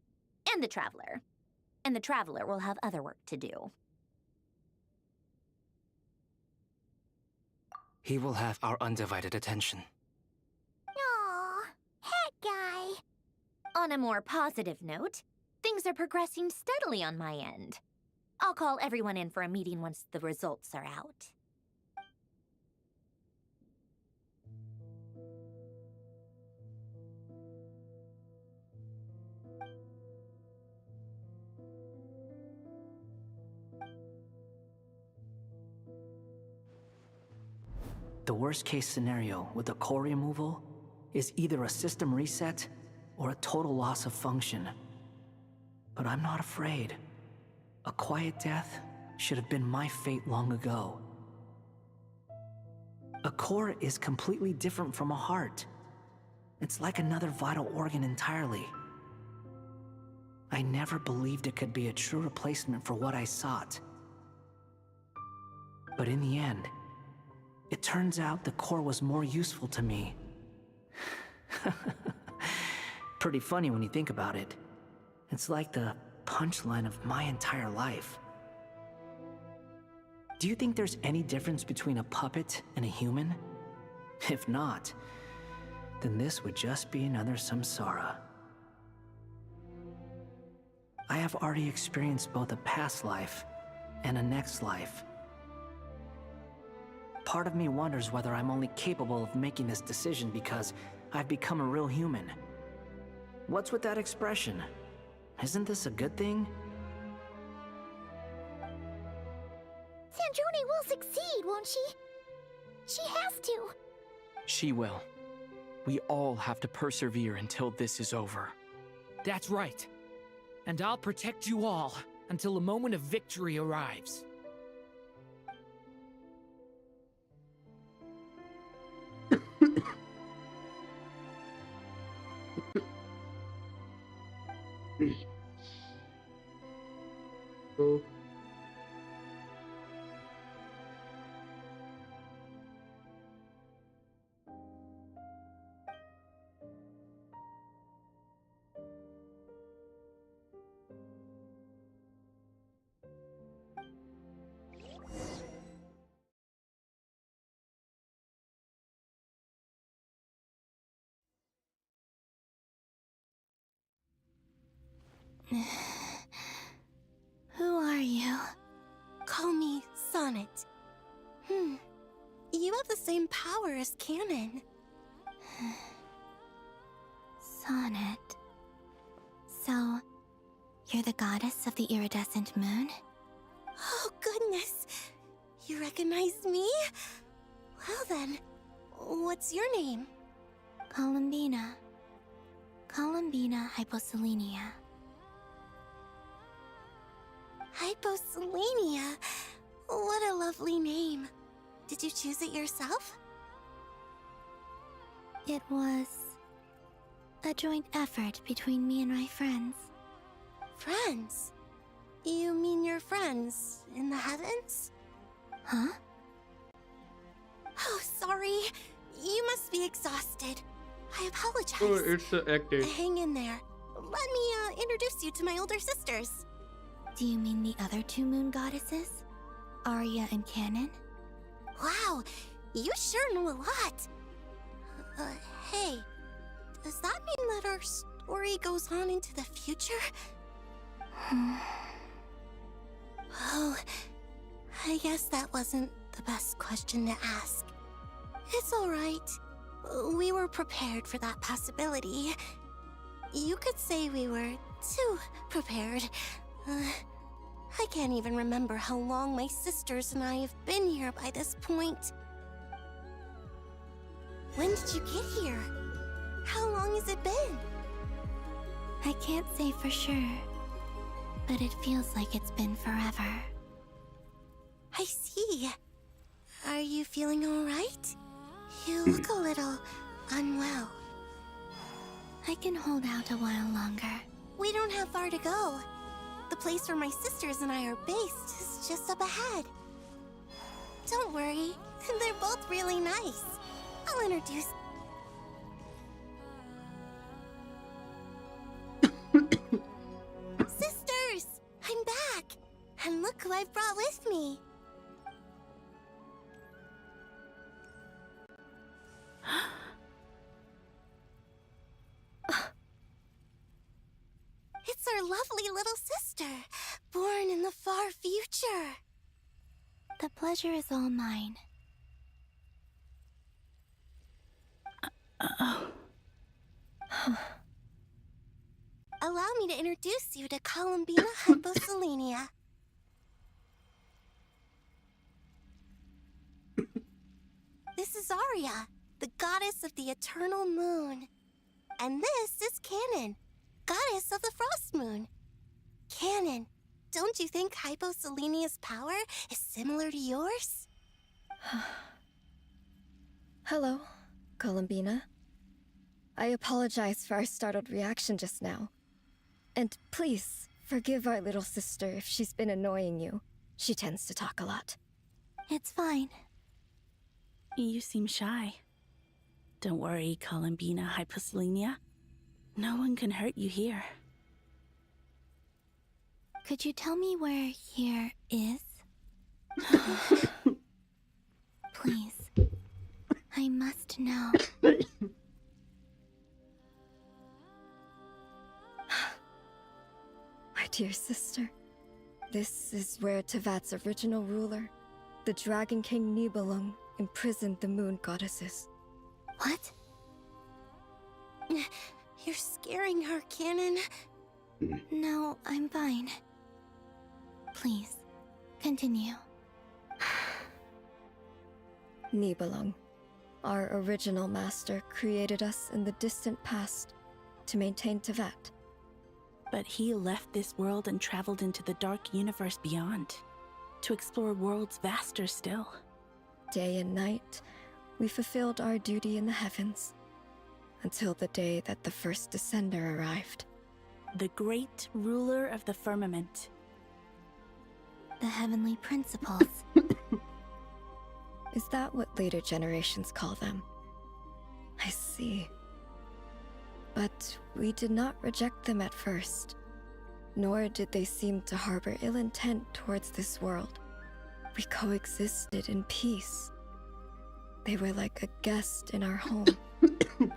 Speaker 2: and the Traveler. And the Traveler will have other work to do.
Speaker 21: He will have our undivided attention.
Speaker 19: Aw, Hat Guy.
Speaker 2: On a more positive note, things are progressing steadily on my end. I'll call everyone in for a meeting once the results are out.
Speaker 11: the worst case scenario with the core removal is either a system reset or a total loss of function. But I'm not afraid. A quiet death should have been my fate long ago. A core is completely different from a heart. It's like another vital organ entirely. I never believed it could be a true replacement for what I sought. But in the end, it turns out the core was more useful to me. Pretty funny when you think about it. It's like the punchline of my entire life. Do you think there's any difference between a puppet and a human? If not, then this would just be another samsara. I have already experienced both a past life and a next life. Part of me wonders whether I'm only capable of making this decision because I've become a real human. What's with that expression? Isn't this a good thing?
Speaker 19: Sanjoni will succeed, won't she? She has to.
Speaker 9: She will. We all have to persevere until this is over.
Speaker 16: That's right. And I'll protect you all until a moment of victory arrives.
Speaker 1: So
Speaker 10: Who are you? Call me Sonnet. You have the same power as Canon.
Speaker 18: Sonnet. So, you're the goddess of the iridescent moon?
Speaker 10: Oh, goodness. You recognize me? Well then, what's your name?
Speaker 18: Columbina. Columbina Hyposelenia.
Speaker 10: Hyposelenia. What a lovely name. Did you choose it yourself?
Speaker 18: It was a joint effort between me and my friends.
Speaker 10: Friends? You mean your friends in the heavens?
Speaker 18: Huh?
Speaker 10: Oh, sorry. You must be exhausted. I apologize.
Speaker 1: Oh, it's Act 8.
Speaker 10: Hang in there. Let me introduce you to my older sisters.
Speaker 18: Do you mean the other two moon goddesses? Arya and Canon?
Speaker 10: Wow, you sure know a lot. Hey, does that mean that our story goes on into the future? Oh, I guess that wasn't the best question to ask. It's alright. We were prepared for that possibility. You could say we were too prepared. I can't even remember how long my sisters and I have been here by this point. When did you get here? How long has it been?
Speaker 18: I can't say for sure, but it feels like it's been forever.
Speaker 10: I see. Are you feeling alright? You look a little unwell.
Speaker 18: I can hold out a while longer.
Speaker 10: We don't have far to go. The place where my sisters and I are based is just up ahead. Don't worry, they're both really nice. I'll introduce... Sisters! I'm back! And look who I've brought with me. It's our lovely little sister, born in the far future.
Speaker 18: The pleasure is all mine.
Speaker 10: Allow me to introduce you to Columbina Hyposelenia. This is Arya, the goddess of the eternal moon. And this is Canon, goddess of the frost moon. Canon, don't you think Hyposelenia's power is similar to yours?
Speaker 13: Hello, Columbina. I apologize for our startled reaction just now. And please, forgive our little sister if she's been annoying you. She tends to talk a lot.
Speaker 10: It's fine.
Speaker 20: You seem shy. Don't worry, Columbina Hyposelenia. No one can hurt you here.
Speaker 10: Could you tell me where here is? Please. I must know.
Speaker 13: My dear sister, this is where Tevat's original ruler, the Dragon King Nibelung, imprisoned the moon goddesses.
Speaker 10: What? You're scaring her, Canon. No, I'm fine. Please, continue.
Speaker 13: Nibelung, our original master, created us in the distant past to maintain Tevat.
Speaker 20: But he left this world and traveled into the dark universe beyond, to explore worlds vaster still.
Speaker 13: Day and night, we fulfilled our duty in the heavens, until the day that the first Descender arrived.
Speaker 20: The great ruler of the firmament.
Speaker 10: The heavenly principles.
Speaker 13: Is that what later generations call them? I see. But we did not reject them at first, nor did they seem to harbor ill intent towards this world. We coexisted in peace. They were like a guest in our home.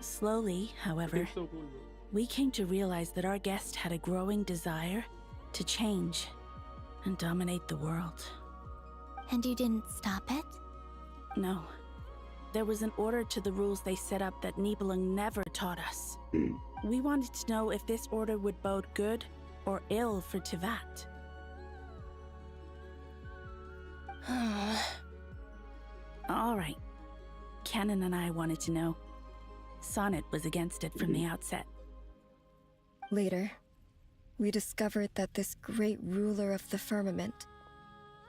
Speaker 20: Slowly, however, we came to realize that our guest had a growing desire to change and dominate the world.
Speaker 10: And you didn't stop it?
Speaker 20: No. There was an order to the rules they set up that Nibelung never taught us. We wanted to know if this order would bode good or ill for Tevat. All right. Canon and I wanted to know. Sonnet was against it from the outset.
Speaker 13: Later, we discovered that this great ruler of the firmament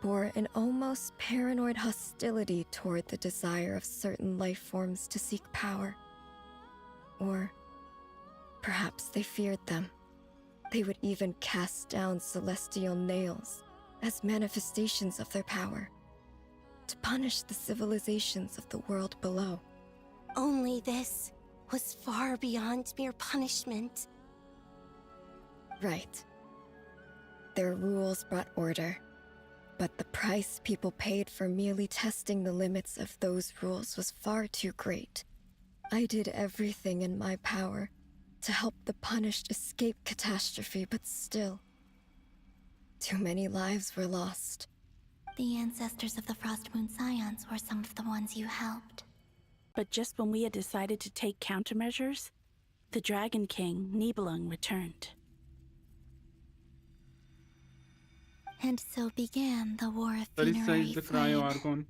Speaker 13: bore an almost paranoid hostility toward the desire of certain life forms to seek power. Or perhaps they feared them. They would even cast down celestial nails as manifestations of their power, to punish the civilizations of the world below.
Speaker 10: Only this was far beyond mere punishment.
Speaker 13: Right. Their rules brought order, but the price people paid for merely testing the limits of those rules was far too great. I did everything in my power to help the punished escape catastrophe, but still, too many lives were lost.
Speaker 10: The ancestors of the Frost Moon Scions were some of the ones you helped.
Speaker 20: But just when we had decided to take countermeasures, the Dragon King, Nibelung, returned.
Speaker 10: And so began the War of
Speaker 1: Sarissa
Speaker 10: Funerary
Speaker 1: is the
Speaker 10: Flame.
Speaker 1: Cryo Archon.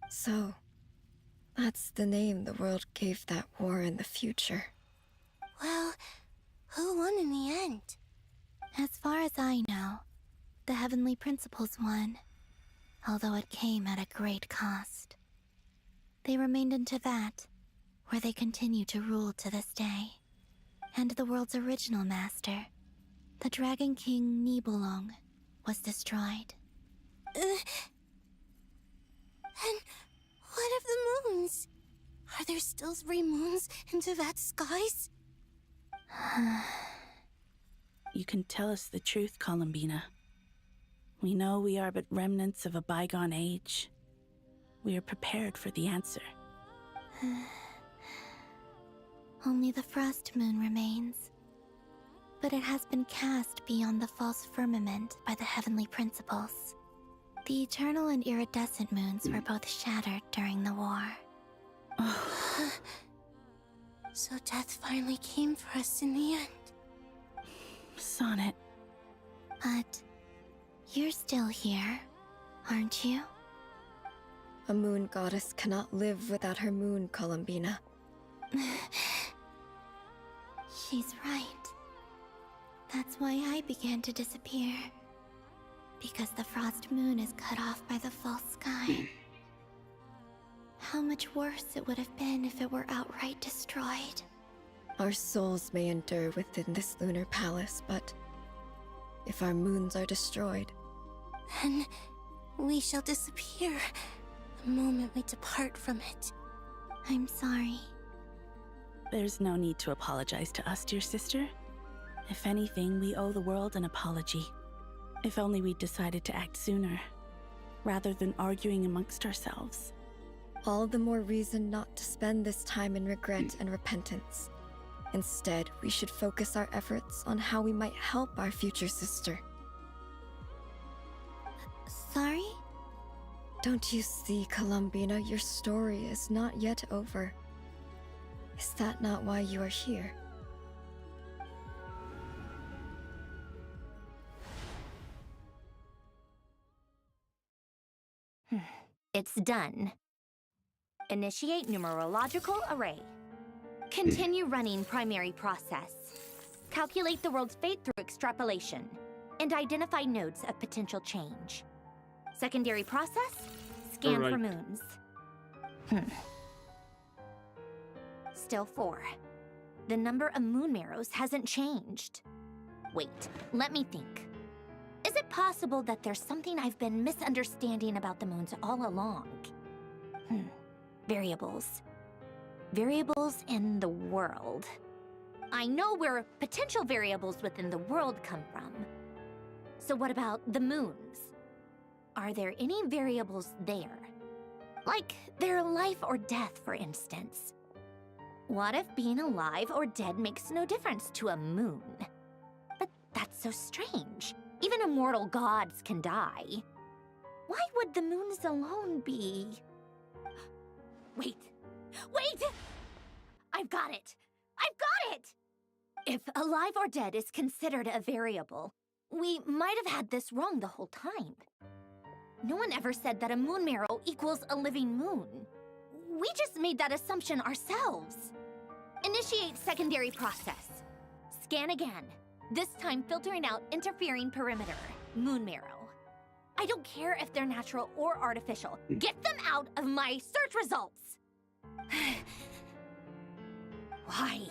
Speaker 13: So, that's the name the world gave that war in the future.
Speaker 10: Well, who won in the end? As far as I know, the Heavenly Principles won, although it came at a great cost. They remained in Tevat, where they continue to rule to this day. And the world's original master, the Dragon King Nibelung, was destroyed. And what of the moons? Are there still 3 moons in Tevat's skies?
Speaker 20: You can tell us the truth, Columbina. We know we are but remnants of a bygone age. We are prepared for the answer.
Speaker 10: Only the Frost Moon remains. But it has been cast beyond the false firmament by the Heavenly Principles. The eternal and iridescent moons were both shattered during the war. So death finally came for us in the end.
Speaker 20: Sonnet.
Speaker 10: But you're still here, aren't you?
Speaker 13: A moon goddess cannot live without her moon, Columbina.
Speaker 18: She's right. That's why I began to disappear. Because the frost moon is cut off by the false sky. How much worse it would have been if it were outright destroyed.
Speaker 13: Our souls may endure within this lunar palace, but if our moons are destroyed,
Speaker 10: then we shall disappear the moment we depart from it.
Speaker 18: I'm sorry.
Speaker 20: There's no need to apologize to us, dear sister. If anything, we owe the world an apology. If only we'd decided to act sooner, rather than arguing amongst ourselves.
Speaker 13: all the more reason not to spend this time in regret and repentance. Instead, we should focus our efforts on how we might help our future sister.
Speaker 18: Sorry?
Speaker 13: Don't you see, Columbina, your story is not yet over. Is that not why you are here?
Speaker 2: It's done. Initiate numerological array. Continue running primary process. Calculate the world's fate through extrapolation. And identify nodes of potential change. Secondary process, scan for moons. Still 4. The number of moon marrows hasn't changed. Wait, let me think. Is it possible that there's something I've been misunderstanding about the moons all along? Variables. Variables in the world. I know where potential variables within the world come from. So what about the moons? Are there any variables there? Like their life or death, for instance. What if being alive or dead makes no difference to a moon? But that's so strange. Even immortal gods can die. Why would the moons alone be? Wait! Wait! I've got it! I've got it! If alive or dead is considered a variable, we might have had this wrong the whole time. No one ever said that a moon marrow equals a living moon. We just made that assumption ourselves. Initiate secondary process. Scan again. This time filtering out interfering perimeter, moon marrow. I don't care if they're natural or artificial. Get them out of my search results! Why?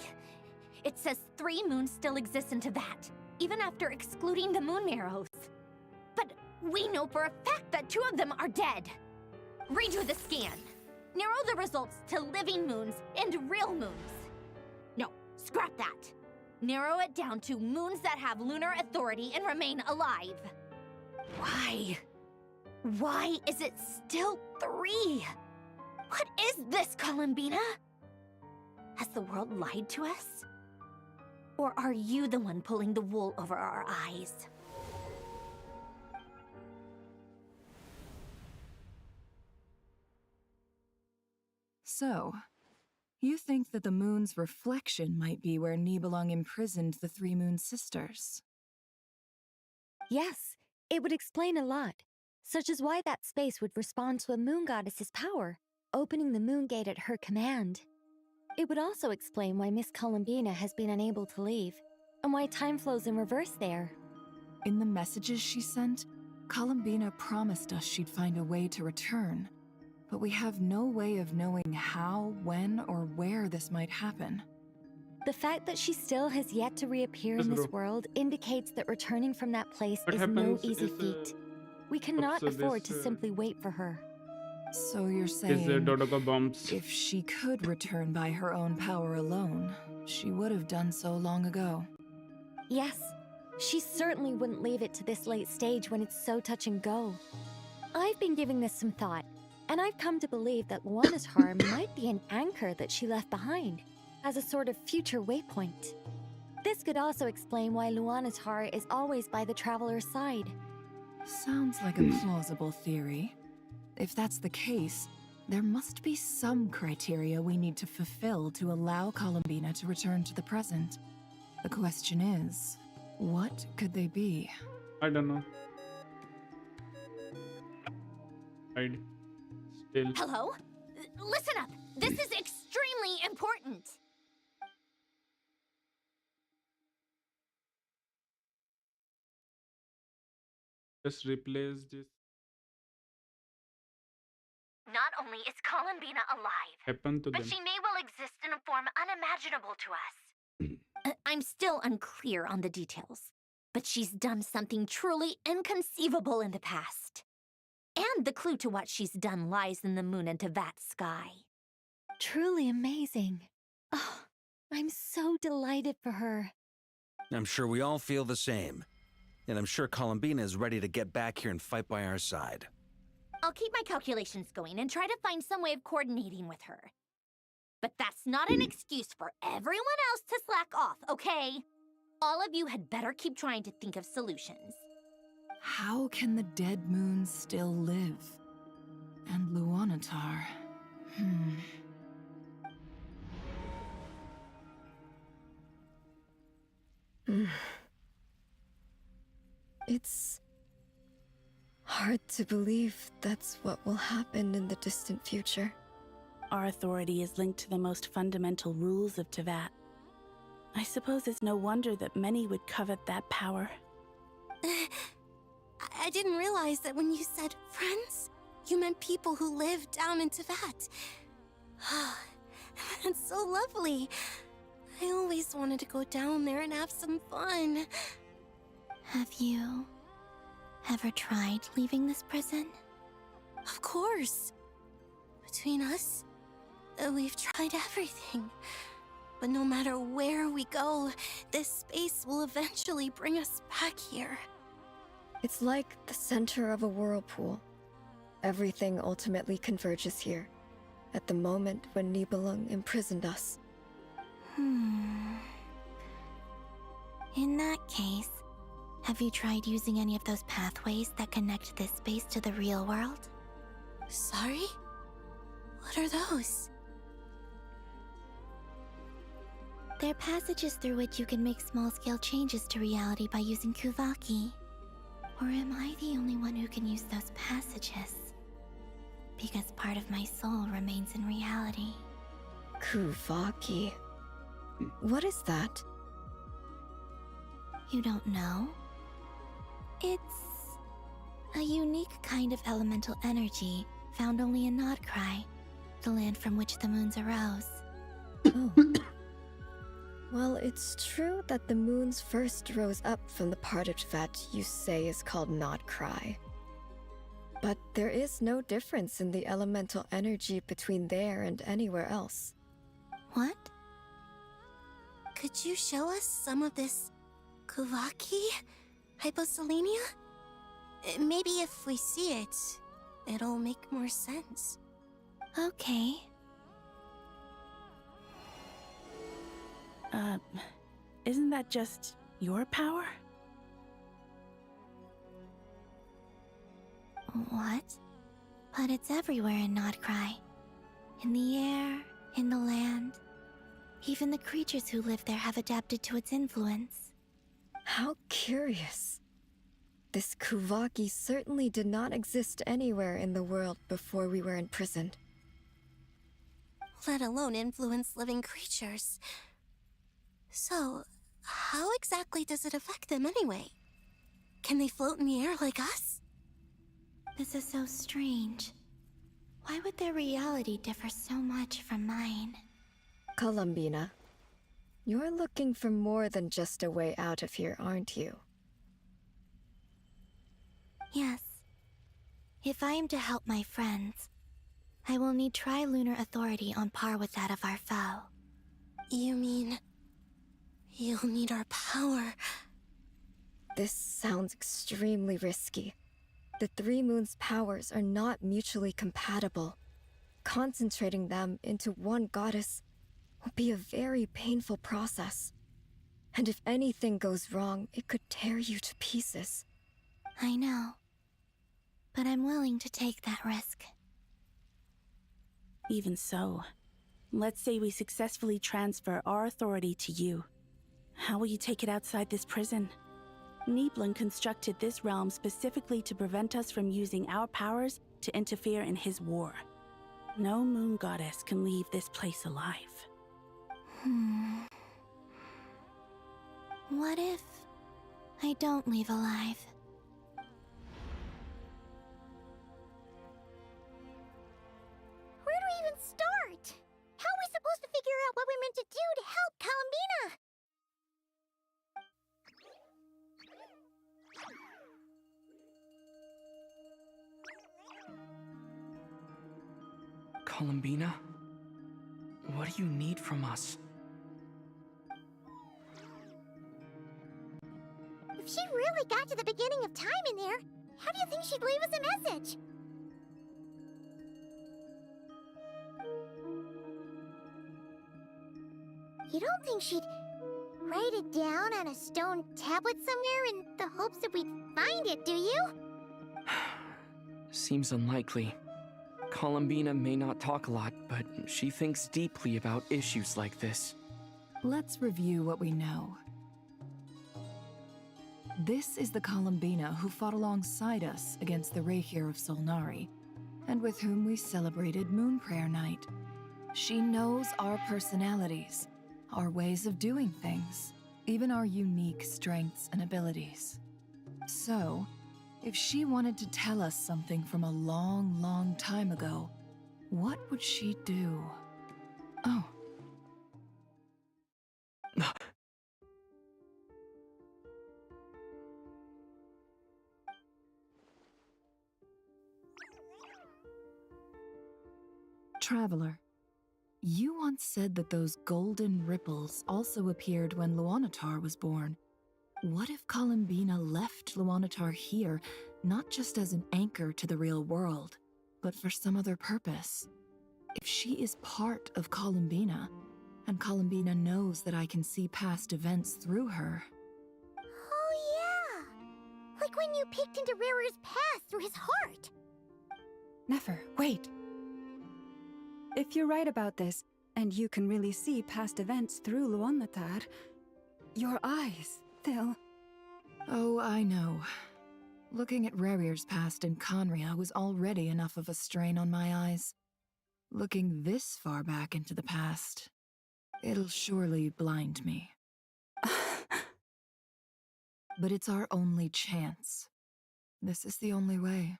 Speaker 2: It says 3 moons still exist in Tibet, even after excluding the moon marrows. But we know for a fact that 2 of them are dead. Redo the scan. Narrow the results to living moons and real moons. No, scrap that. Narrow it down to moons that have lunar authority and remain alive. Why? Why is it still 3? What is this, Columbina? Has the world lied to us? Or are you the one pulling the wool over our eyes?
Speaker 8: So, you think that the moon's reflection might be where Nibelung imprisoned the 3 moon sisters?
Speaker 15: Yes, it would explain a lot, such as why that space would respond to a moon goddess's power, opening the moon gate at her command. It would also explain why Miss Columbina has been unable to leave, and why time flows in reverse there.
Speaker 8: In the messages she sent, Columbina promised us she'd find a way to return, but we have no way of knowing how, when, or where this might happen.
Speaker 15: The fact that she still has yet to reappear in this world indicates that returning from that place is no easy feat. We cannot afford to simply wait for her.
Speaker 8: So you're saying, if she could return by her own power alone, she would have done so long ago.
Speaker 15: Yes, she certainly wouldn't leave it to this late stage when it's so touch and go. I've been giving this some thought, and I've come to believe that Luana's harm might be an anchor that she left behind, as a sort of future waypoint. This could also explain why Luana's heart is always by the traveler's side.
Speaker 8: Sounds like a plausible theory. If that's the case, there must be some criteria we need to fulfill to allow Columbina to return to the present. The question is, what could they be?
Speaker 1: I don't know. Tail.
Speaker 2: Hello? Listen up. This is extremely important.
Speaker 1: Just replace this.
Speaker 2: Not only is Columbina alive,
Speaker 1: Happen to
Speaker 2: but
Speaker 1: them.
Speaker 2: she may well exist in a form unimaginable to us. I'm still unclear on the details, but she's done something truly inconceivable in the past. And the clue to what she's done lies in the moon and Tevat sky.
Speaker 15: Truly amazing. Oh, I'm so delighted for her.
Speaker 17: I'm sure we all feel the same. And I'm sure Columbina is ready to get back here and fight by our side.
Speaker 2: I'll keep my calculations going and try to find some way of coordinating with her. But that's not an excuse for everyone else to slack off, okay? All of you had better keep trying to think of solutions.
Speaker 8: How can the dead moons still live? And Luanatar...
Speaker 13: It's hard to believe that's what will happen in the distant future.
Speaker 20: Our authority is linked to the most fundamental rules of Tevat. I suppose it's no wonder that many would covet that power.
Speaker 10: I didn't realize that when you said friends, you meant people who live down in Tevat. That's so lovely. I always wanted to go down there and have some fun.
Speaker 18: Have you ever tried leaving this prison?
Speaker 10: Of course. Between us, we've tried everything. But no matter where we go, this space will eventually bring us back here.
Speaker 13: It's like the center of a whirlpool. Everything ultimately converges here, at the moment when Nibelung imprisoned us.
Speaker 18: In that case, have you tried using any of those pathways that connect this space to the real world?
Speaker 10: Sorry? What are those?
Speaker 18: They're passages through which you can make small-scale changes to reality by using Kuvaki. Or am I the only one who can use those passages? Because part of my soul remains in reality.
Speaker 13: Kuvaki. What is that?
Speaker 18: You don't know? It's a unique kind of elemental energy found only in Nodcry, the land from which the moons arose.
Speaker 13: Oh. Well, it's true that the moons first rose up from the part of Tevat you say is called Nodcry. But there is no difference in the elemental energy between there and anywhere else.
Speaker 18: What?
Speaker 10: Could you show us some of this Kuvaki? Hyposelenia? Maybe if we see it, it'll make more sense.
Speaker 18: Okay.
Speaker 20: Isn't that just your power?
Speaker 18: What? But it's everywhere in Nodcry. In the air, in the land. Even the creatures who live there have adapted to its influence.
Speaker 13: How curious. This Kuvaki certainly did not exist anywhere in the world before we were imprisoned.
Speaker 10: Let alone influence living creatures. So, how exactly does it affect them anyway? Can they float in the air like us?
Speaker 18: This is so strange. Why would their reality differ so much from mine?
Speaker 13: Columbina, you're looking for more than just a way out of here, aren't you?
Speaker 18: Yes. If I am to help my friends, I will need trilunar authority on par with that of our foe.
Speaker 10: You mean... you'll need our power?
Speaker 13: This sounds extremely risky. The Three Moons' powers are not mutually compatible. Concentrating them into one goddess will be a very painful process. And if anything goes wrong, it could tear you to pieces.
Speaker 18: I know. But I'm willing to take that risk.
Speaker 20: Even so, let's say we successfully transfer our authority to you. How will you take it outside this prison? Nibelung constructed this realm specifically to prevent us from using our powers to interfere in his war. No moon goddess can leave this place alive.
Speaker 18: What if I don't leave alive?
Speaker 19: Where do we even start? How are we supposed to figure out what we're meant to do to help Columbina?
Speaker 9: Columbina? What do you need from us?
Speaker 19: If she really got to the beginning of time in there, how do you think she'd leave us a message? You don't think she'd write it down on a stone tablet somewhere in the hopes that we'd find it, do you?
Speaker 9: Seems unlikely. Columbina may not talk a lot, but she thinks deeply about issues like this.
Speaker 8: Let's review what we know. This is the Columbina who fought alongside us against the Rahir of Solnari, and with whom we celebrated Moon Prayer Night. She knows our personalities, our ways of doing things, even our unique strengths and abilities. So, if she wanted to tell us something from a long, long time ago, what would she do? Oh. Traveler, you once said that those golden ripples also appeared when Luanatar was born. What if Columbina left Luanatar here, not just as an anchor to the real world, but for some other purpose? If she is part of Columbina, and Columbina knows that I can see past events through her...
Speaker 19: Oh yeah! Like when you peeked into Rarir's past through his heart!
Speaker 7: Nefer, wait! If you're right about this, and you can really see past events through Luanatar, your eyes, they'll...
Speaker 8: Oh, I know. Looking at Rarir's past in Conria was already enough of a strain on my eyes. Looking this far back into the past, it'll surely blind me. But it's our only chance. This is the only way.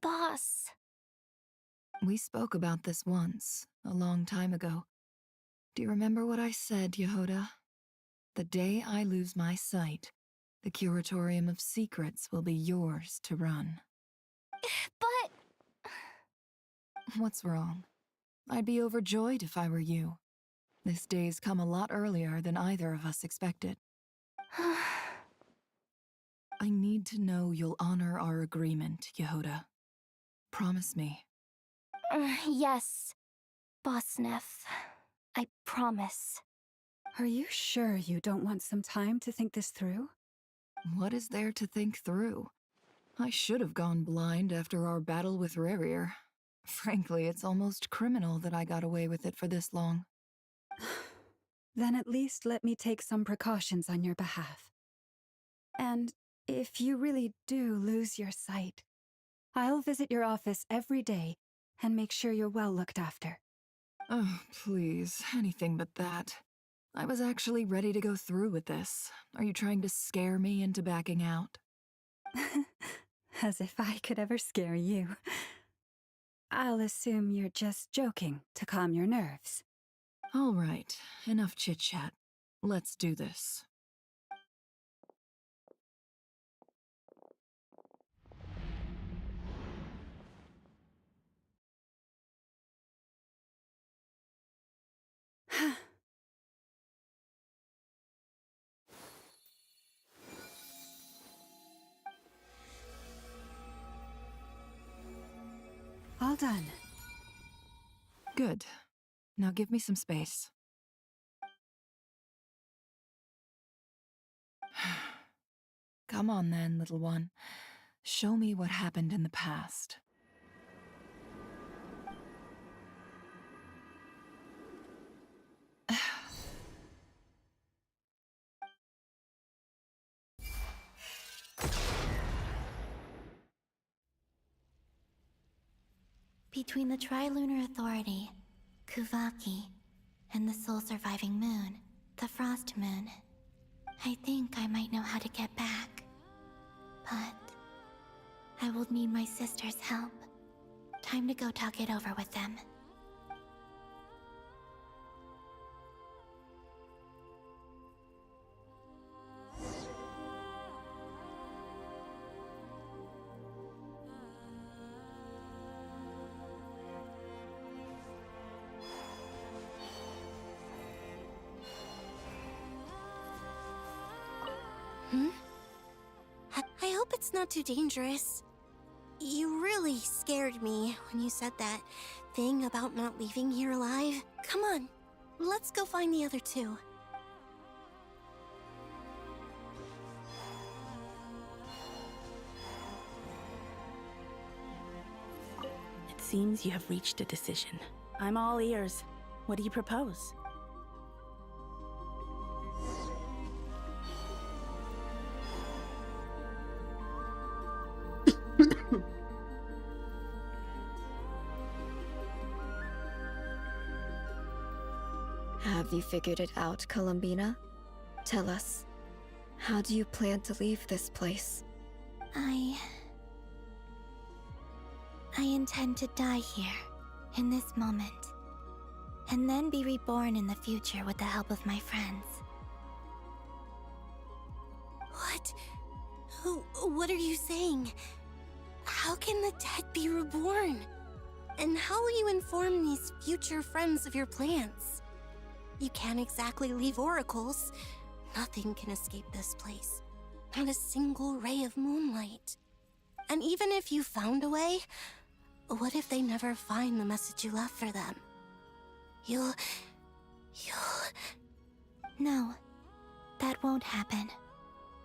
Speaker 15: Boss.
Speaker 8: We spoke about this once, a long time ago. Do you remember what I said, Yehoda? The day I lose my sight, the Curatorium of Secrets will be yours to run.
Speaker 15: But...
Speaker 8: What's wrong? I'd be overjoyed if I were you. This day's come a lot earlier than either of us expected. I need to know you'll honor our agreement, Yehoda. Promise me.
Speaker 15: Yes, Boss Neff. I promise.
Speaker 7: Are you sure you don't want some time to think this through?
Speaker 8: What is there to think through? I should have gone blind after our battle with Rarir. Frankly, it's almost criminal that I got away with it for this long.
Speaker 7: Then at least let me take some precautions on your behalf. And if you really do lose your sight, I'll visit your office every day and make sure you're well looked after.
Speaker 8: Oh, please, anything but that. I was actually ready to go through with this. Are you trying to scare me into backing out?
Speaker 7: As if I could ever scare you. I'll assume you're just joking to calm your nerves.
Speaker 8: All right, enough chit-chat. Let's do this.
Speaker 7: All done.
Speaker 8: Good. Now give me some space. Come on then, little one. Show me what happened in the past.
Speaker 18: Between the Trilunar Authority, Kuvaki, and the soul-surviving moon, the Frost Moon, I think I might know how to get back. But I will need my sister's help. Time to go talk it over with them.
Speaker 10: I hope it's not too dangerous. You really scared me when you said that thing about not leaving here alive. Come on, let's go find the other two.
Speaker 20: It seems you have reached a decision. I'm all ears. What do you propose?
Speaker 13: Have you figured it out, Columbina? Tell us, how do you plan to leave this place?
Speaker 18: I intend to die here, in this moment, and then be reborn in the future with the help of my friends.
Speaker 10: What? What are you saying? How can the dead be reborn? And how will you inform these future friends of your plans? You can't exactly leave oracles. Nothing can escape this place. Not a single ray of moonlight. And even if you found a way, what if they never find the message you left for them? You'll...
Speaker 18: No, that won't happen.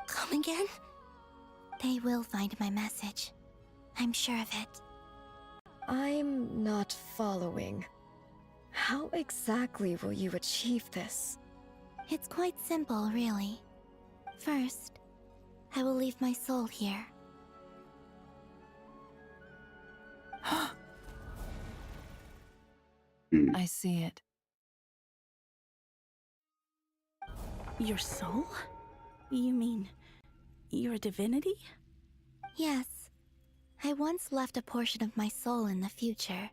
Speaker 10: Come again?
Speaker 18: They will find my message. I'm sure of it.
Speaker 13: I'm not following. How exactly will you achieve this?
Speaker 18: It's quite simple, really. First, I will leave my soul here.
Speaker 8: I see it.
Speaker 20: Your soul? You mean you're a divinity?
Speaker 18: Yes. I once left a portion of my soul in the future.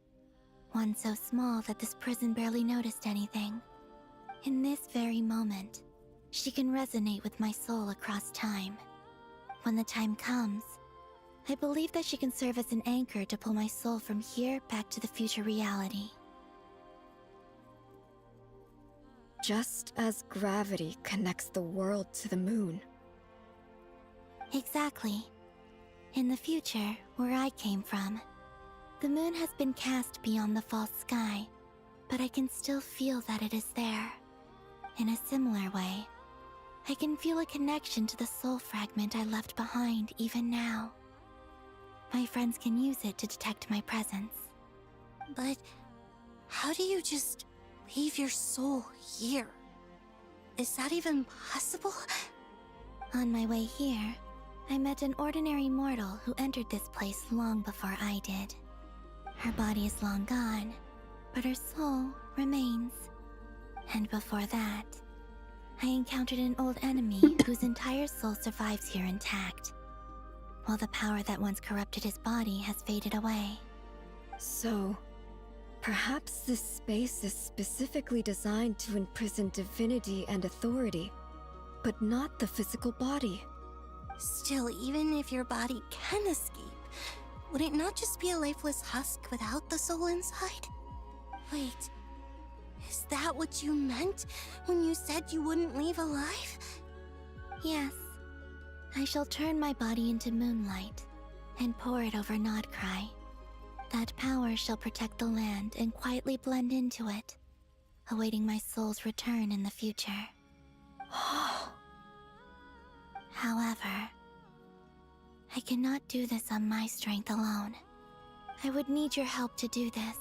Speaker 18: One so small that this prison barely noticed anything. In this very moment, she can resonate with my soul across time. When the time comes, I believe that she can serve as an anchor to pull my soul from here back to the future reality.
Speaker 13: Just as gravity connects the world to the moon.
Speaker 18: Exactly. In the future, where I came from, the moon has been cast beyond the false sky, but I can still feel that it is there. In a similar way, I can feel a connection to the soul fragment I left behind even now. My friends can use it to detect my presence.
Speaker 10: But how do you just leave your soul here? Is that even possible?
Speaker 18: On my way here, I met an ordinary mortal who entered this place long before I did. Her body is long gone, but her soul remains. And before that, I encountered an old enemy whose entire soul survives here intact, while the power that once corrupted his body has faded away.
Speaker 13: So, perhaps this space is specifically designed to imprison divinity and authority, but not the physical body.
Speaker 10: Still, even if your body can escape, would it not just be a lifeless husk without the soul inside? Wait, is that what you meant when you said you wouldn't leave alive?
Speaker 18: Yes. I shall turn my body into moonlight and pour it over Nodcry. That power shall protect the land and quietly blend into it, awaiting my soul's return in the future. However, I cannot do this on my strength alone. I would need your help to do this,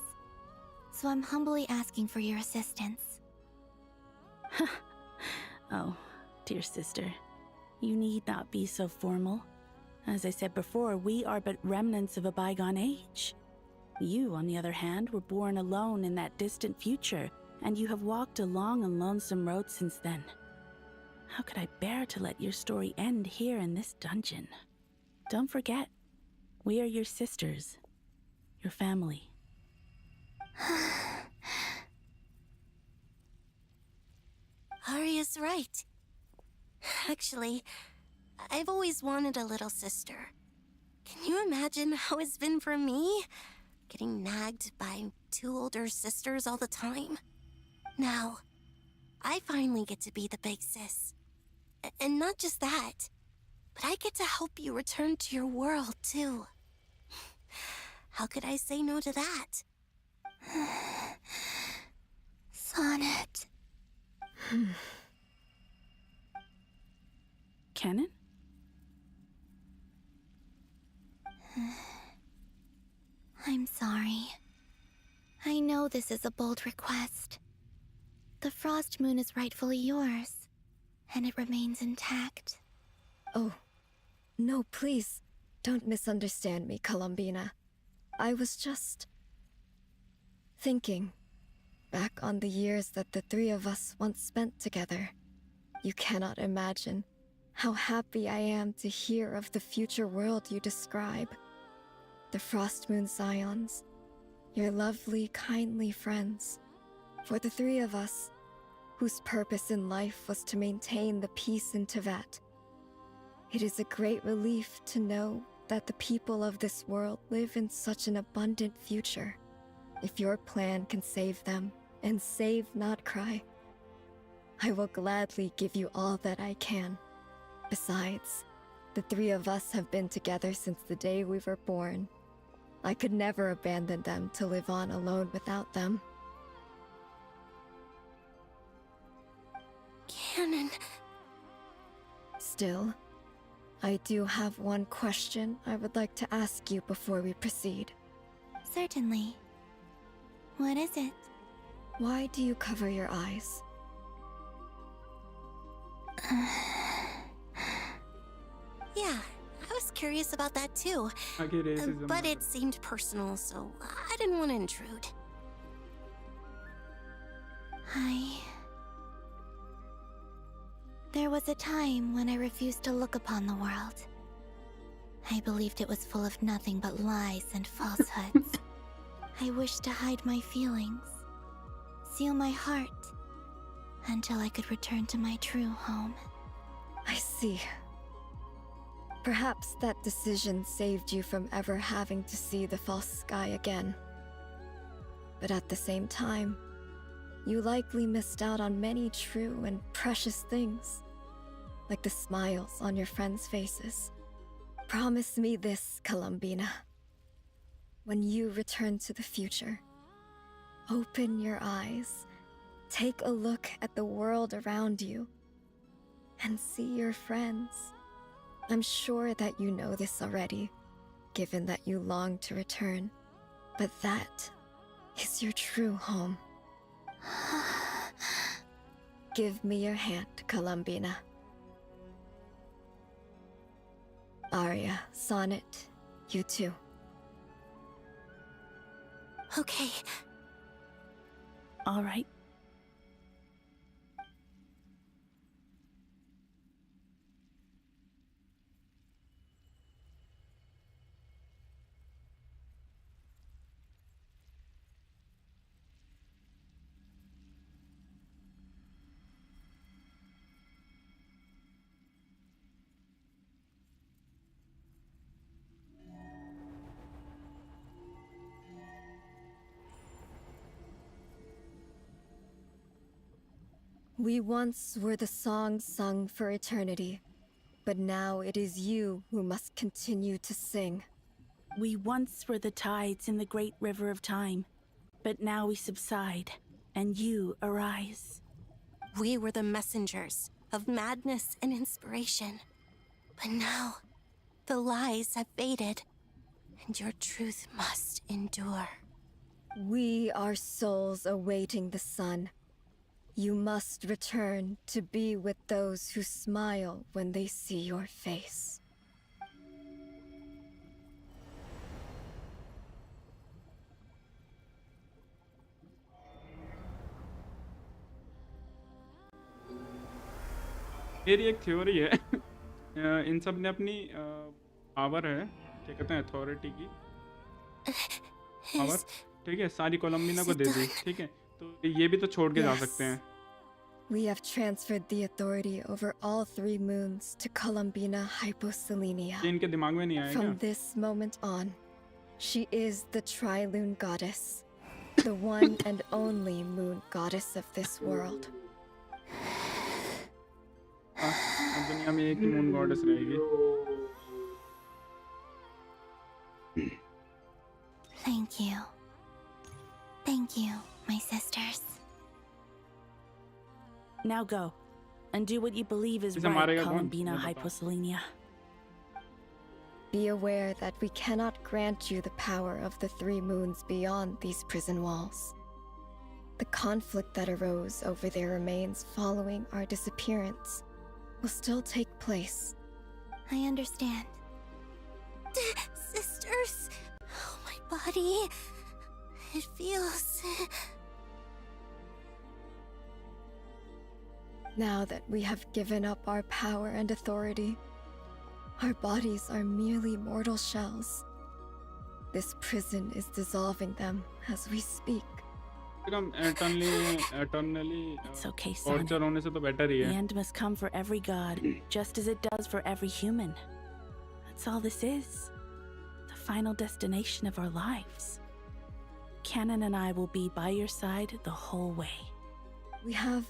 Speaker 18: so I'm humbly asking for your assistance.
Speaker 20: Oh, dear sister, you need not be so formal. As I said before, we are but remnants of a bygone age. You, on the other hand, were born alone in that distant future, and you have walked a long and lonesome road since then. How could I bear to let your story end here in this dungeon? Don't forget, we are your sisters, your family.
Speaker 10: Arya's right. Actually, I've always wanted a little sister. Can you imagine how it's been for me? Getting nagged by 2 older sisters all the time. Now, I finally get to be the big sis. And not just that, but I get to help you return to your world, too. How could I say no to that?
Speaker 18: Sonnet.
Speaker 20: Canon?
Speaker 18: I'm sorry. I know this is a bold request. The Frost Moon is rightfully yours, and it remains intact.
Speaker 13: Oh, no, please. Don't misunderstand me, Columbina. I was just thinking back on the years that the 3 of us once spent together. You cannot imagine how happy I am to hear of the future world you describe. The Frost Moon Scions, your lovely, kindly friends. For the 3 of us, whose purpose in life was to maintain the peace in Teyvat, it is a great relief to know that the people of this world live in such an abundant future. If your plan can save them, and save not cry, I will gladly give you all that I can. Besides, the 3 of us have been together since the day we were born. I could never abandon them to live on alone without them.
Speaker 10: Canon.
Speaker 13: Still, I do have one question I would like to ask you before we proceed.
Speaker 18: Certainly. What is it?
Speaker 13: Why do you cover your eyes?
Speaker 10: Yeah, I was curious about that too. But it seemed personal, so I didn't want to intrude.
Speaker 18: There was a time when I refused to look upon the world. I believed it was full of nothing but lies and falsehoods. I wished to hide my feelings, seal my heart, until I could return to my true home.
Speaker 13: I see. Perhaps that decision saved you from ever having to see the false sky again. But at the same time, you likely missed out on many true and precious things, like the smiles on your friends' faces. Promise me this, Columbina. When you return to the future, open your eyes, take a look at the world around you, and see your friends. I'm sure that you know this already, given that you long to return, but that is your true home. Give me your hand, Columbina. Arya, Sonnet, you too.
Speaker 10: Okay.
Speaker 20: All right.
Speaker 13: We once were the songs sung for eternity, but now it is you who must continue to sing.
Speaker 20: We once were the tides in the great river of time, but now we subside, and you arise.
Speaker 10: We were the messengers of madness and inspiration. But now, the lies have faded, and your truth must endure.
Speaker 13: We are souls awaiting the sun. You must return to be with those who smile when they see your face.
Speaker 1: मेरी एक theory है इन सब ने अपनी power है, क्या कहते हैं, अथॉरिटी की पावर, ठीक है, सारी कोलंबिना को दे दी, ठीक है, तो ये भी तो छोड़ के जा सकते हैं।
Speaker 13: We have transferred the authority over all 3 moons to Columbina Hyposelenia.
Speaker 1: ये इनके दिमाग में नहीं आया
Speaker 13: From
Speaker 1: क्या?
Speaker 13: this moment on, she is the Tri-Lune Goddess, the one and only moon goddess of this world.
Speaker 1: अब दुनिया में एक ही मून गॉडेस रहेगी।
Speaker 18: Thank you. Thank you, my sisters.
Speaker 20: Now go, and do what you believe is
Speaker 1: इसे
Speaker 20: right,
Speaker 1: मारेगा कौन?
Speaker 20: Columbina
Speaker 1: ये बता।
Speaker 20: Hyposelenia.
Speaker 13: Be aware that we cannot grant you the power of the 3 moons beyond these prison walls. The conflict that arose over their remains following our disappearance will still take place.
Speaker 18: I understand.
Speaker 10: Sisters, oh, my body. It feels.
Speaker 13: Now that we have given up our power and authority, our bodies are merely mortal shells. This prison is dissolving them as we speak.
Speaker 1: eternally
Speaker 20: It's okay,
Speaker 1: torture
Speaker 20: Sonic.
Speaker 1: होने से तो better he
Speaker 20: The
Speaker 1: है।
Speaker 20: end must come for every god, just as it does for every human. That's all this is. The final destination of our lives. Canon and I will be by your side the whole way.
Speaker 13: We have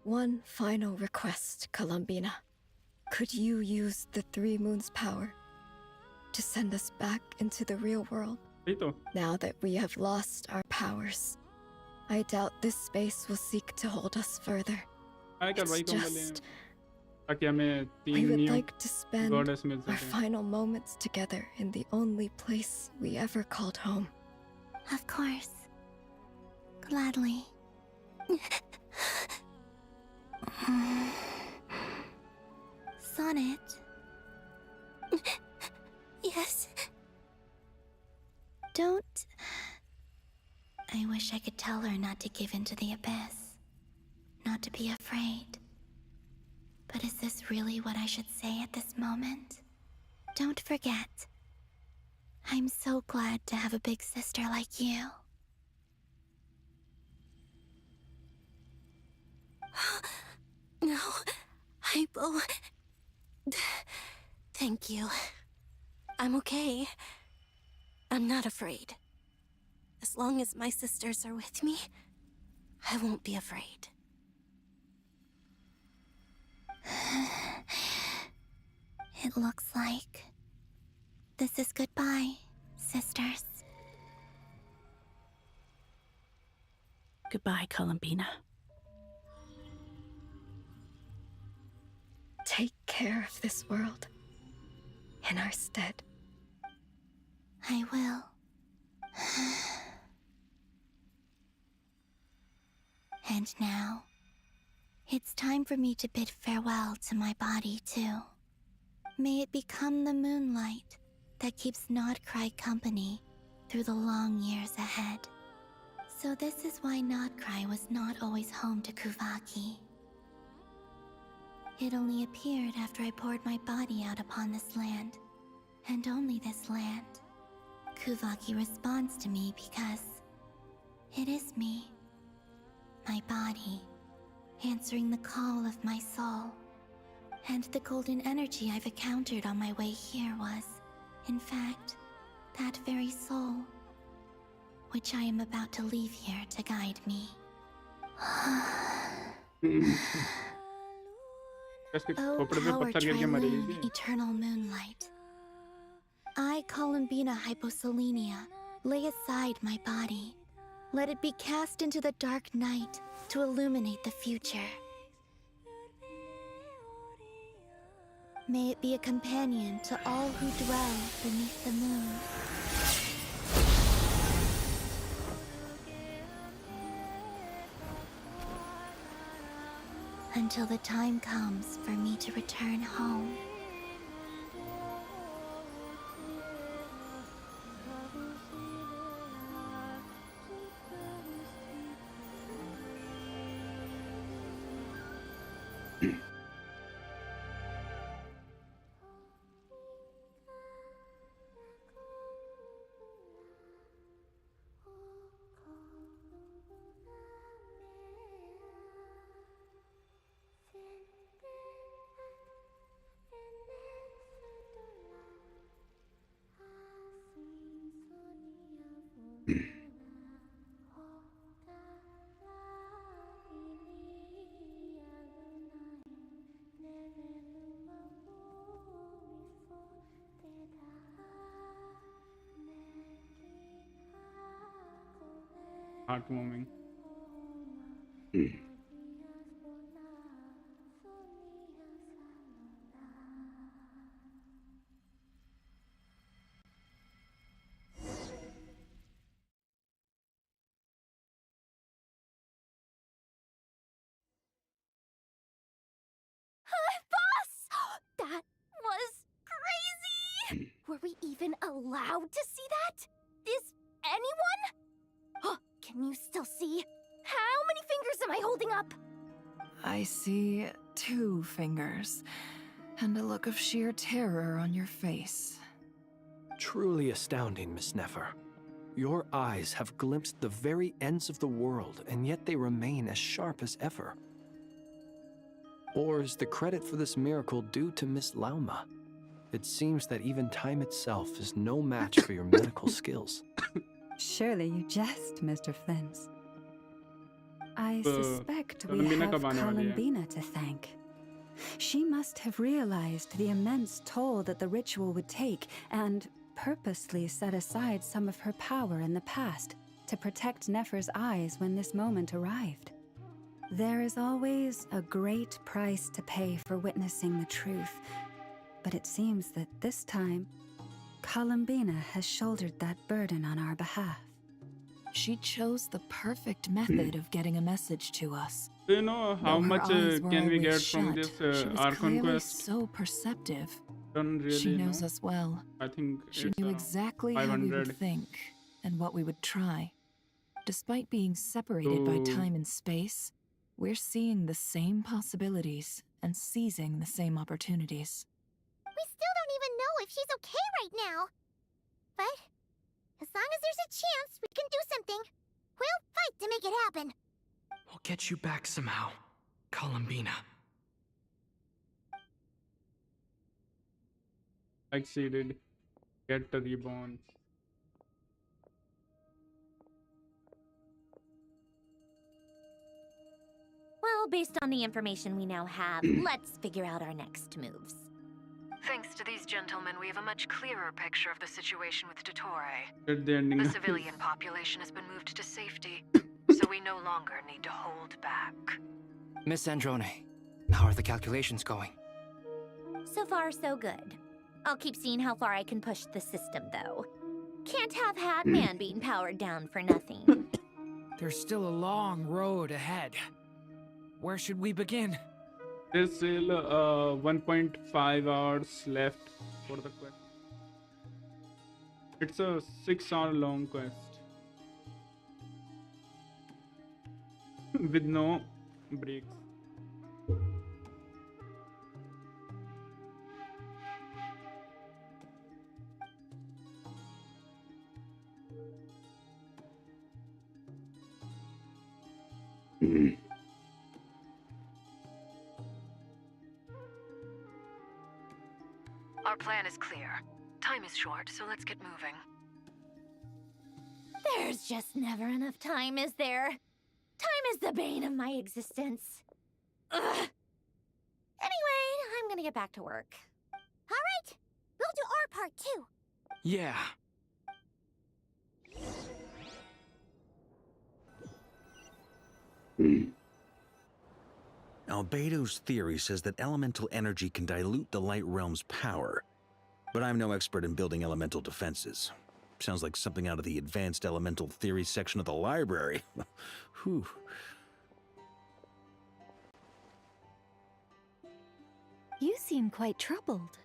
Speaker 13: one final request, Columbina. Could you use the 3 moons' power to send us back into the real world? Now that we have lost our powers, I doubt this space will seek to hold us further. It's just
Speaker 1: ताकि हमें
Speaker 13: we
Speaker 1: 3
Speaker 13: would
Speaker 1: new
Speaker 13: like to spend
Speaker 1: goddess mill
Speaker 13: our
Speaker 1: सके।
Speaker 13: final moments together in the only place we ever called home.
Speaker 18: Of course. Gladly. Sonnet.
Speaker 10: Yes.
Speaker 18: Don't. I wish I could tell her not to give in to the abyss. Not to be afraid. But is this really what I should say at this moment? Don't forget. I'm so glad to have a big sister like you.
Speaker 10: No, Hypo. Thank you. I'm okay. I'm not afraid. As long as my sisters are with me, I won't be afraid.
Speaker 18: It looks like this is goodbye, sisters.
Speaker 20: Goodbye, Columbina.
Speaker 13: Take care of this world in our stead.
Speaker 18: I will. And now, it's time for me to bid farewell to my body, too. May it become the moonlight that keeps Nodcry company through the long years ahead. So this is why Nodcry was not always home to Kuvaki. It only appeared after I poured my body out upon this land, and only this land. Kuvaki responds to me because it is me, my body, answering the call of my soul. And the golden energy I've encountered on my way here was, in fact, that very soul, which I am about to leave here to guide me. Oh, power Tri-Lune, eternal moonlight. I, Columbina Hyposelenia, lay aside my body. Let it be cast into the dark night to illuminate the future. May it be a companion to all who dwell beneath the moon. Until the time comes for me to return home.
Speaker 1: Heartwarming.
Speaker 2: Boss! That was crazy! Were we even allowed to see that? Is anyone? Can you still see? How many fingers am I holding up?
Speaker 8: I see 2 fingers, and a look of sheer terror on your face.
Speaker 5: Truly astounding, Miss Nefer. Your eyes have glimpsed the very ends of the world, and yet they remain as sharp as ever. Or is the credit for this miracle due to Miss Lauma? It seems that even time itself is no match for your medical skills.
Speaker 7: Surely you jest, Mr. Flint. I suspect we
Speaker 1: Columbina
Speaker 7: have
Speaker 1: कब आने वाली है?
Speaker 7: Columbina to thank. She must have realized the immense toll that the ritual would take and purposely set aside some of her power in the past to protect Nefer's eyes when this moment arrived. There is always a great price to pay for witnessing the truth, but it seems that this time, Columbina has shouldered that burden on our behalf.
Speaker 8: She chose the perfect method of getting a message to us.
Speaker 1: Do you know how
Speaker 8: Though her
Speaker 1: much
Speaker 8: eyes were
Speaker 1: can we
Speaker 8: always
Speaker 1: get from
Speaker 8: shut,
Speaker 1: this
Speaker 8: she was
Speaker 1: Archon
Speaker 8: clearly
Speaker 1: quest?
Speaker 8: so perceptive.
Speaker 1: Don't really
Speaker 8: She knows
Speaker 1: know.
Speaker 8: us well.
Speaker 1: I think
Speaker 8: She
Speaker 1: it's
Speaker 8: knew exactly how we
Speaker 1: 500.
Speaker 8: would think and what we would try. Despite being separated by
Speaker 1: So-
Speaker 8: time and space, we're seeing the same possibilities and seizing the same opportunities.
Speaker 19: We still don't even know if she's okay right now. But as long as there's a chance we can do something, we'll fight to make it happen.
Speaker 14: We'll get you back somehow, Columbina.
Speaker 1: Like she did. Get the reborn.
Speaker 2: Well, based on the information we now have, let's figure out our next moves.
Speaker 4: Thanks to these gentlemen, we have a much clearer picture of the situation with Dottore.
Speaker 1: At the ending.
Speaker 4: The civilian population has been moved to safety, so we no longer need to hold back.
Speaker 21: Miss Androne, how are the calculations going?
Speaker 2: So far, so good. I'll keep seeing how far I can push the system, though. Can't have Hatman being powered down for nothing.
Speaker 16: There's still a long road ahead. Where should we begin?
Speaker 1: There's still 1.5 hours left for the quest. It's a 6-hour long quest. With no breaks.
Speaker 4: Our plan is clear. Time is short, so let's get moving.
Speaker 2: There's just never enough time, is there? Time is the bane of my existence. Ugh. Anyway, I'm gonna get back to work.
Speaker 19: All right, we'll do our part too.
Speaker 14: Yeah.
Speaker 17: Albedo's theory says that elemental energy can dilute the light realm's power, but I'm no expert in building elemental defenses. Sounds like something out of the advanced elemental theory section of the library. Whew.
Speaker 15: You seem quite troubled.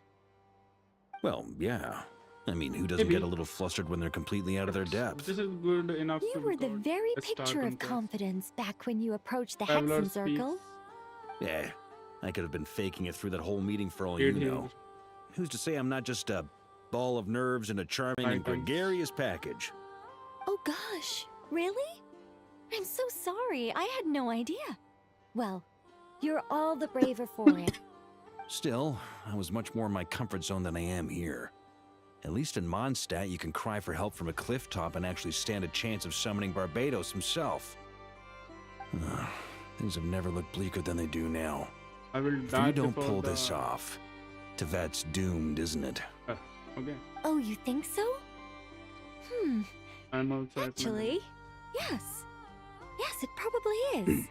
Speaker 17: Well, yeah. I mean, who doesn't get a little flustered when they're completely out of their depth?
Speaker 1: This is good enough
Speaker 15: You
Speaker 1: to
Speaker 15: were the
Speaker 1: record
Speaker 15: very
Speaker 1: a
Speaker 15: picture
Speaker 1: Starcom
Speaker 15: of
Speaker 1: quest.
Speaker 15: confidence back when you approached the
Speaker 1: Traveler
Speaker 15: Hexen Circle.
Speaker 17: Yeah, I could have been faking it through that whole meeting for all you
Speaker 1: Did
Speaker 17: know. Who's to say I'm not just a ball of nerves in a charming and gregarious package?
Speaker 15: Oh gosh, really? I'm so sorry, I had no idea. Well, you're all the braver for it.
Speaker 17: Still, I was much more in my comfort zone than I am here. At least in Mondstadt, you can cry for help from a cliff top and actually stand a chance of summoning Barbados himself. Things have never looked bleaker than they do now.
Speaker 1: I will
Speaker 17: If
Speaker 1: die
Speaker 17: you don't
Speaker 1: before
Speaker 17: pull
Speaker 1: the-
Speaker 17: this off, Tevat's doomed, isn't it?
Speaker 1: Okay.
Speaker 15: Oh, you think so?
Speaker 1: I'm also
Speaker 15: Actually, yes. Yes, it probably is.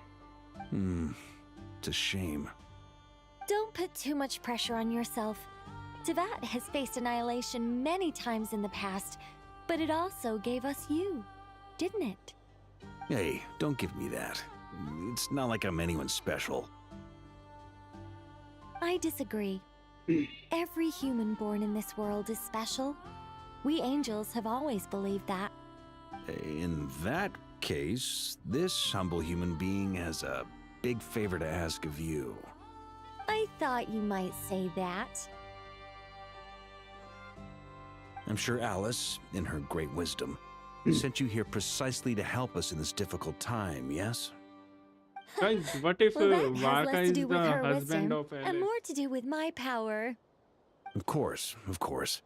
Speaker 17: It's a shame.
Speaker 15: Don't put too much pressure on yourself. Teyvat has faced annihilation many times in the past, but it also gave us you, didn't it?
Speaker 17: Hey, don't give me that. It's not like I'm anyone special.
Speaker 15: I disagree. Every human born in this world is special. We angels have always believed that.
Speaker 17: In that case, this humble human being has a big favor to ask of you.
Speaker 15: I thought you might say that.
Speaker 17: I'm sure Alice, in her great wisdom, sent you here precisely to help us in this difficult time, yes?
Speaker 1: Guys, what if
Speaker 15: Well, that has
Speaker 1: Varka
Speaker 15: less to
Speaker 1: is
Speaker 15: do with
Speaker 1: the
Speaker 15: her
Speaker 1: husband
Speaker 15: wisdom
Speaker 1: of
Speaker 15: and
Speaker 1: Alice?
Speaker 15: more to do with my power.
Speaker 17: Of course, of course.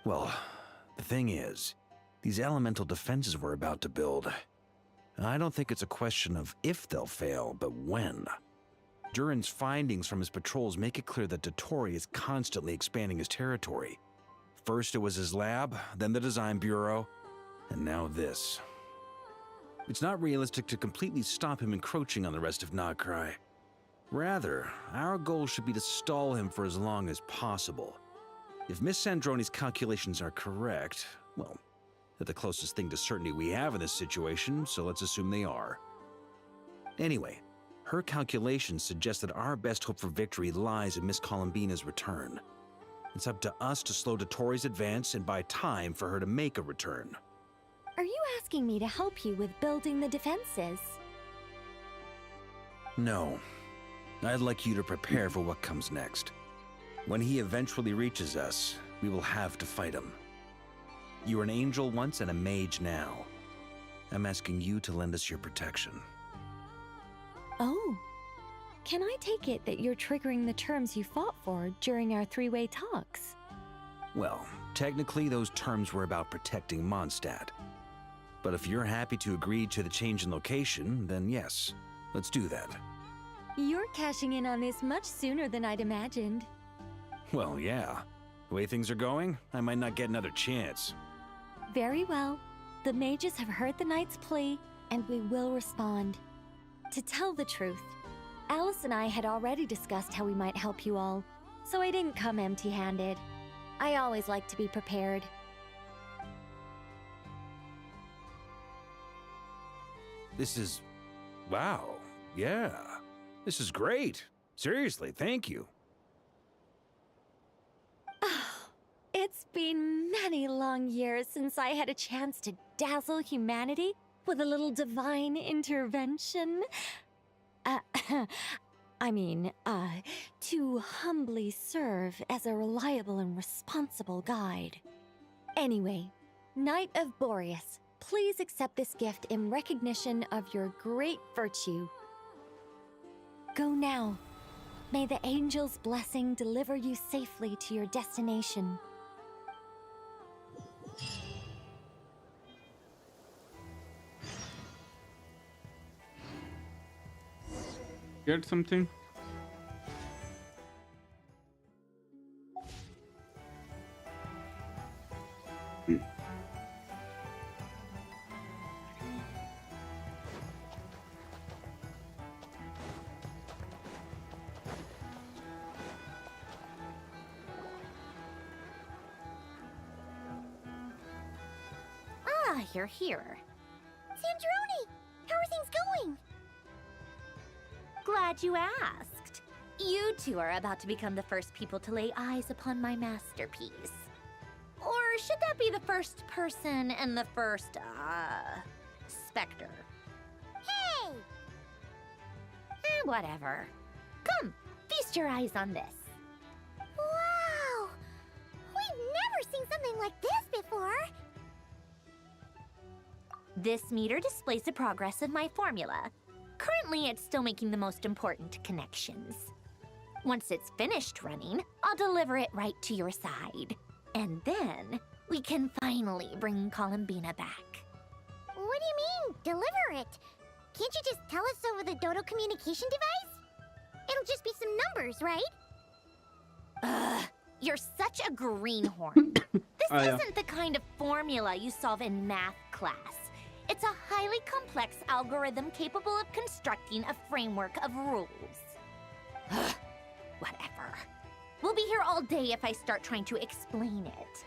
Speaker 17: Well, the thing is, these elemental defenses we're about to build, I don't think it's a question of if they'll fail, but when. Durin's findings from his patrols make it clear that Dottore is constantly expanding his territory. First it was his lab, then the design bureau, and now this. It's not realistic to completely stop him encroaching on the rest of Nagrai. Rather, our goal should be to stall him for as long as possible. If Miss Sandroni's calculations are correct, well, they're the closest thing to certainty we have in this situation, so let's assume they are. Anyway, her calculations suggest that our best hope for victory lies in Miss Columbina's return. It's up to us to slow Dottore's advance and buy time for her to make a return.
Speaker 15: Are you asking me to help you with building the defenses?
Speaker 17: No. I'd like you to prepare for what comes next. When he eventually reaches us, we will have to fight him. You were an angel once and a mage now. I'm asking you to lend us your protection.
Speaker 15: Oh. Can I take it that you're triggering the terms you fought for during our three-way talks?
Speaker 17: Well, technically those terms were about protecting Mondstadt. But if you're happy to agree to the change in location, then yes, let's do that.
Speaker 15: You're cashing in on this much sooner than I'd imagined.
Speaker 17: Well, yeah. The way things are going, I might not get another chance.
Speaker 15: Very well. The mages have heard the knight's plea, and we will respond. To tell the truth, Alice and I had already discussed how we might help you all, so I didn't come empty-handed. I always like to be prepared.
Speaker 17: This is... wow. Yeah. This is great. Seriously, thank you.
Speaker 15: It's been many long years since I had a chance to dazzle humanity with a little divine intervention. To humbly serve as a reliable and responsible guide. Anyway, Knight of Boreas, please accept this gift in recognition of your great virtue. Go now. May the angel's blessing deliver you safely to your destination.
Speaker 1: Get something?
Speaker 2: Ah, you're here.
Speaker 19: Sandroni! How are things going?
Speaker 2: Glad you asked. You two are about to become the first people to lay eyes upon my masterpiece. Or should that be the first person and the first, specter?
Speaker 19: Hey!
Speaker 2: Whatever. Come, feast your eyes on this.
Speaker 19: Wow! We've never seen something like this before!
Speaker 2: This meter displays the progress of my formula. Currently, it's still making the most important connections. Once it's finished running, I'll deliver it right to your side. And then, we can finally bring Columbina back.
Speaker 19: What do you mean, deliver it? Can't you just tell us over the Dodo communication device? It'll just be some numbers, right?
Speaker 2: Ugh, you're such a greenhorn. This isn't the kind of formula you solve in math class. It's a highly complex algorithm capable of constructing a framework of rules. Ugh, whatever. We'll be here all day if I start trying to explain it.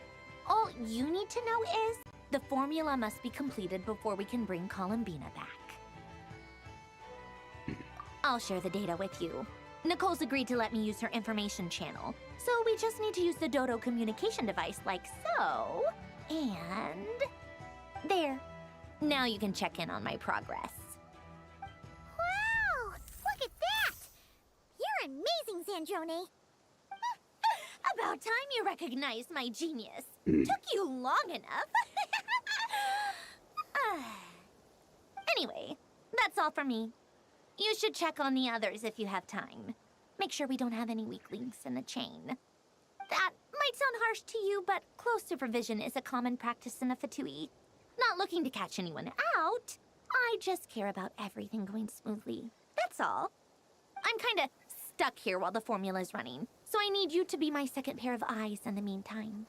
Speaker 2: All you need to know is the formula must be completed before we can bring Columbina back. I'll share the data with you. Nicole's agreed to let me use her information channel, so we just need to use the Dodo communication device like so. And there. Now you can check in on my progress.
Speaker 19: Wow! Look at that! You're amazing, Sandrone.
Speaker 2: About time you recognized my genius. Took you long enough. Anyway, that's all for me. You should check on the others if you have time. Make sure we don't have any weak links in the chain. That might sound harsh to you, but close supervision is a common practice in a Fatui. Not looking to catch anyone out. I just care about everything going smoothly. That's all. I'm kinda stuck here while the formula's running, so I need you to be my second pair of eyes in the meantime.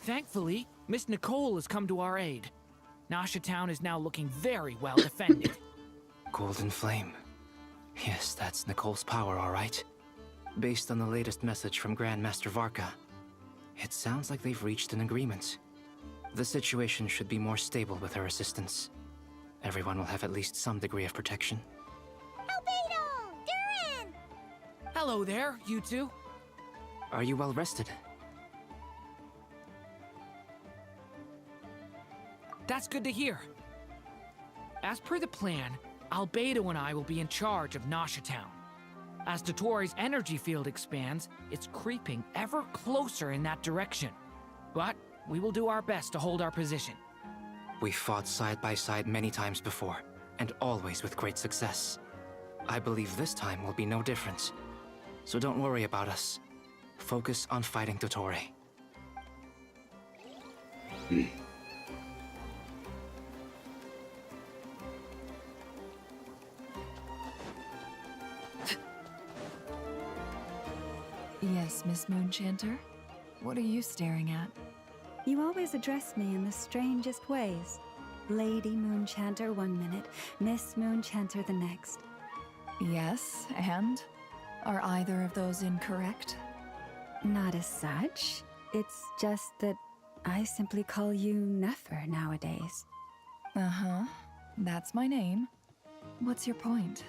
Speaker 16: Thankfully, Miss Nicole has come to our aid. Nasha Town is now looking very well defended.
Speaker 21: Golden Flame. Yes, that's Nicole's power, all right. Based on the latest message from Grandmaster Varka, it sounds like they've reached an agreement. The situation should be more stable with her assistance. Everyone will have at least some degree of protection.
Speaker 19: Albedo! Durin!
Speaker 16: Hello there, you two.
Speaker 21: Are you well rested?
Speaker 16: That's good to hear. As per the plan, Albedo and I will be in charge of Nasha Town. As Dottoro's energy field expands, it's creeping ever closer in that direction. But we will do our best to hold our position.
Speaker 21: We fought side by side many times before, and always with great success. I believe this time will be no different. So don't worry about us. Focus on fighting Dottore.
Speaker 8: Yes, Miss Moonchanter? What are you staring at?
Speaker 7: You always address me in the strangest ways. Lady Moonchanter one minute, Miss Moonchanter the next.
Speaker 8: Yes, and? Are either of those incorrect?
Speaker 7: Not as such. It's just that I simply call you Nefer nowadays.
Speaker 8: Uh-huh. That's my name. What's your point?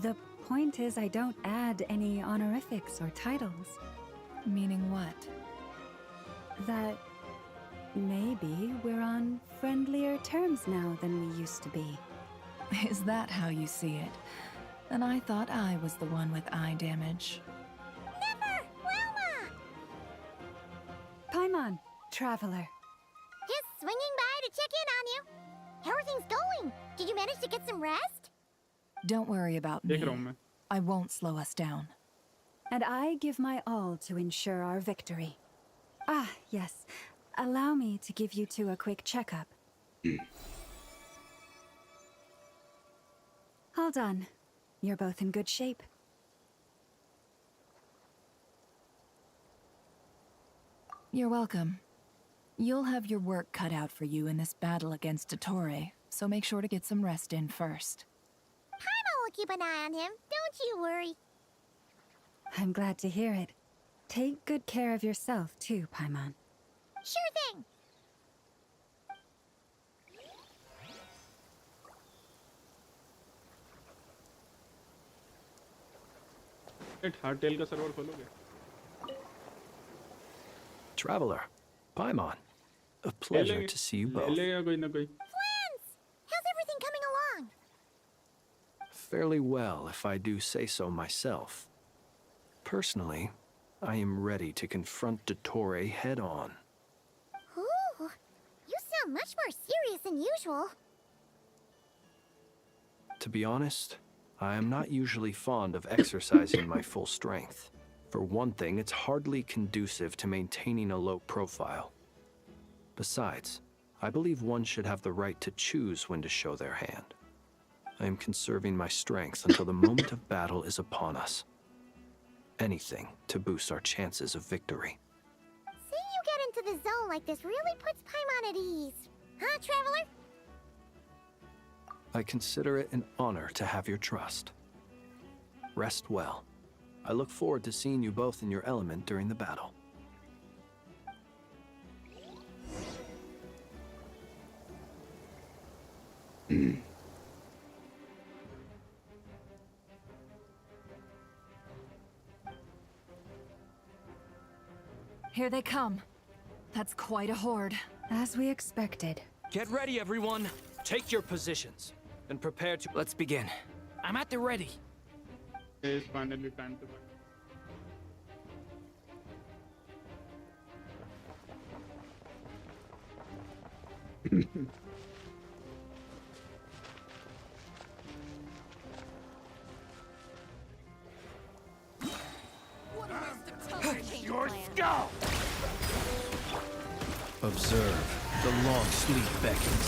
Speaker 7: The point is I don't add any honorifics or titles.
Speaker 8: Meaning what?
Speaker 7: That maybe we're on friendlier terms now than we used to be.
Speaker 8: Is that how you see it? And I thought I was the one with eye damage.
Speaker 19: Never! Wilma!
Speaker 7: Paimon, traveler.
Speaker 19: Just swinging by to check in on you. How are things going? Did you manage to get some rest?
Speaker 8: Don't worry about me. I won't slow us down.
Speaker 7: And I give my all to ensure our victory. Ah, yes. Allow me to give you two a quick checkup. All done. You're both in good shape.
Speaker 8: You're welcome. You'll have your work cut out for you in this battle against Dottore, so make sure to get some rest in first.
Speaker 19: Paimon will keep an eye on him, don't you worry.
Speaker 7: I'm glad to hear it. Take good care of yourself, too, Paimon.
Speaker 19: Sure thing.
Speaker 1: हार्टेल का server खोलोगे?
Speaker 5: Traveler, Paimon, a pleasure to see you both.
Speaker 19: Friends! How's everything coming along?
Speaker 5: Fairly well, if I do say so myself. Personally, I am ready to confront Dottore head-on.
Speaker 19: Ooh, much more serious than usual.
Speaker 5: To be honest, I am not usually fond of exercising my full strength. For one thing, it's hardly conducive to maintaining a low profile. Besides, I believe one should have the right to choose when to show their hand. I am conserving my strength until the moment of battle is upon us. Anything to boost our chances of victory.
Speaker 19: Seeing you get into the zone like this really puts Paimon at ease. Huh, Traveler?
Speaker 5: I consider it an honor to have your trust. Rest well. I look forward to seeing you both in your element during the battle.
Speaker 7: Here they come. That's quite a horde. As we expected.
Speaker 9: Get ready, everyone. Take your positions and prepare to.
Speaker 21: Let's begin.
Speaker 16: I'm at the ready.
Speaker 1: It is finally time to fight.
Speaker 3: Your skull!
Speaker 12: Observe. The long sleep beckons.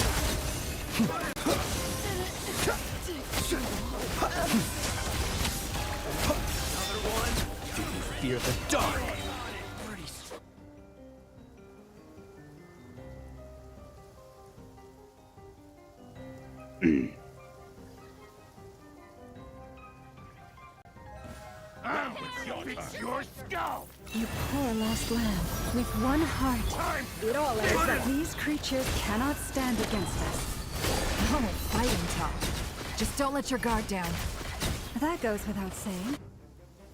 Speaker 3: Another one?
Speaker 12: Do you fear the dark?
Speaker 3: It's your skull!
Speaker 7: You poor lost lamb. With one heart. It all adds up. These creatures cannot stand against us. Oh, fighting talk. Just don't let your guard down. That goes without saying.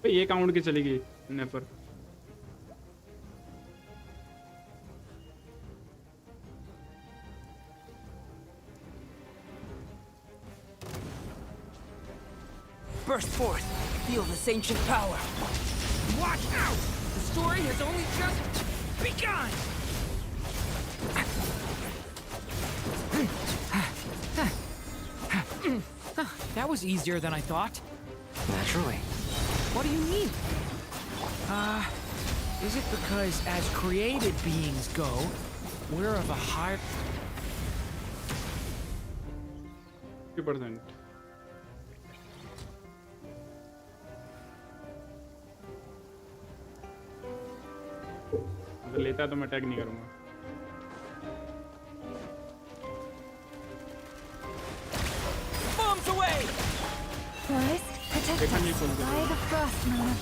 Speaker 1: ये count के चलेगी नेफर.
Speaker 9: Burst forth. Feel this ancient power. Watch out! The story has only just begun!
Speaker 16: That was easier than I thought.
Speaker 21: Naturally.
Speaker 16: What do you mean? Is it because as created beings go, we're of a higher...
Speaker 1: 50%. अगर लेता तो मैं tag नहीं करूँगा.
Speaker 9: Bombs away!
Speaker 7: Forest, protect us. By the frost moon.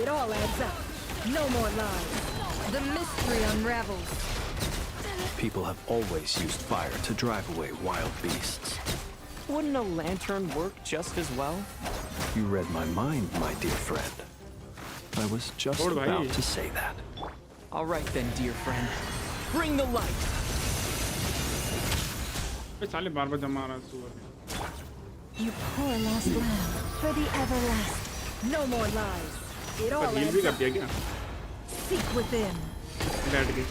Speaker 7: It all adds up. No more lies. The mystery unravels.
Speaker 5: People have always used fire to drive away wild beasts.
Speaker 9: Wouldn't a lantern work just as well?
Speaker 5: You read my mind, my dear friend. I was just about to say that.
Speaker 9: All right then, dear friend. Bring the light.
Speaker 1: साले बार-बार जमा रहा है सुअर.
Speaker 7: You poor lost lamb. For the everlasting. No more lies. It all
Speaker 1: heal भी
Speaker 7: adds
Speaker 1: कर
Speaker 7: up.
Speaker 1: दिया क्या?
Speaker 7: Seek within.
Speaker 1: बैठ गई.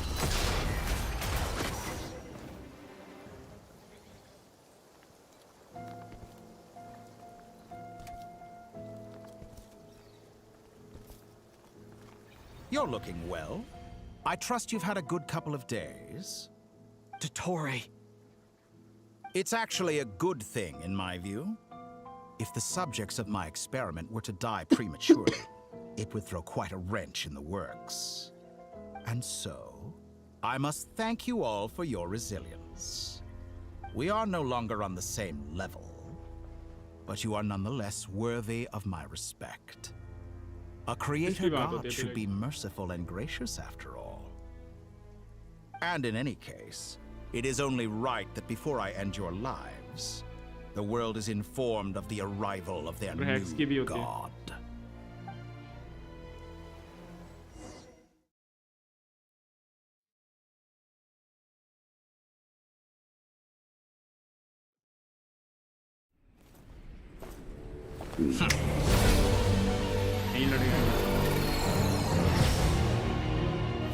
Speaker 22: You're looking well. I trust you've had a good couple of days.
Speaker 9: Dottore.
Speaker 22: It's actually a good thing, in my view. If the subjects of my experiment were to die prematurely, it would throw quite a wrench in the works. And so, I must thank you all for your resilience. We are no longer on the same level, but you are nonetheless worthy of my respect. A creator god should be merciful and gracious after all. And in any case, it is only right that before I end your lives, the world is informed of the arrival of their new god.
Speaker 1: नहीं लड़ेगा.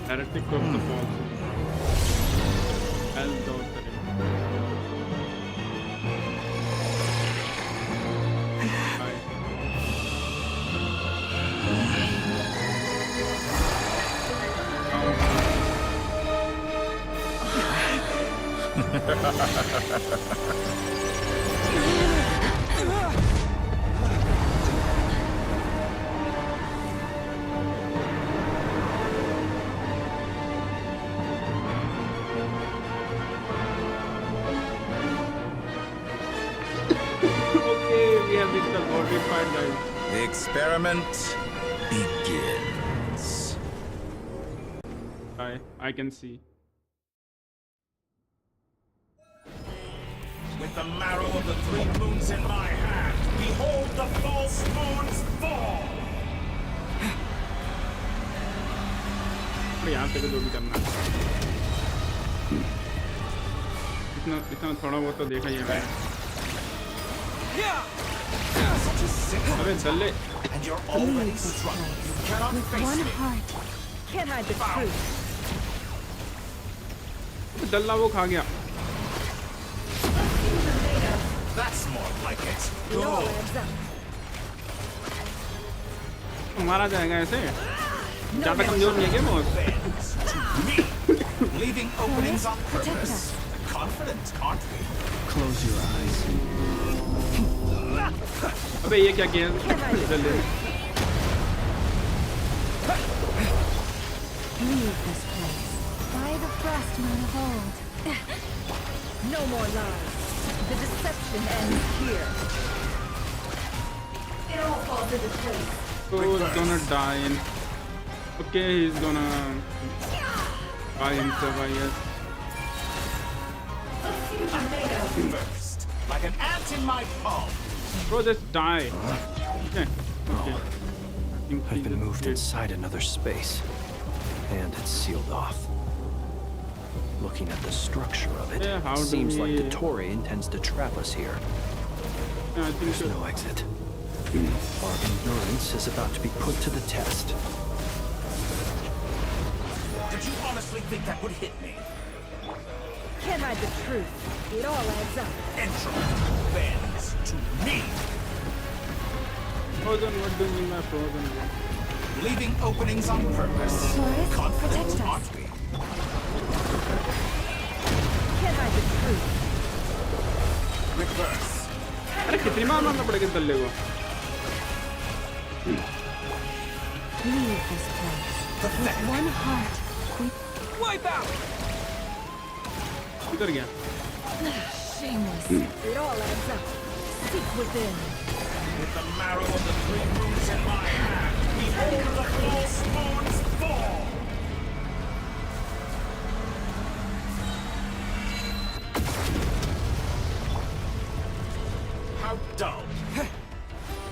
Speaker 1: Directly from the falls. Hell, don't.
Speaker 22: The experiment begins.
Speaker 1: I can see.
Speaker 22: With the marrow of the 3 moons in my hand, behold the false moon's fall!
Speaker 1: यहाँ से भी जो भी करना इतना थोड़ा बहुत तो देखा ही है मैंने अबे चले
Speaker 22: And you're already struggling. You cannot face
Speaker 7: One
Speaker 22: me.
Speaker 7: heart. Can't hide the truth.
Speaker 1: दल्ला वो खा गया
Speaker 22: That's more like it.
Speaker 7: It all
Speaker 22: Go.
Speaker 7: adds up.
Speaker 1: मारा जाएगा ऐसे ज़्यादा कमजोर नहीं है क्या boss
Speaker 22: Leaving openings on purpose. Confident, aren't we?
Speaker 12: Close your eyes.
Speaker 1: अबे ये क्या किया जल्दी
Speaker 7: Leave this place. By the frostman of old. No more lies. The deception ends here. It all falls into place.
Speaker 1: so he's gonna die in okay he's gonna buy himself I guess
Speaker 22: First, like an ant in my palm.
Speaker 1: bro just die okay
Speaker 5: I've been moved inside another space, and it's sealed off. Looking at the structure of it,
Speaker 1: Yeah, how do
Speaker 5: seems like
Speaker 1: we-
Speaker 5: the Tory intends to trap us here.
Speaker 1: yeah, I think
Speaker 5: There's
Speaker 1: so.
Speaker 5: no exit. Our endurance is about to be put to the test.
Speaker 22: Did you honestly think that would hit me?
Speaker 7: Can't hide the truth. It all adds up.
Speaker 22: Entropy bends to me.
Speaker 1: Frozen, what do you mean by frozen?
Speaker 22: Leaving openings on purpose.
Speaker 7: Flores,
Speaker 22: Confident,
Speaker 7: protect us.
Speaker 22: aren't we?
Speaker 7: Can't hide the truth.
Speaker 22: Reverse.
Speaker 1: अरे कितनी मार मारना पड़ेगा दल्ले को
Speaker 7: Leave this place. With one heart, we
Speaker 9: Wipe out!
Speaker 1: किधर गया
Speaker 7: shameless. It all adds up. Seek within.
Speaker 22: With the marrow of the 3 moons in my hand, behold the false moon's fall! How dull.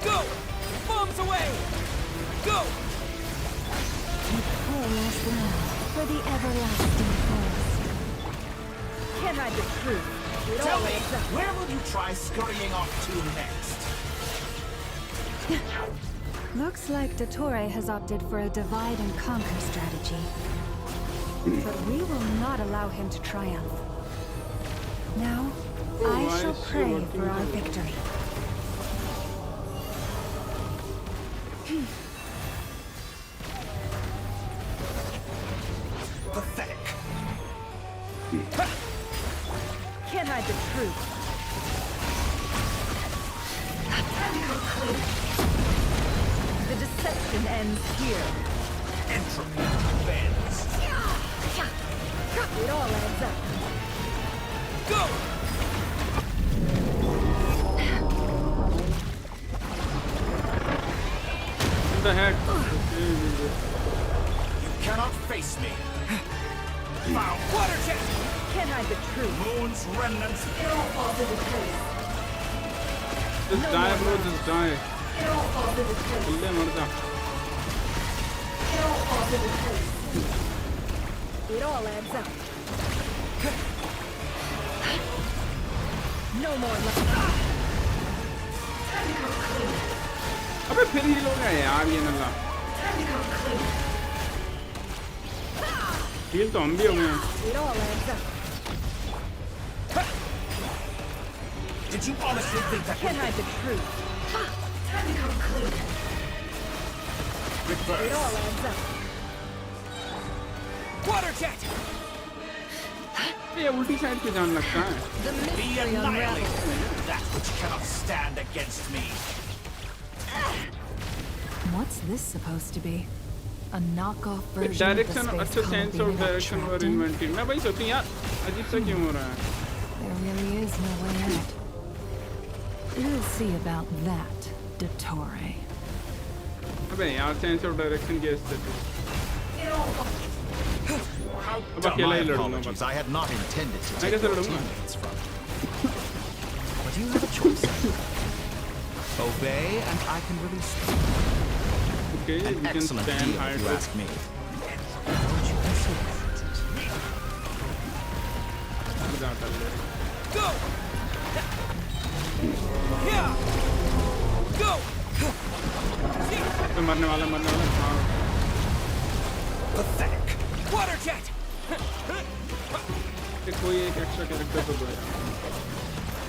Speaker 9: Go! Bombs away! Go!
Speaker 7: Poor last land for the everlasting forest. Can't hide the truth. It
Speaker 22: Tell
Speaker 7: all
Speaker 22: me,
Speaker 7: adds up.
Speaker 22: where will you try scurrying off to next?
Speaker 7: Looks like Dottore has opted for a divide and conquer strategy. But we will not allow him to triumph. Now, I
Speaker 1: why
Speaker 7: shall
Speaker 1: is she
Speaker 7: pray
Speaker 1: working
Speaker 7: for our
Speaker 1: with it?
Speaker 7: victory.
Speaker 22: Pathetic.
Speaker 7: Can't hide the truth. The deception ends here.
Speaker 22: Entropy bends.
Speaker 7: It all adds up.
Speaker 9: Go!
Speaker 1: what the heck
Speaker 22: You cannot face me. Foul
Speaker 9: Water jet!
Speaker 7: Can't hide the truth.
Speaker 22: moon's remnants.
Speaker 7: It all falls into place.
Speaker 1: just die bro just die
Speaker 7: It all falls into place.
Speaker 1: दल्ले मर जा
Speaker 7: It all falls into place. It all adds up. No more love.
Speaker 1: अबे फिर ही लोग हैं यार ये नल्ला heal तो हम भी हो गए हैं
Speaker 7: It all adds up.
Speaker 22: Did you honestly think that
Speaker 8: Can't hide the truth.
Speaker 20: Time to come clean.
Speaker 8: It all adds up.
Speaker 9: Water jet!
Speaker 1: ये उल्टी साइड पे जाने लगता है.
Speaker 22: Be annihilated, that which cannot stand against me.
Speaker 4: What's this supposed to be? A knockoff version
Speaker 1: Direction,
Speaker 4: of the
Speaker 1: अच्छा
Speaker 4: space
Speaker 1: sense of
Speaker 4: Columbina
Speaker 1: direction
Speaker 4: trapped
Speaker 1: और
Speaker 4: in?
Speaker 1: inventory. मैं वही सोचती हूँ यार, अजीब सा क्यों हो रहा है?
Speaker 4: There really is no way out. We'll see about that, Dottore.
Speaker 1: अबे यार sense of direction की स्थिति. अब अकेला
Speaker 22: My
Speaker 1: ही लड़ूंगा
Speaker 22: apologies,
Speaker 1: बस.
Speaker 22: I had not intended to
Speaker 1: मैं
Speaker 22: take
Speaker 1: कैसे
Speaker 22: your
Speaker 1: लड़ूंगा?
Speaker 22: teammates from you. But you have a choice. Obey and I can release you.
Speaker 1: Okay,
Speaker 22: An
Speaker 1: we can
Speaker 22: excellent
Speaker 1: stand
Speaker 22: deal,
Speaker 1: higher
Speaker 22: if you
Speaker 1: to-
Speaker 22: ask me.
Speaker 9: Go! Yeah! Go!
Speaker 1: मरने वाला हाँ.
Speaker 22: Pathetic.
Speaker 9: Water jet!
Speaker 1: कि कोई एक extra character तो दो यार.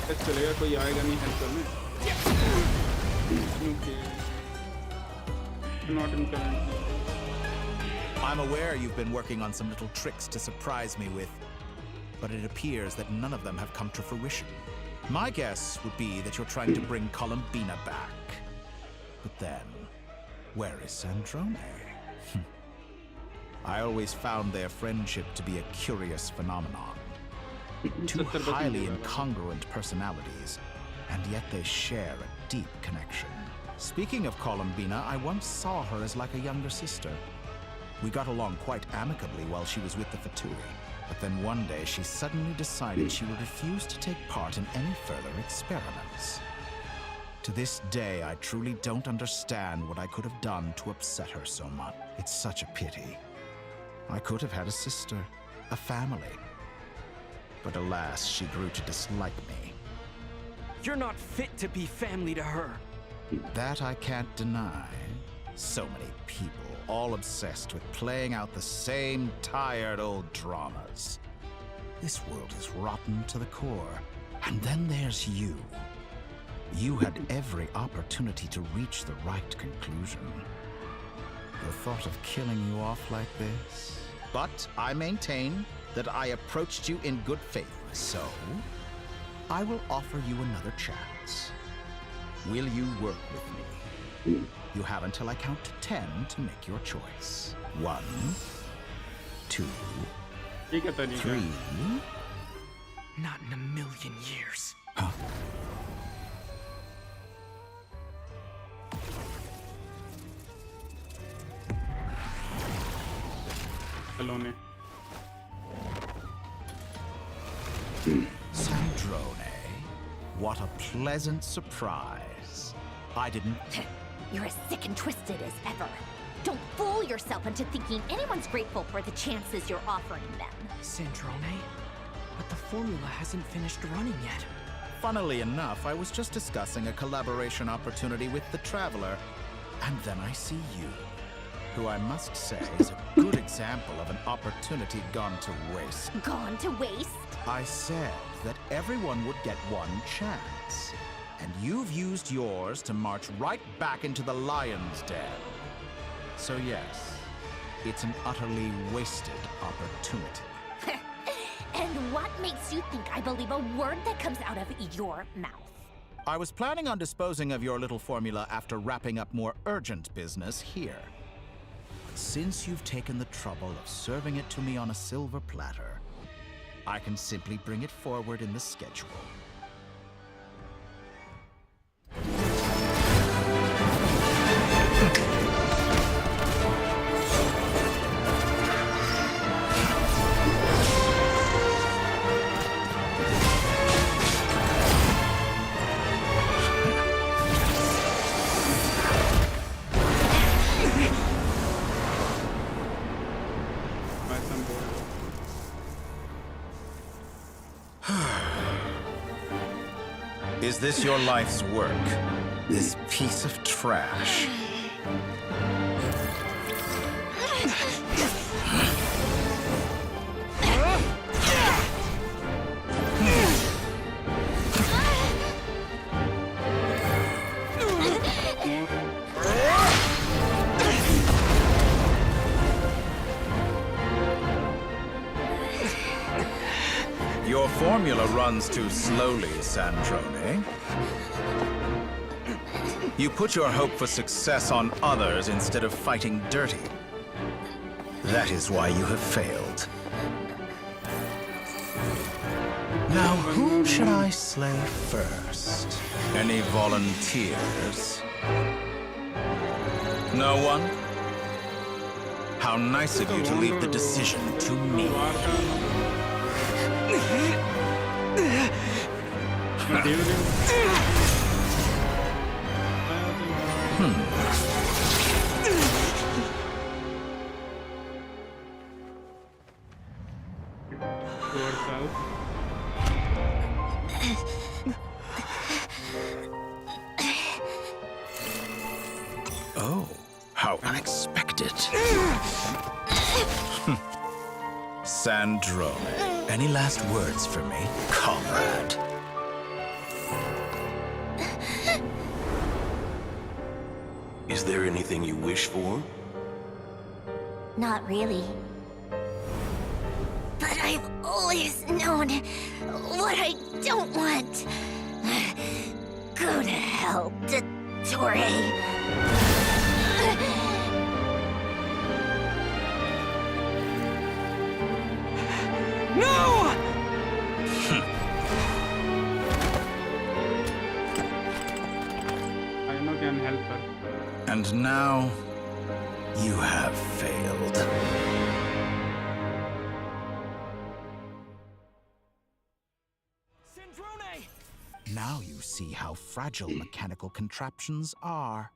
Speaker 1: कैसे चलेगा, कोई आएगा नहीं हेल्प करने. Okay. Not in current.
Speaker 22: I'm aware you've been working on some little tricks to surprise me with, but it appears that none of them have come to fruition. My guess would be that you're trying to bring Columbina back. But then, where is Sandrone? I always found their friendship to be a curious phenomenon. Two highly incongruent personalities, and yet they share a deep connection. Speaking of Columbina, I once saw her as like a younger sister. We got along quite amicably while she was with the Fatui, but then one day she suddenly decided she would refuse to take part in any further experiments. To this day, I truly don't understand what I could have done to upset her so much. It's such a pity. I could have had a sister, a family. But alas, she grew to dislike me.
Speaker 9: You're not fit to be family to her.
Speaker 22: That I can't deny. So many people, all obsessed with playing out the same tired old dramas. This world is rotten to the core. And then there's you. You had every opportunity to reach the right conclusion. The thought of killing you off like this? But I maintain that I approached you in good faith, so I will offer you another chance. Will you work with me? You have until I count to 10 to make your choice. 1, 2, 3.
Speaker 9: Not in a million years.
Speaker 22: Huh?
Speaker 1: Alone.
Speaker 22: Sandrone, what a pleasant surprise. I didn't...
Speaker 2: You're as sick and twisted as ever. Don't fool yourself into thinking anyone's grateful for the chances you're offering them.
Speaker 9: Sandrone? But the formula hasn't finished running yet.
Speaker 22: Funnily enough, I was just discussing a collaboration opportunity with the Traveler, and then I see you, who I must say is a good example of an opportunity gone to waste.
Speaker 2: Gone to waste?
Speaker 22: I said that everyone would get one chance, and you've used yours to march right back into the lion's den. So yes, it's an utterly wasted opportunity.
Speaker 2: And what makes you think I believe a word that comes out of your mouth?
Speaker 22: I was planning on disposing of your little formula after wrapping up more urgent business here. But since you've taken the trouble of serving it to me on a silver platter, I can simply bring it forward in the schedule. Is this your life's work? This piece of trash? formula runs too slowly, Sandrone. You put your hope for success on others instead of fighting dirty. That is why you have failed. Now, whom should I slay first? Any volunteers? No one? How nice of you to leave the decision to me. Oh, how unexpected. Sandrone, any last words for me, comrade?
Speaker 6: Is there anything you wish for?
Speaker 2: Not really. But I've always known what I don't want. Go to hell, Dottore.
Speaker 9: No!
Speaker 1: I know can help her.
Speaker 22: And now, you have failed. Now you see how fragile mechanical contraptions are.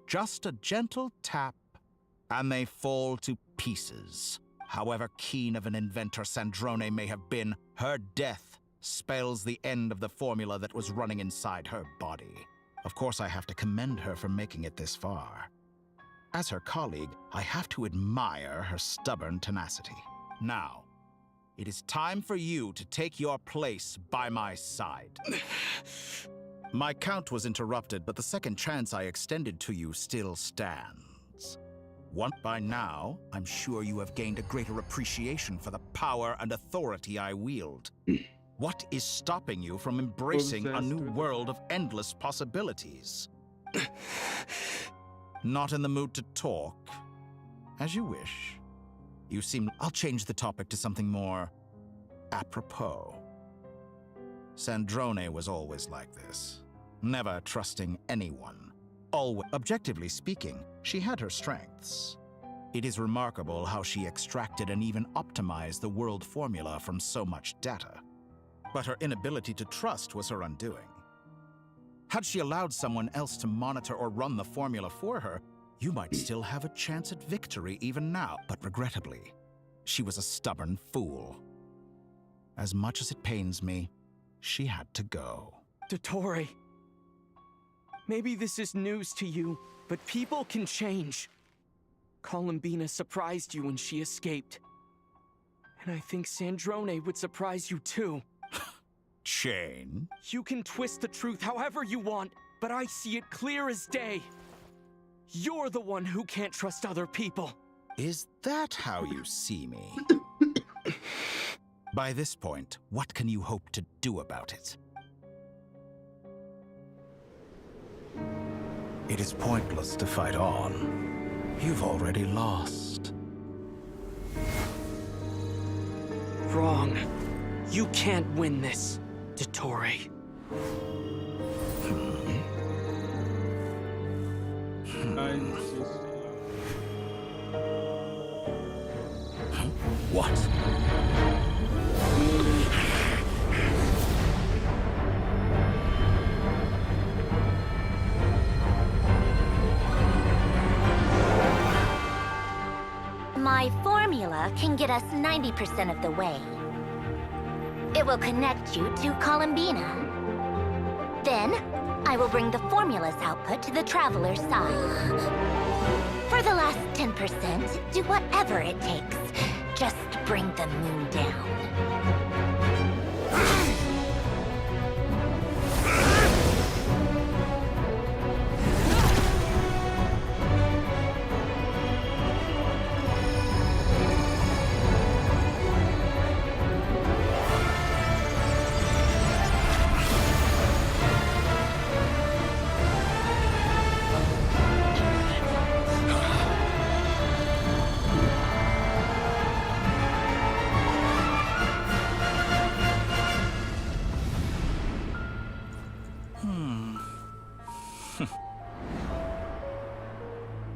Speaker 22: Just a gentle tap, and they fall to pieces. However keen of an inventor Sandrone may have been, her death spells the end of the formula that was running inside her body. Of course, I have to commend her for making it this far. As her colleague, I have to admire her stubborn tenacity. Now, it is time for you to take your place by my side. My count was interrupted, but the second chance I extended to you still stands. By now, I'm sure you have gained a greater appreciation for the power and authority I wield. What is stopping you from embracing a new world of endless possibilities? Not in the mood to talk? As you wish. You seem... I'll change the topic to something more apropos. Sandrone was always like this, never trusting anyone. Always, objectively speaking, she had her strengths. It is remarkable how she extracted and even optimized the world formula from so much data. But her inability to trust was her undoing. Had she allowed someone else to monitor or run the formula for her, you might still have a chance at victory even now. But regrettably, she was a stubborn fool. As much as it pains me, she had to go.
Speaker 9: Dottore, maybe this is news to you, but people can change. Columbina surprised you when she escaped. And I think Sandrone would surprise you too.
Speaker 22: Change?
Speaker 9: You can twist the truth however you want, but I see it clear as day. You're the one who can't trust other people.
Speaker 22: Is that how you see me? By this point, what can you hope to do about it? It is pointless to fight on. You've already lost.
Speaker 9: Wrong. You can't win this, Dottore.
Speaker 22: What?
Speaker 2: My formula can get us 90% of the way. It will connect you to Columbina. Then, I will bring the formula's output to the Traveler's side. For the last 10%, do whatever it takes. Just bring the moon down.
Speaker 1: Was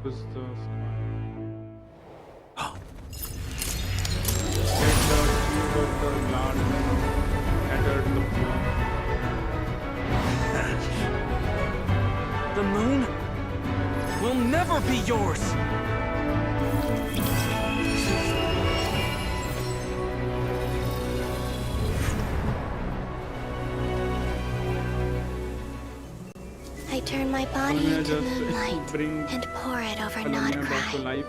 Speaker 1: the
Speaker 9: The moon will never be yours!
Speaker 18: I turn my body into moonlight and pour it over Nodcry.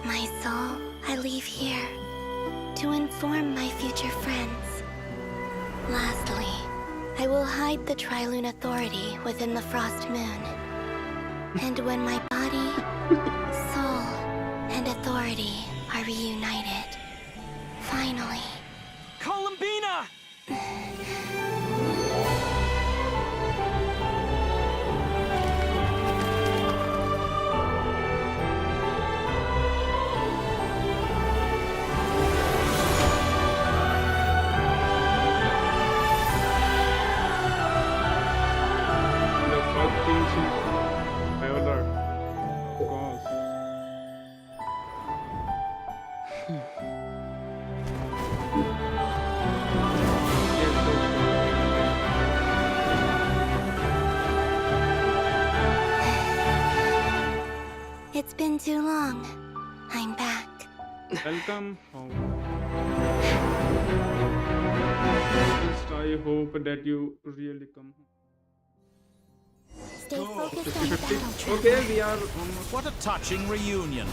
Speaker 18: My soul, I leave here to inform my future friends. Lastly, I will hide the Trilune Authority within the Frost Moon. And when my body, soul, and authority are reunited, finally...
Speaker 9: Columbina!
Speaker 18: It's been too long. I'm back.
Speaker 1: Welcome home. Just I hope that you really come home.
Speaker 18: Stay focused on the battle.
Speaker 1: Okay, we are almost.
Speaker 22: What a touching reunion.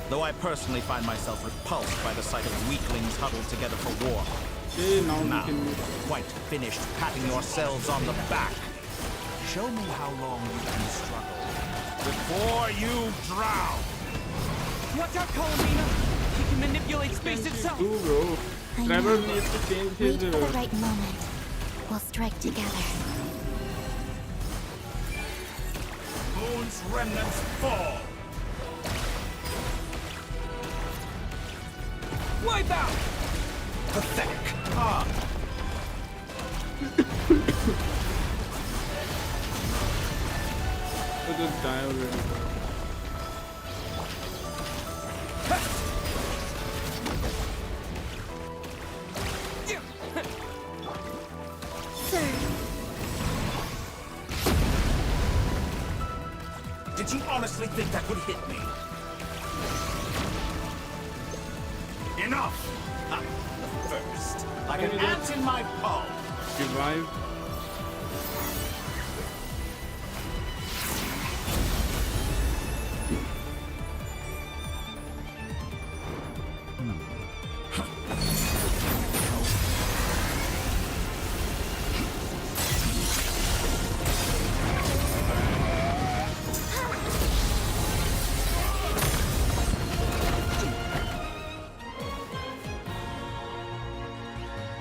Speaker 22: Though I personally find myself repulsed by the sight of weaklings huddled together for war.
Speaker 1: Okay, now
Speaker 22: quite finished patting yourselves on the back. Show me how long you can struggle before you drown.
Speaker 9: Watch out, Columbina! He can manipulate space itself!
Speaker 1: Too, bro. Trevor needs to change his...
Speaker 18: Wait for the right moment. We'll strike together.
Speaker 22: Moon's remnants fall.
Speaker 9: Wipe out!
Speaker 22: Pathetic. Ah.
Speaker 1: I'll just die already.
Speaker 18: Sir.
Speaker 22: Did you honestly think that would hit me? Enough! First, like an ant in my palm.
Speaker 1: Revive.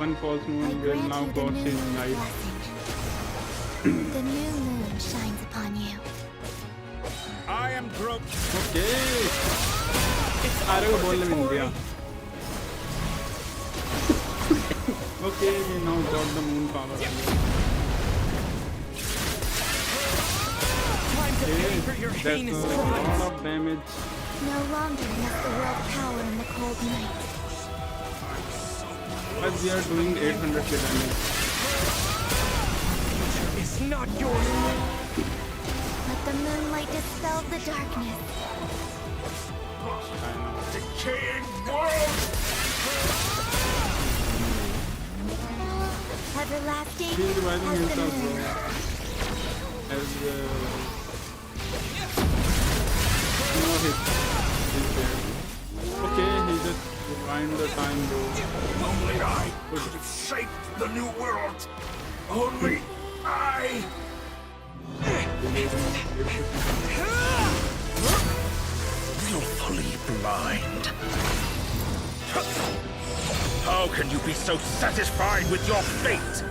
Speaker 1: One false moon will now go his light.
Speaker 18: The new moon shines upon you.
Speaker 22: I am groped.
Speaker 1: Okay. सारे को बोलने मिल गया. Okay, we now got the moon power. Okay, that's a lot of damage.
Speaker 18: No longer must the world cower in the cold night.
Speaker 1: But we are doing 800 damage.
Speaker 9: It's not yours.
Speaker 18: Let the moonlight dispel the darkness.
Speaker 22: Decaying world!
Speaker 18: Everlasting
Speaker 1: He's reviving
Speaker 18: as the
Speaker 1: himself,
Speaker 18: moon.
Speaker 1: bro. As no hit. He's there. Okay, he just rewind the time, bro.
Speaker 22: Only I could have shaped the new world. Only I. Willfully blind. How can you be so satisfied with your fate?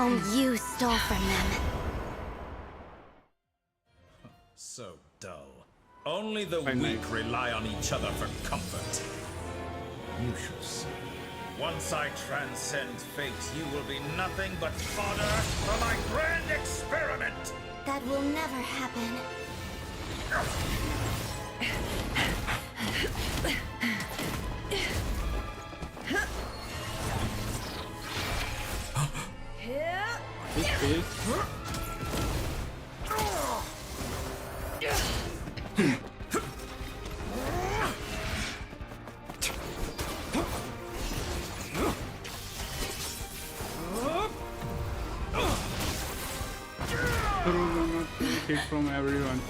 Speaker 18: home you stole from them.
Speaker 22: So dull. Only the weak rely on each other for comfort. You shall see. Once I transcend fate, you will be nothing but fodder for my grand experiment!
Speaker 18: That will never happen.
Speaker 1: His face. Hit from everyone.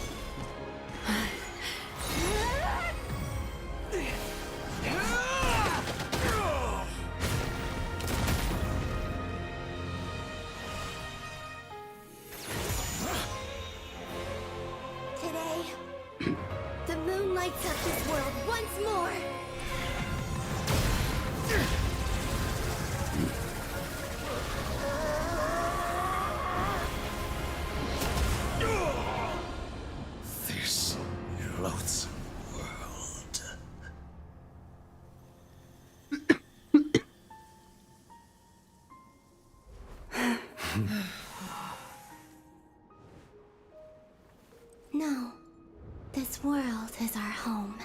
Speaker 18: Today, the moon lights up this world once more.
Speaker 6: This loathsome world.
Speaker 18: No, this world is our home.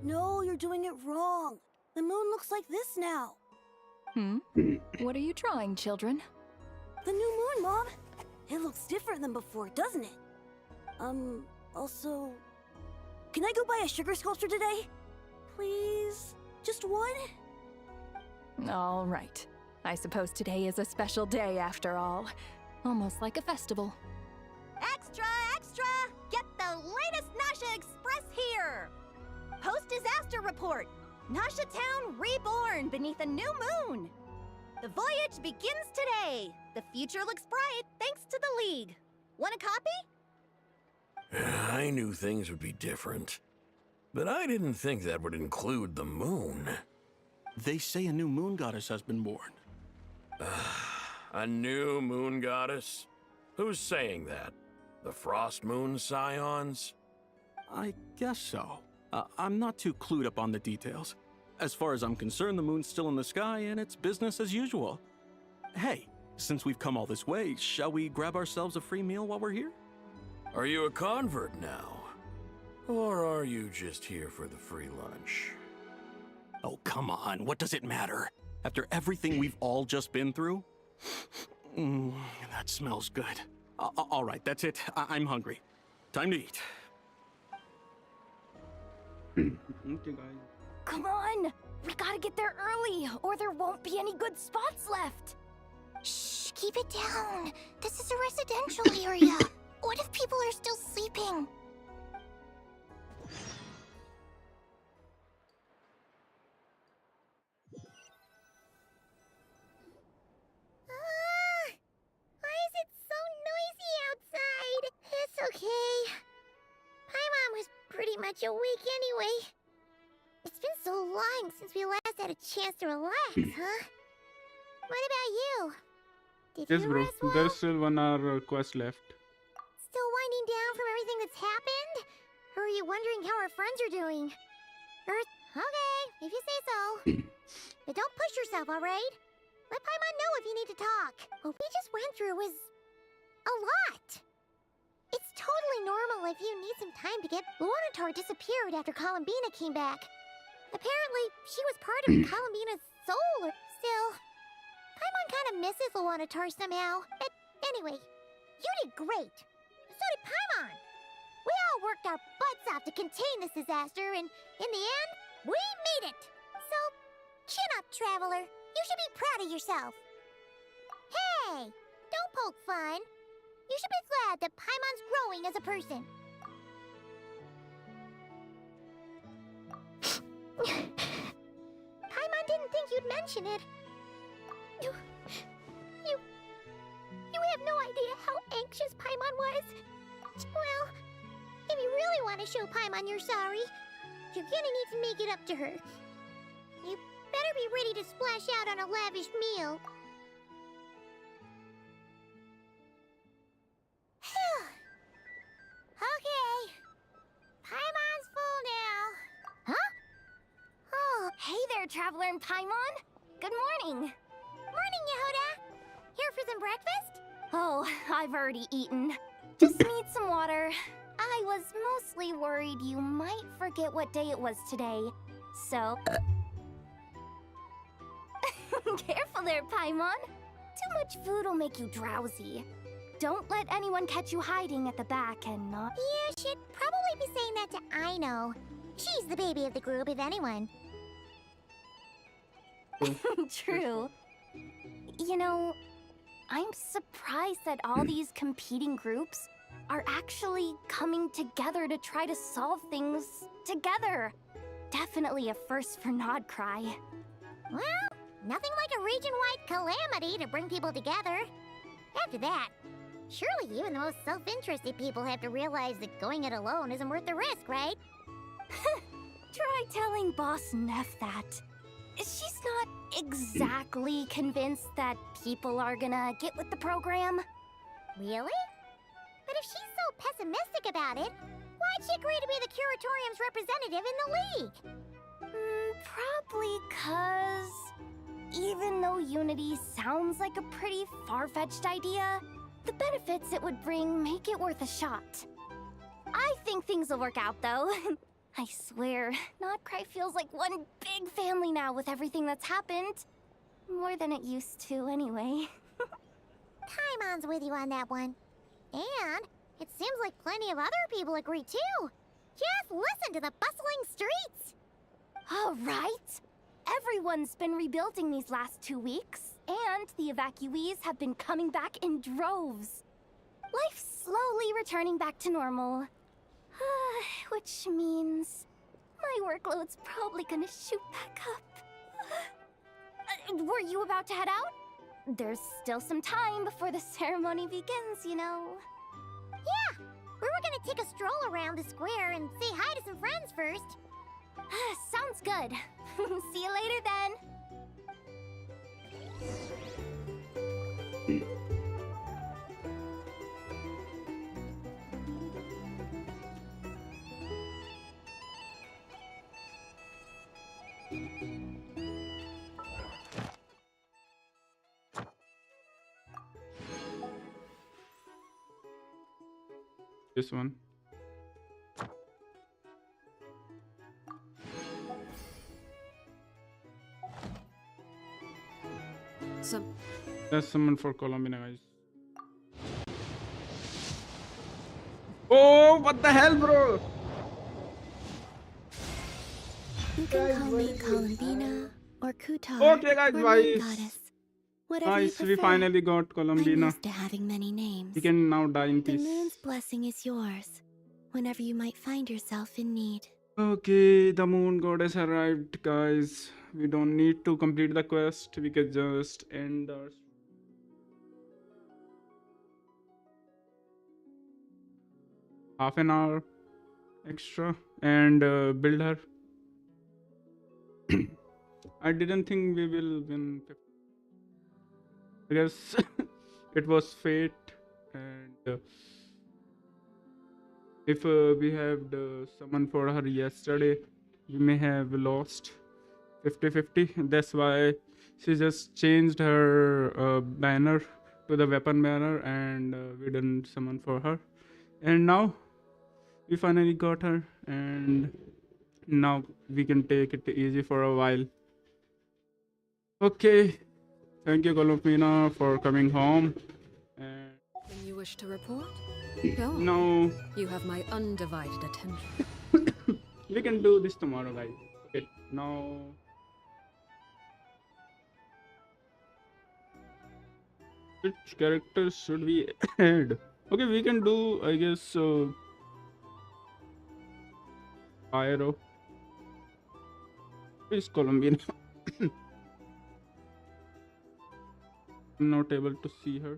Speaker 10: No, you're doing it wrong. The moon looks like this now.
Speaker 7: What are you drawing, children?
Speaker 10: The new moon, Mom. It looks different than before, doesn't it? Also... Can I go buy a sugar sculpture today? Please? Just one?
Speaker 7: All right. I suppose today is a special day after all. Almost like a festival.
Speaker 11: Extra, extra! Get the latest Nasha Express here! Post-disaster report! Nasha Town reborn beneath a new moon! The voyage begins today! The future looks bright thanks to the League. Want a copy?
Speaker 6: I knew things would be different, but I didn't think that would include the moon.
Speaker 23: They say a new moon goddess has been born.
Speaker 6: A new moon goddess? Who's saying that? The Frost Moon Scions?
Speaker 23: I guess so. I'm not too clued up on the details. As far as I'm concerned, the moon's still in the sky and it's business as usual. Hey, since we've come all this way, shall we grab ourselves a free meal while we're here?
Speaker 6: Are you a convert now? Or are you just here for the free lunch?
Speaker 23: Oh, come on. What does it matter? After everything we've all just been through? That smells good. All right, that's it. I'm hungry. Time to eat.
Speaker 1: Okay, guys.
Speaker 10: Come on! We gotta get there early, or there won't be any good spots left!
Speaker 19: Shh, keep it down. This is a residential area. What if people are still sleeping? Why is it so noisy outside? It's okay. Paimon was pretty much awake anyway. It's been so long since we last had a chance to relax, huh? What about you? Did
Speaker 1: Yes,
Speaker 19: you
Speaker 1: bro.
Speaker 19: rest well?
Speaker 1: There's still 1 hour quest left.
Speaker 19: Still winding down from everything that's happened? Or are you wondering how our friends are doing? Okay, if you say so. But don't push yourself, alright? Let Paimon know if you need to talk. What we just went through was... a lot. It's totally normal if you need some time to get... Luonator disappeared after Columbina came back. Apparently, she was part of Columbina's soul, or... Still... Paimon kind of misses Luanatar somehow. But anyway, you did great. So did Paimon. We all worked our butts off to contain this disaster, and in the end, we made it. So, chin up, Traveler. You should be proud of yourself. Hey, don't poke fun. You should be glad that Paimon's growing as a person. Paimon didn't think you'd mention it. You have no idea how anxious Paimon was. Well, if you really want to show Paimon you're sorry, you're gonna need to make it up to her. You better be ready to splash out on a lavish meal. Okay. Paimon's full now. Huh? Oh.
Speaker 10: Hey there, Traveler and Paimon. Good morning.
Speaker 19: Morning, Yehuda. Here for some breakfast?
Speaker 10: Oh, I've already eaten. Just need some water. I was mostly worried you might forget what day it was today. So... Careful there, Paimon. Too much food will make you drowsy. Don't let anyone catch you hiding at the back and not...
Speaker 19: You should probably be saying that to Aino. She's the baby of the group, if anyone.
Speaker 10: True. You know, I'm surprised that all these competing groups are actually coming together to try to solve things together. Definitely a first for Nodcry.
Speaker 19: Well, nothing like a region-wide calamity to bring people together. After that, surely even the most self-interested people have to realize that going it alone isn't worth the risk, right?
Speaker 10: Try telling Boss Neff that. She's not exactly convinced that people are gonna get with the program.
Speaker 19: Really? But if she's so pessimistic about it, why'd she agree to be the Curatorium's representative in the league?
Speaker 10: Probably 'cause even though Unity sounds like a pretty far-fetched idea, the benefits it would bring make it worth a shot. I think things will work out, though. I swear, Nodcry feels like one big family now with everything that's happened. More than it used to, anyway.
Speaker 19: Paimon's with you on that one. And it seems like plenty of other people agree, too. Just listen to the bustling streets.
Speaker 10: All right. Everyone's been rebuilding these last 2 weeks, and the evacuees have been coming back in droves. Life's slowly returning back to normal. Which means my workload's probably gonna shoot back up. Were you about to head out? There's still some time before the ceremony begins, you know.
Speaker 19: Yeah, we were gonna take a stroll around the square and say hi to some friends first.
Speaker 10: Sounds good. See you later then.
Speaker 1: This one. That's someone for Columbina, guys. Oh, what the hell, bro?
Speaker 18: You can call me Columbina or Kutar
Speaker 1: Okay, guys,
Speaker 18: or Moon
Speaker 1: guys.
Speaker 18: Goddess. Whatever
Speaker 1: Nice,
Speaker 18: you
Speaker 1: we
Speaker 18: prefer.
Speaker 1: finally got Columbina.
Speaker 18: I'm used to having many names.
Speaker 1: You can now die in
Speaker 18: The
Speaker 1: peace.
Speaker 18: moon's blessing is yours, whenever you might find yourself in need.
Speaker 1: Okay, the moon goddess arrived, guys. We don't need to complete the quest. We can just end our... half an hour extra and build her. I didn't think we will win. I guess it was fate, and if we had summoned for her yesterday, we may have lost 50-50. That's why she just changed her banner to the weapon banner, and we didn't summon for her. And now we finally got her, and now we can take it easy for a while. Okay, Thank you, Columbina, for coming home. And
Speaker 4: When you wish to report? Go on.
Speaker 1: now
Speaker 4: You have my undivided attention.
Speaker 1: we can do this tomorrow, guys. Okay, now which characters should we add? Okay, we can do, I guess, Pyro. Who is Columbina? I'm not able to see her.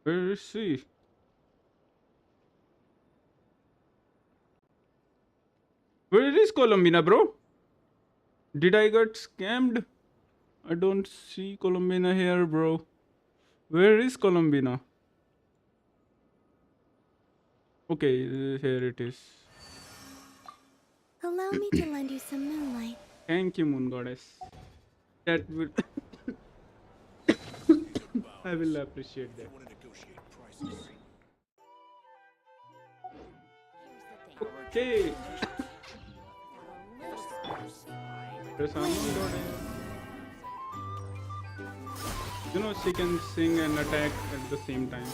Speaker 1: Where is she? Where is Columbina, bro? Did I get scammed? I don't see Columbina here, bro. Where is Columbina? Okay, here it is.
Speaker 18: Allow me to lend you some moonlight.
Speaker 1: Thank you, Moon Goddess. That will. I will appreciate that. Okay. There's Moon Goddess. You know, she can sing and attack at the same time.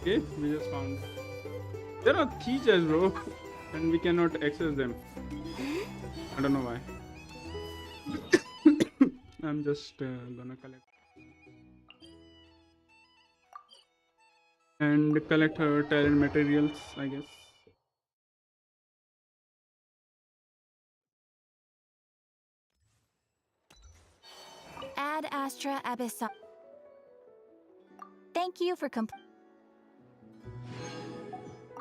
Speaker 1: Okay, we just found. There are teachers, bro, and we cannot access them. I don't know why. I'm just gonna collect and collect her talent materials, I guess.
Speaker 11: Ad Astra Abyssal. Thank you for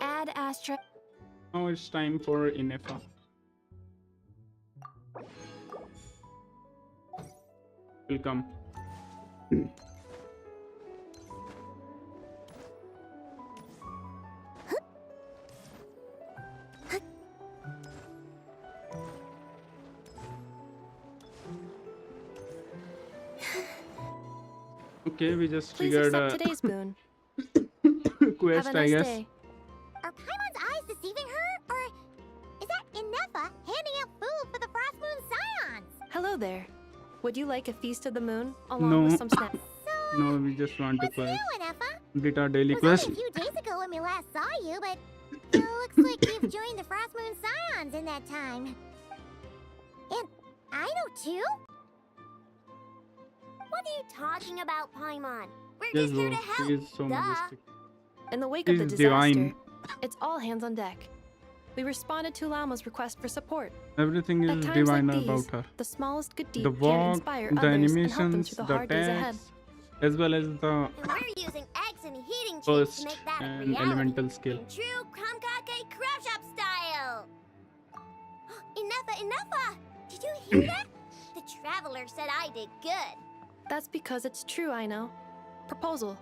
Speaker 11: Ad Astra.
Speaker 1: Now it's time for Inefa. Welcome. Okay, we just
Speaker 11: Please
Speaker 1: triggered
Speaker 11: accept today's boon.
Speaker 1: quest,
Speaker 11: Have a nice
Speaker 1: I guess.
Speaker 11: day.
Speaker 19: Are Paimon's eyes deceiving her? Or is that Inefa handing out food for the Frost Moon Scions?
Speaker 11: Hello there. Would you like a feast of the moon along
Speaker 1: No.
Speaker 11: with some snacks?
Speaker 1: No, we just want to quest.
Speaker 19: New, Inefa?
Speaker 1: Complete our daily
Speaker 19: It was
Speaker 1: quest.
Speaker 19: only a few days ago when we last saw you, but it looks like you've joined the Frost Moon Scions in that time. And I know too.
Speaker 10: What are you talking about, Paimon? We're
Speaker 1: Yes,
Speaker 10: just here
Speaker 1: bro.
Speaker 10: to help.
Speaker 1: She is so
Speaker 10: Duh.
Speaker 1: majestic.
Speaker 11: In the wake of the
Speaker 1: She's
Speaker 11: disaster,
Speaker 1: divine.
Speaker 11: it's all hands on deck. We responded to Lama's request for support.
Speaker 1: Everything
Speaker 11: At
Speaker 1: is
Speaker 11: times
Speaker 1: divine
Speaker 11: like these,
Speaker 1: about her.
Speaker 11: the smallest good deed
Speaker 1: The
Speaker 11: can
Speaker 1: walk,
Speaker 11: inspire
Speaker 1: the
Speaker 11: others and help them
Speaker 1: animations,
Speaker 11: through the
Speaker 1: the
Speaker 11: hard days ahead.
Speaker 1: attacks, as well as the
Speaker 10: And we're using eggs and heating chips
Speaker 1: burst
Speaker 10: to make that a
Speaker 1: and
Speaker 10: reality.
Speaker 1: elemental skill.
Speaker 10: In true Kamkake crab shop style. Enough! Did you hear that? The traveler said I did good.
Speaker 11: That's because it's true, I know. Proposal.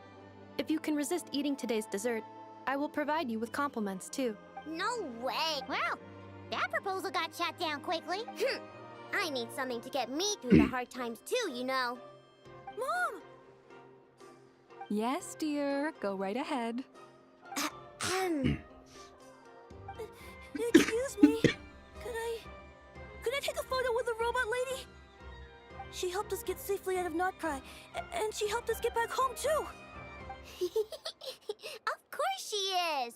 Speaker 11: If you can resist eating today's dessert, I will provide you with compliments too.
Speaker 10: No way.
Speaker 19: Well, that proposal got shot down quickly.
Speaker 10: I need something to get me through the hard times too, you know.
Speaker 11: Mom!
Speaker 7: Yes, dear. Go right ahead.
Speaker 13: Excuse me. Could I take a photo with the robot lady? She helped us get safely out of Notcry, and she helped us get back home too.
Speaker 10: Of course she is.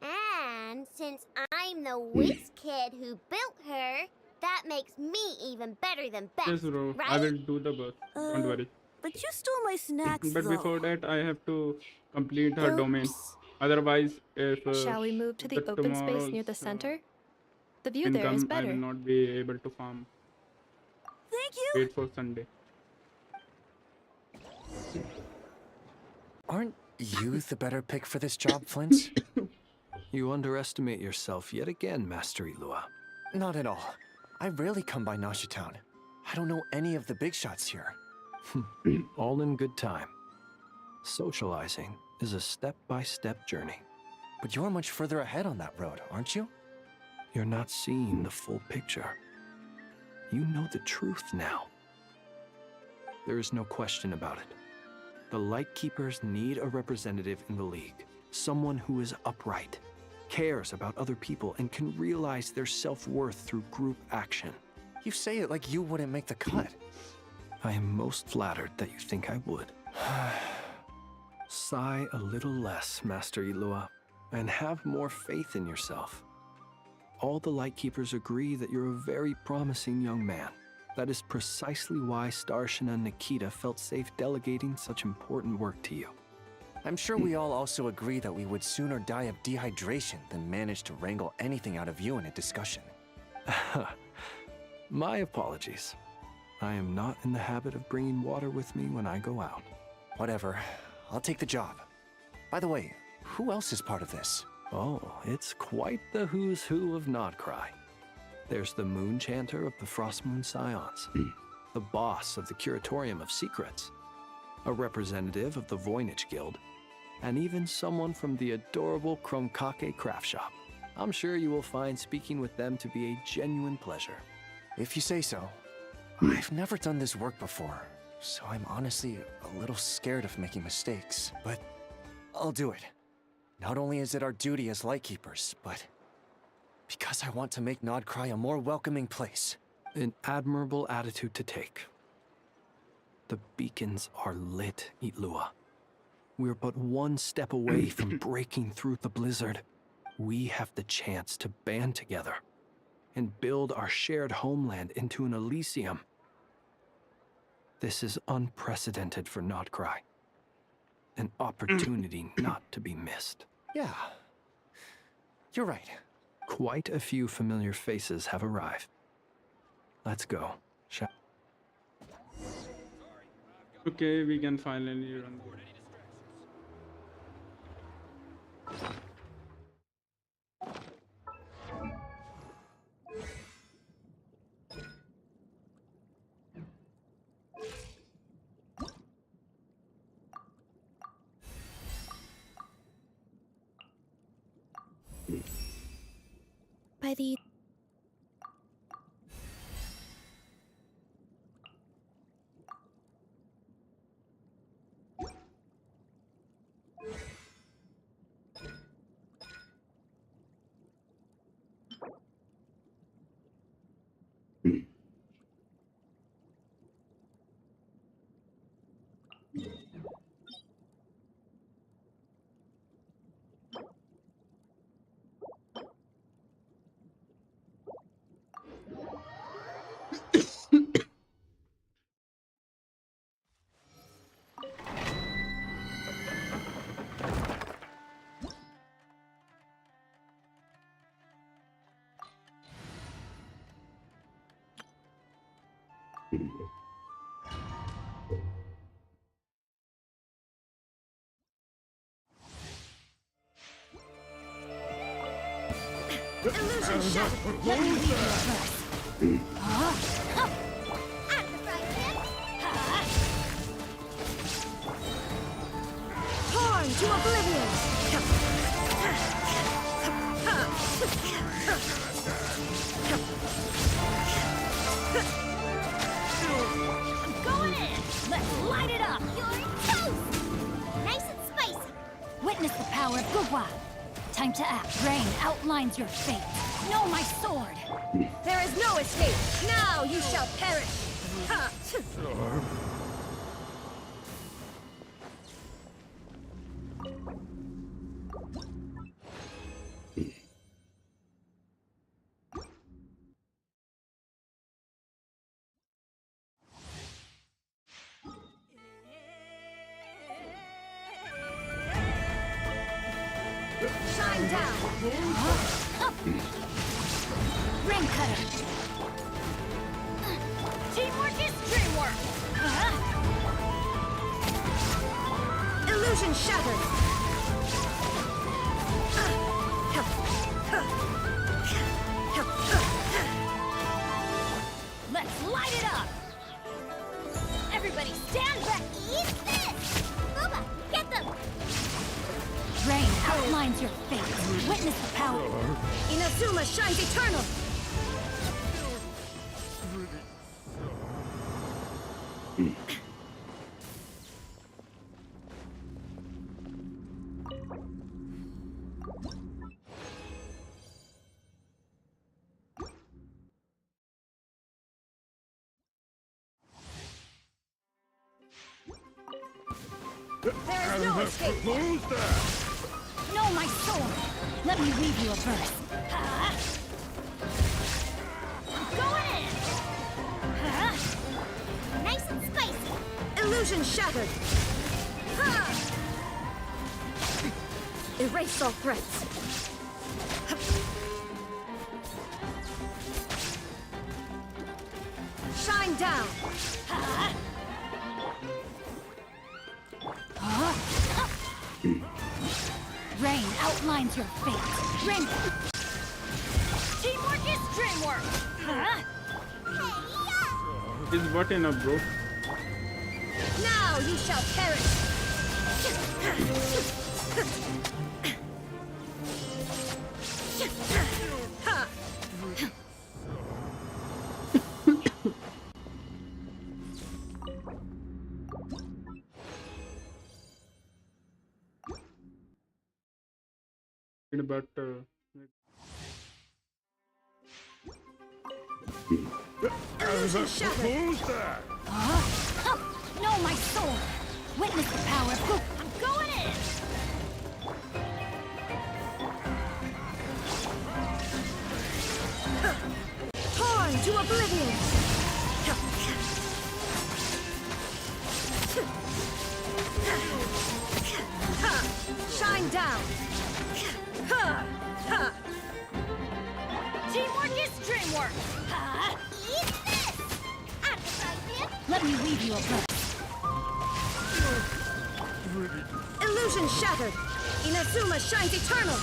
Speaker 10: And since I'm the whiz kid who built her, that makes me even better than best.
Speaker 1: Yes, bro.
Speaker 10: right?
Speaker 1: I will do the birth. Don't worry.
Speaker 13: But you stole my snacks,
Speaker 1: But
Speaker 13: though.
Speaker 1: before that, I have to complete her domain. Otherwise, if
Speaker 11: Shall we move to the open space near the center? The view there
Speaker 1: income,
Speaker 11: is
Speaker 1: I
Speaker 11: better.
Speaker 1: will not be able to farm.
Speaker 13: Thank you.
Speaker 1: Wait for Sunday.
Speaker 3: Aren't you the better pick for this job, Flint?
Speaker 5: You underestimate yourself yet again, Master Ilua.
Speaker 3: Not at all. I rarely come by Nasha Town. I don't know any of the big shots here.
Speaker 5: All in good time. Socializing is a step-by-step journey.
Speaker 3: But you're much further ahead on that road, aren't you?
Speaker 5: You're not seeing the full picture. You know the truth now. There is no question about it. The Lightkeepers need a representative in the League. Someone who is upright. cares about other people, and can realize their self-worth through group action.
Speaker 14: You say it like you wouldn't make the cut.
Speaker 5: I am most flattered that you think I would. Sigh a little less, Master Ilua, and have more faith in yourself. All the Lightkeepers agree that you're a very promising young man. That is precisely why Starshina Nikita felt safe delegating such important work to you.
Speaker 14: I'm sure we all also agree that we would sooner die of dehydration than manage to wrangle anything out of you in a discussion.
Speaker 5: My apologies. I am not in the habit of bringing water with me when I go out.
Speaker 14: Whatever. I'll take the job. By the way, who else is part of this?
Speaker 5: Oh, it's quite the who's who of Nodcry. There's the Moon Chanter of the Frostmoon Scions, the boss of the Curatorium of Secrets, a representative of the Voynich Guild, and even someone from the adorable Kromkake craft shop. I'm sure you will find speaking with them to be a genuine pleasure.
Speaker 14: If you say so. I've never done this work before, so I'm honestly a little scared of making mistakes, but I'll do it. Not only is it our duty as Lightkeepers, but because I want to make Nodcry a more welcoming place.
Speaker 5: An admirable attitude to take. The beacons are lit, Ilua. We're but one step away from breaking through the blizzard. We have the chance to band together and build our shared homeland into an Elysium. This is unprecedented for Nodcry. An opportunity not to be missed.
Speaker 14: Yeah, you're right.
Speaker 5: Quite a few familiar faces have arrived. Let's go, shall we?
Speaker 1: Okay, we can finally run.
Speaker 18: By the...
Speaker 11: Illusion shattered! Let me lead you first! Torn to oblivion! I'm going in! Let's light it up! You're toast! Nice and spicy! Witness the power of Gugwa! Time to act. Rain outlines your fate. Know my sword! There is no escape! Now you shall perish! Ha! Shine down! Ring cutter! Teamwork is dreamwork! Illusion shattered! Let's light it up! Everybody stand back! Eat this! Booba, get them! Rain outlines your fate. Witness the power. Inazuma shines eternal. There is no escape.
Speaker 13: Who's that?
Speaker 11: No, my sword. Let me weave you a verse. Going in. Nice and spicy. Illusion shattered. Erase all threats. Shine down. Rain outlines your fate. Rain. Teamwork is dreamwork.
Speaker 1: Is what enough, bro?
Speaker 11: Now you shall perish.
Speaker 1: But
Speaker 13: Who's that?
Speaker 11: No, my sword. Witness the power of... I'm going in. Torn to oblivion. Shine down. Teamwork is dreamwork. Eat this. Let me weave you a verse. Illusion shattered. Inazuma shines eternal.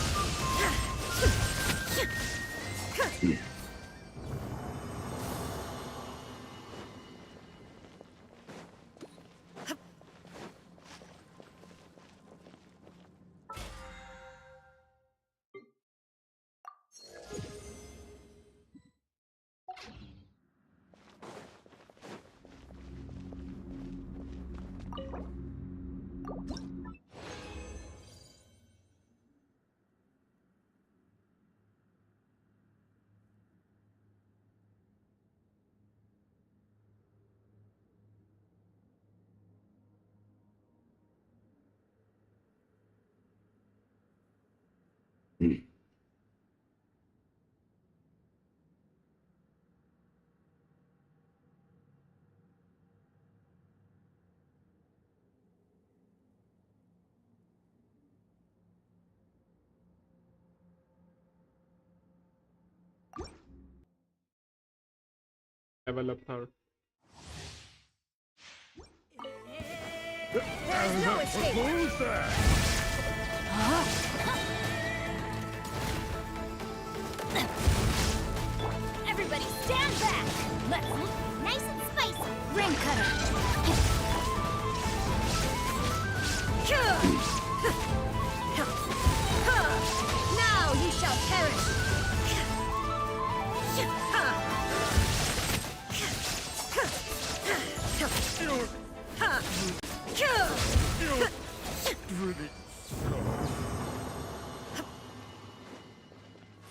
Speaker 1: level up her.
Speaker 11: There's no escape.
Speaker 13: Who's that?
Speaker 11: Everybody stand back. Let's nice and spicy. Ring cutter. Now you shall perish.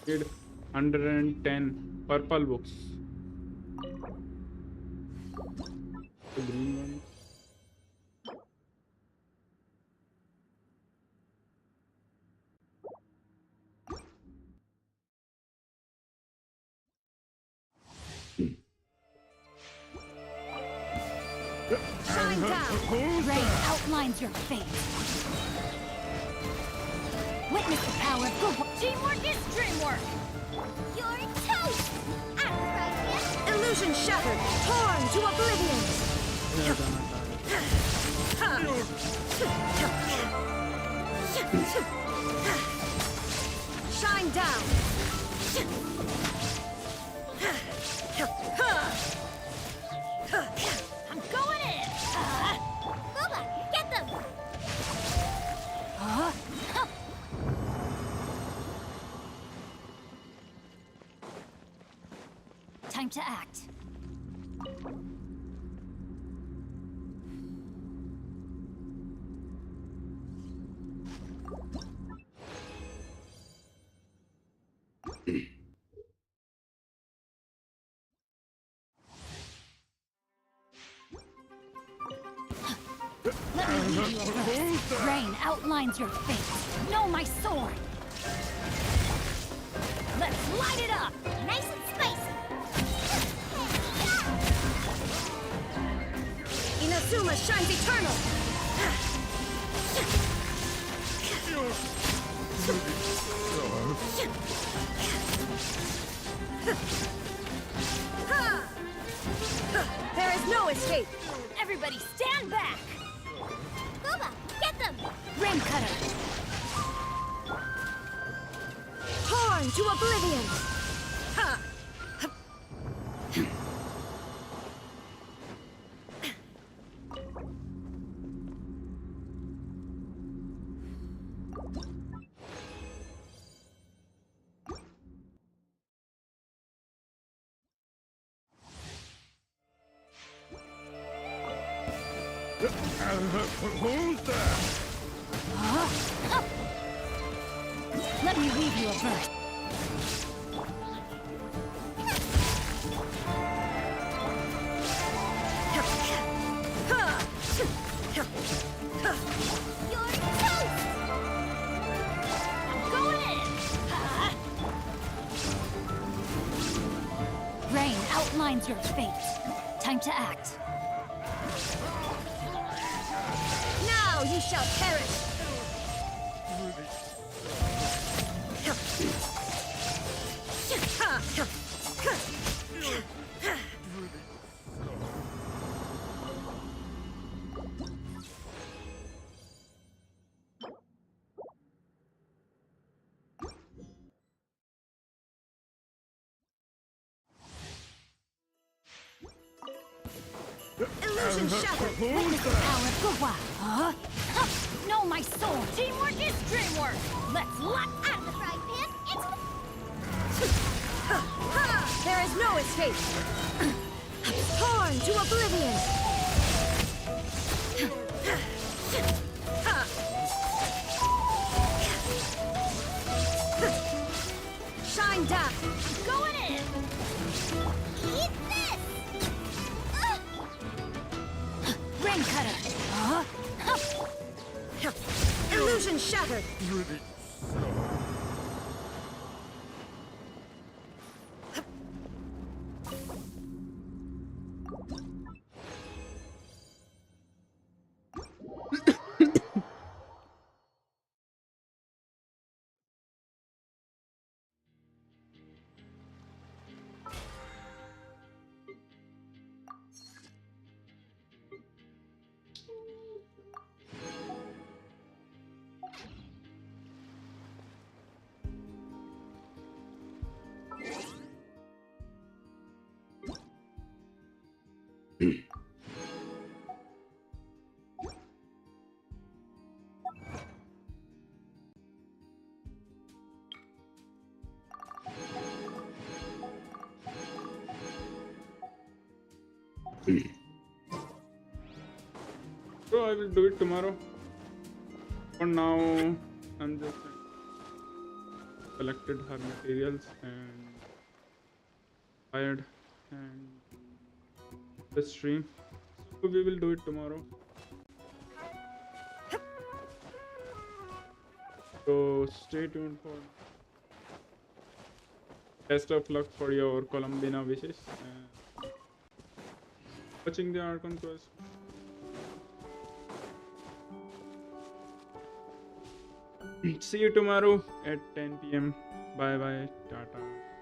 Speaker 1: Did 110 purple books. The green one.
Speaker 11: Shine down. Rain outlines your fate. Witness the power of good work. Teamwork is dreamwork. You're toast. Illusion shattered. Torn to oblivion. Shine down. I'm going in. Booba, get them. Time to act. Let me
Speaker 15: leave you alone. Rain outlines your fate. Know my sword. Let's light it up.
Speaker 19: Nice and spicy.
Speaker 11: Inazuma shines eternal. There is no escape.
Speaker 15: Everybody stand back.
Speaker 19: Booba, get them.
Speaker 15: Rain cutter.
Speaker 11: Torn to oblivion. Ha!
Speaker 15: Who's that? Let me weave you a verse.
Speaker 19: You're toast.
Speaker 15: I'm going in. Rain outlines your fate. Time to act.
Speaker 11: Now you shall perish. Illusion shattered.
Speaker 15: Witness the power of Gua. Know my soul. Teamwork is dreamwork. Let's lock
Speaker 19: Out of the frying pan into
Speaker 11: There is no escape. Torn to oblivion. Shine down.
Speaker 15: going in.
Speaker 19: eat this.
Speaker 15: Rain cutter.
Speaker 11: Illusion shattered.
Speaker 1: So I will do it tomorrow. For now, I'm just collected her materials and fired and the stream. So we will do it tomorrow. So stay tuned for best of luck for your Columbina wishes and watching the Archon quest. See you tomorrow at 10 p.m. Bye bye. Tata.